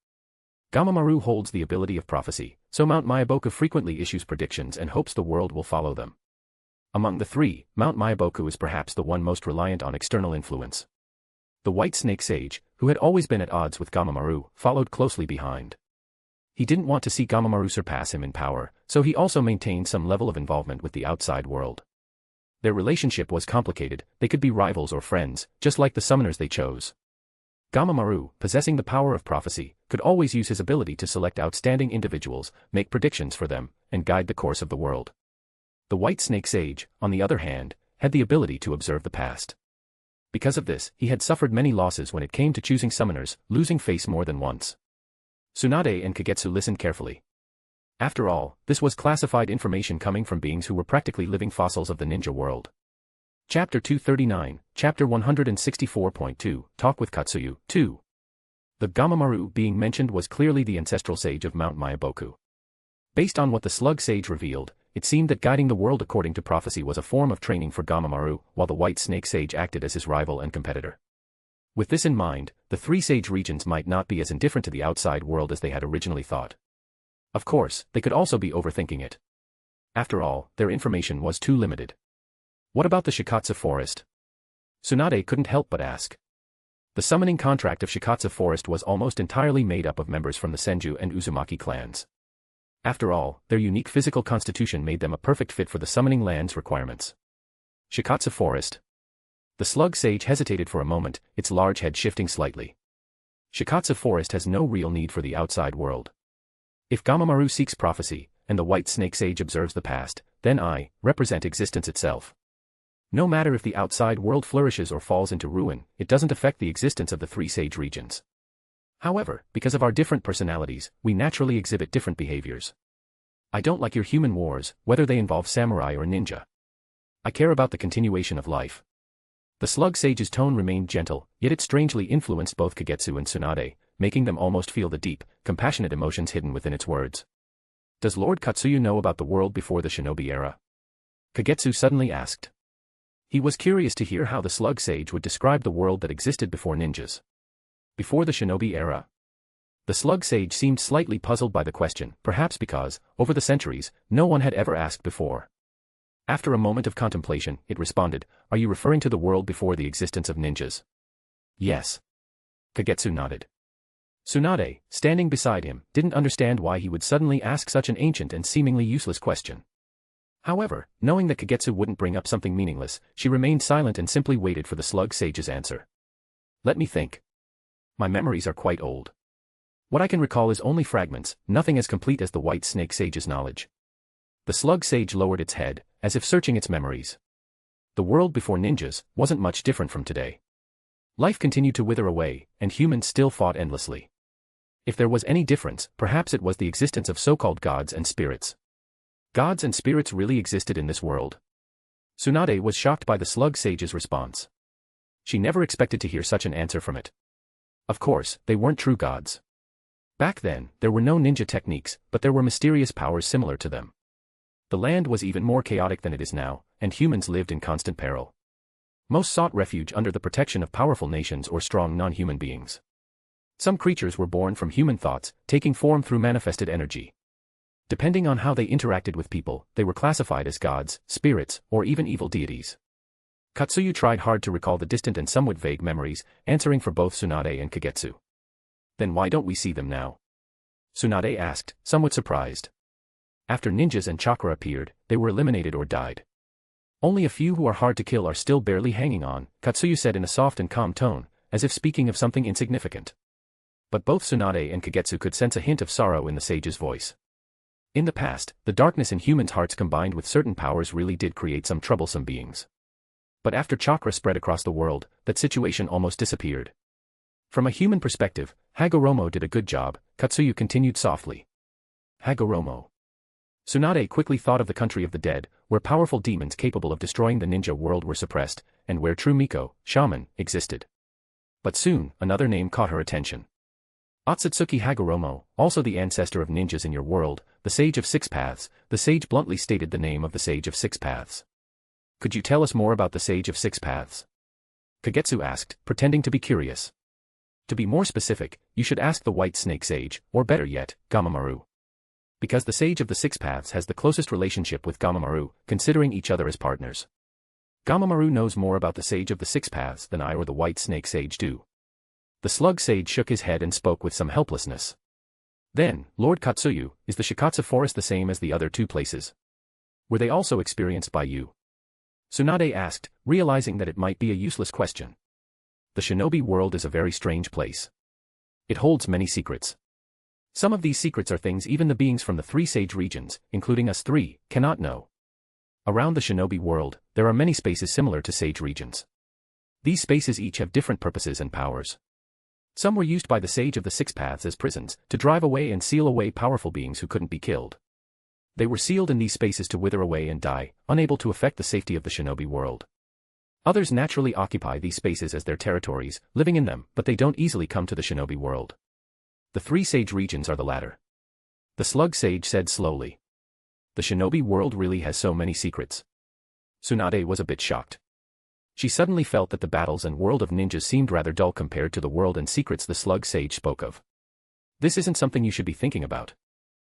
Gamamaru holds the ability of prophecy, so Mount Myaboku frequently issues predictions and hopes the world will follow them. Among the three, Mount Myaboku is perhaps the one most reliant on external influence. The White Snake Sage, who had always been at odds with Gamamaru, followed closely behind. He didn't want to see Gamamaru surpass him in power, so he also maintained some level of involvement with the outside world. Their relationship was complicated, they could be rivals or friends, just like the summoners they chose. Gamamaru, possessing the power of prophecy, could always use his ability to select outstanding individuals, make predictions for them, and guide the course of the world. The White Snake Sage, on the other hand, had the ability to observe the past. Because of this, he had suffered many losses when it came to choosing summoners, losing face more than once. Tsunade and Kagetsu listened carefully. After all, this was classified information coming from beings who were practically living fossils of the ninja world. Chapter 239, Chapter 164.2, Talk with Katsuyu, 2. The Gamamaru being mentioned was clearly the ancestral sage of Mount Myaboku. Based on what the slug sage revealed, it seemed that guiding the world according to prophecy was a form of training for Gamamaru, while the white snake sage acted as his rival and competitor. With this in mind, the three sage regions might not be as indifferent to the outside world as they had originally thought. Of course, they could also be overthinking it. After all, their information was too limited. What about the Shikatsu forest? Tsunade couldn't help but ask. The summoning contract of Shikatsu forest was almost entirely made up of members from the Senju and Uzumaki clans. After all, their unique physical constitution made them a perfect fit for the summoning land's requirements. Shikatsu forest? The slug sage hesitated for a moment, its large head shifting slightly. Shikatsu forest has no real need for the outside world. If Gamamaru seeks prophecy, and the white snake sage observes the past, then I represent existence itself. No matter if the outside world flourishes or falls into ruin, it doesn't affect the existence of the three sage regions. However, because of our different personalities, we naturally exhibit different behaviors. I don't like your human wars, whether they involve samurai or ninja. I care about the continuation of life. The slug sage's tone remained gentle, yet it strangely influenced both Kagetsu and Tsunade, making them almost feel the deep, compassionate emotions hidden within its words. Does Lord Katsuyu know about the world before the shinobi era? Kagetsu suddenly asked. He was curious to hear how the slug sage would describe the world that existed before ninjas. Before the shinobi era? The slug sage seemed slightly puzzled by the question, perhaps because, over the centuries, no one had ever asked before. After a moment of contemplation, it responded, Are you referring to the world before the existence of ninjas? Yes. Kagetsu nodded. Tsunade, standing beside him, didn't understand why he would suddenly ask such an ancient and seemingly useless question. However, knowing that Kagetsu wouldn't bring up something meaningless, she remained silent and simply waited for the slug sage's answer. Let me think. My memories are quite old. What I can recall is only fragments, nothing as complete as the white snake sage's knowledge. The slug sage lowered its head, as if searching its memories. The world before ninjas wasn't much different from today. Life continued to wither away, and humans still fought endlessly. If there was any difference, perhaps it was the existence of so-called gods and spirits. Gods and spirits really existed in this world. Tsunade was shocked by the slug sage's response. She never expected to hear such an answer from it. Of course, they weren't true gods. Back then, there were no ninja techniques, but there were mysterious powers similar to them. The land was even more chaotic than it is now, and humans lived in constant peril. Most sought refuge under the protection of powerful nations or strong non-human beings. Some creatures were born from human thoughts, taking form through manifested energy. Depending on how they interacted with people, they were classified as gods, spirits, or even evil deities. Katsuyu tried hard to recall the distant and somewhat vague memories, answering for both Tsunade and Kagetsu. Then why don't we see them now? Tsunade asked, somewhat surprised. After ninjas and chakra appeared, they were eliminated or died. Only a few who are hard to kill are still barely hanging on, Katsuyu said in a soft and calm tone, as if speaking of something insignificant. But both Tsunade and Kagetsu could sense a hint of sorrow in the sage's voice. In the past, the darkness in humans' hearts combined with certain powers really did create some troublesome beings. But after chakra spread across the world, that situation almost disappeared. From a human perspective, Hagoromo did a good job, Katsuyu continued softly. Hagoromo. Tsunade quickly thought of the country of the dead, where powerful demons capable of destroying the ninja world were suppressed, and where true Miko, shaman, existed. But soon, another name caught her attention. Otsutsuki Hagoromo, also the ancestor of ninjas in your world, the Sage of Six Paths. The sage bluntly stated the name of the Sage of Six Paths. Could you tell us more about the Sage of Six Paths? Kagetsu asked, pretending to be curious. To be more specific, you should ask the White Snake Sage, or better yet, Gamamaru. Because the Sage of the Six Paths has the closest relationship with Gamamaru, considering each other as partners. Gamamaru knows more about the Sage of the Six Paths than I or the White Snake Sage do. The Slug Sage shook his head and spoke with some helplessness. Then, Lord Katsuyu, is the Shikatsu forest the same as the other two places? Were they also experienced by you? Tsunade asked, realizing that it might be a useless question. The shinobi world is a very strange place. It holds many secrets. Some of these secrets are things even the beings from the three sage regions, including us three, cannot know. Around the shinobi world, there are many spaces similar to sage regions. These spaces each have different purposes and powers. Some were used by the Sage of the Six Paths as prisons, to drive away and seal away powerful beings who couldn't be killed. They were sealed in these spaces to wither away and die, unable to affect the safety of the shinobi world. Others naturally occupy these spaces as their territories, living in them, but they don't easily come to the shinobi world. The three sage regions are the latter. The Slug Sage said slowly. The shinobi world really has so many secrets. Tsunade was a bit shocked. She suddenly felt that the battles and world of ninjas seemed rather dull compared to the world and secrets the Slug Sage spoke of. This isn't something you should be thinking about.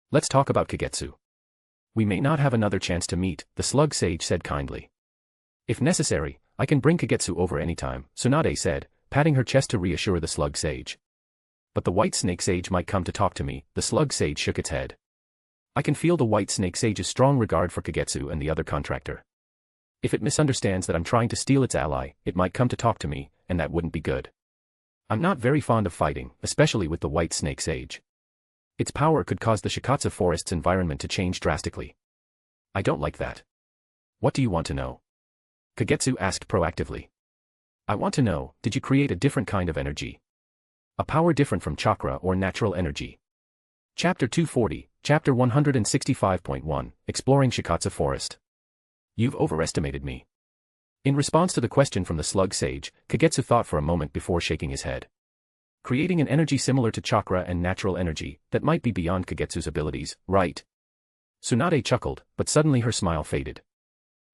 Let's talk about Kagetsu. We may not have another chance to meet, the Slug Sage said kindly. If necessary, I can bring Kagetsu over anytime, Tsunade said, patting her chest to reassure the Slug Sage. But the White Snake Sage might come to talk to me, the Slug Sage shook its head. I can feel the White Snake Sage's strong regard for Kagetsu and the other contractor. If it misunderstands that I'm trying to steal its ally, it might come to talk to me, and that wouldn't be good. I'm not very fond of fighting, especially with the White Snake Sage. Its power could cause the Shikatsu forest's environment to change drastically. I don't like that. What do you want to know? Kagetsu asked proactively. I want to know, did you create a different kind of energy? A power different from chakra or natural energy? Chapter 240, Chapter 165.1, Exploring Shikatsu Forest. You've overestimated me. In response to the question from the Slug Sage, Kagetsu thought for a moment before shaking his head. Creating an energy similar to chakra and natural energy, that might be beyond Kagetsu's abilities, right? Tsunade chuckled, but suddenly her smile faded.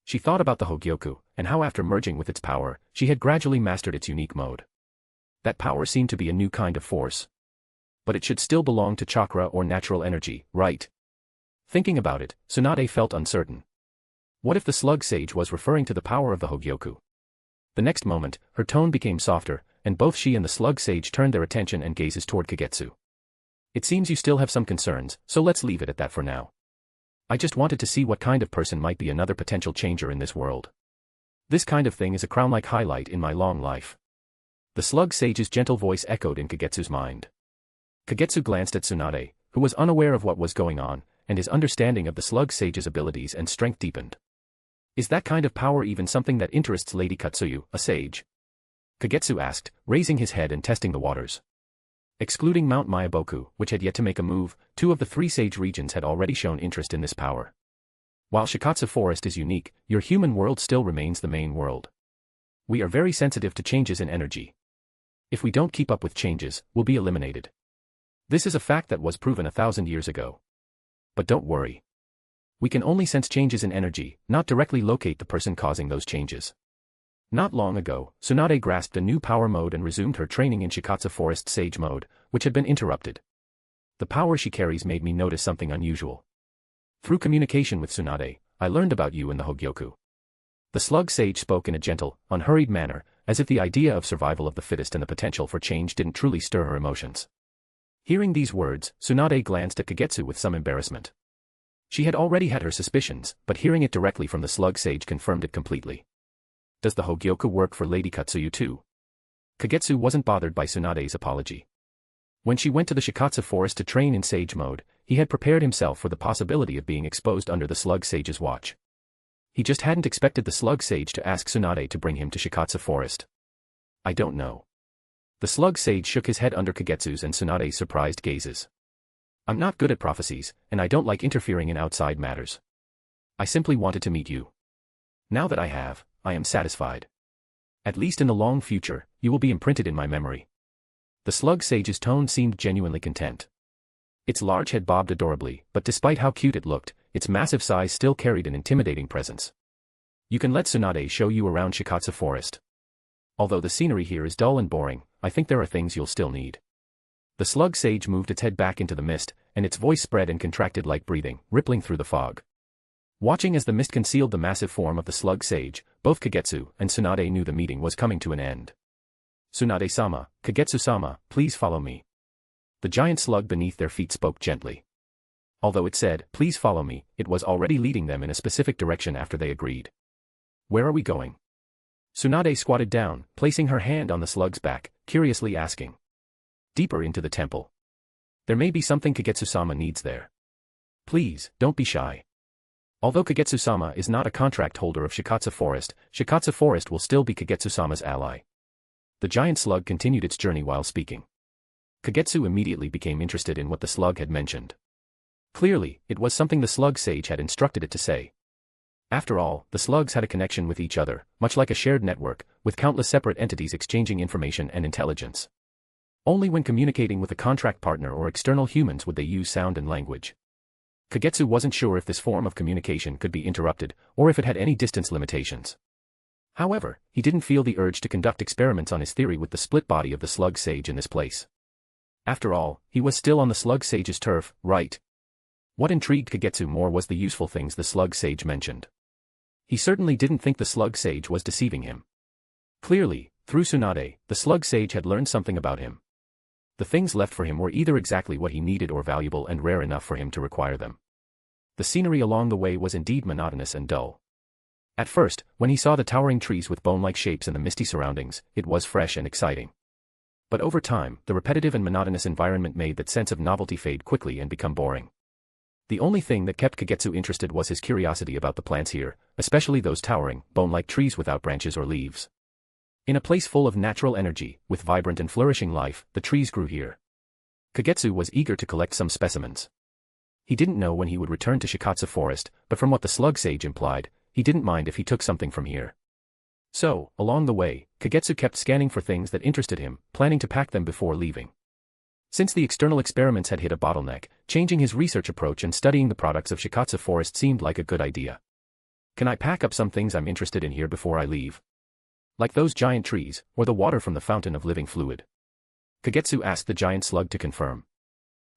She thought about the Hogyoku, and how after merging with its power, she had gradually mastered its unique mode. That power seemed to be a new kind of force. But it should still belong to chakra or natural energy, right? Thinking about it, Tsunade felt uncertain. What if the Slug Sage was referring to the power of the Hogyoku? The next moment, her tone became softer, and both she and the Slug Sage turned their attention and gazes toward Kagetsu. It seems you still have some concerns, so let's leave it at that for now. I just wanted to see what kind of person might be another potential changer in this world. This kind of thing is a crown-like highlight in my long life. The Slug Sage's gentle voice echoed in Kagetsu's mind. Kagetsu glanced at Tsunade, who was unaware of what was going on, and his understanding of the Slug Sage's abilities and strength deepened. Is that kind of power even something that interests Lady Katsuyu, a sage? Kagetsu asked, raising his head and testing the waters. Excluding Mount Myaboku, which had yet to make a move, 2 of the 3 sage regions had already shown interest in this power. While Shikatsu Forest is unique, your human world still remains the main world. We are very sensitive to changes in energy. If we don't keep up with changes, we'll be eliminated. This is a fact that was proven 1,000 years ago. But don't worry. We can only sense changes in energy, not directly locate the person causing those changes. Not long ago, Tsunade grasped a new power mode and resumed her training in Shikatsu Forest Sage mode, which had been interrupted. The power she carries made me notice something unusual. Through communication with Tsunade, I learned about you and the Hogyoku. The Slug Sage spoke in a gentle, unhurried manner, as if the idea of survival of the fittest and the potential for change didn't truly stir her emotions. Hearing these words, Tsunade glanced at Kagetsu with some embarrassment. She had already had her suspicions, but hearing it directly from the slug sage confirmed it completely. Does the Hogyoku work for Lady Katsuyu too? Kagetsu wasn't bothered by Tsunade's apology. When she went to the Shikatsu forest to train in sage mode, he had prepared himself for the possibility of being exposed under the slug sage's watch. He just hadn't expected the slug sage to ask Tsunade to bring him to Shikatsu forest. I don't know. The slug sage shook his head under Kagetsu's and Tsunade's surprised gazes. I'm not good at prophecies, and I don't like interfering in outside matters. I simply wanted to meet you. Now that I have, I am satisfied. At least in the long future, you will be imprinted in my memory. The slug sage's tone seemed genuinely content. Its large head bobbed adorably, but despite how cute it looked, its massive size still carried an intimidating presence. You can let Tsunade show you around Shikatsu forest. Although the scenery here is dull and boring, I think there are things you'll still need. The slug sage moved its head back into the mist, and its voice spread and contracted like breathing, rippling through the fog. Watching as the mist concealed the massive form of the slug sage, both Kagetsu and Tsunade knew the meeting was coming to an end. Tsunade-sama, Kagetsu-sama, please follow me. The giant slug beneath their feet spoke gently. Although it said, please follow me, it was already leading them in a specific direction after they agreed. Where are we going? Tsunade squatted down, placing her hand on the slug's back, curiously asking. Deeper into the temple. There may be something Kagetsu-sama needs there. Please, don't be shy. Although Kagetsu-sama is not a contract holder of Shikatsu Forest will still be Kagetsu-sama's ally. The giant slug continued its journey while speaking. Kagetsu immediately became interested in what the slug had mentioned. Clearly, it was something the slug sage had instructed it to say. After all, the slugs had a connection with each other, much like a shared network, with countless separate entities exchanging information and intelligence. Only when communicating with a contract partner or external humans would they use sound and language. Kagetsu wasn't sure if this form of communication could be interrupted, or if it had any distance limitations. However, he didn't feel the urge to conduct experiments on his theory with the split body of the slug sage in this place. After all, he was still on the slug sage's turf, right? What intrigued Kagetsu more was the useful things the slug sage mentioned. He certainly didn't think the slug sage was deceiving him. Clearly, through Tsunade, the slug sage had learned something about him. The things left for him were either exactly what he needed or valuable and rare enough for him to require them. The scenery along the way was indeed monotonous and dull. At first, when he saw the towering trees with bone-like shapes and the misty surroundings, it was fresh and exciting. But over time, the repetitive and monotonous environment made that sense of novelty fade quickly and become boring. The only thing that kept Kagetsu interested was his curiosity about the plants here, especially those towering, bone-like trees without branches or leaves. In a place full of natural energy, with vibrant and flourishing life, the trees grew here. Kagetsu was eager to collect some specimens. He didn't know when he would return to Shikatsu Forest, but from what the slug sage implied, he didn't mind if he took something from here. So, along the way, Kagetsu kept scanning for things that interested him, planning to pack them before leaving. Since the external experiments had hit a bottleneck, changing his research approach and studying the products of Shikatsu Forest seemed like a good idea. Can I pack up some things I'm interested in here before I leave? Like those giant trees, or the water from the fountain of living fluid? Kagetsu asked the giant slug to confirm.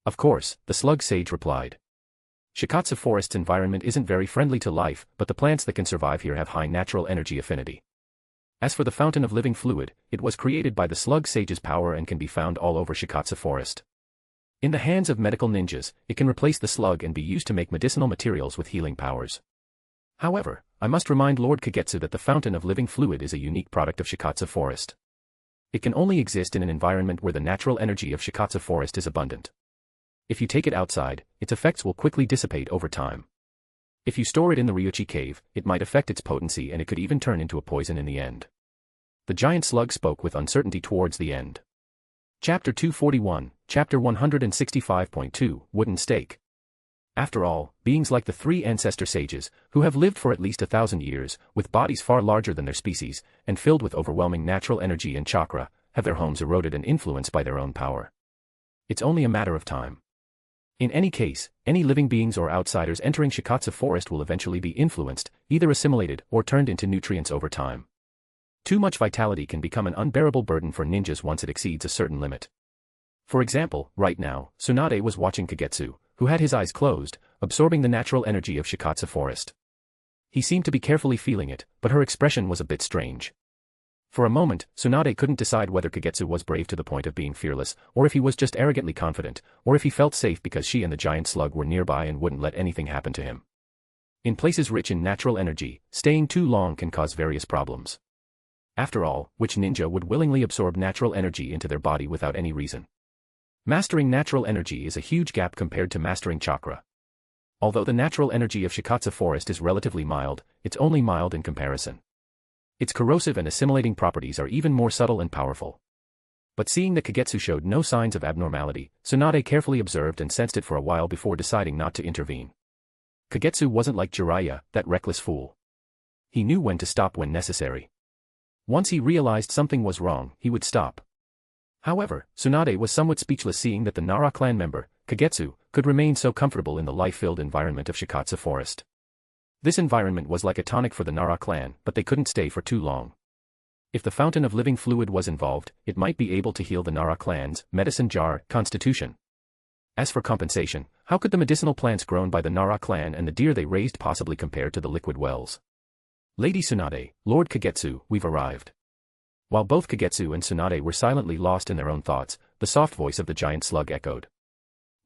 Of course, the slug sage replied. Shikatsu Forest's environment isn't very friendly to life, but the plants that can survive here have high natural energy affinity. As for the fountain of living fluid, it was created by the slug sage's power and can be found all over Shikatsu Forest. In the hands of medical ninjas, it can replace the slug and be used to make medicinal materials with healing powers. However, I must remind Lord Kagetsu that the fountain of living fluid is a unique product of Shikatsu Forest. It can only exist in an environment where the natural energy of Shikatsu Forest is abundant. If you take it outside, its effects will quickly dissipate over time. If you store it in the Ryuchi cave, it might affect its potency and it could even turn into a poison in the end. The giant slug spoke with uncertainty towards the end. Chapter 241, Chapter 165.2, Wooden Stake. After all, beings like the three ancestor sages, who have lived for at least 1,000 years, with bodies far larger than their species, and filled with overwhelming natural energy and chakra, have their homes eroded and influenced by their own power. It's only a matter of time. In any case, any living beings or outsiders entering Shikatsu Forest will eventually be influenced, either assimilated or turned into nutrients over time. Too much vitality can become an unbearable burden for ninjas once it exceeds a certain limit. For example, right now, Tsunade was watching Kagetsu, who had his eyes closed, absorbing the natural energy of Shikatsu Forest. He seemed to be carefully feeling it, but her expression was a bit strange. For a moment, Tsunade couldn't decide whether Kagetsu was brave to the point of being fearless, or if he was just arrogantly confident, or if he felt safe because she and the giant slug were nearby and wouldn't let anything happen to him. In places rich in natural energy, staying too long can cause various problems. After all, which ninja would willingly absorb natural energy into their body without any reason? Mastering natural energy is a huge gap compared to mastering chakra. Although the natural energy of Shikatsu Forest is relatively mild, it's only mild in comparison. Its corrosive and assimilating properties are even more subtle and powerful. But seeing that Kagetsu showed no signs of abnormality, Tsunade carefully observed and sensed it for a while before deciding not to intervene. Kagetsu wasn't like Jiraiya, that reckless fool. He knew when to stop when necessary. Once he realized something was wrong, he would stop. However, Tsunade was somewhat speechless seeing that the Nara clan member, Kagetsu, could remain so comfortable in the life-filled environment of Shikatsu Forest. This environment was like a tonic for the Nara clan, but they couldn't stay for too long. If the fountain of living fluid was involved, it might be able to heal the Nara clan's medicine jar constitution. As for compensation, how could the medicinal plants grown by the Nara clan and the deer they raised possibly compare to the liquid wells? Lady Tsunade, Lord Kagetsu, we've arrived. While both Kagetsu and Tsunade were silently lost in their own thoughts, the soft voice of the giant slug echoed.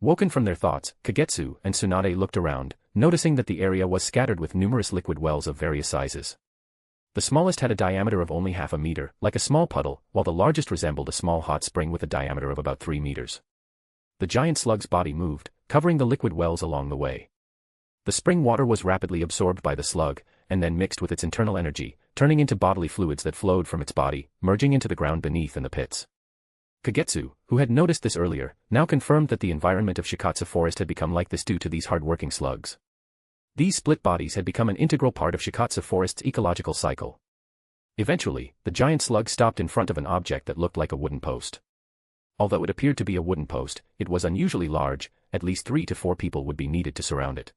Woken from their thoughts, Kagetsu and Tsunade looked around, noticing that the area was scattered with numerous liquid wells of various sizes. The smallest had a diameter of only half a meter, like a small puddle, while the largest resembled a small hot spring with a diameter of about 3 meters. The giant slug's body moved, covering the liquid wells along the way. The spring water was rapidly absorbed by the slug, and then mixed with its internal energy, turning into bodily fluids that flowed from its body, merging into the ground beneath and the pits. Kagetsu, who had noticed this earlier, now confirmed that the environment of Shikatsu Forest had become like this due to these hard-working slugs. These split bodies had become an integral part of Shikatsu Forest's ecological cycle. Eventually, the giant slug stopped in front of an object that looked like a wooden post. Although it appeared to be a wooden post, it was unusually large, at least 3 to 4 people would be needed to surround it.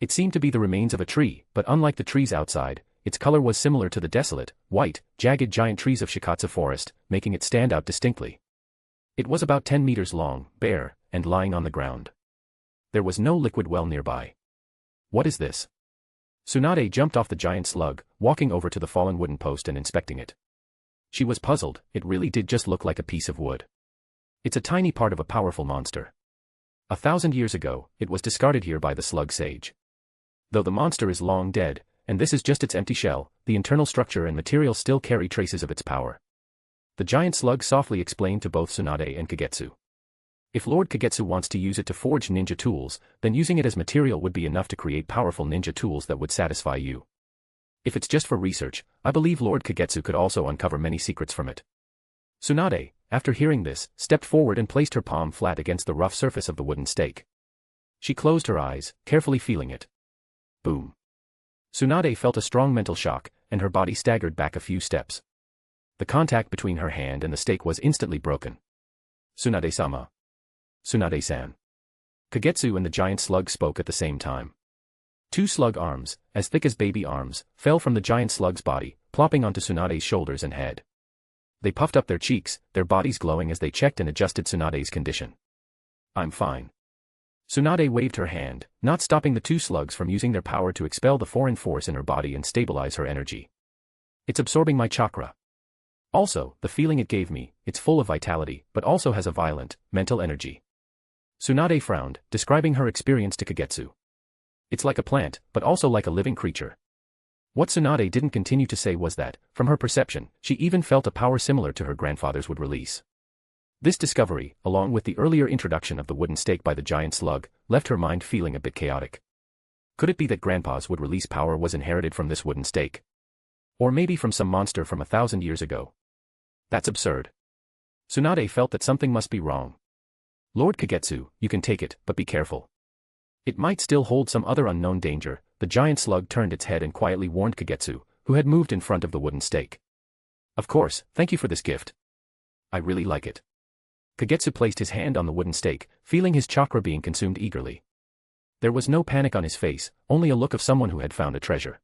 It seemed to be the remains of a tree, but unlike the trees outside, its color was similar to the desolate, white, jagged giant trees of Shikatsu Forest, making it stand out distinctly. It was about 10 meters long, bare, and lying on the ground. There was no liquid well nearby. What is this? Tsunade jumped off the giant slug, walking over to the fallen wooden post and inspecting it. She was puzzled, it really did just look like a piece of wood. It's a tiny part of a powerful monster. 1,000 years ago, it was discarded here by the slug sage. Though the monster is long dead, and this is just its empty shell, the internal structure and material still carry traces of its power. The giant slug softly explained to both Tsunade and Kagetsu. If Lord Kagetsu wants to use it to forge ninja tools, then using it as material would be enough to create powerful ninja tools that would satisfy you. If it's just for research, I believe Lord Kagetsu could also uncover many secrets from it. Tsunade, after hearing this, stepped forward and placed her palm flat against the rough surface of the wooden stake. She closed her eyes, carefully feeling it. Boom. Tsunade felt a strong mental shock, and her body staggered back a few steps. The contact between her hand and the stake was instantly broken. Tsunade-sama. Tsunade-san. Kagetsu and the giant slug spoke at the same time. 2 slug arms, as thick as baby arms, fell from the giant slug's body, plopping onto Tsunade's shoulders and head. They puffed up their cheeks, their bodies glowing as they checked and adjusted Tsunade's condition. I'm fine. Tsunade waved her hand, not stopping the 2 slugs from using their power to expel the foreign force in her body and stabilize her energy. It's absorbing my chakra. Also, the feeling it gave me, it's full of vitality, but also has a violent, mental energy. Tsunade frowned, describing her experience to Kagetsu. It's like a plant, but also like a living creature. What Tsunade didn't continue to say was that, from her perception, she even felt a power similar to her grandfather's would release. This discovery, along with the earlier introduction of the wooden stake by the giant slug, left her mind feeling a bit chaotic. Could it be that Grandpa's would release power was inherited from this wooden stake? Or maybe from some monster from 1,000 years ago? That's absurd. Tsunade felt that something must be wrong. Lord Kagetsu, you can take it, but be careful. It might still hold some other unknown danger. The giant slug turned its head and quietly warned Kagetsu, who had moved in front of the wooden stake. Of course, thank you for this gift. I really like it. Kagetsu placed his hand on the wooden stake, feeling his chakra being consumed eagerly. There was no panic on his face, only a look of someone who had found a treasure.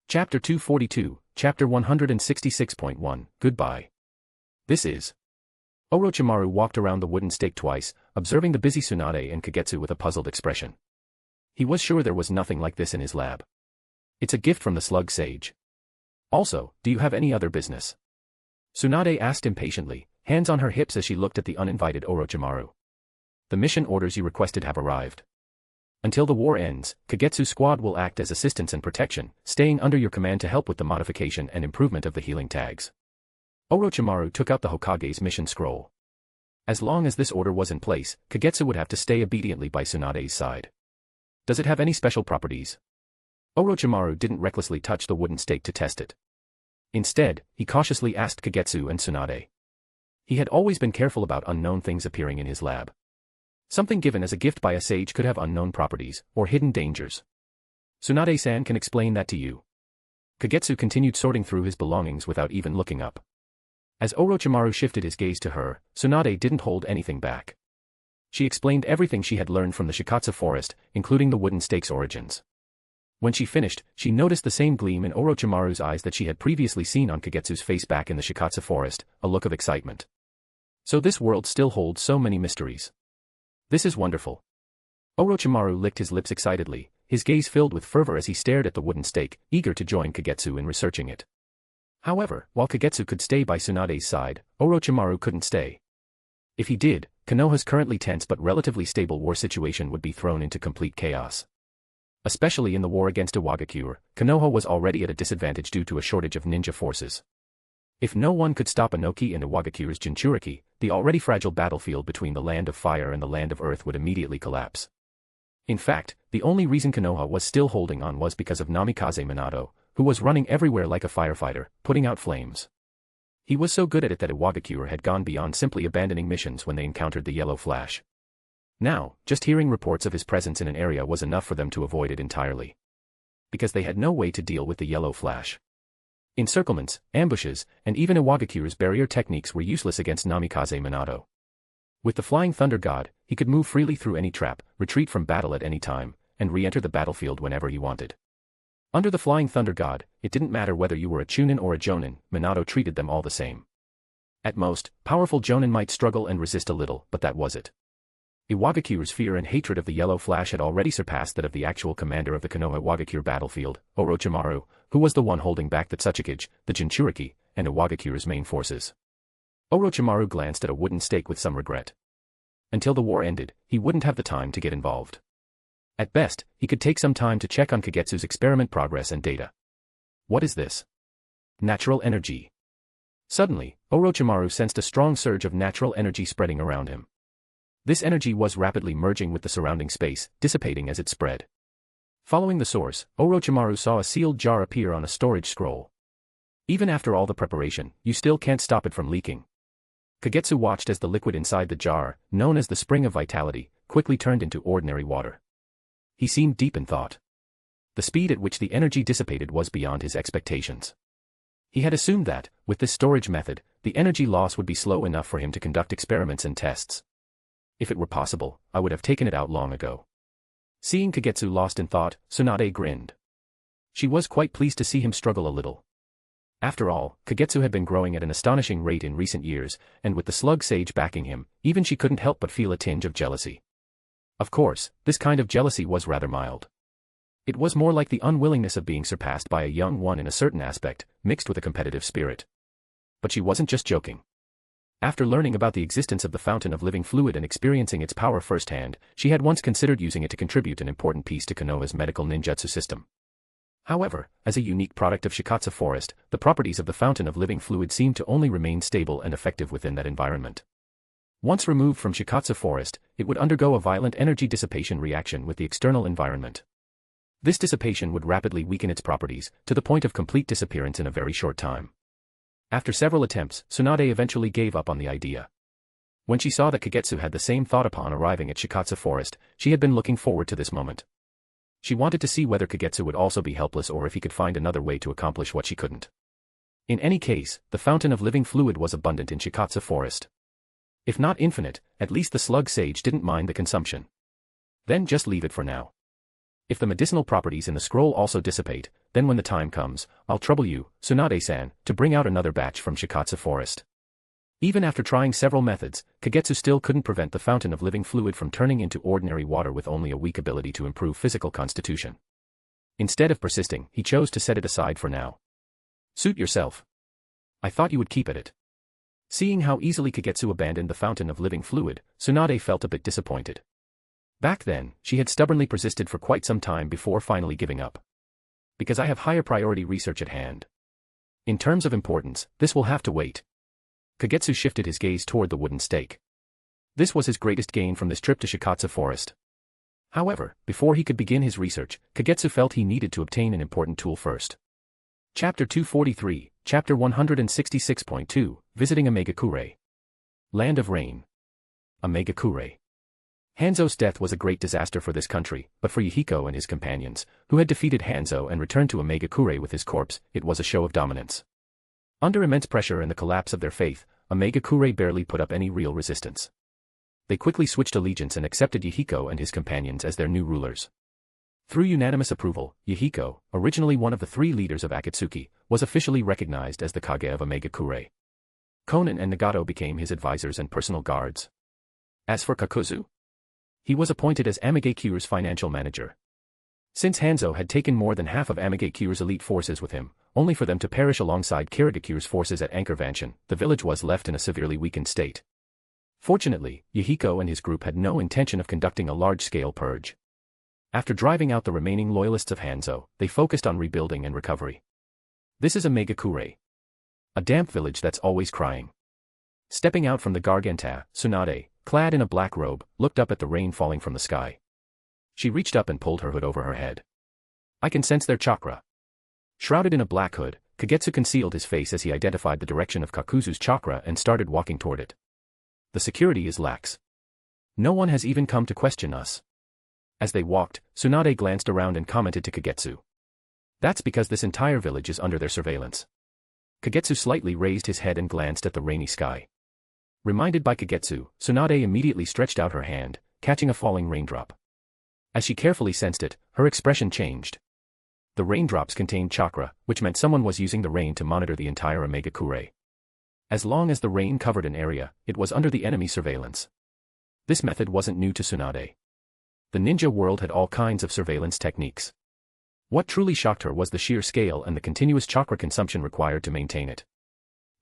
Chapter 242, Chapter 166.1, Goodbye. This is. Orochimaru walked around the wooden stake twice, observing the busy Tsunade and Kagetsu with a puzzled expression. He was sure there was nothing like this in his lab. It's a gift from the slug sage. Also, do you have any other business? Tsunade asked impatiently, hands on her hips as she looked at the uninvited Orochimaru. The mission orders you requested have arrived. Until the war ends, Kagetsu's squad will act as assistance and protection, staying under your command to help with the modification and improvement of the healing tags. Orochimaru took out the Hokage's mission scroll. As long as this order was in place, Kagetsu would have to stay obediently by Tsunade's side. Does it have any special properties? Orochimaru didn't recklessly touch the wooden stake to test it. Instead, he cautiously asked Kagetsu and Tsunade. He had always been careful about unknown things appearing in his lab. Something given as a gift by a sage could have unknown properties, or hidden dangers. Tsunade-san can explain that to you. Kagetsu continued sorting through his belongings without even looking up. As Orochimaru shifted his gaze to her, Tsunade didn't hold anything back. She explained everything she had learned from the Shikatsu forest, including the wooden stake's origins. When she finished, she noticed the same gleam in Orochimaru's eyes that she had previously seen on Kagetsu's face back in the Shikatsu forest, a look of excitement. So this world still holds so many mysteries. This is wonderful. Orochimaru licked his lips excitedly, his gaze filled with fervor as he stared at the wooden stake, eager to join Kagetsu in researching it. However, while Kagetsu could stay by Tsunade's side, Orochimaru couldn't stay. If he did, Konoha's currently tense but relatively stable war situation would be thrown into complete chaos. Especially in the war against Iwagakure, Konoha was already at a disadvantage due to a shortage of ninja forces. If no one could stop Inoki and Iwagakure's Jinchuriki, the already fragile battlefield between the Land of Fire and the Land of Earth would immediately collapse. In fact, the only reason Konoha was still holding on was because of Namikaze Minato, who was running everywhere like a firefighter, putting out flames. He was so good at it that Iwagakure had gone beyond simply abandoning missions when they encountered the Yellow Flash. Now, just hearing reports of his presence in an area was enough for them to avoid it entirely. Because they had no way to deal with the Yellow Flash. Encirclements, ambushes, and even Iwagakure's barrier techniques were useless against Namikaze Minato. With the Flying Thunder God, he could move freely through any trap, retreat from battle at any time, and re-enter the battlefield whenever he wanted. Under the Flying Thunder God, it didn't matter whether you were a Chunin or a Jonin, Minato treated them all the same. At most, powerful Jonin might struggle and resist a little, but that was it. Iwagakure's fear and hatred of the Yellow Flash had already surpassed that of the actual commander of the Konoha Iwagakure battlefield, Orochimaru, who was the one holding back the Tsuchikage, the Jinchuriki, and Iwagakure's main forces. Orochimaru glanced at a wooden stake with some regret. Until the war ended, he wouldn't have the time to get involved. At best, he could take some time to check on Kagetsu's experiment progress and data. What is this? Natural energy. Suddenly, Orochimaru sensed a strong surge of natural energy spreading around him. This energy was rapidly merging with the surrounding space, dissipating as it spread. Following the source, Orochimaru saw a sealed jar appear on a storage scroll. Even after all the preparation, you still can't stop it from leaking. Kagetsu watched as the liquid inside the jar, known as the Spring of Vitality, quickly turned into ordinary water. He seemed deep in thought. The speed at which the energy dissipated was beyond his expectations. He had assumed that, with this storage method, the energy loss would be slow enough for him to conduct experiments and tests. If it were possible, I would have taken it out long ago. Seeing Kagetsu lost in thought, Tsunade grinned. She was quite pleased to see him struggle a little. After all, Kagetsu had been growing at an astonishing rate in recent years, and with the Slug Sage backing him, even she couldn't help but feel a tinge of jealousy. Of course, this kind of jealousy was rather mild. It was more like the unwillingness of being surpassed by a young one in a certain aspect, mixed with a competitive spirit. But she wasn't just joking. After learning about the existence of the Fountain of Living Fluid and experiencing its power firsthand, she had once considered using it to contribute an important piece to Konoha's medical ninjutsu system. However, as a unique product of Shikatsu Forest, the properties of the Fountain of Living Fluid seemed to only remain stable and effective within that environment. Once removed from Shikatsu Forest, it would undergo a violent energy dissipation reaction with the external environment. This dissipation would rapidly weaken its properties, to the point of complete disappearance in a very short time. After several attempts, Tsunade eventually gave up on the idea. When she saw that Kagetsu had the same thought upon arriving at Shikatsu Forest, she had been looking forward to this moment. She wanted to see whether Kagetsu would also be helpless or if he could find another way to accomplish what she couldn't. In any case, the Fountain of Living Fluid was abundant in Shikatsu Forest. If not infinite, at least the Slug Sage didn't mind the consumption. Then just leave it for now. If the medicinal properties in the scroll also dissipate, then when the time comes, I'll trouble you, Tsunade-san, to bring out another batch from Shikatsu Forest. Even after trying several methods, Kagetsu still couldn't prevent the Fountain of Living Fluid from turning into ordinary water with only a weak ability to improve physical constitution. Instead of persisting, he chose to set it aside for now. Suit yourself. I thought you would keep at it. Seeing how easily Kagetsu abandoned the fountain of living fluid, Tsunade felt a bit disappointed. Back then, she had stubbornly persisted for quite some time before finally giving up. Because I have higher priority research at hand. In terms of importance, this will have to wait. Kagetsu shifted his gaze toward the wooden stake. This was his greatest gain from this trip to Shikatsu Forest. However, before he could begin his research, Kagetsu felt he needed to obtain an important tool first. Chapter 243, Chapter 166.2, Visiting Omegakure. Land of Rain. Omegakure. Hanzo's death was a great disaster for this country, but for Yhiko and his companions, who had defeated Hanzo and returned to Omegakure with his corpse, it was a show of dominance. Under immense pressure and the collapse of their faith, Omegakure barely put up any real resistance. They quickly switched allegiance and accepted Yhiko and his companions as their new rulers. Through unanimous approval, Yhiko, originally one of the 3 leaders of Akatsuki, was officially recognized as the Kage of Omegakure. Konan and Nagato became his advisors and personal guards. As for Kakuzu, he was appointed as Amagekyu's financial manager. Since Hanzo had taken more than half of Amagekyu's elite forces with him, only for them to perish alongside Kirigakyu's forces at Anchorvanshan, the village was left in a severely weakened state. Fortunately, Yhiko and his group had no intention of conducting a large-scale purge. After driving out the remaining loyalists of Hanzo, they focused on rebuilding and recovery. This is Omegakure. A damp village that's always crying. Stepping out from the Garganta, Tsunade, clad in a black robe, looked up at the rain falling from the sky. She reached up and pulled her hood over her head. I can sense their chakra. Shrouded in a black hood, Kagetsu concealed his face as he identified the direction of Kakuzu's chakra and started walking toward it. The security is lax. No one has even come to question us. As they walked, Tsunade glanced around and commented to Kagetsu. That's because this entire village is under their surveillance. Kagetsu slightly raised his head and glanced at the rainy sky. Reminded by Kagetsu, Tsunade immediately stretched out her hand, catching a falling raindrop. As she carefully sensed it, her expression changed. The raindrops contained chakra, which meant someone was using the rain to monitor the entire Omegakure. As long as the rain covered an area, it was under the enemy surveillance. This method wasn't new to Tsunade. The ninja world had all kinds of surveillance techniques. What truly shocked her was the sheer scale and the continuous chakra consumption required to maintain it.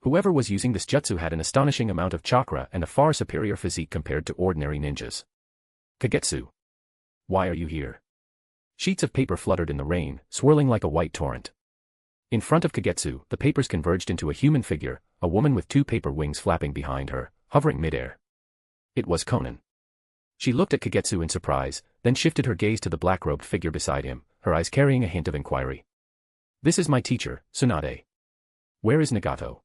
Whoever was using this jutsu had an astonishing amount of chakra and a far superior physique compared to ordinary ninjas. Kagetsu. Why are you here? Sheets of paper fluttered in the rain, swirling like a white torrent. In front of Kagetsu, the papers converged into a human figure, a woman with 2 paper wings flapping behind her, hovering midair. It was Konan. She looked at Kagetsu in surprise, then shifted her gaze to the black-robed figure beside him, her eyes carrying a hint of inquiry. This is my teacher, Tsunade. Where is Nagato?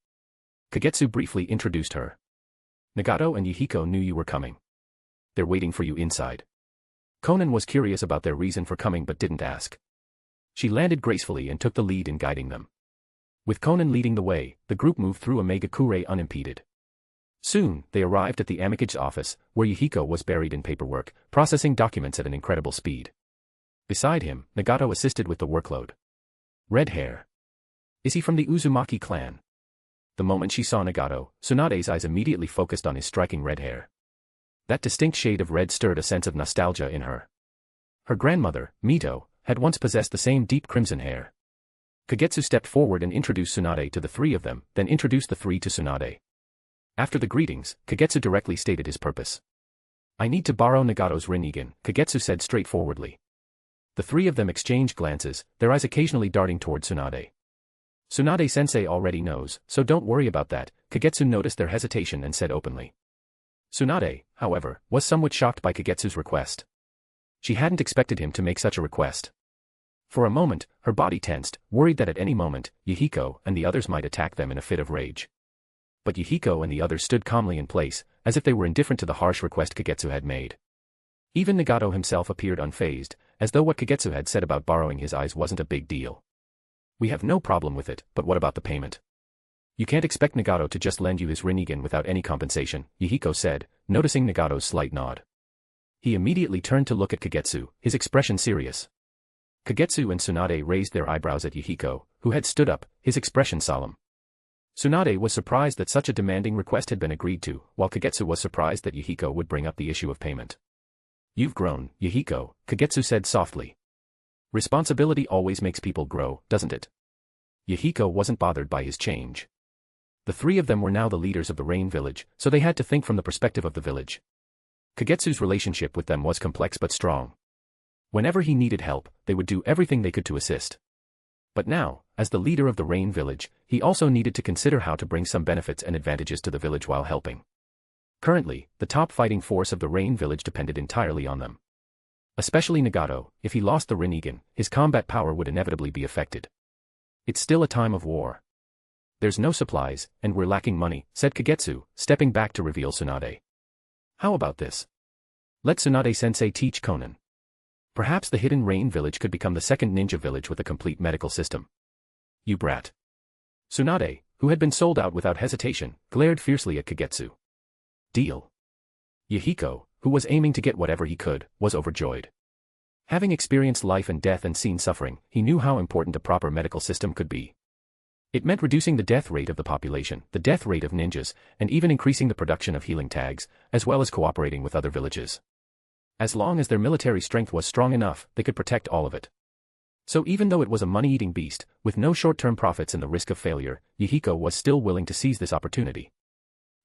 Kagetsu briefly introduced her. Nagato and Yhiko knew you were coming. They're waiting for you inside. Konan was curious about their reason for coming but didn't ask. She landed gracefully and took the lead in guiding them. With Konan leading the way, the group moved through Omegakure unimpeded. Soon, they arrived at the Amikage's office, where Yhiko was buried in paperwork, processing documents at an incredible speed. Beside him, Nagato assisted with the workload. Red hair. Is he from the Uzumaki clan? The moment she saw Nagato, Tsunade's eyes immediately focused on his striking red hair. That distinct shade of red stirred a sense of nostalgia in her. Her grandmother, Mito, had once possessed the same deep crimson hair. Kagetsu stepped forward and introduced Tsunade to the 3 of them, then introduced the 3 to Tsunade. After the greetings, Kagetsu directly stated his purpose. I need to borrow Nagato's Rinnegan, Kagetsu said straightforwardly. The 3 of them exchanged glances, their eyes occasionally darting toward Tsunade. Tsunade-sensei already knows, so don't worry about that, Kagetsu noticed their hesitation and said openly. Tsunade, however, was somewhat shocked by Kagetsu's request. She hadn't expected him to make such a request. For a moment, her body tensed, worried that at any moment, Yhiko and the others might attack them in a fit of rage. But Yhiko and the others stood calmly in place, as if they were indifferent to the harsh request Kagetsu had made. Even Nagato himself appeared unfazed, as though what Kagetsu had said about borrowing his eyes wasn't a big deal. We have no problem with it, but what about the payment? You can't expect Nagato to just lend you his Rinnegan without any compensation, Yhiko said, noticing Nagato's slight nod. He immediately turned to look at Kagetsu, his expression serious. Kagetsu and Tsunade raised their eyebrows at Yhiko, who had stood up, his expression solemn. Tsunade was surprised that such a demanding request had been agreed to, while Kagetsu was surprised that Yhiko would bring up the issue of payment. You've grown, Yhiko, Kagetsu said softly. Responsibility always makes people grow, doesn't it? Yhiko wasn't bothered by his change. The three of them were now the leaders of the Rain Village, so they had to think from the perspective of the village. Kagetsu's relationship with them was complex but strong. Whenever he needed help, they would do everything they could to assist. But now, as the leader of the Rain Village, he also needed to consider how to bring some benefits and advantages to the village while helping. Currently, the top fighting force of the Rain Village depended entirely on them. Especially Nagato, if he lost the Rinnegan, his combat power would inevitably be affected. It's still a time of war. There's no supplies, and we're lacking money, said Kagetsu, stepping back to reveal Tsunade. How about this? Let Tsunade-sensei teach Konan. Perhaps the hidden Rain Village could become the second ninja village with a complete medical system. You brat. Tsunade, who had been sold out without hesitation, glared fiercely at Kagetsu. Deal. Yhiko, who was aiming to get whatever he could, was overjoyed. Having experienced life and death and seen suffering, he knew how important a proper medical system could be. It meant reducing the death rate of the population, the death rate of ninjas, and even increasing the production of healing tags, as well as cooperating with other villages. As long as their military strength was strong enough, they could protect all of it. So even though it was a money-eating beast, with no short-term profits and the risk of failure, Yhiko was still willing to seize this opportunity.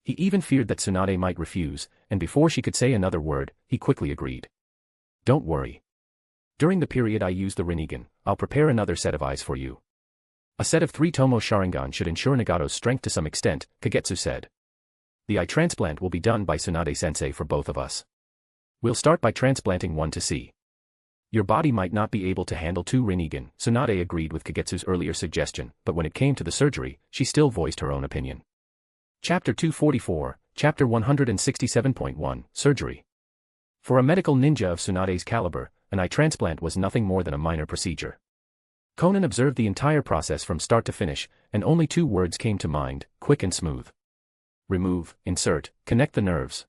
He even feared that Tsunade might refuse, and before she could say another word, he quickly agreed. Don't worry. During the period I use the Rinnegan, I'll prepare another set of eyes for you. A set of 3 Tomo Sharingan should ensure Nagato's strength to some extent, Kagetsu said. The eye transplant will be done by Tsunade-sensei for both of us. We'll start by transplanting one to see. Your body might not be able to handle 2 Rinnegan, Tsunade agreed with Kagetsu's earlier suggestion, but when it came to the surgery, she still voiced her own opinion. Chapter 244, Chapter 167.1, Surgery. For a medical ninja of Tsunade's caliber, an eye transplant was nothing more than a minor procedure. Konan observed the entire process from start to finish, and only 2 words came to mind, quick and smooth. Remove, insert, connect the nerves.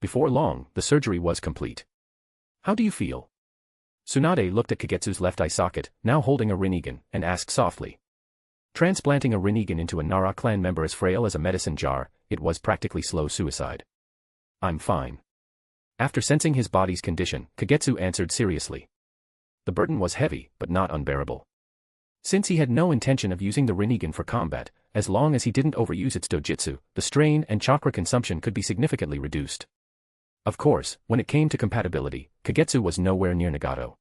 Before long, the surgery was complete. How do you feel? Tsunade looked at Kagetsu's left eye socket, now holding a Rinnegan, and asked softly. Transplanting a Rinnegan into a Nara clan member as frail as a medicine jar, it was practically slow suicide. I'm fine. After sensing his body's condition, Kagetsu answered seriously. The burden was heavy, but not unbearable. Since he had no intention of using the Rinnegan for combat, as long as he didn't overuse its dojutsu, the strain and chakra consumption could be significantly reduced. Of course, when it came to compatibility, Kagetsu was nowhere near Nagato.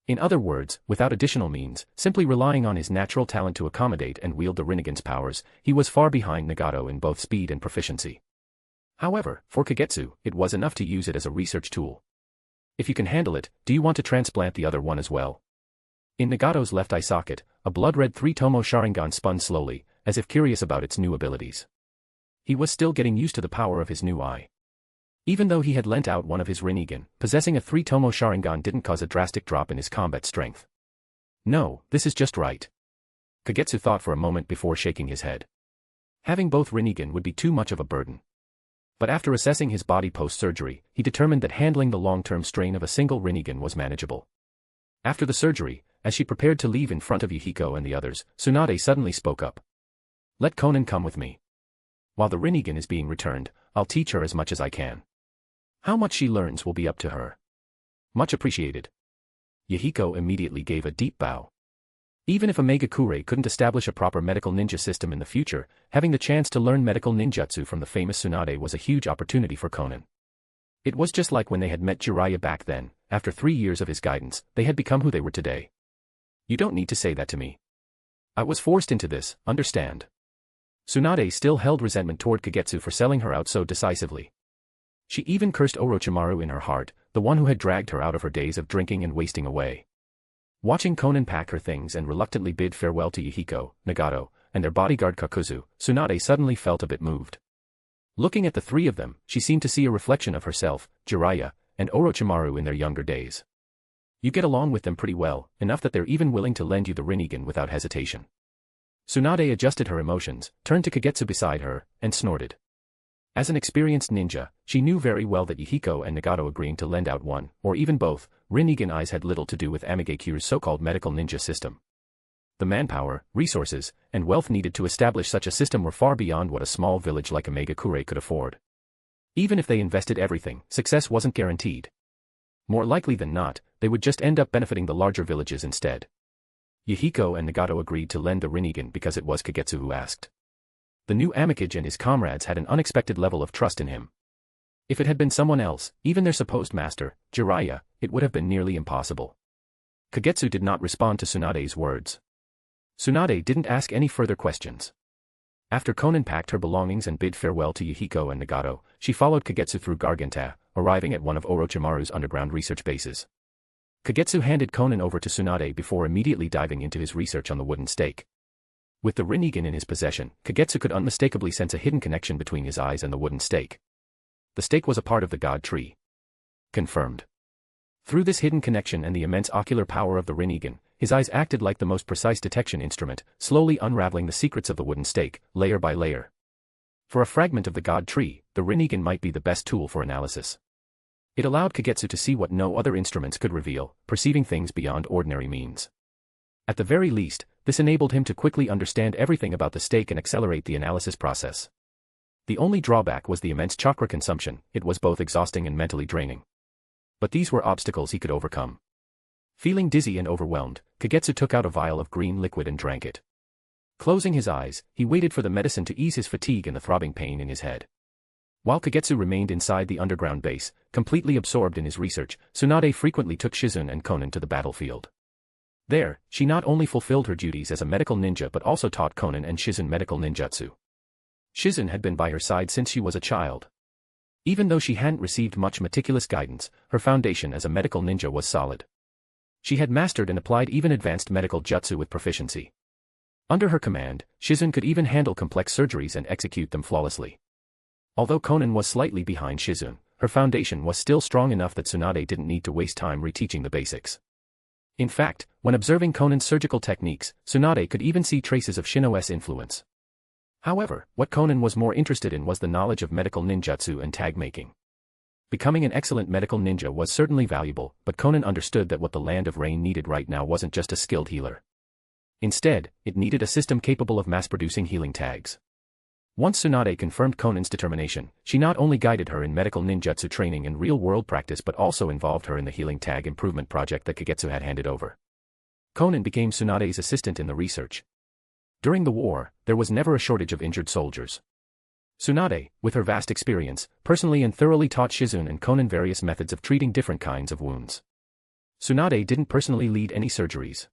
In other words, without additional means, simply relying on his natural talent to accommodate and wield the Rinnegan's powers, he was far behind Nagato in both speed and proficiency. However, for Kagetsu, it was enough to use it as a research tool. If you can handle it, do you want to transplant the other one as well? In Nagato's left eye socket, a blood-red 3 Tomo Sharingan spun slowly, as if curious about its new abilities. He was still getting used to the power of his new eye. Even though he had lent out one of his Rinnegan, possessing a 3 Tomo Sharingan didn't cause a drastic drop in his combat strength. No, this is just right. Kagetsu thought for a moment before shaking his head. Having both Rinnegan would be too much of a burden. But after assessing his body post-surgery, he determined that handling the long-term strain of a single Rinnegan was manageable. After the surgery, as she prepared to leave in front of Yhiko and the others, Tsunade suddenly spoke up. Let Konan come with me. While the Rinnegan is being returned, I'll teach her as much as I can. How much she learns will be up to her. Much appreciated. Yhiko immediately gave a deep bow. Even if a Megakure couldn't establish a proper medical ninja system in the future, having the chance to learn medical ninjutsu from the famous Tsunade was a huge opportunity for Konan. It was just like when they had met Jiraiya back then, after 3 years of his guidance, they had become who they were today. You don't need to say that to me. I was forced into this, understand? Tsunade still held resentment toward Kagetsu for selling her out so decisively. She even cursed Orochimaru in her heart, the one who had dragged her out of her days of drinking and wasting away. Watching Konan pack her things and reluctantly bid farewell to Yhiko, Nagato, and their bodyguard Kakuzu, Tsunade suddenly felt a bit moved. Looking at the 3 of them, she seemed to see a reflection of herself, Jiraiya, and Orochimaru in their younger days. You get along with them pretty well, enough that they're even willing to lend you the Rinnegan without hesitation. Tsunade adjusted her emotions, turned to Kagetsu beside her, and snorted. As an experienced ninja, she knew very well that Yhiko and Nagato agreeing to lend out one, or even both, Rinnegan eyes had little to do with Amegekure's so-called medical ninja system. The manpower, resources, and wealth needed to establish such a system were far beyond what a small village like Amegakure could afford. Even if they invested everything, success wasn't guaranteed. More likely than not, they would just end up benefiting the larger villages instead. Yhiko and Nagato agreed to lend the Rinnegan because it was Kagetsu who asked. The new Amicage and his comrades had an unexpected level of trust in him. If it had been someone else, even their supposed master, Jiraiya, it would have been nearly impossible. Kagetsu did not respond to Tsunade's words. Tsunade didn't ask any further questions. After Konan packed her belongings and bid farewell to Yhiko and Nagato, she followed Kagetsu through Garganta, arriving at one of Orochimaru's underground research bases. Kagetsu handed Konan over to Tsunade before immediately diving into his research on the wooden stake. With the Rinnegan in his possession, Kagetsu could unmistakably sense a hidden connection between his eyes and the wooden stake. The stake was a part of the god tree. Confirmed. Through this hidden connection and the immense ocular power of the Rinnegan, his eyes acted like the most precise detection instrument, slowly unraveling the secrets of the wooden stake, layer by layer. For a fragment of the god tree, the Rinnegan might be the best tool for analysis. It allowed Kagetsu to see what no other instruments could reveal, perceiving things beyond ordinary means. At the very least, this enabled him to quickly understand everything about the stake and accelerate the analysis process. The only drawback was the immense chakra consumption. It was both exhausting and mentally draining. But these were obstacles he could overcome. Feeling dizzy and overwhelmed, Kagetsu took out a vial of green liquid and drank it. Closing his eyes, he waited for the medicine to ease his fatigue and the throbbing pain in his head. While Kagetsu remained inside the underground base, completely absorbed in his research, Tsunade frequently took Shizune and Konan to the battlefield. There, she not only fulfilled her duties as a medical ninja but also taught Konan and Shizune medical ninjutsu. Shizune had been by her side since she was a child. Even though she hadn't received much meticulous guidance, her foundation as a medical ninja was solid. She had mastered and applied even advanced medical jutsu with proficiency. Under her command, Shizune could even handle complex surgeries and execute them flawlessly. Although Konan was slightly behind Shizune, her foundation was still strong enough that Tsunade didn't need to waste time reteaching the basics. In fact, when observing Konan's surgical techniques, Tsunade could even see traces of Shinoe's influence. However, what Konan was more interested in was the knowledge of medical ninjutsu and tag making. Becoming an excellent medical ninja was certainly valuable, but Konan understood that what the Land of Rain needed right now wasn't just a skilled healer. Instead, it needed a system capable of mass-producing healing tags. Once Tsunade confirmed Konan's determination, she not only guided her in medical ninjutsu training and real-world practice but also involved her in the healing tag improvement project that Kagetsu had handed over. Konan became Tsunade's assistant in the research. During the war, there was never a shortage of injured soldiers. Tsunade, with her vast experience, personally and thoroughly taught Shizune and Konan various methods of treating different kinds of wounds. Tsunade didn't personally lead any surgeries.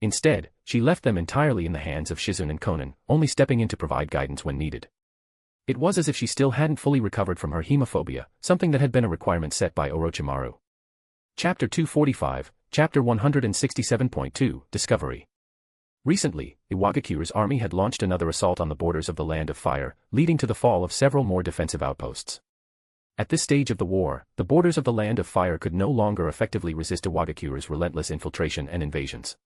Instead, she left them entirely in the hands of Shizune and Konan, only stepping in to provide guidance when needed. It was as if she still hadn't fully recovered from her hemophobia, something that had been a requirement set by Orochimaru. Chapter 245, Chapter 167.2, Discovery. Recently, Iwagakure's army had launched another assault on the borders of the Land of Fire, leading to the fall of several more defensive outposts. At this stage of the war, the borders of the Land of Fire could no longer effectively resist Iwagakure's relentless infiltration and invasions.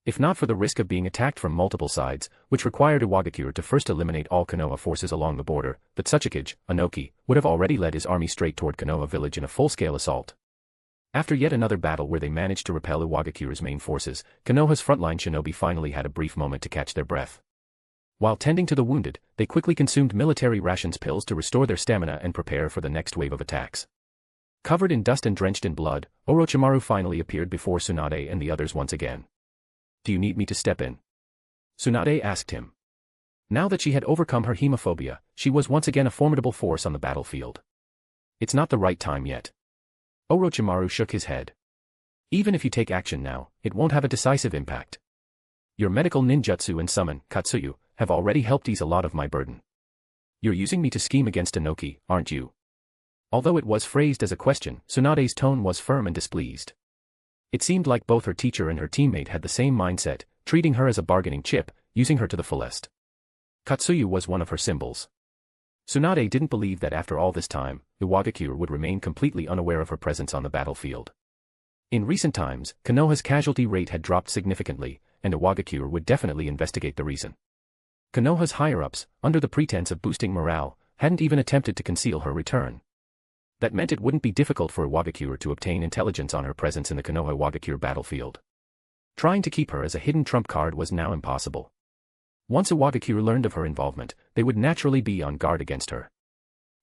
If not for the risk of being attacked from multiple sides, which required Iwagakure to first eliminate all Konoha forces along the border, the Tsuchikage, Anoki, would have already led his army straight toward Konoha village in a full-scale assault. After yet another battle where they managed to repel Iwagakure's main forces, Konoha's frontline shinobi finally had a brief moment to catch their breath. While tending to the wounded, they quickly consumed military rations pills to restore their stamina and prepare for the next wave of attacks. Covered in dust and drenched in blood, Orochimaru finally appeared before Tsunade and the others once again. "Do you need me to step in?" Tsunade asked him. Now that she had overcome her hemophobia, she was once again a formidable force on the battlefield. "It's not the right time yet." Orochimaru shook his head. "Even if you take action now, it won't have a decisive impact. Your medical ninjutsu and summon, Katsuyu, have already helped ease a lot of my burden. You're using me to scheme against Anoki, aren't you?" Although it was phrased as a question, Tsunade's tone was firm and displeased. It seemed like both her teacher and her teammate had the same mindset, treating her as a bargaining chip, using her to the fullest. Katsuyu was one of her symbols. Tsunade didn't believe that after all this time, Iwagakure would remain completely unaware of her presence on the battlefield. In recent times, Konoha's casualty rate had dropped significantly, and Iwagakure would definitely investigate the reason. Konoha's higher-ups, under the pretense of boosting morale, hadn't even attempted to conceal her return. That meant it wouldn't be difficult for Iwagakure to obtain intelligence on her presence in the Konoha-Iwagakure battlefield. Trying to keep her as a hidden trump card was now impossible. Once Iwagakure learned of her involvement, they would naturally be on guard against her.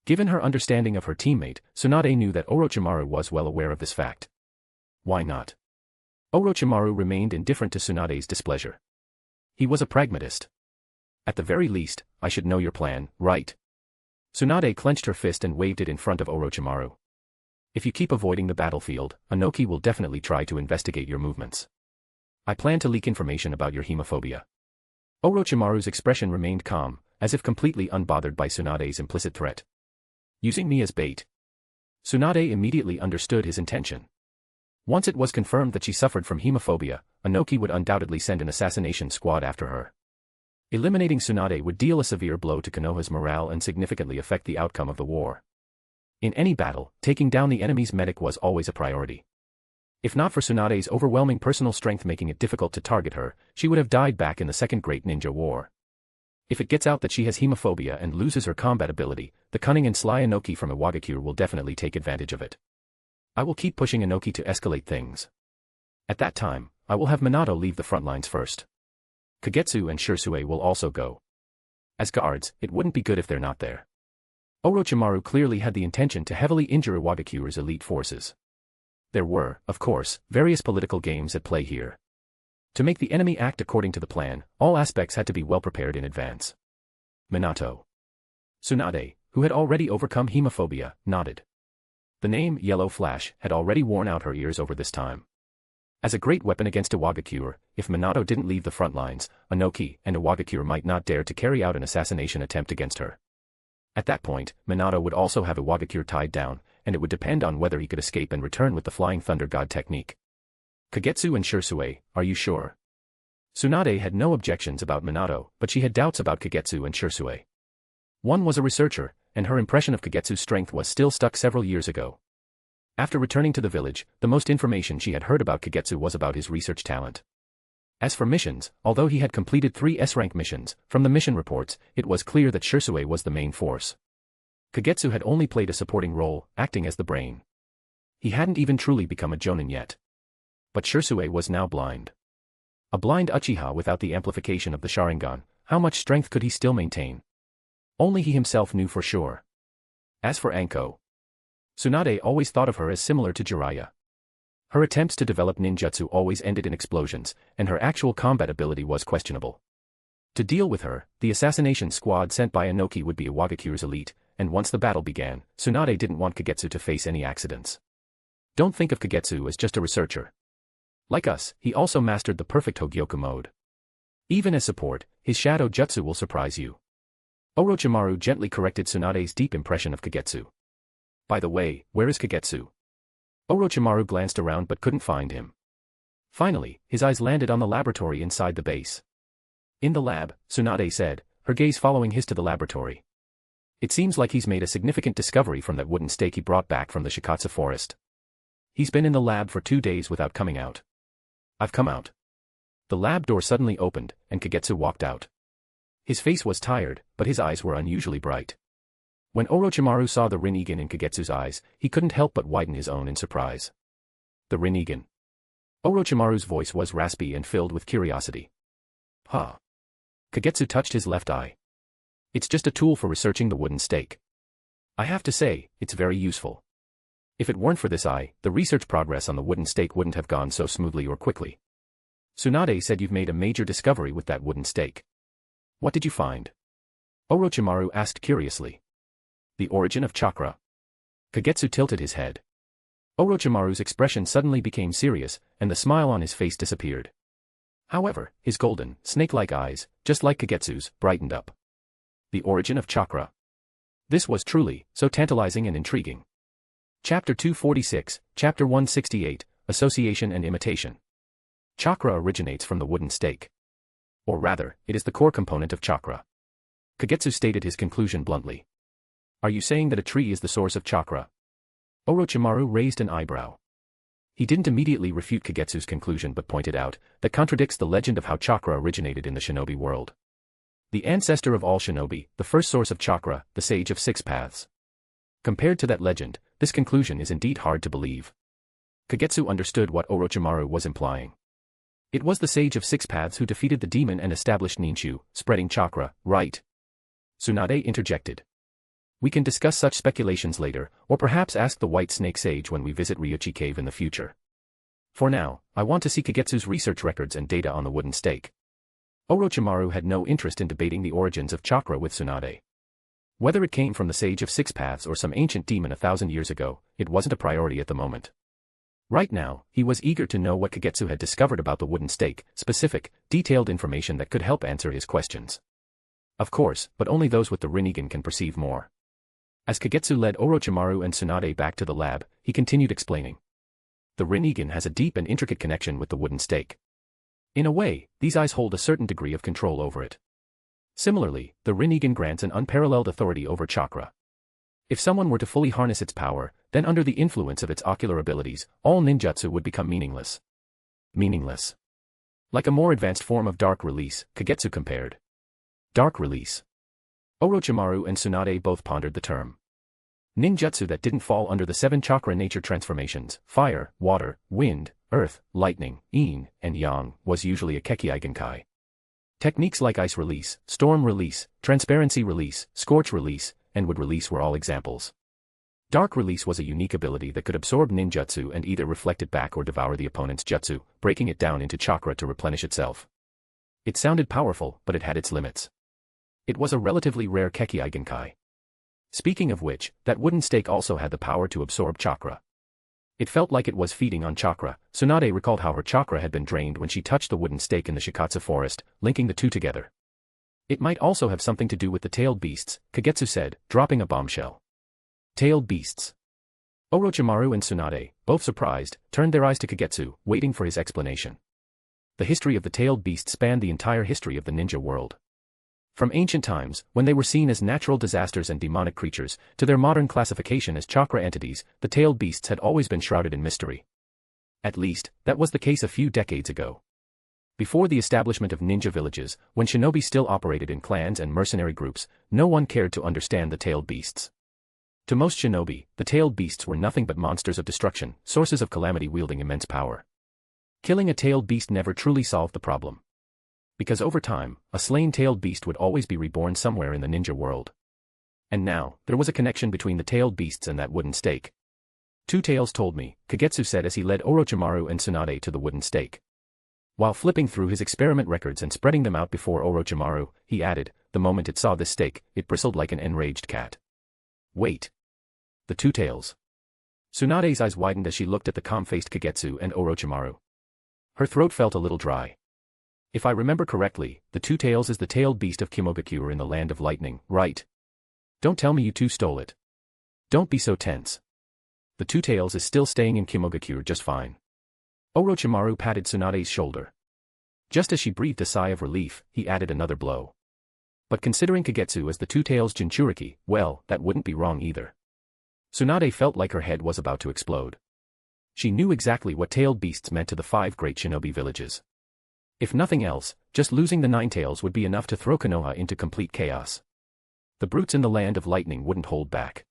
Given her understanding of her teammate, Tsunade knew that Orochimaru was well aware of this fact. Why not? Orochimaru remained indifferent to Tsunade's displeasure. He was a pragmatist. At the very least, I should know your plan, right? Tsunade clenched her fist and waved it in front of Orochimaru. If you keep avoiding the battlefield, Inoki will definitely try to investigate your movements. I plan to leak information about your hemophobia. Orochimaru's expression remained calm, as if completely unbothered by Tsunade's implicit threat. Using me as bait. Tsunade immediately understood his intention. Once it was confirmed that she suffered from hemophobia, Inoki would undoubtedly send an assassination squad after her. Eliminating Tsunade would deal a severe blow to Konoha's morale and significantly affect the outcome of the war. In any battle, taking down the enemy's medic was always a priority. If not for Tsunade's overwhelming personal strength making it difficult to target her, she would have died back in the Second Great Ninja War. If it gets out that she has hemophobia and loses her combat ability, the cunning and sly Inoki from Iwagakure will definitely take advantage of it. I will keep pushing Inoki to escalate things. At that time, I will have Minato leave the front lines first. Kagetsu and Sherui will also go. As guards, it wouldn't be good if they're not there. Orochimaru clearly had the intention to heavily injure Iwagakure's elite forces. There were, of course, various political games at play here. To make the enemy act according to the plan, all aspects had to be well prepared in advance. Minato. Tsunade, who had already overcome hemophobia, nodded. The name Yellow Flash had already worn out her ears over this time. As a great weapon against Iwagakure, if Minato didn't leave the front lines, Inoki and Iwagakure might not dare to carry out an assassination attempt against her. At that point, Minato would also have Iwagakure tied down, and it would depend on whether he could escape and return with the Flying Thunder God technique. Kagetsu and Sherui, are you sure? Tsunade had no objections about Minato, but she had doubts about Kagetsu and Sherui. One was a researcher, and her impression of Kagetsu's strength was still stuck several years ago. After returning to the village, the most information she had heard about Kagetsu was about his research talent. As for missions, although he had completed 3 S-rank missions, from the mission reports, it was clear that Sherui was the main force. Kagetsu had only played a supporting role, acting as the brain. He hadn't even truly become a Jonin yet. But Sherui was now blind. A blind Uchiha without the amplification of the Sharingan, how much strength could he still maintain? Only he himself knew for sure. As for Anko, Tsunade always thought of her as similar to Jiraiya. Her attempts to develop ninjutsu always ended in explosions, and her actual combat ability was questionable. To deal with her, the assassination squad sent by Inoki would be Iwagakure's elite, and once the battle began, Tsunade didn't want Kagetsu to face any accidents. Don't think of Kagetsu as just a researcher. Like us, he also mastered the perfect Hogyoku mode. Even as support, his shadow jutsu will surprise you. Orochimaru gently corrected Tsunade's deep impression of Kagetsu. By the way, where is Kagetsu? Orochimaru glanced around but couldn't find him. Finally, his eyes landed on the laboratory inside the base. In the lab, Tsunade said, her gaze following his to the laboratory. It seems like he's made a significant discovery from that wooden stake he brought back from the Shikatsu forest. He's been in the lab for 2 days without coming out. I've come out. The lab door suddenly opened, and Kagetsu walked out. His face was tired, but his eyes were unusually bright. When Orochimaru saw the Rinnegan in Kagetsu's eyes, he couldn't help but widen his own in surprise. The Rinnegan. Orochimaru's voice was raspy and filled with curiosity. Huh. Kagetsu touched his left eye. It's just a tool for researching the wooden stake. I have to say, it's very useful. If it weren't for this eye, the research progress on the wooden stake wouldn't have gone so smoothly or quickly. Tsunade said you've made a major discovery with that wooden stake. What did you find? Orochimaru asked curiously. The origin of chakra. Kagetsu tilted his head. Orochimaru's expression suddenly became serious, and the smile on his face disappeared. However, his golden, snake-like eyes, just like Kagetsu's, brightened up. The origin of chakra. This was truly so tantalizing and intriguing. Chapter 246, Chapter 168, Association and Imitation. Chakra originates from the wooden stake. Or rather, it is the core component of chakra. Kagetsu stated his conclusion bluntly. Are you saying that a tree is the source of chakra? Orochimaru raised an eyebrow. He didn't immediately refute Kagetsu's conclusion but pointed out that contradicts the legend of how chakra originated in the shinobi world. The ancestor of all shinobi, the first source of chakra, the sage of 6 paths. Compared to that legend, this conclusion is indeed hard to believe. Kagetsu understood what Orochimaru was implying. It was the sage of 6 paths who defeated the demon and established ninchu, spreading chakra, right? Tsunade interjected. We can discuss such speculations later, or perhaps ask the White Snake Sage when we visit Ryuchi Cave in the future. For now, I want to see Kagetsu's research records and data on the wooden stake. Orochimaru had no interest in debating the origins of chakra with Tsunade. Whether it came from the Sage of Six Paths or some ancient demon 1,000 years ago, it wasn't a priority at the moment. Right now, he was eager to know what Kagetsu had discovered about the wooden stake, specific, detailed information that could help answer his questions. Of course, but only those with the Rinnegan can perceive more. As Kagetsu led Orochimaru and Tsunade back to the lab, he continued explaining. The Rinnegan has a deep and intricate connection with the wooden stake. In a way, these eyes hold a certain degree of control over it. Similarly, the Rinnegan grants an unparalleled authority over chakra. If someone were to fully harness its power, then under the influence of its ocular abilities, all ninjutsu would become meaningless. Meaningless. Like a more advanced form of dark release, Kagetsu compared. Dark release. Orochimaru and Tsunade both pondered the term. Ninjutsu that didn't fall under the 7 chakra nature transformations, fire, water, wind, earth, lightning, yin, and yang, was usually a Keki-Igenkai. Techniques like ice release, storm release, transparency release, scorch release, and wood release were all examples. Dark release was a unique ability that could absorb ninjutsu and either reflect it back or devour the opponent's jutsu, breaking it down into chakra to replenish itself. It sounded powerful, but it had its limits. It was a relatively rare Keki-Igenkai. Speaking of which, that wooden stake also had the power to absorb chakra. It felt like it was feeding on chakra. Tsunade recalled how her chakra had been drained when she touched the wooden stake in the Shikatsu forest, linking the two together. It might also have something to do with the tailed beasts, Kagetsu said, dropping a bombshell. Tailed beasts. Orochimaru and Tsunade, both surprised, turned their eyes to Kagetsu, waiting for his explanation. The history of the tailed beasts spanned the entire history of the ninja world. From ancient times, when they were seen as natural disasters and demonic creatures, to their modern classification as chakra entities, the tailed beasts had always been shrouded in mystery. At least, that was the case a few decades ago. Before the establishment of ninja villages, when shinobi still operated in clans and mercenary groups, no one cared to understand the tailed beasts. To most shinobi, the tailed beasts were nothing but monsters of destruction, sources of calamity wielding immense power. Killing a tailed beast never truly solved the problem. Because over time, a slain tailed beast would always be reborn somewhere in the ninja world. And now, there was a connection between the tailed beasts and that wooden stake. Two Tails told me, Kagetsu said as he led Orochimaru and Tsunade to the wooden stake. While flipping through his experiment records and spreading them out before Orochimaru, he added, the moment it saw this stake, it bristled like an enraged cat. Wait. The Two Tails. Tsunade's eyes widened as she looked at the calm-faced Kagetsu and Orochimaru. Her throat felt a little dry. If I remember correctly, the Two Tails is the tailed beast of Kimogaku in the Land of Lightning, right? Don't tell me you two stole it. Don't be so tense. The Two Tails is still staying in Kimogaku just fine. Orochimaru patted Tsunade's shoulder. Just as she breathed a sigh of relief, he added another blow. But considering Kagetsu as the Two Tails Jinchuriki, well, that wouldn't be wrong either. Tsunade felt like her head was about to explode. She knew exactly what tailed beasts meant to the 5 great shinobi villages. If nothing else, just losing the 9 tails would be enough to throw Konoha into complete chaos. The brutes in the Land of Lightning wouldn't hold back.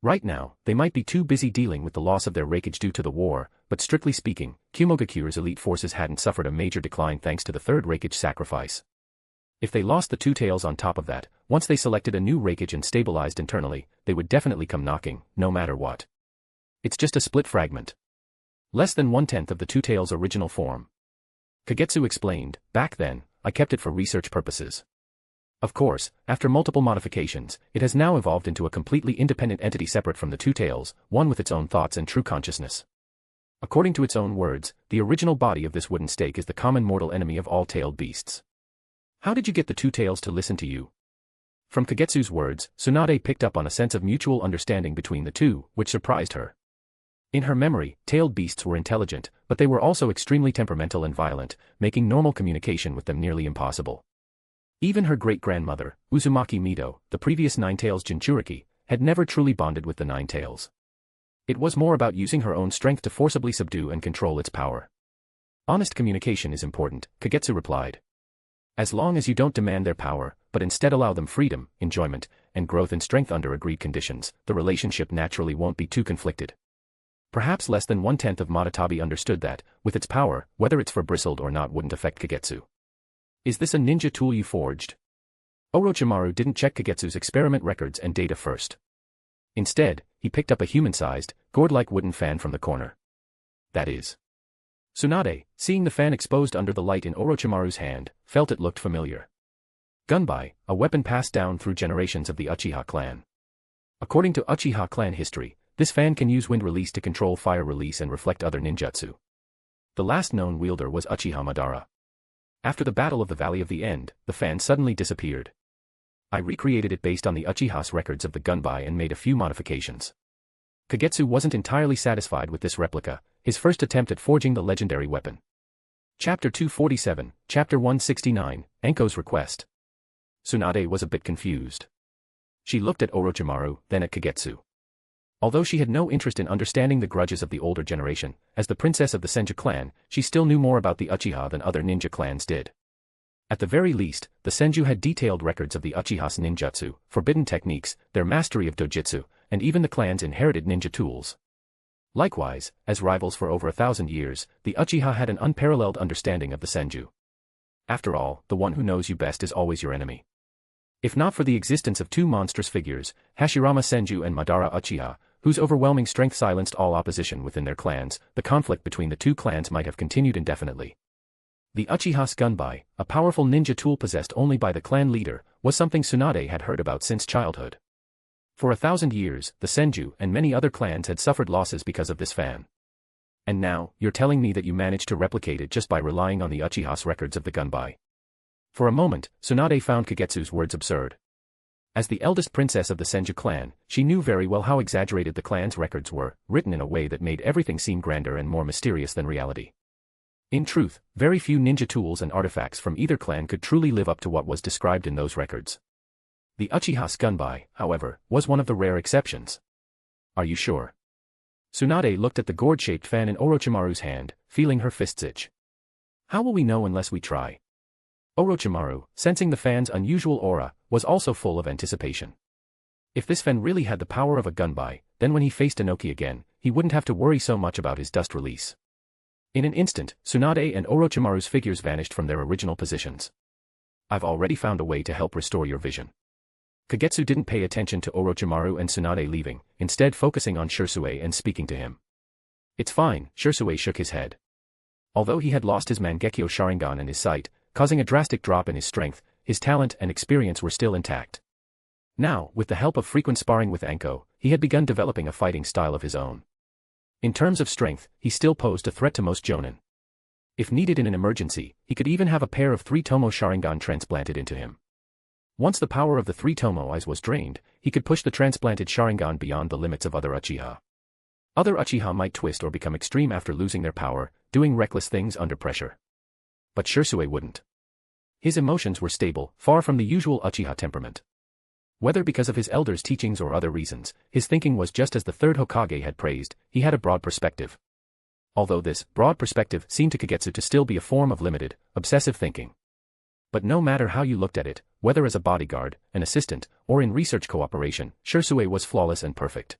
Right now, they might be too busy dealing with the loss of their raikage due to the war, but strictly speaking, Kimogaku's elite forces hadn't suffered a major decline thanks to the 3rd raikage sacrifice. If they lost the Two Tails on top of that, once they selected a new raikage and stabilized internally, they would definitely come knocking, no matter what. It's just a split fragment. Less than 1/10 of the Two Tails' original form. Kagetsu explained, back then, I kept it for research purposes. Of course, after multiple modifications, it has now evolved into a completely independent entity separate from the Two Tails, one with its own thoughts and true consciousness. According to its own words, the original body of this wooden stake is the common mortal enemy of all tailed beasts. How did you get the Two Tails to listen to you? From Kagetsu's words, Tsunade picked up on a sense of mutual understanding between the two, which surprised her. In her memory, tailed beasts were intelligent, but they were also extremely temperamental and violent, making normal communication with them nearly impossible. Even her great-grandmother, Uzumaki Mido, the previous 9 Tails Jinchuriki, had never truly bonded with the 9 Tails. It was more about using her own strength to forcibly subdue and control its power. Honest communication is important, Kagetsu replied. As long as you don't demand their power, but instead allow them freedom, enjoyment, and growth in strength under agreed conditions, the relationship naturally won't be too conflicted. Perhaps less than 1/10 of Madatabi understood that, with its power, whether it's for bristled or not wouldn't affect Kagetsu. Is this a ninja tool you forged? Orochimaru didn't check Kagetsu's experiment records and data first. Instead, he picked up a human-sized, gourd-like wooden fan from the corner. That is. Tsunade, seeing the fan exposed under the light in Orochimaru's hand, felt it looked familiar. Gunbai, a weapon passed down through generations of the Uchiha clan. According to Uchiha clan history, this fan can use wind release to control fire release and reflect other ninjutsu. The last known wielder was Uchiha Madara. After the Battle of the Valley of the End, the fan suddenly disappeared. I recreated it based on the Uchiha's records of the Gunbai and made a few modifications. Kagetsu wasn't entirely satisfied with this replica, his first attempt at forging the legendary weapon. Chapter 247, Chapter 169, Anko's Request. Tsunade was a bit confused. She looked at Orochimaru, then at Kagetsu. Although she had no interest in understanding the grudges of the older generation, as the princess of the Senju clan, she still knew more about the Uchiha than other ninja clans did. At the very least, the Senju had detailed records of the Uchiha's ninjutsu, forbidden techniques, their mastery of dojutsu, and even the clan's inherited ninja tools. Likewise, as rivals for over 1,000 years, the Uchiha had an unparalleled understanding of the Senju. After all, the one who knows you best is always your enemy. If not for the existence of two monstrous figures, Hashirama Senju and Madara Uchiha, whose overwhelming strength silenced all opposition within their clans, the conflict between the two clans might have continued indefinitely. The Uchiha's Gunbai, a powerful ninja tool possessed only by the clan leader, was something Tsunade had heard about since childhood. For 1,000 years, the Senju and many other clans had suffered losses because of this fan. And now, you're telling me that you managed to replicate it just by relying on the Uchiha's records of the Gunbai. For a moment, Tsunade found Kagetsu's words absurd. As the eldest princess of the Senju clan, she knew very well how exaggerated the clan's records were, written in a way that made everything seem grander and more mysterious than reality. In truth, very few ninja tools and artifacts from either clan could truly live up to what was described in those records. The Uchiha's Gunbai, however, was one of the rare exceptions. Are you sure? Tsunade looked at the gourd-shaped fan in Orochimaru's hand, feeling her fists itch. How will we know unless we try? Orochimaru, sensing the fan's unusual aura, was also full of anticipation. If this fan really had the power of a Gunbai, then when he faced Inoki again, he wouldn't have to worry so much about his dust release. In an instant, Tsunade and Orochimaru's figures vanished from their original positions. I've already found a way to help restore your vision. Kagetsu didn't pay attention to Orochimaru and Tsunade leaving, instead focusing on Sherui and speaking to him. It's fine, Sherui shook his head. Although he had lost his Mangekyo Sharingan and his sight, causing a drastic drop in his strength, his talent and experience were still intact. Now, with the help of frequent sparring with Anko, he had begun developing a fighting style of his own. In terms of strength, he still posed a threat to most jonin. If needed in an emergency, he could even have a pair of 3 Tomo Sharingan transplanted into him. Once the power of the 3 Tomo eyes was drained, he could push the transplanted Sharingan beyond the limits of other Uchiha. Other Uchiha might twist or become extreme after losing their power, doing reckless things under pressure. But Sherui wouldn't. His emotions were stable, far from the usual Uchiha temperament. Whether because of his elders' teachings or other reasons, his thinking was just as the third Hokage had praised, he had a broad perspective. Although this broad perspective seemed to Kagetsu to still be a form of limited, obsessive thinking. But no matter how you looked at it, whether as a bodyguard, an assistant, or in research cooperation, Sherui was flawless and perfect.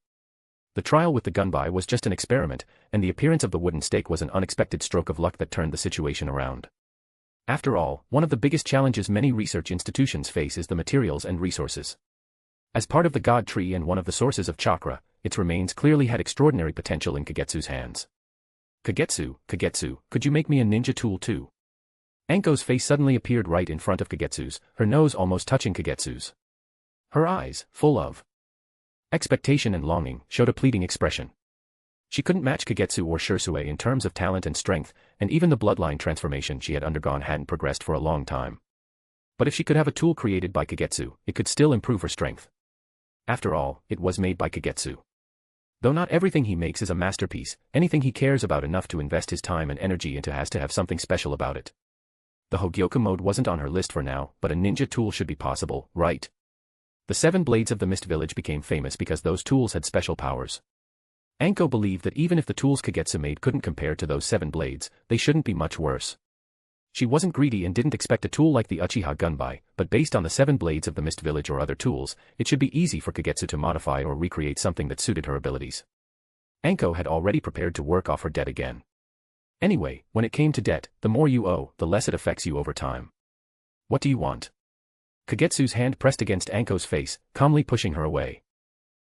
The trial with the Gunbai was just an experiment, and the appearance of the wooden stake was an unexpected stroke of luck that turned the situation around. After all, one of the biggest challenges many research institutions face is the materials and resources. As part of the God Tree and one of the sources of chakra, its remains clearly had extraordinary potential in Kagetsu's hands. Kagetsu, could you make me a ninja tool too? Anko's face suddenly appeared right in front of Kagetsu's, her nose almost touching Kagetsu's. Her eyes, full of expectation and longing, showed a pleading expression. She couldn't match Kagetsu or Sherui in terms of talent and strength, and even the bloodline transformation she had undergone hadn't progressed for a long time. But if she could have a tool created by Kagetsu, it could still improve her strength. After all, it was made by Kagetsu. Though not everything he makes is a masterpiece, anything he cares about enough to invest his time and energy into has to have something special about it. The Hogyoku mode wasn't on her list for now, but a ninja tool should be possible, right? The 7 blades of the Mist Village became famous because those tools had special powers. Anko believed that even if the tools Kagetsu made couldn't compare to those 7 blades, they shouldn't be much worse. She wasn't greedy and didn't expect a tool like the Uchiha Gunbai, but based on the 7 blades of the Mist Village or other tools, it should be easy for Kagetsu to modify or recreate something that suited her abilities. Anko had already prepared to work off her debt again. Anyway, when it came to debt, the more you owe, the less it affects you over time. What do you want? Kagetsu's hand pressed against Anko's face, calmly pushing her away.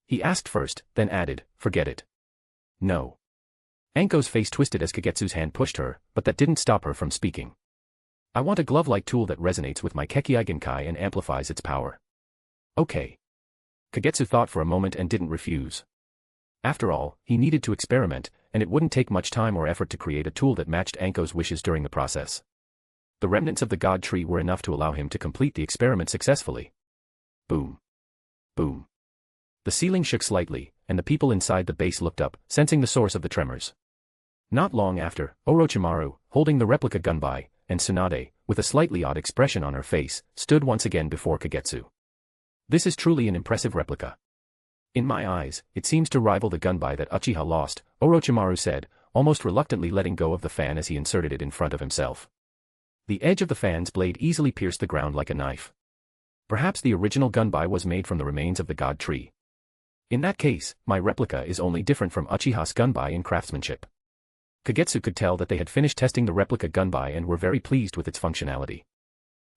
He asked first, then added, forget it. No. Anko's face twisted as Kagetsu's hand pushed her, but that didn't stop her from speaking. I want a glove-like tool that resonates with my Kekkei Genkai and amplifies its power. Okay. Kagetsu thought for a moment and didn't refuse. After all, he needed to experiment, and it wouldn't take much time or effort to create a tool that matched Anko's wishes during the process. The remnants of the god tree were enough to allow him to complete the experiment successfully. Boom. Boom. The ceiling shook slightly, and the people inside the base looked up, sensing the source of the tremors. Not long after, Orochimaru, holding the replica gunbai, and Tsunade, with a slightly odd expression on her face, stood once again before Kagetsu. This is truly an impressive replica. In my eyes, it seems to rival the gunbai that Uchiha lost, Orochimaru said, almost reluctantly letting go of the fan as he inserted it in front of himself. The edge of the fan's blade easily pierced the ground like a knife. Perhaps the original gunbai was made from the remains of the god tree. In that case, my replica is only different from Uchiha's gunbai in craftsmanship. Kagetsu could tell that they had finished testing the replica gunbai and were very pleased with its functionality.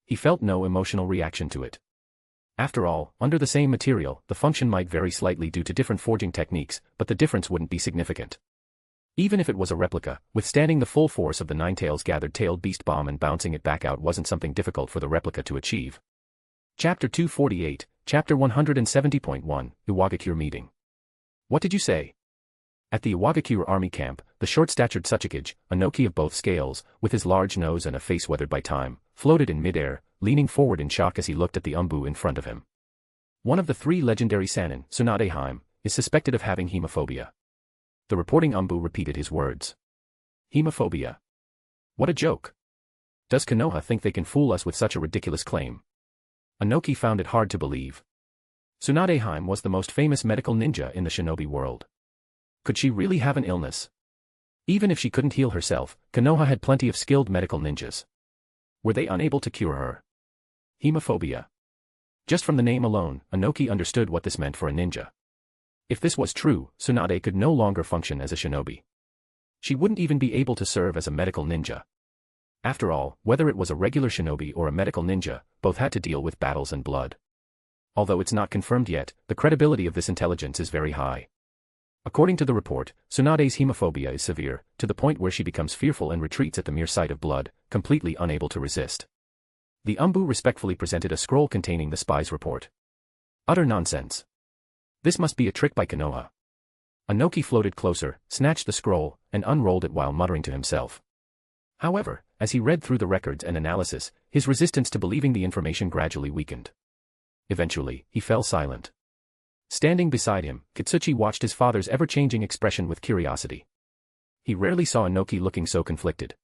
He felt no emotional reaction to it. After all, under the same material, the function might vary slightly due to different forging techniques, but the difference wouldn't be significant. Even if it was a replica, withstanding the full force of the Nine-Tails gathered tailed beast bomb and bouncing it back out wasn't something difficult for the replica to achieve. Chapter 248, Chapter 170.1, Iwagakure Meeting. What did you say? At the Iwagakure army camp, the short-statured Tsuchikage, a Noki of both scales, with his large nose and a face weathered by time, floated in midair, leaning forward in shock as he looked at the Umbu in front of him. One of the three legendary Sannin, Tsunade, is suspected of having hemophobia. The reporting Umbu repeated his words. Hemophobia. What a joke. Does Konoha think they can fool us with such a ridiculous claim? Anoki found it hard to believe. Tsunade was the most famous medical ninja in the shinobi world. Could she really have an illness? Even if she couldn't heal herself, Konoha had plenty of skilled medical ninjas. Were they unable to cure her? Hemophobia. Just from the name alone, Anoki understood what this meant for a ninja. If this was true, Tsunade could no longer function as a shinobi. She wouldn't even be able to serve as a medical ninja. After all, whether it was a regular shinobi or a medical ninja, both had to deal with battles and blood. Although it's not confirmed yet, the credibility of this intelligence is very high. According to the report, Tsunade's hemophobia is severe, to the point where she becomes fearful and retreats at the mere sight of blood, completely unable to resist. The Umbu respectfully presented a scroll containing the spy's report. Utter nonsense. This must be a trick by Konoha. Anoki floated closer, snatched the scroll, and unrolled it while muttering to himself. However, as he read through the records and analysis, his resistance to believing the information gradually weakened. Eventually, he fell silent. Standing beside him, Kitsuchi watched his father's ever-changing expression with curiosity. He rarely saw Anoki looking so conflicted.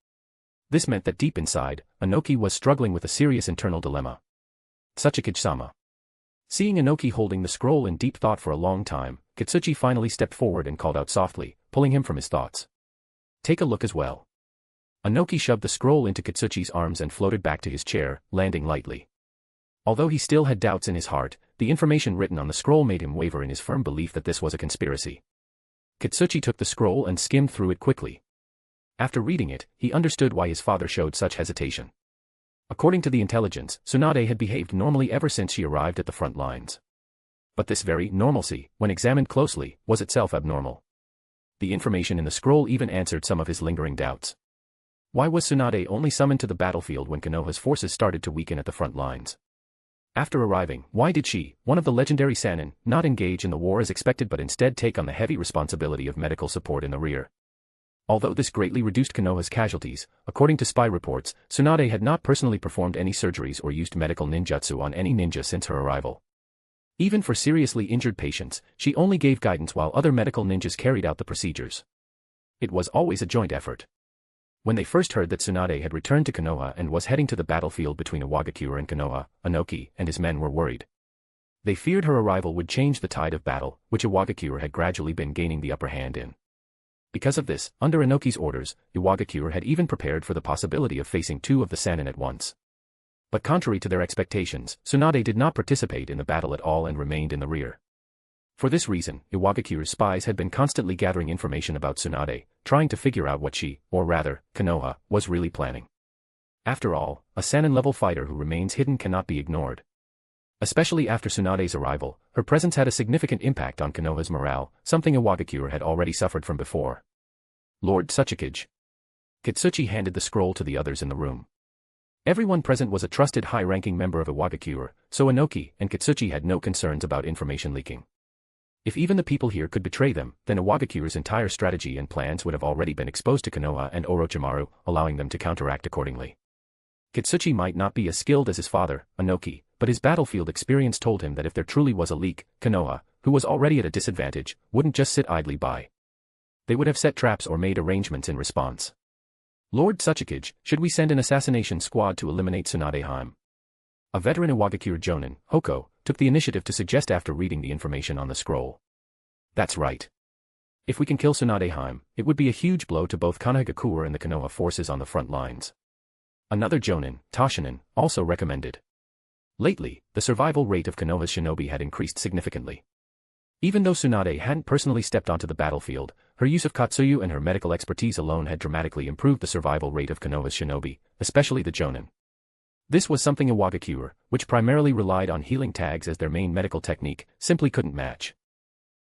This meant that deep inside, Anoki was struggling with a serious internal dilemma. Tsuchikage-sama. Seeing Anoki holding the scroll in deep thought for a long time, Kitsuchi finally stepped forward and called out softly, pulling him from his thoughts. Take a look as well. Anoki shoved the scroll into Kitsuchi's arms and floated back to his chair, landing lightly. Although he still had doubts in his heart, the information written on the scroll made him waver in his firm belief that this was a conspiracy. Kitsuchi took the scroll and skimmed through it quickly. After reading it, he understood why his father showed such hesitation. According to the intelligence, Tsunade had behaved normally ever since she arrived at the front lines. But this very normalcy, when examined closely, was itself abnormal. The information in the scroll even answered some of his lingering doubts. Why was Tsunade only summoned to the battlefield when Konoha's forces started to weaken at the front lines? After arriving, why did she, one of the legendary Sannin, not engage in the war as expected but instead take on the heavy responsibility of medical support in the rear? Although this greatly reduced Konoha's casualties, according to spy reports, Tsunade had not personally performed any surgeries or used medical ninjutsu on any ninja since her arrival. Even for seriously injured patients, she only gave guidance while other medical ninjas carried out the procedures. It was always a joint effort. When they first heard that Tsunade had returned to Konoha and was heading to the battlefield between Iwagakure and Konoha, Anoki and his men were worried. They feared her arrival would change the tide of battle, which Iwagakure had gradually been gaining the upper hand in. Because of this, under Anoki's orders, Iwagakure had even prepared for the possibility of facing two of the Sannin at once. But contrary to their expectations, Tsunade did not participate in the battle at all and remained in the rear. For this reason, Iwagakure's spies had been constantly gathering information about Tsunade, trying to figure out what she, or rather, Konoha, was really planning. After all, a Sannin-level fighter who remains hidden cannot be ignored. Especially after Tsunade's arrival, her presence had a significant impact on Konoha's morale, something Iwagakure had already suffered from before. Lord Tsuchikage. Kitsuchi handed the scroll to the others in the room. Everyone present was a trusted high-ranking member of Iwagakure, so Inoki and Kitsuchi had no concerns about information leaking. If even the people here could betray them, then Iwagakure's entire strategy and plans would have already been exposed to Konoha and Orochimaru, allowing them to counteract accordingly. Kitsuchi might not be as skilled as his father, Inoki, but his battlefield experience told him that if there truly was a leak, Konoha, who was already at a disadvantage, wouldn't just sit idly by. They would have set traps or made arrangements in response. Lord Tsuchikage, should we send an assassination squad to eliminate Tsunade? A veteran Iwagakure Jonin, Hoko, took the initiative to suggest after reading the information on the scroll. That's right. If we can kill Tsunade, it would be a huge blow to both Konohagakure and the Konoha forces on the front lines. Another Jonin, Toshinin, also recommended. Lately, the survival rate of Konoha's shinobi had increased significantly. Even though Tsunade hadn't personally stepped onto the battlefield, her use of Katsuyu and her medical expertise alone had dramatically improved the survival rate of Konoha's shinobi, especially the Jonin. This was something Iwagakure, which primarily relied on healing tags as their main medical technique, simply couldn't match.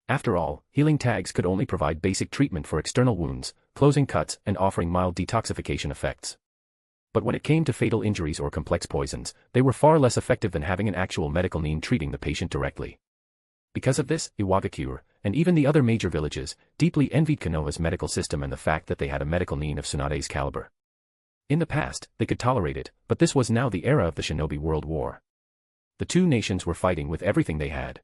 After all, healing tags could only provide basic treatment for external wounds, closing cuts and offering mild detoxification effects. But when it came to fatal injuries or complex poisons, they were far less effective than having an actual medical nin treating the patient directly. Because of this, Iwagakure, and even the other major villages, deeply envied Konoha's medical system and the fact that they had a medical nin of Tsunade's caliber. In the past, they could tolerate it, but this was now the era of the Shinobi World War. The two nations were fighting with everything they had.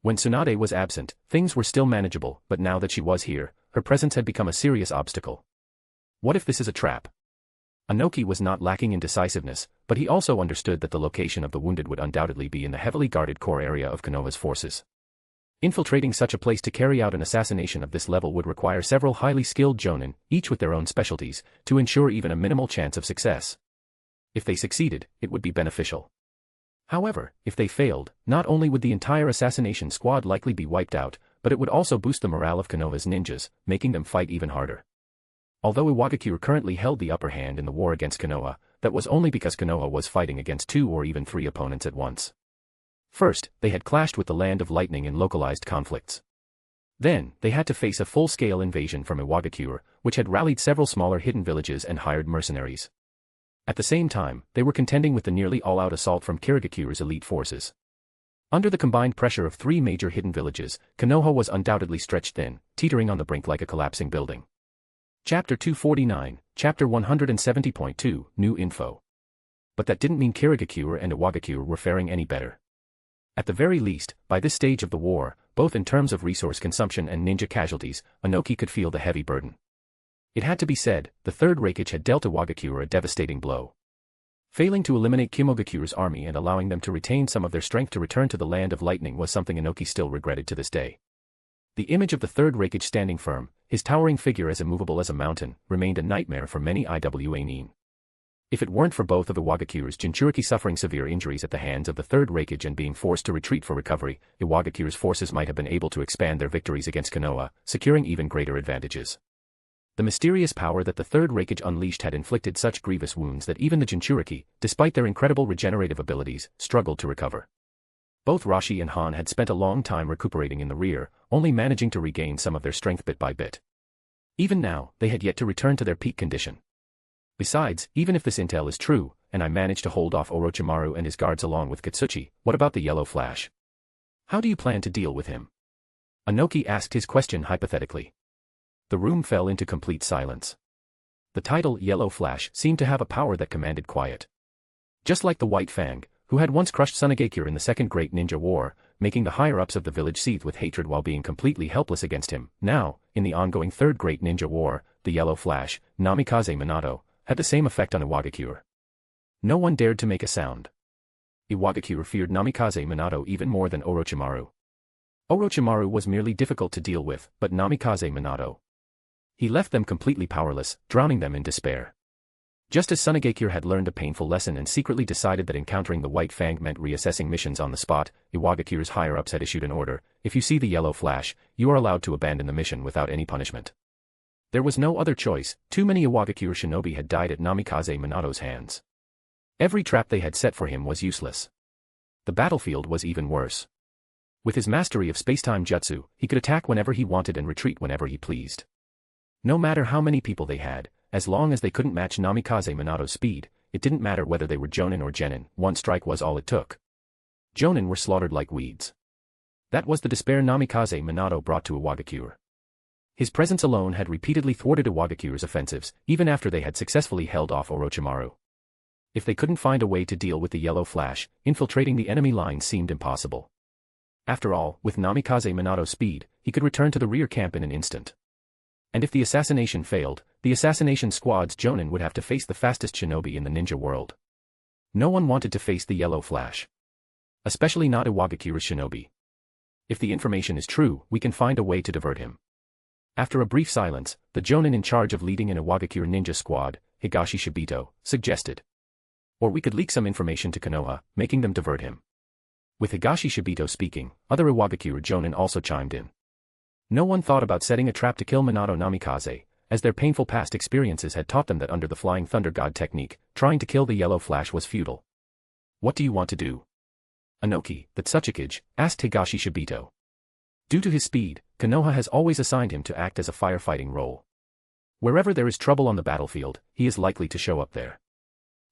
When Tsunade was absent, things were still manageable, but now that she was here, her presence had become a serious obstacle. What if this is a trap? Inoki was not lacking in decisiveness, but he also understood that the location of the wounded would undoubtedly be in the heavily guarded core area of Konoha's forces. Infiltrating such a place to carry out an assassination of this level would require several highly skilled Jonin, each with their own specialties, to ensure even a minimal chance of success. If they succeeded, it would be beneficial. However, if they failed, not only would the entire assassination squad likely be wiped out, but it would also boost the morale of Konoha's ninjas, making them fight even harder. Although Iwagakure currently held the upper hand in the war against Konoha, that was only because Konoha was fighting against 2 or even 3 opponents at once. First, they had clashed with the Land of Lightning in localized conflicts. Then, they had to face a full-scale invasion from Iwagakure, which had rallied several smaller hidden villages and hired mercenaries. At the same time, they were contending with the nearly all-out assault from Kirigakure's elite forces. Under the combined pressure of 3 major hidden villages, Konoha was undoubtedly stretched thin, teetering on the brink like a collapsing building. Chapter 249, Chapter 170.2, New Info. But that didn't mean Kirigakure and Iwagakure were faring any better. At the very least, by this stage of the war, both in terms of resource consumption and ninja casualties, Inoki could feel the heavy burden. It had to be said, the Third Reikage had dealt Iwagakure a devastating blow. Failing to eliminate Kimogakure's army and allowing them to retain some of their strength to return to the Land of Lightning was something Inoki still regretted to this day. The image of the Third Reikage standing firm, his towering figure as immovable as a mountain, remained a nightmare for many Iwa nin. If it weren't for both of Iwagakure's Jinchuriki suffering severe injuries at the hands of the Third Reikage and being forced to retreat for recovery, Iwagakure's forces might have been able to expand their victories against Konoha, securing even greater advantages. The mysterious power that the Third Reikage unleashed had inflicted such grievous wounds that even the Jinchuriki, despite their incredible regenerative abilities, struggled to recover. Both Rashi and Han had spent a long time recuperating in the rear, only managing to regain some of their strength bit by bit. Even now, they had yet to return to their peak condition. Besides, even if this intel is true, and I manage to hold off Orochimaru and his guards along with Kitsuchi, what about the Yellow Flash? How do you plan to deal with him? Inoki asked his question hypothetically. The room fell into complete silence. The title Yellow Flash seemed to have a power that commanded quiet. Just like the White Fang, who had once crushed Tsunade in the Second Great Ninja War, making the higher-ups of the village seethe with hatred while being completely helpless against him, now, in the ongoing Third Great Ninja War, the Yellow Flash, Namikaze Minato, had the same effect on Iwagakure. No one dared to make a sound. Iwagakure feared Namikaze Minato even more than Orochimaru. Orochimaru was merely difficult to deal with, but Namikaze Minato. He left them completely powerless, drowning them in despair. Just as Tsunade had learned a painful lesson and secretly decided that encountering the White Fang meant reassessing missions on the spot, Iwagakure's higher-ups had issued an order: if you see the Yellow Flash, you are allowed to abandon the mission without any punishment. There was no other choice, too many Iwagakure shinobi had died at Namikaze Minato's hands. Every trap they had set for him was useless. The battlefield was even worse. With his mastery of spacetime jutsu, he could attack whenever he wanted and retreat whenever he pleased. No matter how many people they had, as long as they couldn't match Namikaze Minato's speed, it didn't matter whether they were Jonin or Genin, one strike was all it took. Jonin were slaughtered like weeds. That was the despair Namikaze Minato brought to Iwagakure. His presence alone had repeatedly thwarted Iwagakure's offensives, even after they had successfully held off Orochimaru. If they couldn't find a way to deal with the yellow flash, infiltrating the enemy lines seemed impossible. After all, with Namikaze Minato's speed, he could return to the rear camp in an instant. And if the assassination failed, the assassination squad's Jonin would have to face the fastest shinobi in the ninja world. No one wanted to face the yellow flash. Especially not Iwagakure's shinobi. If the information is true, we can find a way to divert him. After a brief silence, the Jonin in charge of leading an Iwagakure ninja squad, Higashi Shibito, suggested. Or we could leak some information to Konoha, making them divert him. With Higashi Shibito speaking, other Iwagakure Jonin also chimed in. No one thought about setting a trap to kill Minato Namikaze, as their painful past experiences had taught them that under the Flying Thunder God technique, trying to kill the Yellow Flash was futile. What do you want to do? Inoki, the Tsuchikage, asked Higashi Shibito. Due to his speed, Konoha has always assigned him to act as a firefighting role. Wherever there is trouble on the battlefield, he is likely to show up there.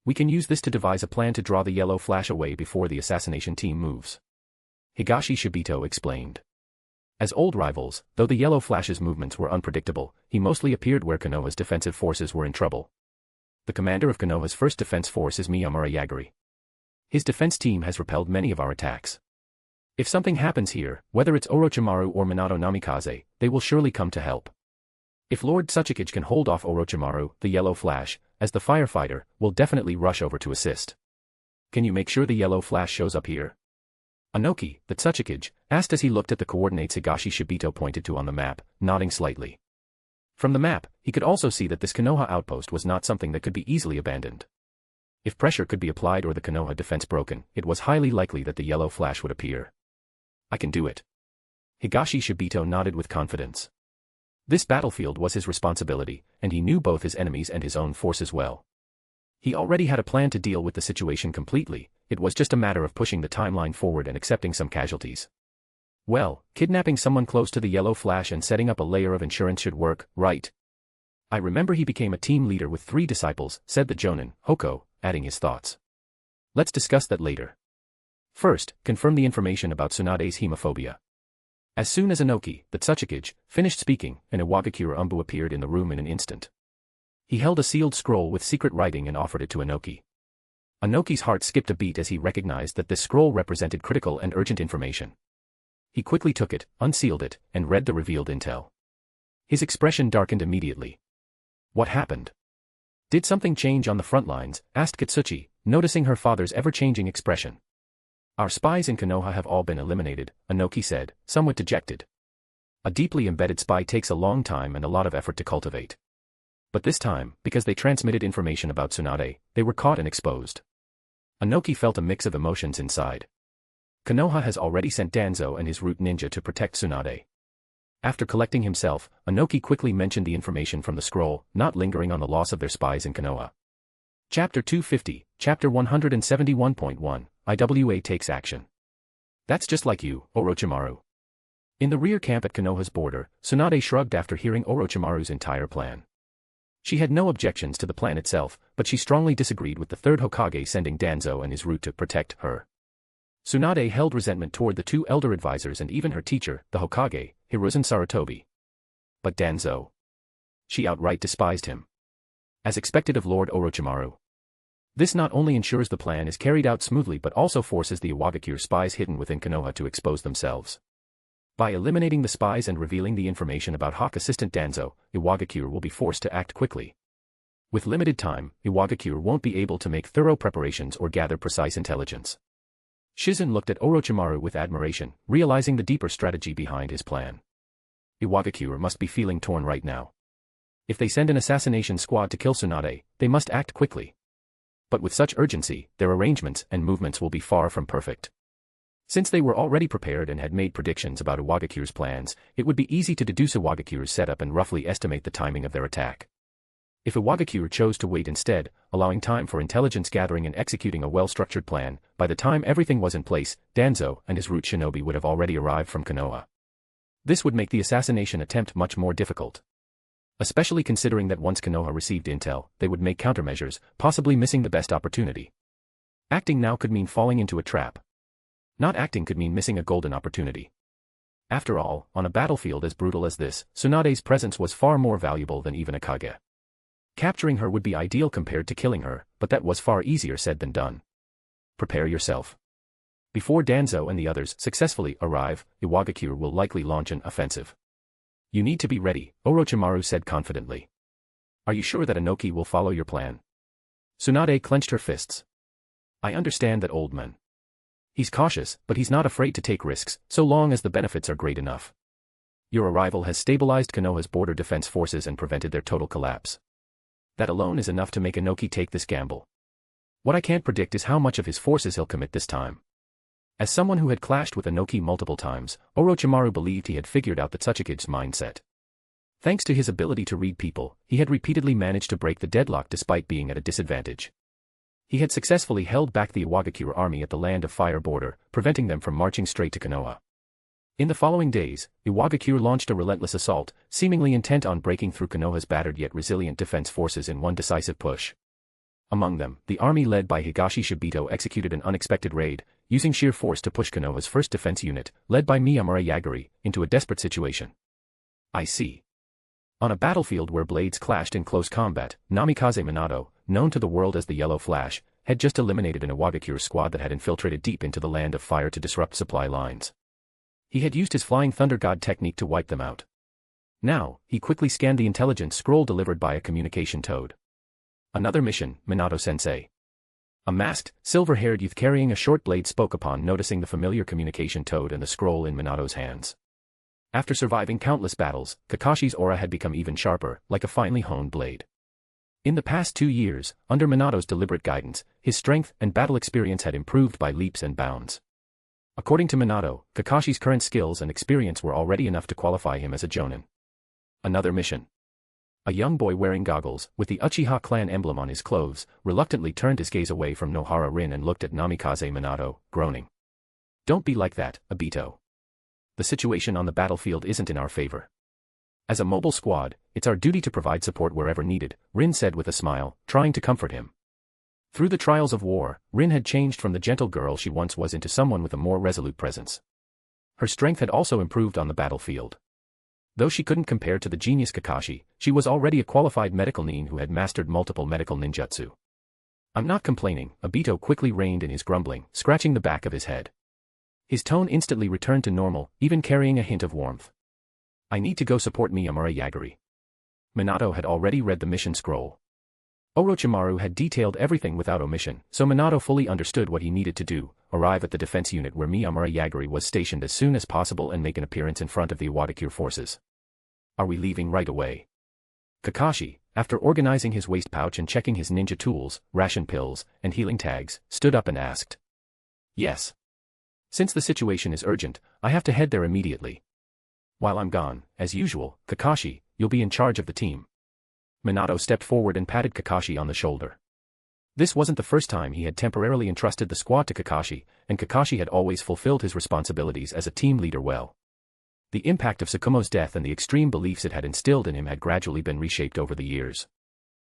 We can use this to devise a plan to draw the Yellow Flash away before the assassination team moves. Higashi Shibito explained. As old rivals, though the Yellow Flash's movements were unpredictable, he mostly appeared where Konoha's defensive forces were in trouble. The commander of Konoha's first defense force is Miyamura Yagiri. His defense team has repelled many of our attacks. If something happens here, whether it's Orochimaru or Minato Namikaze, they will surely come to help. If Lord Tsuchikage can hold off Orochimaru, the Yellow Flash, as the firefighter, will definitely rush over to assist. Can you make sure the Yellow Flash shows up here? Inoki, the Tsuchikage, asked as he looked at the coordinates Higashi Shibito pointed to on the map, nodding slightly. From the map, he could also see that this Konoha outpost was not something that could be easily abandoned. If pressure could be applied or the Konoha defense broken, it was highly likely that the Yellow Flash would appear. I can do it. Higashi Shibito nodded with confidence. This battlefield was his responsibility, and he knew both his enemies and his own forces well. He already had a plan to deal with the situation completely, it was just a matter of pushing the timeline forward and accepting some casualties. Well, kidnapping someone close to the Yellow Flash and setting up a layer of insurance should work, right? I remember he became a team leader with 3 disciples, said the Jonin, Hoko, adding his thoughts. Let's discuss that later. First, confirm the information about Tsunade's hemophobia. As soon as Inoki, the Tsuchikage, finished speaking, an Iwagakure Umbu appeared in the room in an instant. He held a sealed scroll with secret writing and offered it to Inoki. Inoki's heart skipped a beat as he recognized that this scroll represented critical and urgent information. He quickly took it, unsealed it, and read the revealed intel. His expression darkened immediately. What happened? Did something change on the front lines? Asked Katsuchi, noticing her father's ever-changing expression. Our spies in Konoha have all been eliminated, Inoki said, somewhat dejected. A deeply embedded spy takes a long time and a lot of effort to cultivate. But this time, because they transmitted information about Tsunade, they were caught and exposed. Inoki felt a mix of emotions inside. Konoha has already sent Danzo and his root ninja to protect Tsunade. After collecting himself, Inoki quickly mentioned the information from the scroll, not lingering on the loss of their spies in Konoha. Chapter 250, Chapter 171.1, IWA takes action. That's just like you, Orochimaru. In the rear camp at Konoha's border, Tsunade shrugged after hearing Orochimaru's entire plan. She had no objections to the plan itself, but she strongly disagreed with the third Hokage sending Danzo and his root to protect her. Tsunade held resentment toward the 2 elder advisors and even her teacher, the Hokage, Hiruzen Sarutobi. But Danzo? She outright despised him. As expected of Lord Orochimaru. This not only ensures the plan is carried out smoothly but also forces the Iwagakure spies hidden within Konoha to expose themselves. By eliminating the spies and revealing the information about Hawk assistant Danzo, Iwagakure will be forced to act quickly. With limited time, Iwagakure won't be able to make thorough preparations or gather precise intelligence. Shizen looked at Orochimaru with admiration, realizing the deeper strategy behind his plan. Iwagakure must be feeling torn right now. If they send an assassination squad to kill Tsunade, they must act quickly. But with such urgency, their arrangements and movements will be far from perfect. Since they were already prepared and had made predictions about Iwagakure's plans, it would be easy to deduce Iwagakure's setup and roughly estimate the timing of their attack. If Iwagakure chose to wait instead, allowing time for intelligence gathering and executing a well-structured plan, by the time everything was in place, Danzo and his root shinobi would have already arrived from Konoha. This would make the assassination attempt much more difficult. Especially considering that once Konoha received intel, they would make countermeasures, possibly missing the best opportunity. Acting now could mean falling into a trap. Not acting could mean missing a golden opportunity. After all, on a battlefield as brutal as this, Tsunade's presence was far more valuable than even a Kage. Capturing her would be ideal compared to killing her, but that was far easier said than done. Prepare yourself. Before Danzo and the others successfully arrive, Iwagakure will likely launch an offensive. You need to be ready, Orochimaru said confidently. Are you sure that Inoki will follow your plan? Tsunade clenched her fists. I understand that old man. He's cautious, but he's not afraid to take risks, so long as the benefits are great enough. Your arrival has stabilized Konoha's border defense forces and prevented their total collapse. That alone is enough to make Inoki take this gamble. What I can't predict is how much of his forces he'll commit this time. As someone who had clashed with Inoki multiple times, Orochimaru believed he had figured out the Tsuchikide's mindset. Thanks to his ability to read people, he had repeatedly managed to break the deadlock despite being at a disadvantage. He had successfully held back the Iwagakure army at the Land of Fire border, preventing them from marching straight to Konoha. In the following days, Iwagakure launched a relentless assault, seemingly intent on breaking through Konoha's battered yet resilient defense forces in one decisive push. Among them, the army led by Higashi Shibito executed an unexpected raid, using sheer force to push Konoha's first defense unit, led by Miyamura Yagiri, into a desperate situation. I see. On a battlefield where blades clashed in close combat, Namikaze Minato, known to the world as the Yellow Flash, had just eliminated an Iwagakure squad that had infiltrated deep into the Land of Fire to disrupt supply lines. He had used his Flying Thunder God technique to wipe them out. Now, he quickly scanned the intelligence scroll delivered by a communication toad. Another mission, Minato-sensei. A masked, silver-haired youth carrying a short blade spoke upon noticing the familiar communication toad and the scroll in Minato's hands. After surviving countless battles, Kakashi's aura had become even sharper, like a finely honed blade. In the past 2 years, under Minato's deliberate guidance, his strength and battle experience had improved by leaps and bounds. According to Minato, Kakashi's current skills and experience were already enough to qualify him as a jonin. Another mission. A young boy wearing goggles, with the Uchiha clan emblem on his clothes, reluctantly turned his gaze away from Nohara Rin and looked at Namikaze Minato, groaning. Don't be like that, Obito. The situation on the battlefield isn't in our favor. As a mobile squad, it's our duty to provide support wherever needed, Rin said with a smile, trying to comfort him. Through the trials of war, Rin had changed from the gentle girl she once was into someone with a more resolute presence. Her strength had also improved on the battlefield. Though she couldn't compare to the genius Kakashi, she was already a qualified medical nin who had mastered multiple medical ninjutsu. I'm not complaining, Obito quickly reined in his grumbling, scratching the back of his head. His tone instantly returned to normal, even carrying a hint of warmth. I need to go support Miyamura Yagiri. Minato had already read the mission scroll. Orochimaru had detailed everything without omission, so Minato fully understood what he needed to do, arrive at the defense unit where Miyamura Yagiri was stationed as soon as possible and make an appearance in front of the Iwagakure forces. Are we leaving right away? Kakashi, after organizing his waist pouch and checking his ninja tools, ration pills, and healing tags, stood up and asked. Yes. Since the situation is urgent, I have to head there immediately. While I'm gone, as usual, Kakashi, you'll be in charge of the team. Minato stepped forward and patted Kakashi on the shoulder. This wasn't the first time he had temporarily entrusted the squad to Kakashi, and Kakashi had always fulfilled his responsibilities as a team leader well. The impact of Tsukumo's death and the extreme beliefs it had instilled in him had gradually been reshaped over the years.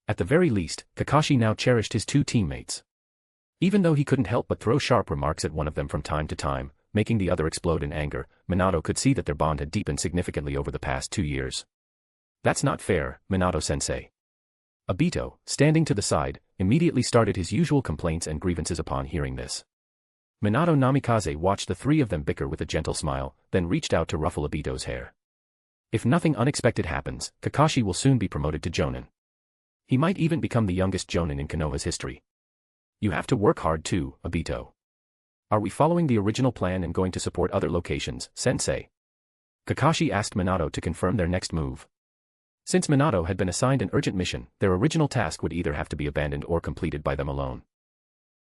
At the very least, Kakashi now cherished his 2 teammates. Even though he couldn't help but throw sharp remarks at one of them from time to time, making the other explode in anger, Minato could see that their bond had deepened significantly over the past 2 years. That's not fair, Minato-sensei. Obito, standing to the side, immediately started his usual complaints and grievances upon hearing this. Minato Namikaze watched the 3 of them bicker with a gentle smile, then reached out to ruffle Obito's hair. If nothing unexpected happens, Kakashi will soon be promoted to jonin. He might even become the youngest jonin in Konoha's history. You have to work hard too, Obito. Are we following the original plan and going to support other locations, sensei? Kakashi asked Minato to confirm their next move. Since Minato had been assigned an urgent mission, their original task would either have to be abandoned or completed by them alone.